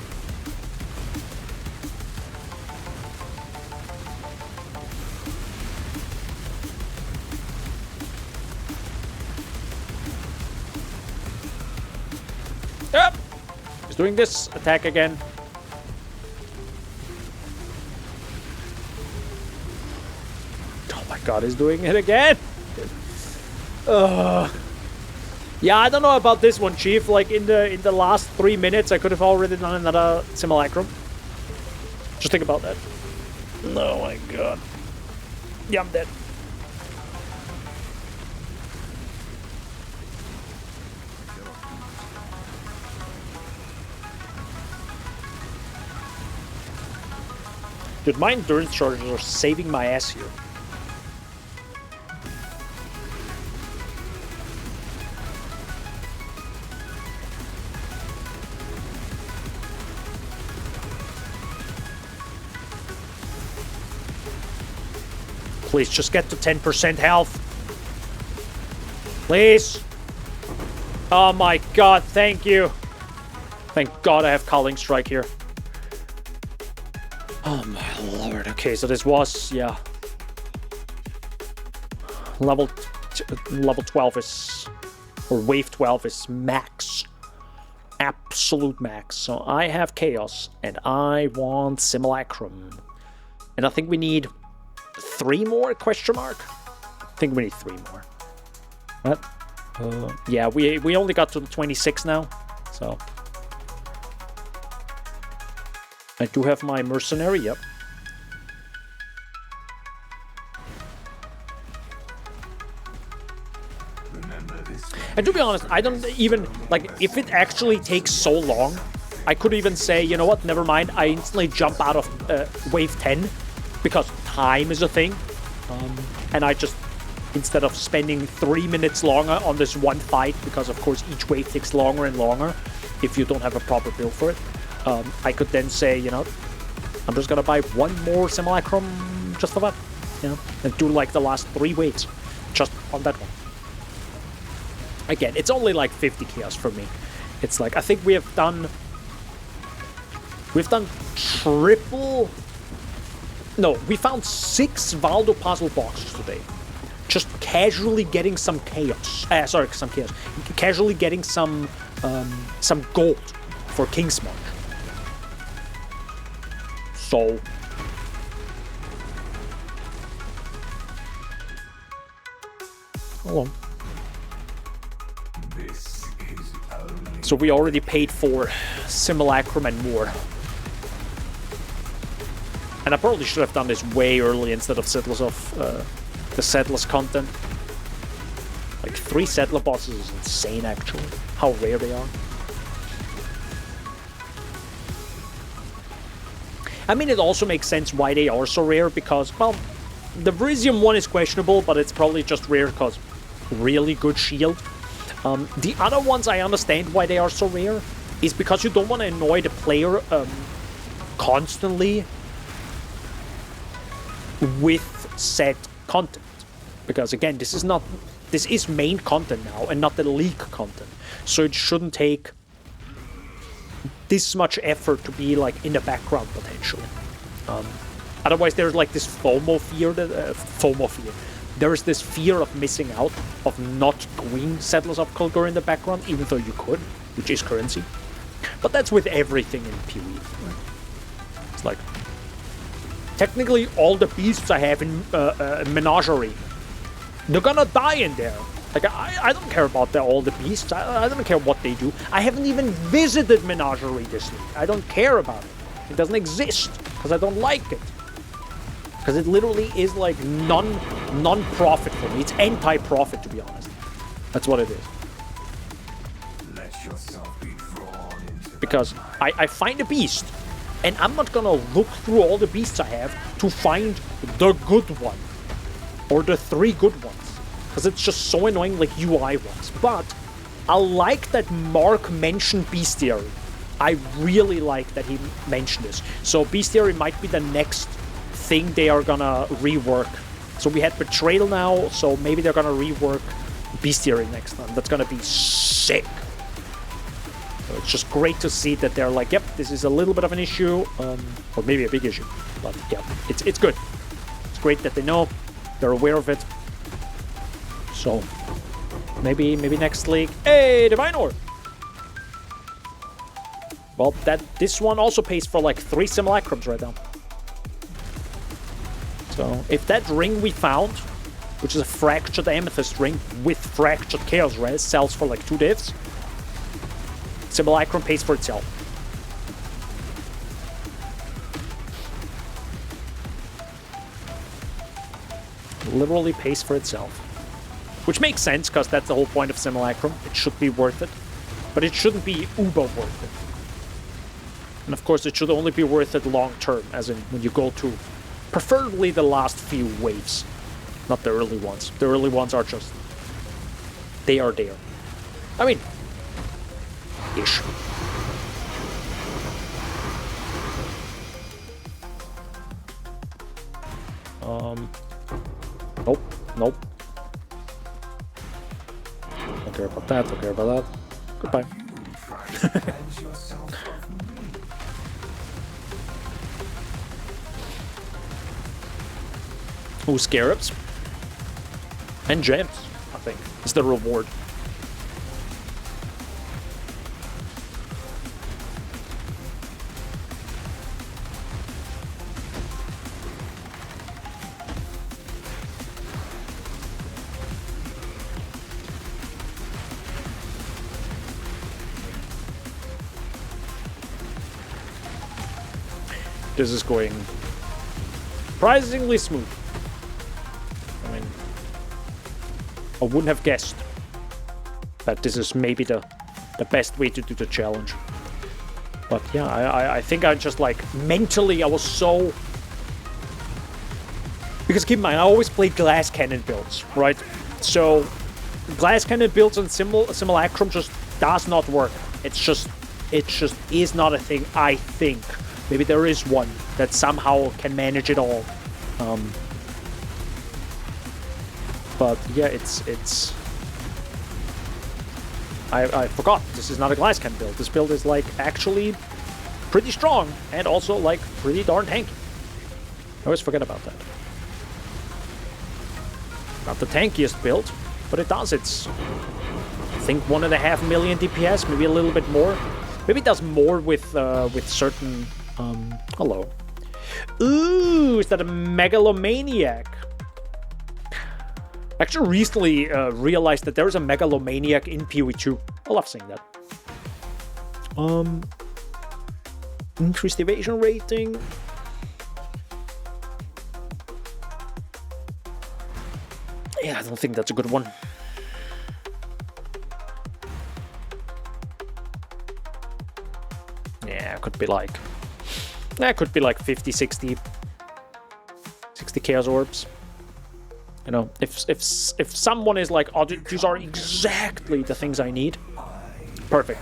Yep. He's doing this attack again. Oh my god, he's doing it again. Yeah, I don't know about this one, Chief. Like in the last 3 minutes, I could have already done another simulacrum. Just think about that. Oh my god. Yeah, I'm dead. Dude, my endurance charges are saving my ass here. Please, just get to 10% health. Please. Oh my god, thank you. Thank god I have Culling Strike here. Oh my lord. Okay, so this was, yeah. Level 12 is, or wave 12 is max. Absolute max. So I have Chaos, and I want Simulacrum. And I think we need 3 more, question mark? I think we need 3 more. What? Yeah, we only got to 26 now, so... I do have my mercenary, yep. And to be honest, I don't even, like, if it actually takes so long, I could even say, you know what, never mind, I instantly jump out of wave 10, because time is a thing, and I just, instead of spending 3 minutes longer on this one fight, because of course each wave takes longer and longer, if you don't have a proper build for it, I could then say, you know, I'm just gonna buy 1 more Simulacrum just for that, you know, and do like the last 3 waves, just on that one. Again, it's only like 50 chaos for me. It's like, I think we've done triple... No, we found 6 Valdo puzzle boxes today. Just casually getting some chaos. Sorry, some chaos. Casually getting some gold for Kingsmarch. So... Hold on. So we already paid for Simulacrum and more. And I probably should have done this way early instead of Settlers of the Settlers content. Like 3 Settler bosses is insane actually. How rare they are. I mean, it also makes sense why they are so rare, because, well, the Vrisium one is questionable, but it's probably just rare because really good shield. The other ones, I understand why they are so rare, is because you don't want to annoy the player constantly with said content. Because again, this is main content now and not the league content. So it shouldn't take this much effort to be like in the background potentially. Otherwise, there's like this FOMO fear. There's this fear of missing out, of not doing Settlers of Kulgur in the background, even though you could, which is currency. But that's with everything in PoE. It's like, technically all the beasts I have in Menagerie, they're gonna die in there. Like, I don't care about all the beasts. I don't care what they do. I haven't even visited Menagerie this week. I don't care about it. It doesn't exist, because I don't like it. Because it literally is like non-profit for me. It's anti-profit, to be honest. That's what it is. Let yourself be drawn into Because I find a beast, and I'm not gonna look through all the beasts I have to find the good one. Or the 3 good ones. Because it's just so annoying, like UI ones. But I like that Mark mentioned Bestiary. I really like that he mentioned this. So Bestiary might be the next thing they are gonna rework. So we had Betrayal now, so maybe they're gonna rework Bestiary next time. That's gonna be sick. So it's just great to see that they're like, yep, this is a little bit of an issue, or maybe a big issue. But yeah, it's good. It's great that they know, they're aware of it. So maybe next league. Hey, Divine Orb! Well, this one also pays for like 3 simulacrums right now. So if that ring we found, which is a fractured amethyst ring with fractured chaos res, sells for like 2 divs, simulacrum pays for itself. Literally pays for itself. Which makes sense, because that's the whole point of simulacrum. It should be worth it. But it shouldn't be uber worth it. And of course, it should only be worth it long term, as in when you go to preferably the last few waves, not the early ones. The early ones are just, they are there. I mean, ish. Nope. Don't care about that, don't care about that. Goodbye. Ooh, scarabs. And gems, I think, is the reward. This is going surprisingly smooth. I mean, I wouldn't have guessed that this is maybe the best way to do the challenge. But yeah, I think I just like mentally I was so, because keep in mind I always play glass cannon builds, right? So glass cannon builds and simulacrum just does not work. It just is not a thing. I think maybe there is one that somehow can manage it all. But yeah, it's. I forgot. This is not a glass cannon build. This build is like actually pretty strong and also like pretty darn tanky. I always forget about that. Not the tankiest build, but it does. It's, I think, 1.5 million DPS, maybe a little bit more. Maybe it does more with certain. Hello. Ooh, is that a megalomaniac? I actually recently realized that there is a megalomaniac in PoE2. I love seeing that. Increased evasion rating. Yeah, I don't think that's a good one. Yeah, it could be like That could be like 50, 60 Chaos Orbs. You know, if someone is like, oh, these are exactly the things I need. Perfect.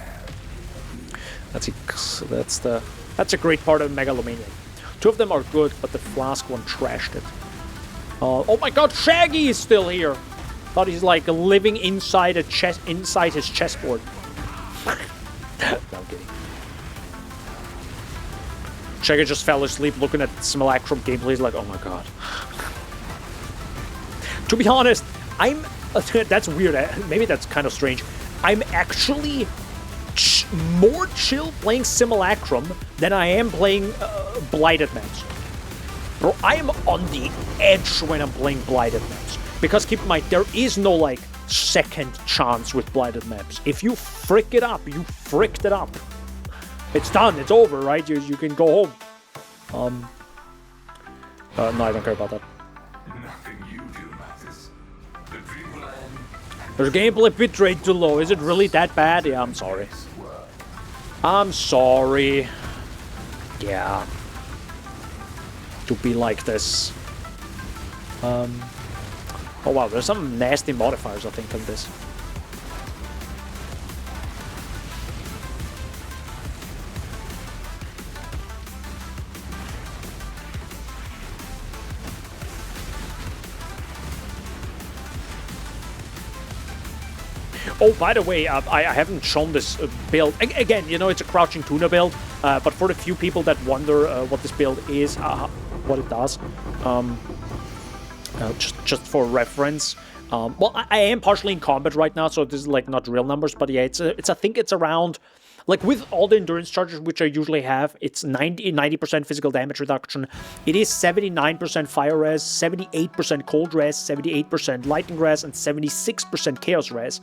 That's a great part of Megalomania. 2 of them are good, but the Flask one trashed it. Oh my god, Shaggy is still here! Thought he's like living inside his chessboard. No, I'm kidding. Shaggy just fell asleep looking at Simulacrum gameplay. He's like, oh my god. To be honest, that's weird. Maybe that's kind of strange. I'm actually more chill playing Simulacrum than I am playing Blighted Maps. Bro, I am on the edge when I'm playing Blighted Maps. Because keep in mind, there is no, like, second chance with Blighted Maps. If you frick it up, you fricked it up. It's done. It's over, right? You can go home. No, I don't care about that. Nothing you do matters. The dreamland. There's gameplay bitrate too low. Is it really that bad? Yeah, I'm sorry. I'm sorry. Yeah. To be like this. Oh wow, there's some nasty modifiers I think on this. Oh, by the way, I haven't shown this build. Again, you know, it's a crouching tuna build, but for the few people that wonder what this build is, what it does, just for reference. Well, I am partially in combat right now, so this is like not real numbers, but yeah, I think it's around, like with all the endurance charges, which I usually have, it's 90% physical damage reduction. It is 79% fire res, 78% cold res, 78% lightning res, and 76% chaos res,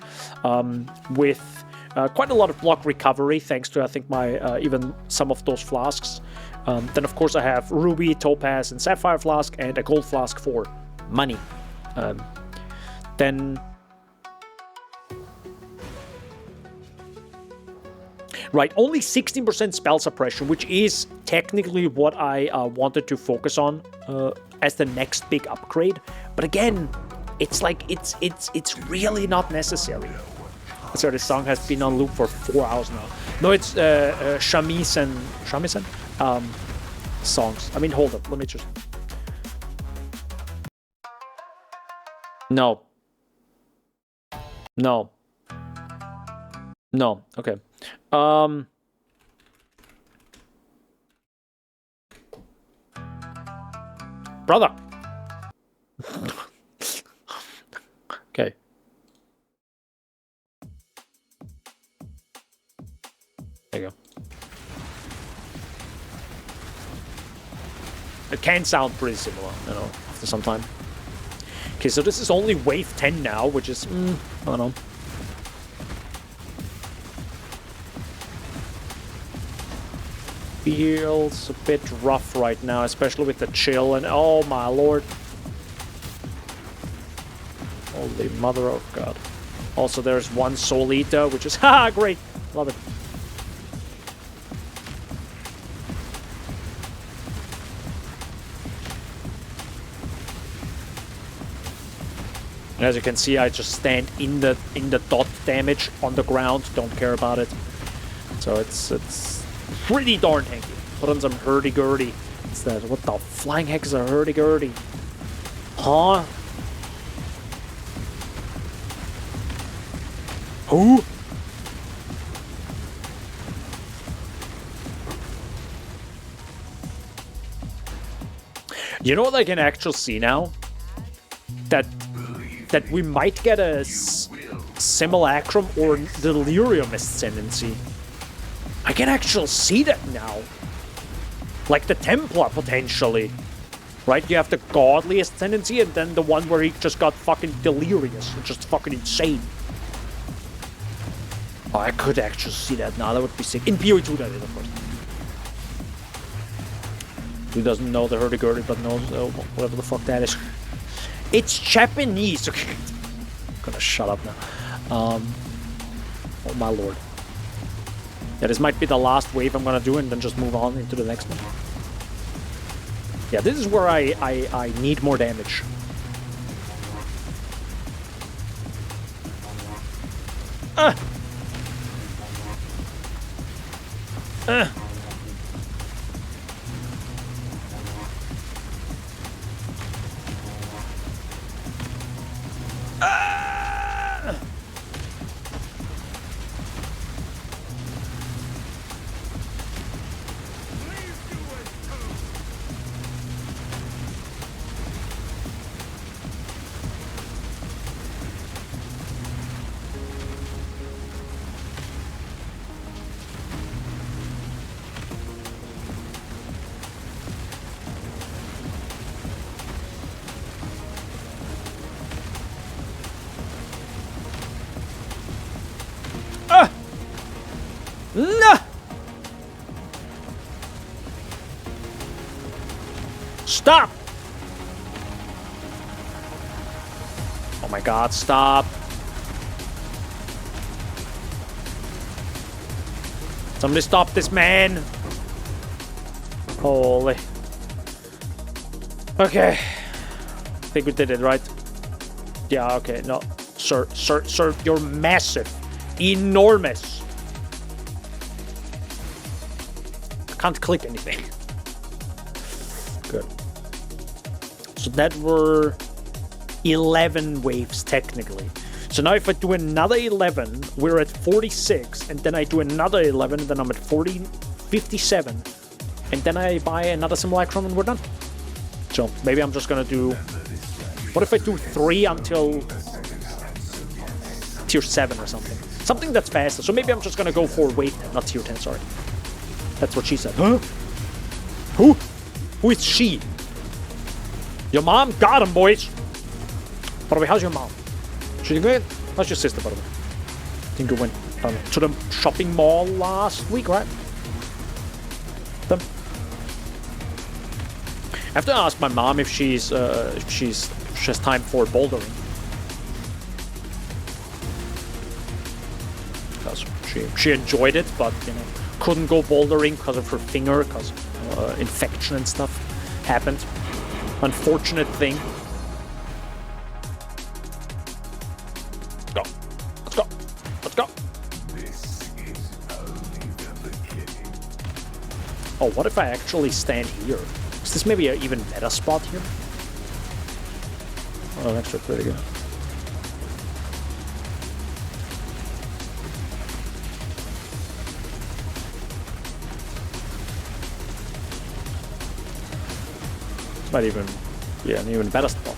with quite a lot of block recovery, thanks to, I think, my even some of those flasks. Then, of course, I have Ruby, Topaz, and Sapphire flask, and a gold flask for money. Then... Right, only 16% spell suppression, which is technically what I wanted to focus on as the next big upgrade. But again, it's like, it's really not necessary. So this song has been on loop for 4 hours now. No, it's Shamisen songs. I mean, hold up, let me just... No. No. No, okay. Brother. Okay. There you go. It can sound pretty similar, you know, after some time. Okay, so this is only wave 10 now, which is, I don't know. Feels a bit rough right now, especially with the chill and oh my lord. Holy mother of god. Also there's one Soul Eater, which is haha great. Love it. And as you can see, I just stand in the dot damage on the ground, don't care about it. So it's pretty darn tanky. Put on some hurdy-gurdy instead. What the flying heck is a hurdy-gurdy? Huh? Who? You know what I can actually see now? That we might get a Simulacrum or Delirium Ascendancy. I can actually see that now. Like the Templar, potentially. Right? You have the Godly Ascendancy and then the one where he just got fucking delirious. Just fucking insane. Oh, I could actually see that now. That would be sick. In PoE2, that is, of course. Who doesn't know the hurdy-gurdy but knows whatever the fuck that is. It's Japanese. Okay. I'm gonna shut up now. Oh my lord. Yeah, this might be the last wave I'm gonna do and then just move on into the next one. Yeah, this is where I need more damage. No! Stop! Oh my god, stop. Somebody stop this man. Holy. Okay. I think we did it, right? Yeah, okay, no. Sir, you're massive. Enormous. Can't click anything. Good. So that were 11 waves technically. So now if I do another 11, we're at 46, and then I do another 11, then I'm at 57, and then I buy another simulacrum and we're done. So maybe I'm just gonna do... What if I do 3 until tier 7 or something? Something that's faster. So maybe I'm just gonna go for wave 10, not tier 10, sorry. That's what she said. Huh? Who? Who is she? Your mom? Got him, boys! By the way, how's your mom? She good? How's your sister, by the way? I think you went to the shopping mall last week, right? I have to ask my mom if she has time for bouldering. Because she enjoyed it, but you know, couldn't go bouldering because of her finger, because infection and stuff happened. Unfortunate thing. Let's go. Let's go. Let's go. This is only the beginning. Oh, what if I actually stand here? Is this maybe an even better spot here? Oh, that's pretty good. Might even, yeah, an even better spot.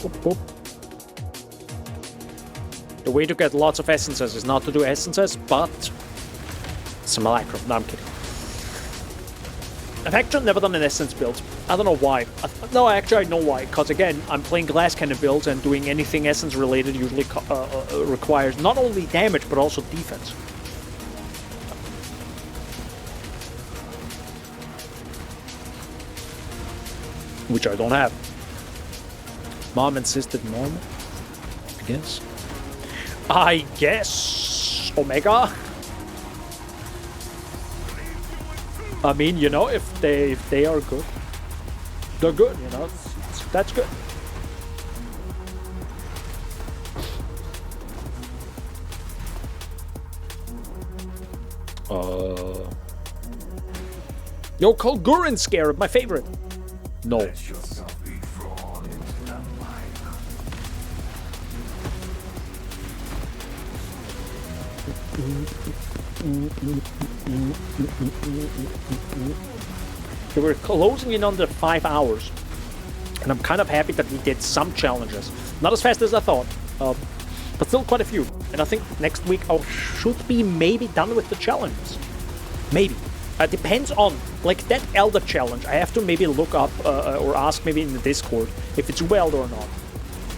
Oop, oop. The way to get lots of essences is not to do essences, but simulacrum. No, I'm kidding. I've actually never done an essence build. I don't know why. No, actually I know why. Because again, I'm playing glass cannon builds, and doing anything essence related usually requires not only damage but also defense. Which I don't have. Mom insisted normal. I guess. Omega. I mean, you know, if they are good, they're good, you know, that's good. Yo, Kolgurin Scarab, my favorite. No. Let yourself be drawn into the So we're closing in on the 5 hours, and I'm kind of happy that we did some challenges. Not as fast as I thought, but still quite a few. And I think next week I should be maybe done with the challenges. Maybe. Depends on, like that Elder challenge, I have to maybe look up or ask maybe in the Discord if it's Uber Elder or not.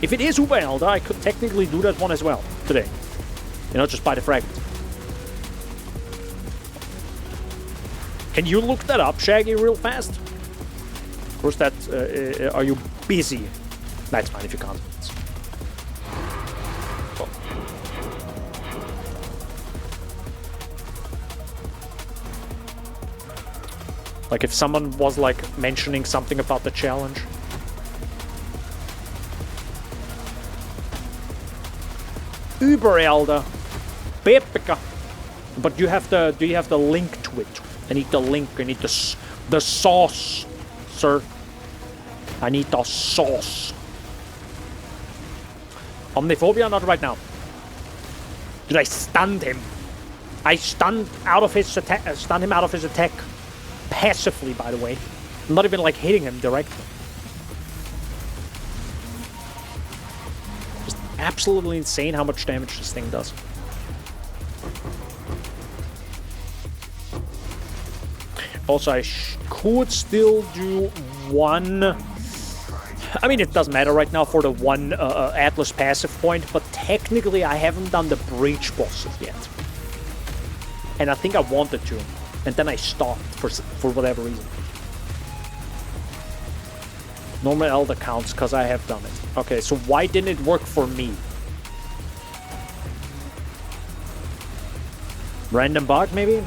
If it is Uber Elder, I could technically do that one as well today. You know, just buy the fragments. Can you look that up, Shaggy, real fast? Of course, that... are you busy? That's fine if you can't. Oh. Like if someone was like mentioning something about the challenge. Uber Elder. Pepika. But you have the... Do you have the link to it? I need the link. I need the sauce, sir. I need the sauce. Omniphobia, not right now. Did I stun him? I stunned out of his attack. Stun him out of his attack passively, by the way. I'm not even like hitting him directly. Just absolutely insane how much damage this thing does. Also, I could still do one... I mean, it doesn't matter right now for the one Atlas passive point, but technically I haven't done the breach bosses yet. And I think I wanted to, and then I stopped for whatever reason. Normal Elder counts because I have done it. Okay, so why didn't it work for me? Random bug, maybe?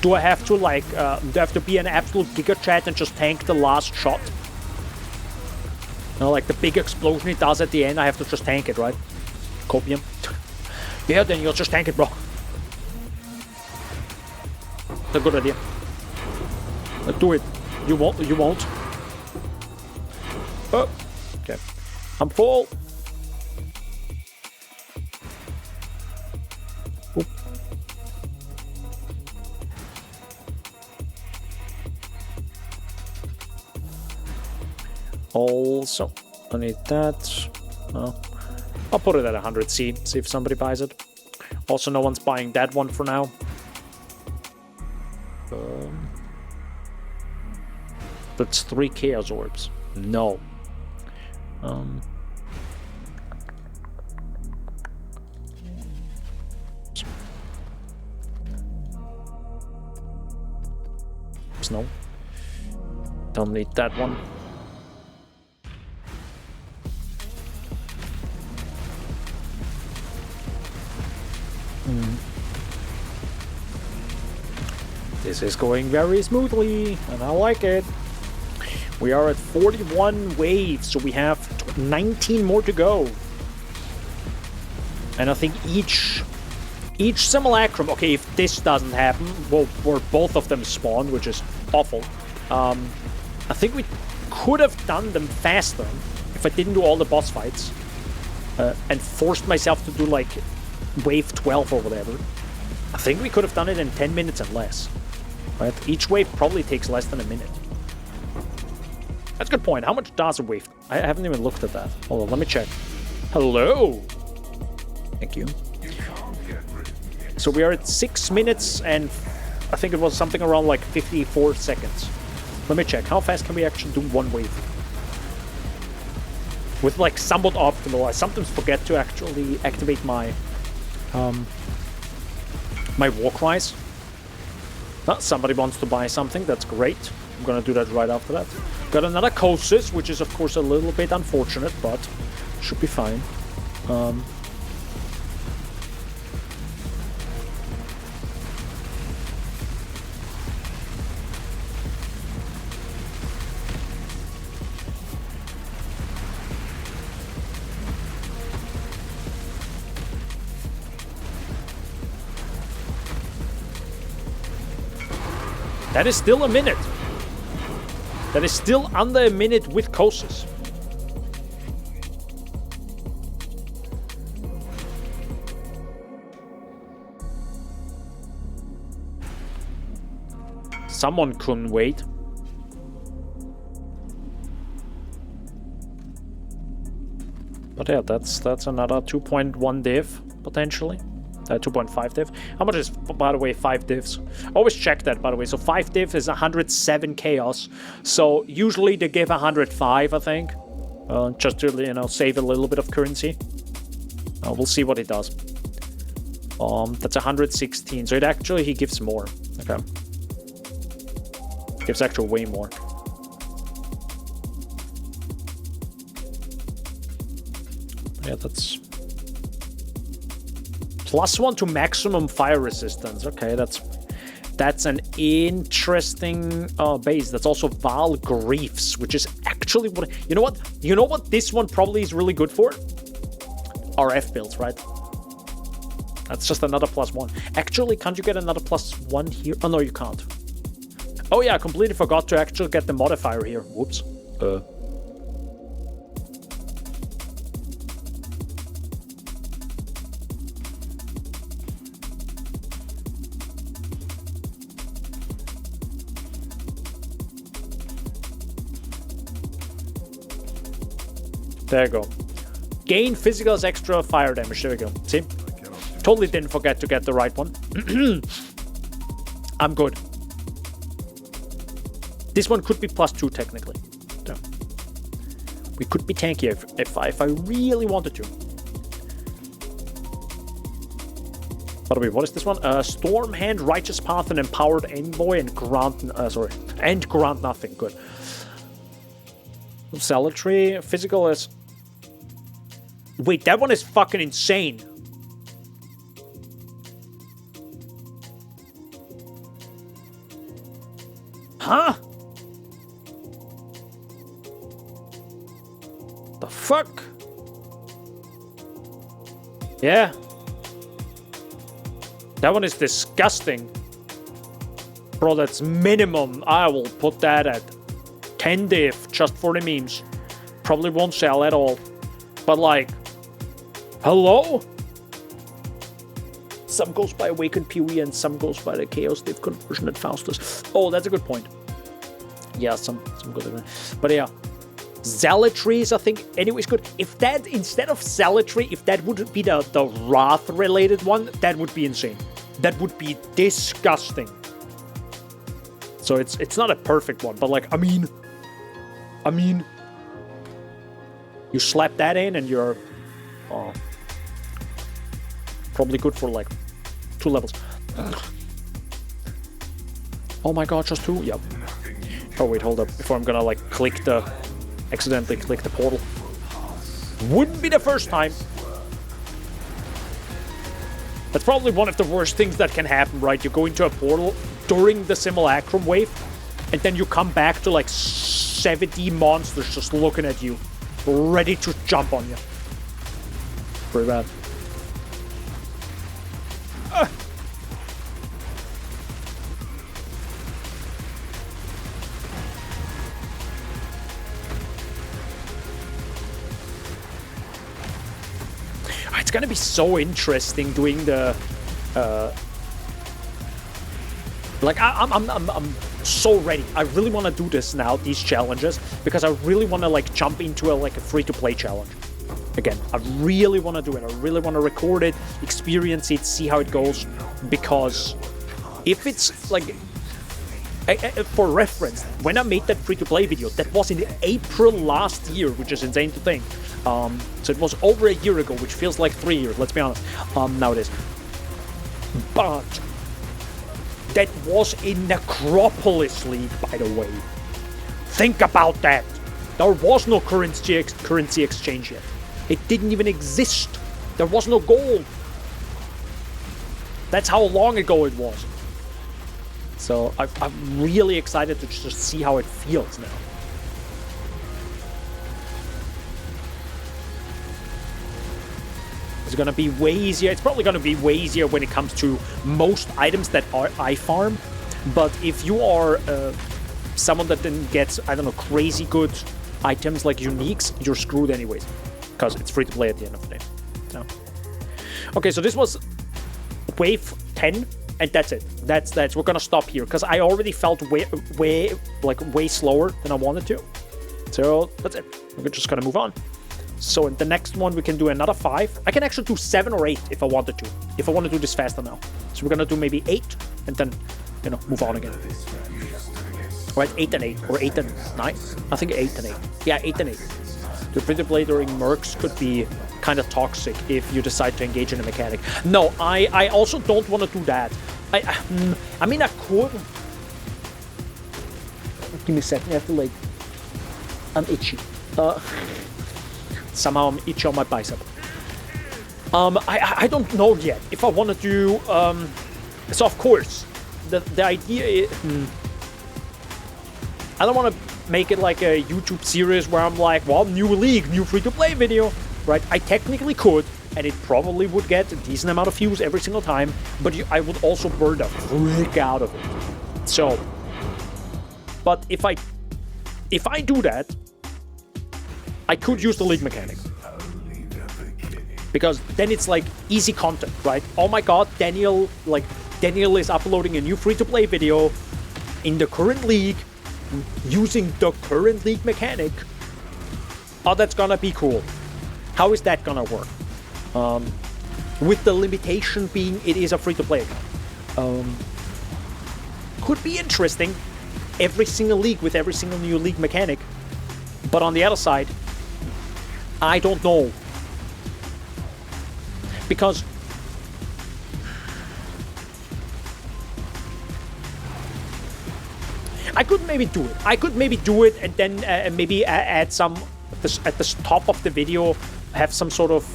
Do I have to, like, do I have to be an absolute Giga Chat and just tank the last shot? You know, like the big explosion it does at the end, I have to just tank it, right? Copium. Yeah, then you'll just tank it, bro. That's a good idea. Do it. You won't. You won't. Oh. Okay. I'm full. Oop. Also, I need that. No. I'll put it at 100C, see if somebody buys it. Also, no one's buying that one for now. That's 3 Chaos Orbs. No. No. Don't need that one. This is going very smoothly, and I like it. We are at 41 waves, so we have 19 more to go. And I think each simulacrum... Okay, if this doesn't happen, well, where both of them spawn, which is awful. I think we could have done them faster if I didn't do all the boss fights. And forced myself to do, like, wave 12 or whatever. I think we could have done it in 10 minutes and less. Right? Each wave probably takes less than a minute. That's a good point. How much does a wave? I haven't even looked at that. Hold on, let me check. Hello! Thank you. So we are at 6 minutes and I think it was something around like 54 seconds. Let me check. How fast can we actually do one wave? With like somewhat optimal. I sometimes forget to actually activate my my war cries. Somebody wants to buy something. That's great. I'm gonna do that right after that. Got another Kosis, which is of course a little bit unfortunate, but should be fine. That is still a minute. That is still under a minute with Kosis. Someone couldn't wait. But yeah, that's another 2.1 div, potentially. 2.5 div. How much is, by the way, 5 divs? Always check that, by the way. So 5 div is 107 chaos. So usually they give 105, I think. Just to, you know, save a little bit of currency. We'll see what it does. That's 116. So it actually, he gives more. Okay. Gives actually way more. Yeah, that's... +1 to maximum fire resistance. Okay, that's an interesting base. That's also Val Griefs, which is actually what... You know what this one probably is really good for? RF builds, right? That's just another +1. Actually, can't you get another +1 here? Oh, no, you can't. Oh, yeah, I completely forgot to actually get the modifier here. Whoops. There you go. Gain physical as extra fire damage. There we go. See? Totally didn't forget to get the right one. I'm good. This one could be +2 technically. So we could be tanky if I really wanted to. By the way, what is this one? Stormhand, Righteous Path, and Empowered Envoy, and grant nothing. Good. Zealotry, physical is... Wait, that one is fucking insane. Huh? The fuck? Yeah. That one is disgusting. Bro, that's minimum. I will put that at 10 div just for the memes. Probably won't sell at all. But like, hello? Some goes by Awakened PoE and some goes by the Chaos Div conversion at Faustus. Oh, that's a good point. Yeah, some good. But yeah, Zealotry is, I think, anyways good. If that, instead of Zealotry, if that would be the Wrath related one, that would be insane. That would be disgusting. So it's not a perfect one, but like, I mean, you slap that in and you're probably good for like 2 levels. Oh my god, just 2? Yep. Oh wait, hold up. Before I'm gonna like accidentally click the portal. Wouldn't be the first time. That's probably one of the worst things that can happen, right? You go into a portal during the simulacrum wave, and then you come back to like 70 monsters just looking at you, ready to jump on you. Pretty bad. It's gonna be so interesting doing the like I'm so ready. I really want to do this now, these challenges, because I really want to like jump into a free-to-play challenge again. I really want to do it. I really want to record it, experience it, see how it goes, because if it's like for reference, when I made that free-to-play video, that was in April last year, which is insane to think. So it was over a year ago, which feels like 3 years, let's be honest. Now it is. But that was in Necropolis League, by the way. Think about that. There was no currency exchange yet. It didn't even exist. There was no gold. That's how long ago it was. So I'm really excited to just see how it feels now. It's gonna be way easier. It's probably gonna be way easier when it comes to most items that I farm. But if you are someone that then gets, I don't know, crazy good items like uniques, you're screwed anyways, because it's free to play at the end of the day. So, okay, so this was wave 10, and that's it. That's we're gonna stop here because I already felt way slower than I wanted to. So that's it. We're just gonna move on. So in the next one, we can do another 5. I can actually do 7 or 8 if I wanted to. If I want to do this faster now. So we're gonna do maybe 8 and then, you know, move on again. Right, 8 and 8 or 8 and 9. I think 8 and 8. Yeah, 8 and 8. The free-to-play during mercs could be kind of toxic if you decide to engage in a mechanic. No, I also don't want to do that. I mean, I could. Give me a second. I have to like. I'm itchy. Somehow I'm itchy on my bicep. I don't know yet if I want to do. So of course, the idea is. I don't want to make it like a YouTube series where I'm like, well, new league, new free-to-play video, right? I technically could, and it probably would get a decent amount of views every single time, but I would also burn the frick out of it. So, but if I do that, I could use the league mechanic. Because then it's like easy content, right? Oh my god, Daniel is uploading a new free-to-play video in the current league, using the current league mechanic. Oh, that's gonna be cool. How is that gonna work? With the limitation being it is a free-to-play account. Could be interesting. Every single league with every single new league mechanic. But on the other side, I don't know. Because I could maybe do it. I could maybe do it and then maybe add some at the top of the video, have some sort of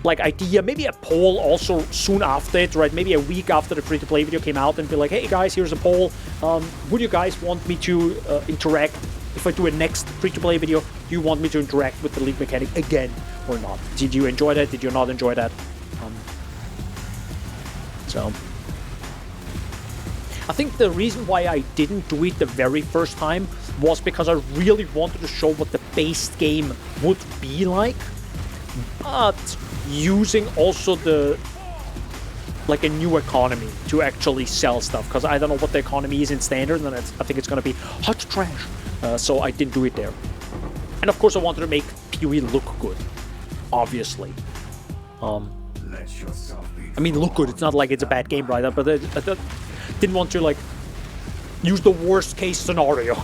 like idea, maybe a poll also soon after it, right? Maybe a week after the free-to-play video came out, and be like, hey guys, here's a poll. Would you guys want me to interact if I do a next free-to-play video? Do you want me to interact with the league mechanic again or not? Did you enjoy that? Did you not enjoy that? So I think the reason why I didn't do it the very first time was because I really wanted to show what the base game would be like, but using also like a new economy to actually sell stuff, because I don't know what the economy is in standard, and I think it's gonna be hot trash. So I didn't do it there. And of course I wanted to make PoE look good, obviously. I mean, look good, it's not like it's a bad game, right? But I didn't want to like use the worst case scenario.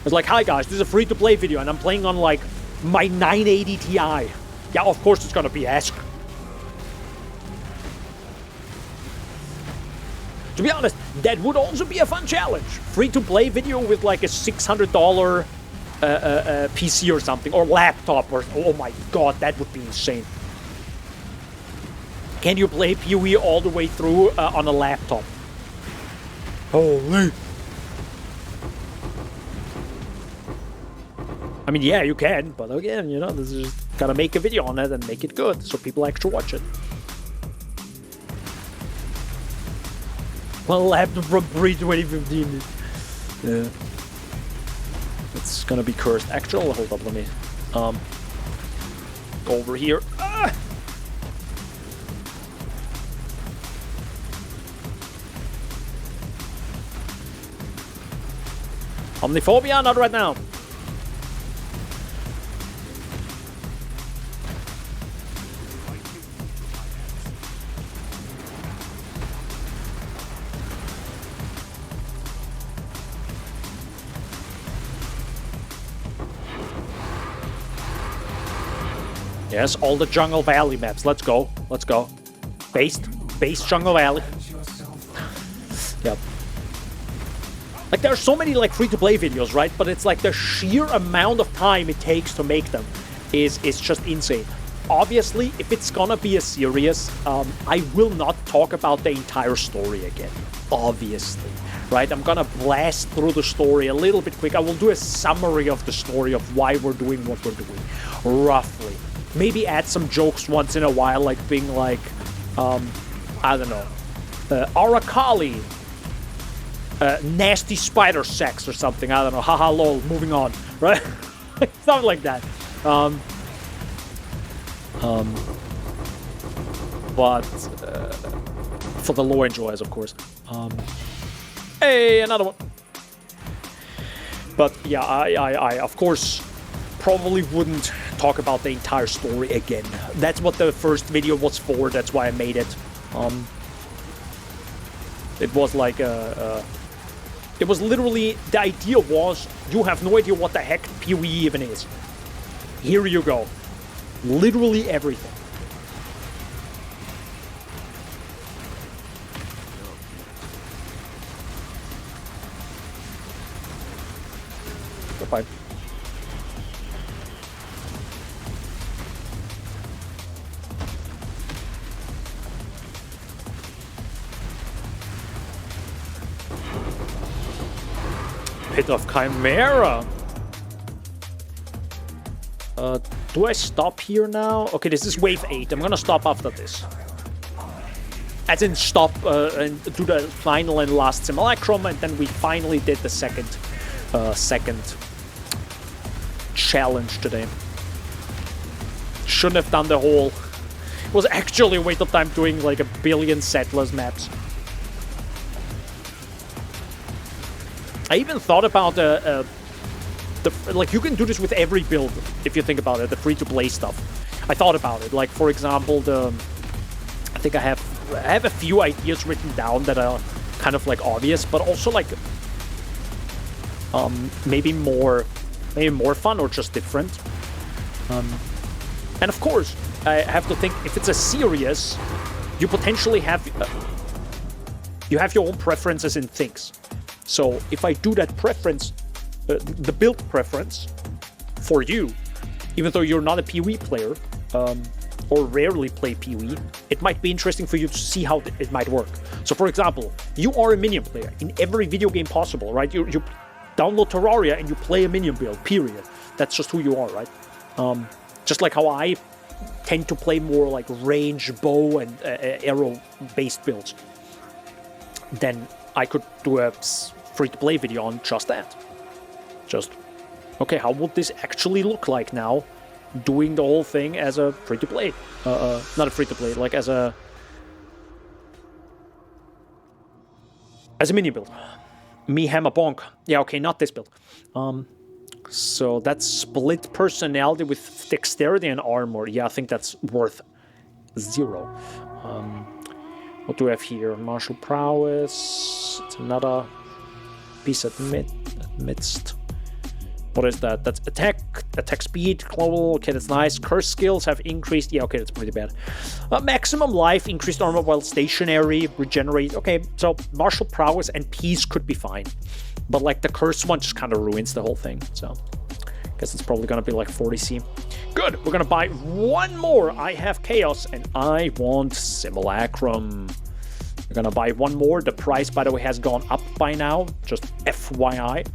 It's like, hi guys, this is a free-to-play video and I'm playing on like my 980 Ti. Yeah, of course it's gonna be ass. To be honest, that would also be a fun challenge. Free-to-play video with like a $600 PC or something, or laptop, or oh my god, that would be insane. Can you play PoE all the way through on a laptop? Holy! I mean, yeah, you can, but again, you know, this is just gotta make a video on it and make it good so people actually watch it. Well, laptop from pre-2015. Yeah. It's gonna be cursed. Actually, hold up, let me go over here. Ah! Omniphobia, not right now. Yes, all the Jungle Valley maps. Let's go. Let's go. Based Jungle Valley. Yep. Like, there are so many like free-to-play videos, right? But it's like the sheer amount of time it takes to make them is just insane. Obviously, if it's gonna be a series, I will not talk about the entire story again. Obviously, right? I'm gonna blast through the story a little bit quick. I will do a summary of the story of why we're doing what we're doing, roughly. Maybe add some jokes once in a while, like being like, I don't know, Arakali, nasty spider sex or something. I don't know. Haha, lol. Moving on, right? Something like that. But for the lore enjoyers, of course. Hey, another one. But yeah, I of course probably wouldn't talk about the entire story again. That's what the first video was for. That's why I made it. It was like It was literally, the idea was, you have no idea what the heck PoE even is. Here you go. Literally everything. Goodbye. Pit of Chimera. Do I stop here now? Okay, this is wave 8. I'm gonna stop after this. As in stop and do the final and last simulacrum, and then we finally did the second challenge today. Shouldn't have done the whole... It was actually a waste of time doing like 1 billion Settlers maps. I even thought about like, you can do this with every build, if you think about it, the free-to-play stuff. I thought about it, like, for example, I think I have a few ideas written down that are kind of, like, obvious, but also, like, maybe more fun or just different. And, of course, I have to think, if it's a series, you potentially have... you have your own preferences in things. So, if I do that preference... the build preference for you, even though you're not a PoE player, or rarely play PoE, it might be interesting for you to see how it might work. So, for example, you are a minion player in every video game possible, right? You download Terraria and you play a minion build, period. That's just who you are, right? Just like how I tend to play more like range, bow, and arrow-based builds. Then I could do a free-to-play video on just that. Just, okay, how would this actually look like now, doing the whole thing as a free-to-play? Not a free-to-play, like as a mini build. Me hammer bonk. Yeah, okay, not this build. So that's split personality with dexterity and armor. Yeah, I think that's worth 0. What do we have here? Martial prowess. It's another piece amidst. What is that? That's attack speed, global. Okay, that's nice. Curse skills have increased. Yeah, okay, that's pretty bad. Maximum life, increased armor while stationary, regenerate. Okay, so martial prowess and peace could be fine. But like the curse one just kind of ruins the whole thing. So I guess it's probably going to be like 40C. Good, we're going to buy one more. I have chaos and I want simulacrum. We're going to buy one more. The price, by the way, has gone up by now. Just FYI.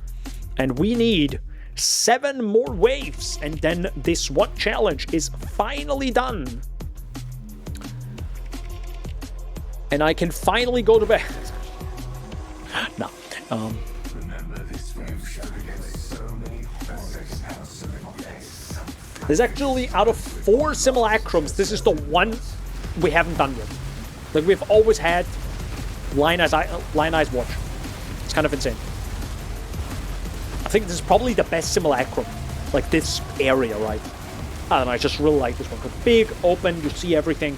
And we need 7 more waves, and then this one challenge is finally done. And I can finally go to bed. No. There's actually, out of 4 simulacrums, this is the one we haven't done yet. Like, we've always had Lion Eyes Watch. It's kind of insane. I think this is probably the best simulacrum, like this area, right? I don't know, I just really like this one. Big, open, you see everything.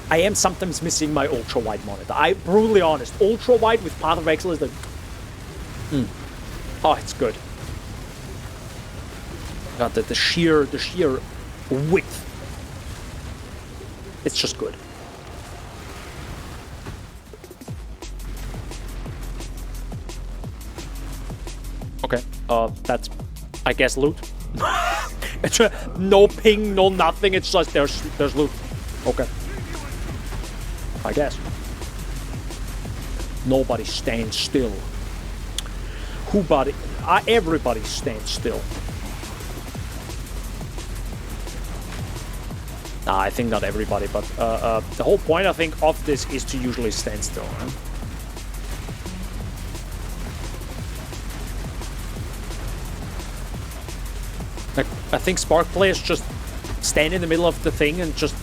I am sometimes missing my ultra-wide monitor. I'm brutally honest. Ultra-wide with Path of Exile is the... Oh, it's good. God, the sheer width. It's just good. Okay, that's, I guess, loot. It's no ping, no nothing, it's just there's loot. Okay. I guess. Nobody stands still. Everybody stands still. Nah, I think not everybody, but the whole point, I think, of this is to usually stand still, right? Like, I think Spark players just stand in the middle of the thing and just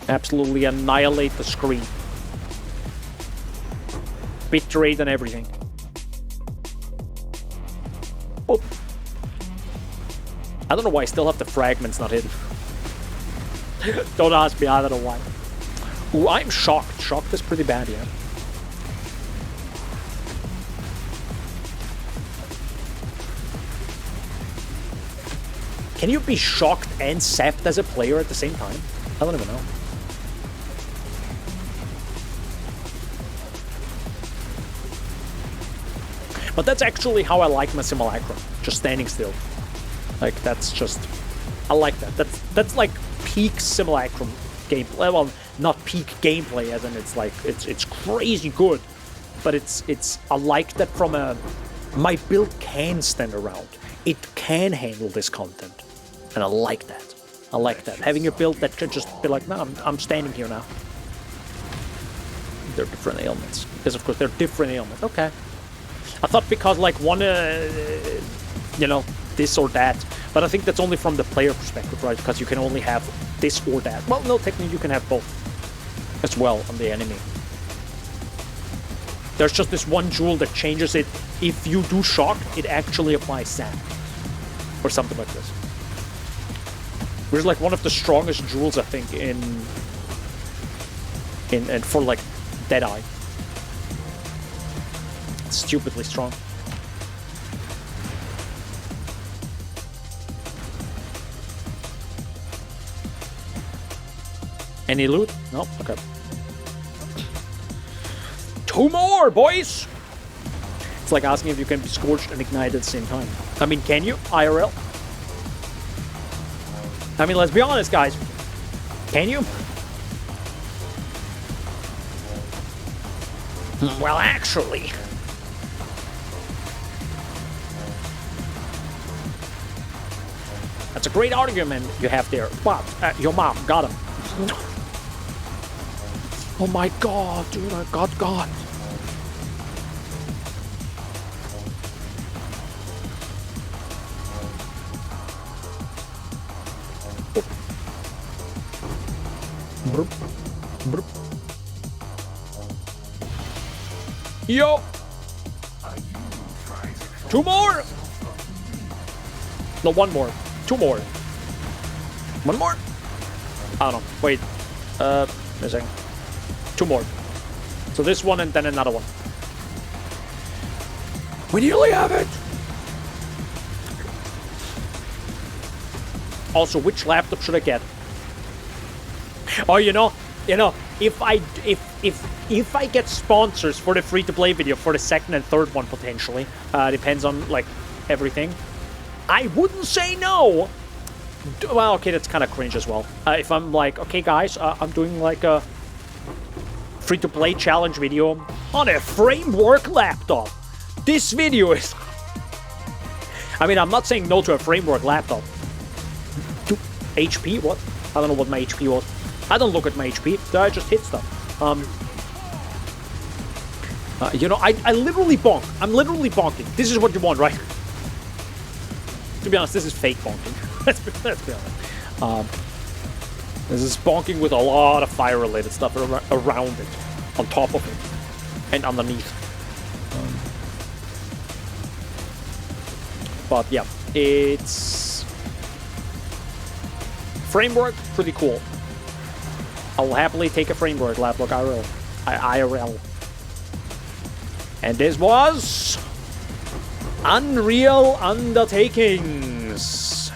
absolutely annihilate the screen. Bitrate and everything. Oh. I don't know why I still have the fragments not hidden. Don't ask me, I don't know why. Ooh, I'm shocked. Shocked is pretty bad, yeah. Can you be shocked and sapped as a player at the same time? I don't even know. But that's actually how I like my Simulacrum. Just standing still. Like, that's just... I like that. That's like peak Simulacrum gameplay. Well, not peak gameplay, as in it's like... It's crazy good. But it's... I like that from a... My build can stand around. It can handle this content. And I like that. I like that. Having a build that can just be like, no, I'm standing here now. They're different ailments. Because, of course, they're different ailments. Okay. I thought because, like, one, you know, this or that. But I think that's only from the player perspective, right? Because you can only have this or that. Well, no, technically you can have both as well on the enemy. There's just this one jewel that changes it. If you do shock, it actually applies sap. Or something like this. Which is like one of the strongest jewels, I think, in for, like, Deadeye. Stupidly strong. Any loot? No? Okay. 2 more, boys! It's like asking if you can be scorched and ignited at the same time. I mean, can you? IRL? I mean, let's be honest, guys. Can you? Well, actually... That's a great argument you have there, but your mom got him. Oh my god, dude, I got God. Burp. Burp. Yo! 2 more! No, 1 more. 2 more. 1 more? I don't know. Wait. Wait a second. 2 more. So this one and then another one. We nearly have it! Also, which laptop should I get? Oh, you know, if I get sponsors for the free-to-play video for the second and third one potentially, depends on like everything. I wouldn't say no. Well, okay, that's kind of cringe as well. If I'm like, okay, guys, I'm doing like a free-to-play challenge video on a framework laptop. This video is... I mean, I'm not saying no to a framework laptop. HP? What? I don't know what my HP was. I don't look at my HP. I just hit stuff. You know, I literally bonk. I'm literally bonking. This is what you want, right? To be honest, this is fake bonking. let's be honest. This is bonking with a lot of fire-related stuff around it, on top of it, and underneath. But yeah, it's framework, pretty cool. I'll happily take a framework laptop IRL. And this was Unreal Undertakings.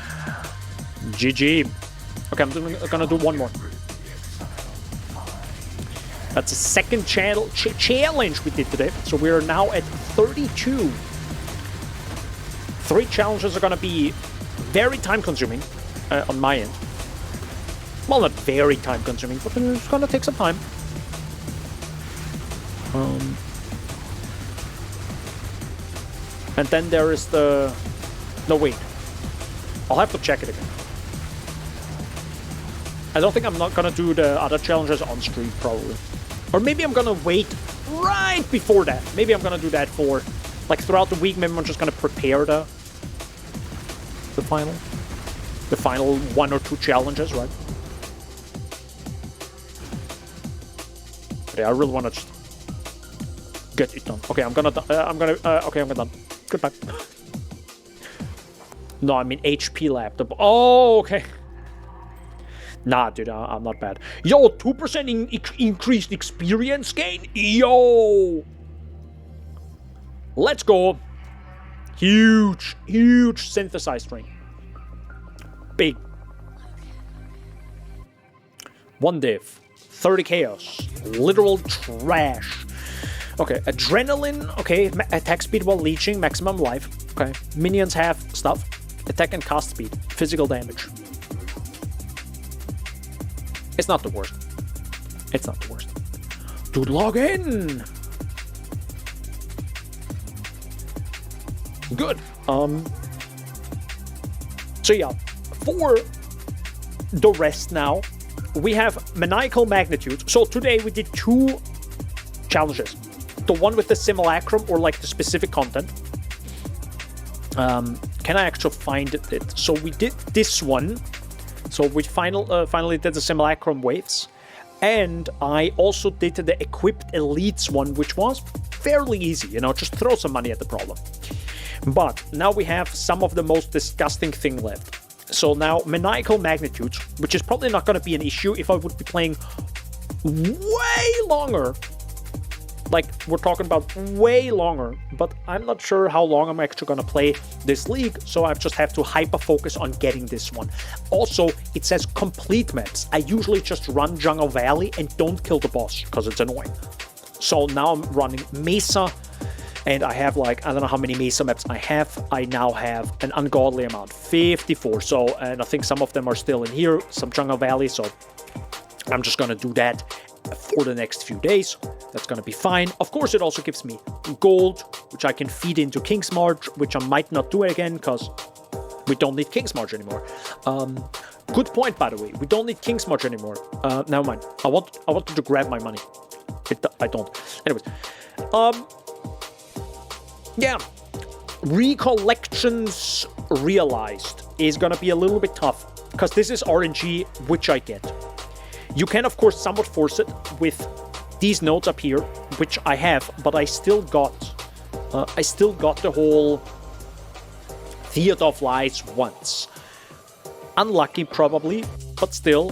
GG. Okay, I'm gonna do 1 more. That's a second challenge we did today. So we're now at 32. 3 challenges are gonna be very time-consuming on my end. Well, not very time-consuming, but it's gonna take some time. And then there is the... No, wait. I'll have to check it again. I don't think I'm not gonna do the other challenges on stream, probably. Or maybe I'm gonna wait right before that. Maybe I'm gonna do that for... Like, throughout the week, maybe I'm just gonna prepare the final. The final 1 or 2 challenges, right? Yeah, I really want to just get it done. Okay, I'm gonna done. Goodbye. No, I mean HP laptop. Oh, okay. Nah, dude, I'm not bad. Yo, 2% increased experience gain? Yo! Let's go. Huge synthesized ring. Big. 1 div. 30 chaos. Literal trash. Okay, adrenaline. Okay, attack speed while leeching. Maximum life. Okay, minions have stuff. Attack and cast speed. Physical damage. It's not the worst. It's not the worst. Dude, log in! Good. So yeah, for the rest now, we have Maniacal Magnitude. So today we did 2 challenges. The one with the simulacrum or like the specific content. Can I actually find it? So we did this one. So we finally did the simulacrum waves. And I also did the equipped elites one, which was fairly easy, you know, just throw some money at the problem. But now we have some of the most disgusting thing left. So now Maniacal Magnitudes, which is probably not going to be an issue if I would be playing way longer. Like, we're talking about way longer, but I'm not sure how long I'm actually going to play this league, so I just have to hyper-focus on getting this one. Also, it says complete maps. I usually just run Jungle Valley and don't kill the boss, because it's annoying. So now I'm running Mesa, and I have like, I don't know how many Mesa maps I have. I now have an ungodly amount, 54. So, and I think some of them are still in here, some Jungle Valley, so I'm just going to do that for the next few days. That's gonna be fine. Of course, it also gives me gold, which I can feed into King's March, which I might not do again because we don't need King's March anymore. Good point, by the way. We don't need King's March anymore. Never mind. I wanted to grab my money. I don't. Anyways, yeah. Recollections realized is gonna be a little bit tough because this is RNG, which I get. You can, of course, somewhat force it with these nodes up here, which I have, but I still got the whole Theater of Lies once. Unlucky, probably, but still,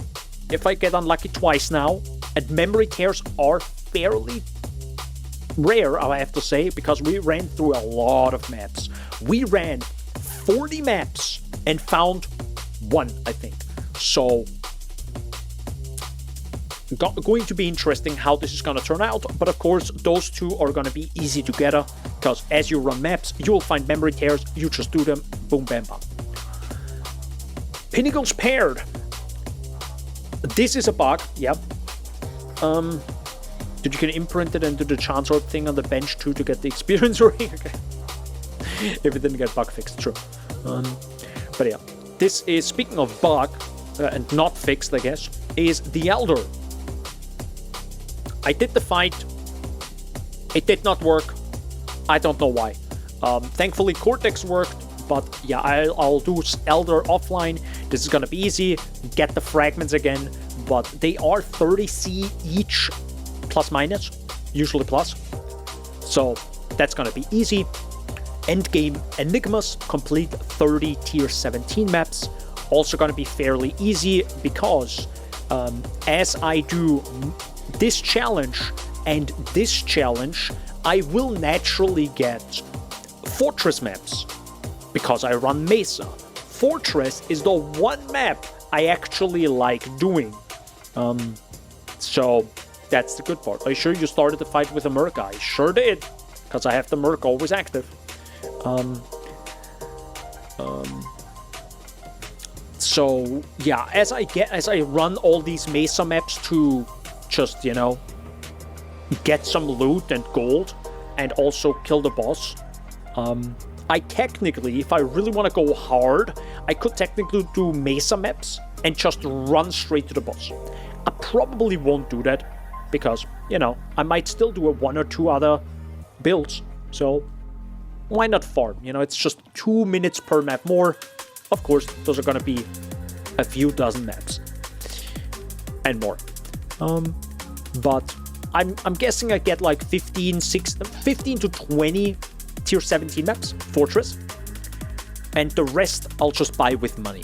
if I get unlucky twice now, and memory tears are fairly rare, I have to say, because we ran through a lot of maps. We ran 40 maps and found 1, I think. So going to be interesting how this is going to turn out, but of course those 2 are going to be easy together because as you run maps you will find memory tears, you just do them, boom bam bam. Pinnacles paired. This is a bug, yep. Did you can imprint it and do the Chancellor thing on the bench too to get the experience ring? Okay. If it didn't get bug fixed, true. But yeah, this is, speaking of bug and not fixed, I guess, is the Elder. I did the fight. It did not work. I don't know why. Thankfully, Cortex worked, but yeah, I'll do Elder offline. This is gonna be easy. Get the fragments again, but they are 30C each, plus minus, usually plus. So that's gonna be easy. Endgame Enigmas, complete 30 tier 17 maps. Also gonna be fairly easy because as I do this challenge and this challenge, I will naturally get Fortress maps because I run Mesa. Fortress is the one map I actually like doing. So that's the good part. Are you sure you started the fight with a Merc? I sure did, because I have the Merc always active. So yeah, as I run all these Mesa maps to just, you know, get some loot and gold and also kill the boss, I technically, if I really want to go hard, I could technically do Mesa maps and just run straight to the boss. I probably won't do that because, you know, I might still do 1 or 2 other builds, so why not farm? You know, it's just 2 minutes per map more. Of course, those are gonna be a few dozen maps and more. But I'm guessing I get like 15 to 20 tier 17 maps, Fortress, and the rest I'll just buy with money.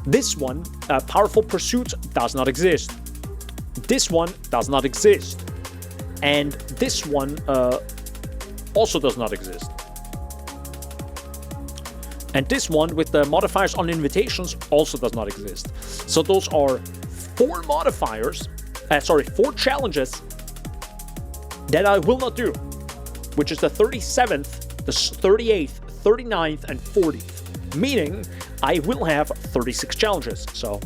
This one, Powerful Pursuit, does not exist. This one does not exist. And this one also does not exist. And this one with the modifiers on invitations also does not exist. So those are 4 modifiers, 4 challenges that I will not do, which is the 37th, the 38th, 39th, and 40th. Meaning, I will have 36 challenges. So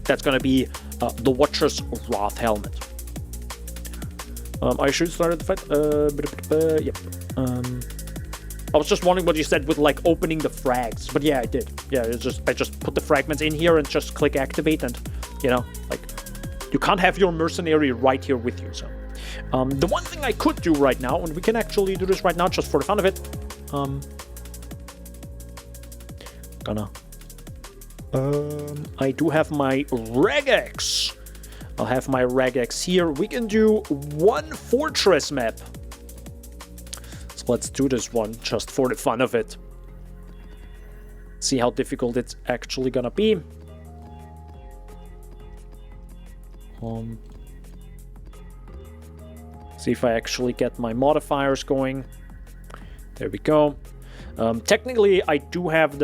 that's going to be the Watcher's Wrath Helmet. I should start the fight. Yep. I was just wondering what you said with like opening the frags, but yeah, I did. Yeah, I just put the fragments in here and just click activate, and you know, like you can't have your mercenary right here with you. So the one thing I could do right now, and we can actually do this right now just for the fun of it. I do have my regex. I'll have my regex here. We can do 1 fortress map. So let's do this one just for the fun of it. See how difficult it's actually gonna be. See if I actually get my modifiers going. There we go. Technically, I do have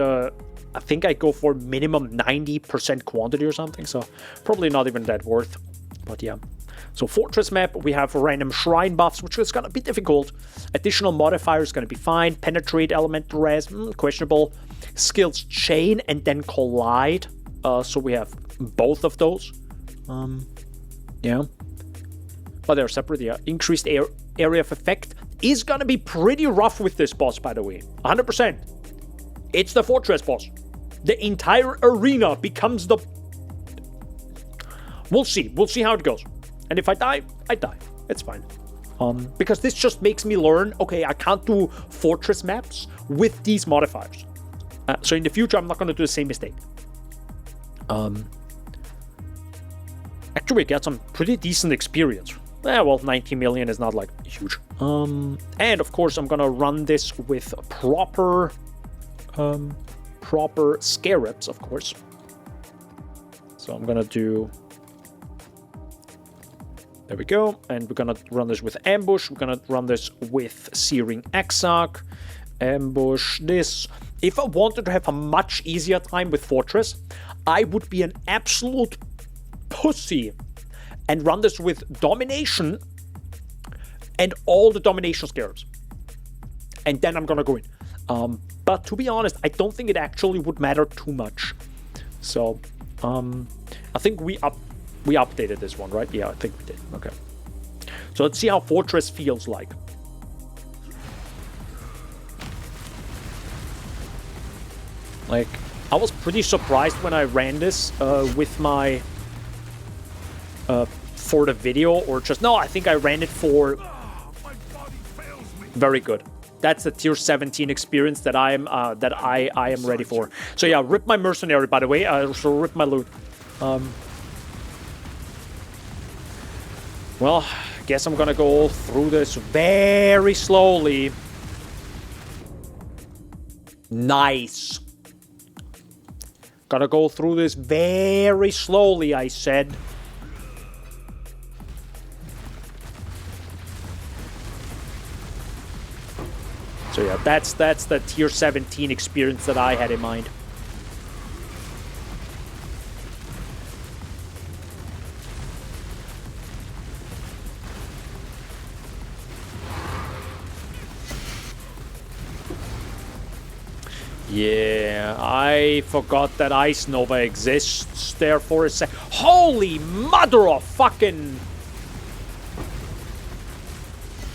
I think I go for minimum 90% quantity or something, so probably not even that worth. But yeah. So fortress map, we have random shrine buffs, which is gonna be difficult. Additional modifiers gonna be fine. Penetrate, elemental res, questionable. Skills chain and then collide. So we have both of those. Yeah. But they're separate, yeah. Increased area of effect is gonna be pretty rough with this boss, by the way. 100%. It's the fortress boss. The entire arena becomes the... We'll see. We'll see how it goes. And if I die, I die. It's fine. Because this just makes me learn, okay, I can't do fortress maps with these modifiers. So in the future, I'm not going to do the same mistake. Actually, we get some pretty decent experience. Well, 90 million is not, like, huge. And, of course, I'm going to run this with proper scarabs, of course. So I'm gonna do... There we go. And we're gonna run this with ambush. We're gonna run this with searing exarch. Ambush this. If I wanted to have a much easier time with fortress, I would be an absolute pussy and run this with domination and all the domination scarabs. And then I'm gonna go in. But to be honest, I don't think it actually would matter too much. So, I think we updated this one, right? Yeah, I think we did. Okay. So let's see how Fortress feels like. Like, I was pretty surprised when I ran this with my... for the video, or just... No, I think I ran it for... Very good. That's the tier 17 experience that I am ready for. So yeah, rip my mercenary, by the way. So rip my loot. Well, guess I'm gonna go through this very slowly. Nice. Gotta go through this very slowly, I said. So yeah, that's the tier 17 experience that I had in mind. Yeah, I forgot that Ice Nova exists there for a sec. Holy mother of fucking...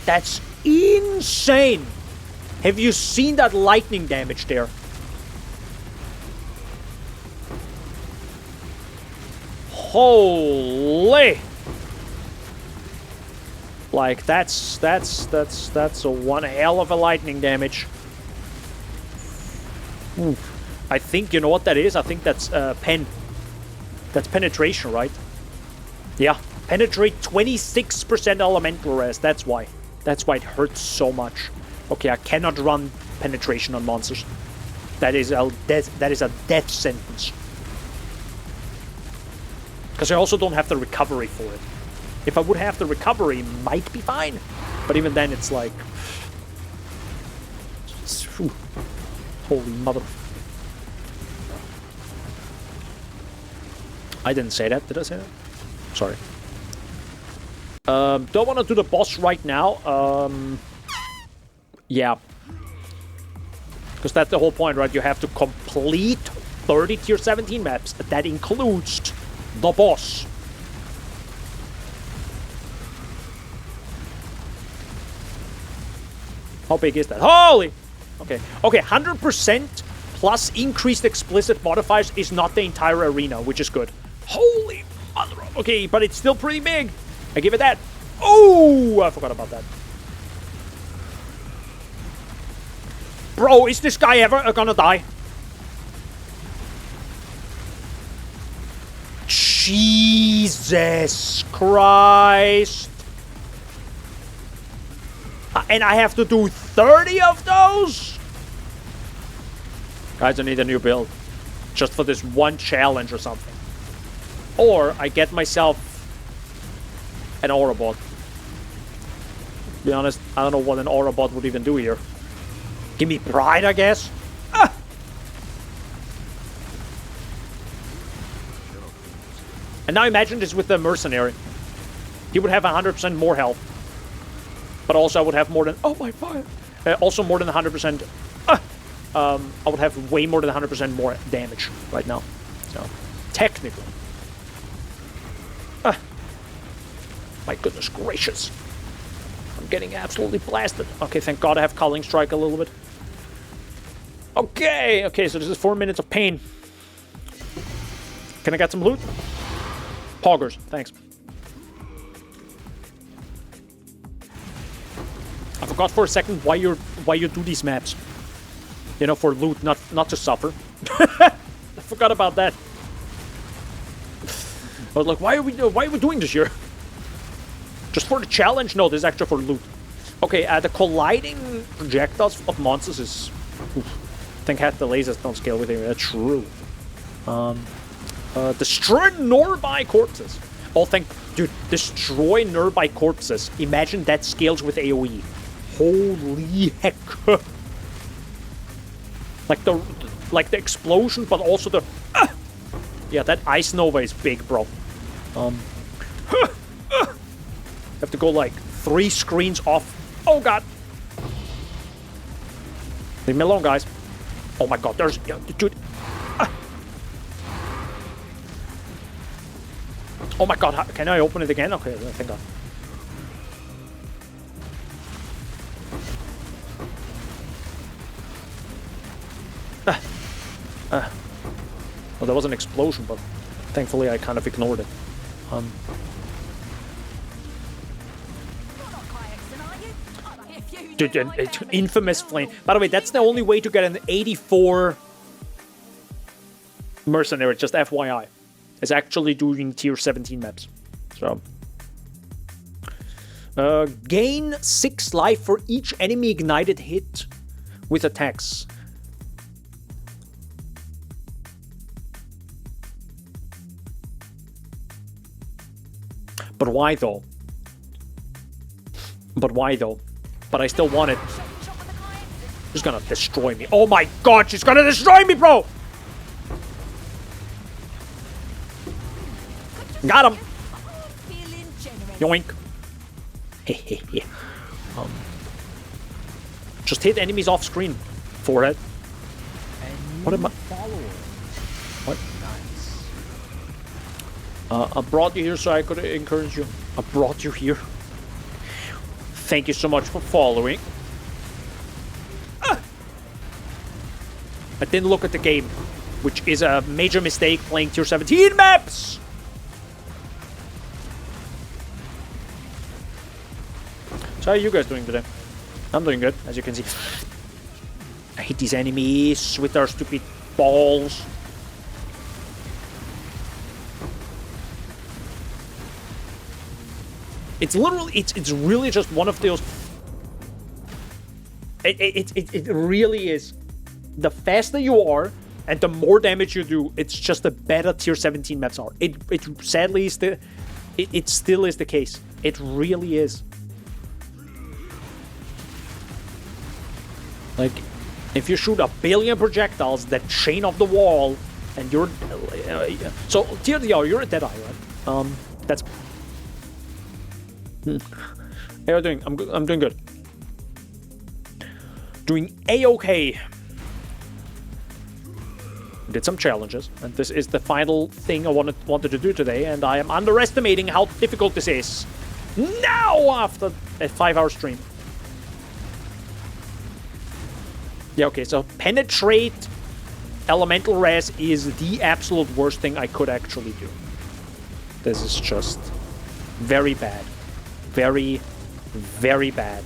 That's insane! Have you seen that lightning damage there? Holy! Like, that's a one hell of a lightning damage. Ooh. I think, you know what that is? I think that's pen. That's penetration, right? Yeah. Penetrate 26% elemental res. That's why. That's why it hurts so much. Okay, I cannot run penetration on monsters. That is a death sentence. Because I also don't have the recovery for it. If I would have the recovery, might be fine. But even then, it's like... Whew. Holy mother... I didn't say that. Did I say that? Sorry. Don't want to do the boss right now. Yeah. Because that's the whole point, right? You have to complete 30 tier 17 maps. That includes the boss. How big is that? Holy! Okay. Okay, 100% plus increased explicit modifiers is not the entire arena, which is good. Holy mother... Okay, but it's still pretty big. I give it that. Oh, I forgot about that. Bro, is this guy ever gonna die? Jesus Christ. And I have to do 30 of those? Guys, I need a new build. Just for this one challenge or something. Or I get myself an Aurabot. To be honest, I don't know what an Aurabot would even do here. Give me pride, I guess. Ah! And now imagine this with the mercenary. He would have 100% more health. But also I would have more than... Oh my god. Also more than 100%... I would have way more than 100% more damage right now. So, technically. My goodness gracious. I'm getting absolutely blasted. Okay, thank God I have Culling Strike a little bit. Okay, okay, so this is 4 minutes of pain. Can I get some loot? Poggers, thanks. I forgot for a second why you do these maps. You know, for loot, not to suffer. I forgot about that. I was like, why are we doing this here? Just for the challenge? No, this is actually for loot. Okay, the colliding projectiles of monsters is... Oof. I think half the lasers don't scale with it. That's true. Destroy nearby corpses. Oh, dude, destroy nearby corpses. Imagine that scales with AoE. Holy heck. Like the explosion, but also the... Yeah, that Ice Nova is big, bro. Have to go like 3 screens off. Oh god. Leave me alone, guys. Oh my god, there's... Yeah, dude. Oh my god, can I open it again? Okay, thank god. Well, there was an explosion, but thankfully I kind of ignored it. Dude, an infamous flame. By the way, that's the only way to get an 84 mercenary, just FYI. It's actually doing tier 17 maps. So. Gain 6 life for each enemy ignited hit with attacks. But why though? But why though? But I still want it. She's gonna destroy me. Oh my god, she's gonna destroy me, bro! Got him! Yoink. Hehehe. Just hit enemies off screen. Forehead. What am I? What? I brought you here so I could encourage you. I brought you here. Thank you so much for following. I didn't look at the game, which is a major mistake playing tier 17 maps. So how are you guys doing today? I'm doing good, as you can see. I hate these enemies with their stupid balls. It's literally, it's really just one of those... It really is. The faster you are, And the more damage you do, it's just the better tier 17 maps are. It sadly is it still is the case. It really is. Like, if you shoot a billion projectiles that chain off the wall, and you're so tier DR, you're a Deadeye, right? That's. How are you doing? I'm doing good. Doing A-okay. Did some challenges, and this is the final thing I wanted to do today, and I am underestimating how difficult this is. Now, after a 5-hour stream. Yeah, okay, so penetrate elemental res is the absolute worst thing I could actually do. This is just very bad. Very, very bad.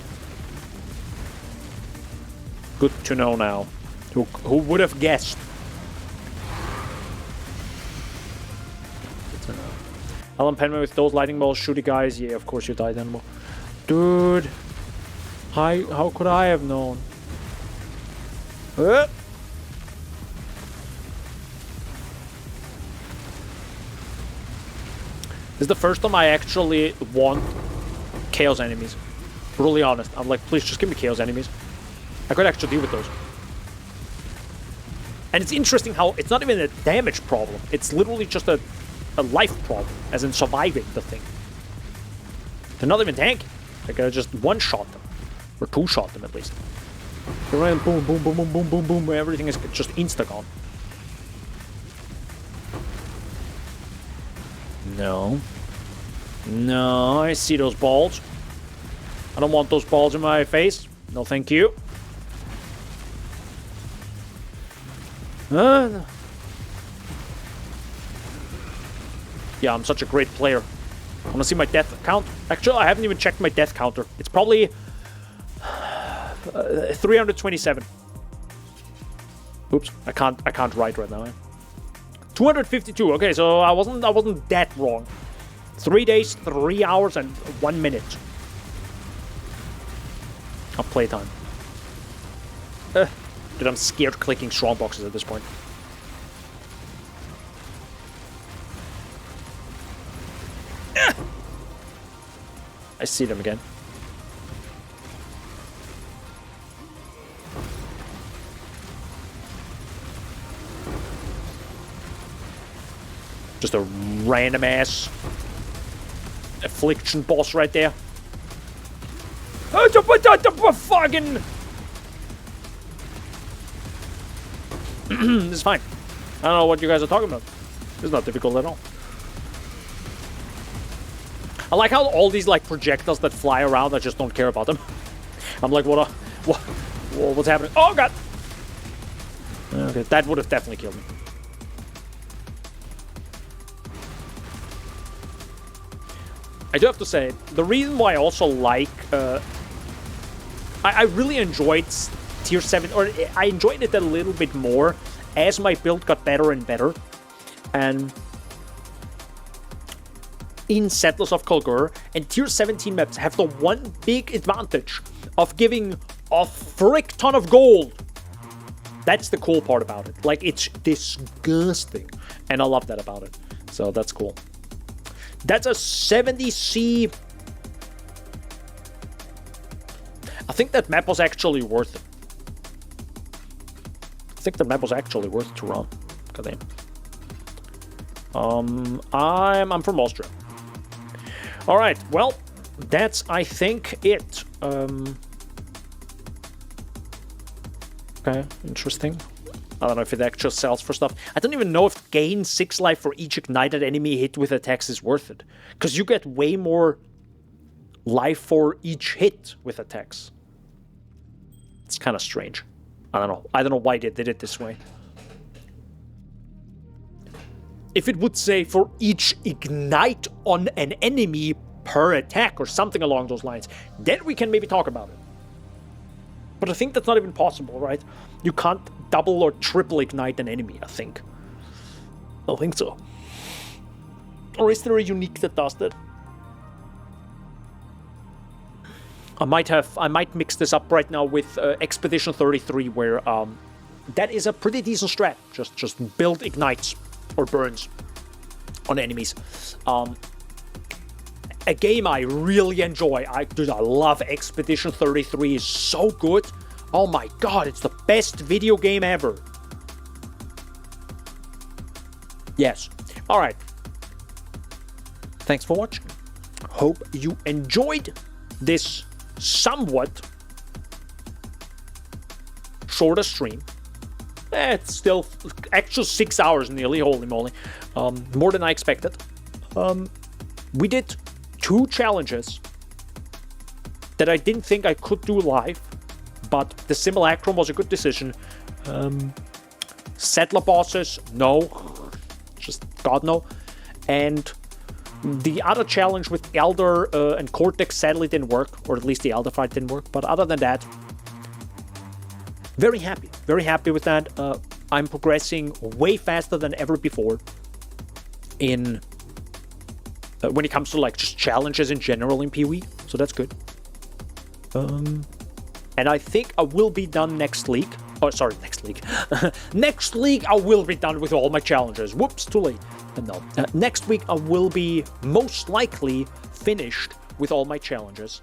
Good to know now. Who would have guessed? Alan Penman with those lightning balls, shooty guys. Yeah, of course you died, Danbo. Dude. How could I have known? This is the first time I actually want chaos enemies. Brutally honest. I'm like, please just give me chaos enemies. I could actually deal with those. And it's interesting how it's not even a damage problem. It's literally just a life problem, as in surviving the thing. They're not even tanky. Like, I just one-shot them. Or two-shot them, at least. They're running boom, boom, boom, boom, boom, boom, boom. Everything is just insta-gone. No. No, I see those balls. I don't want those balls in my face. No, thank you. No. Yeah, I'm such a great player. I want to see my death count. Actually, I haven't even checked my death counter. It's probably 327. Oops, I can't write right now. 252. Okay, so I wasn't that wrong. 3 days, 3 hours, and 1 minute of playtime. Dude, I'm scared clicking strong boxes at this point. I see them again. Just a random ass affliction boss right there. Fucking. This is fine. I don't know what you guys are talking about. It's not difficult at all. I like how all these like projectiles that fly around, I just don't care about them. I'm like, what's happening? Oh god! Okay, that would have definitely killed me. I do have to say, the reason why I also like, I really enjoyed Tier 7, or I enjoyed it a little bit more as my build got better and better. And in Settlers of Kulgur, and Tier 17 maps have the one big advantage of giving a frick ton of gold. That's the cool part about it. Like, it's disgusting. And I love that about it. So that's cool. That's a 70C. I think that map was actually worth it. I think the map was actually worth to run. God damn. I'm from Austria. All right. Well, that's I think it. Okay, interesting. I don't know if it actually sells for stuff. I don't even know if gain 6 life for each ignited enemy hit with attacks is worth it. Because you get way more life for each hit with attacks. It's kind of strange. I don't know. I don't know why they did it this way. If it would say for each ignite on an enemy per attack or something along those lines, then we can maybe talk about it. But I think that's not even possible, right? You can't double or triple ignite an enemy, I think. I don't think so. Or is there a unique that does that? I might mix this up right now with Expedition 33, where that is a pretty decent strat. Just build ignites or burns on enemies. A game I really enjoy. Dude, I love Expedition 33. It's so good. Oh my god, it's the best video game ever. Yes. Alright. Thanks for watching. Hope you enjoyed this somewhat shorter stream. It's still actual 6 hours nearly, holy moly. More than I expected. We did 2 challenges that I didn't think I could do live, but the Simulacrum was a good decision. Settler bosses, no. Just God no. And the other challenge with Elder and Cortex sadly didn't work, or at least the Elder fight didn't work. But other than that, very happy with that. I'm progressing way faster than ever before in when it comes to like just challenges in general in PoE, so that's good. And I think I will be done next league. Oh, sorry, next league. Next league I will be done with all my challenges. Whoops, too late. No. Next week I will be most likely finished with all my challenges.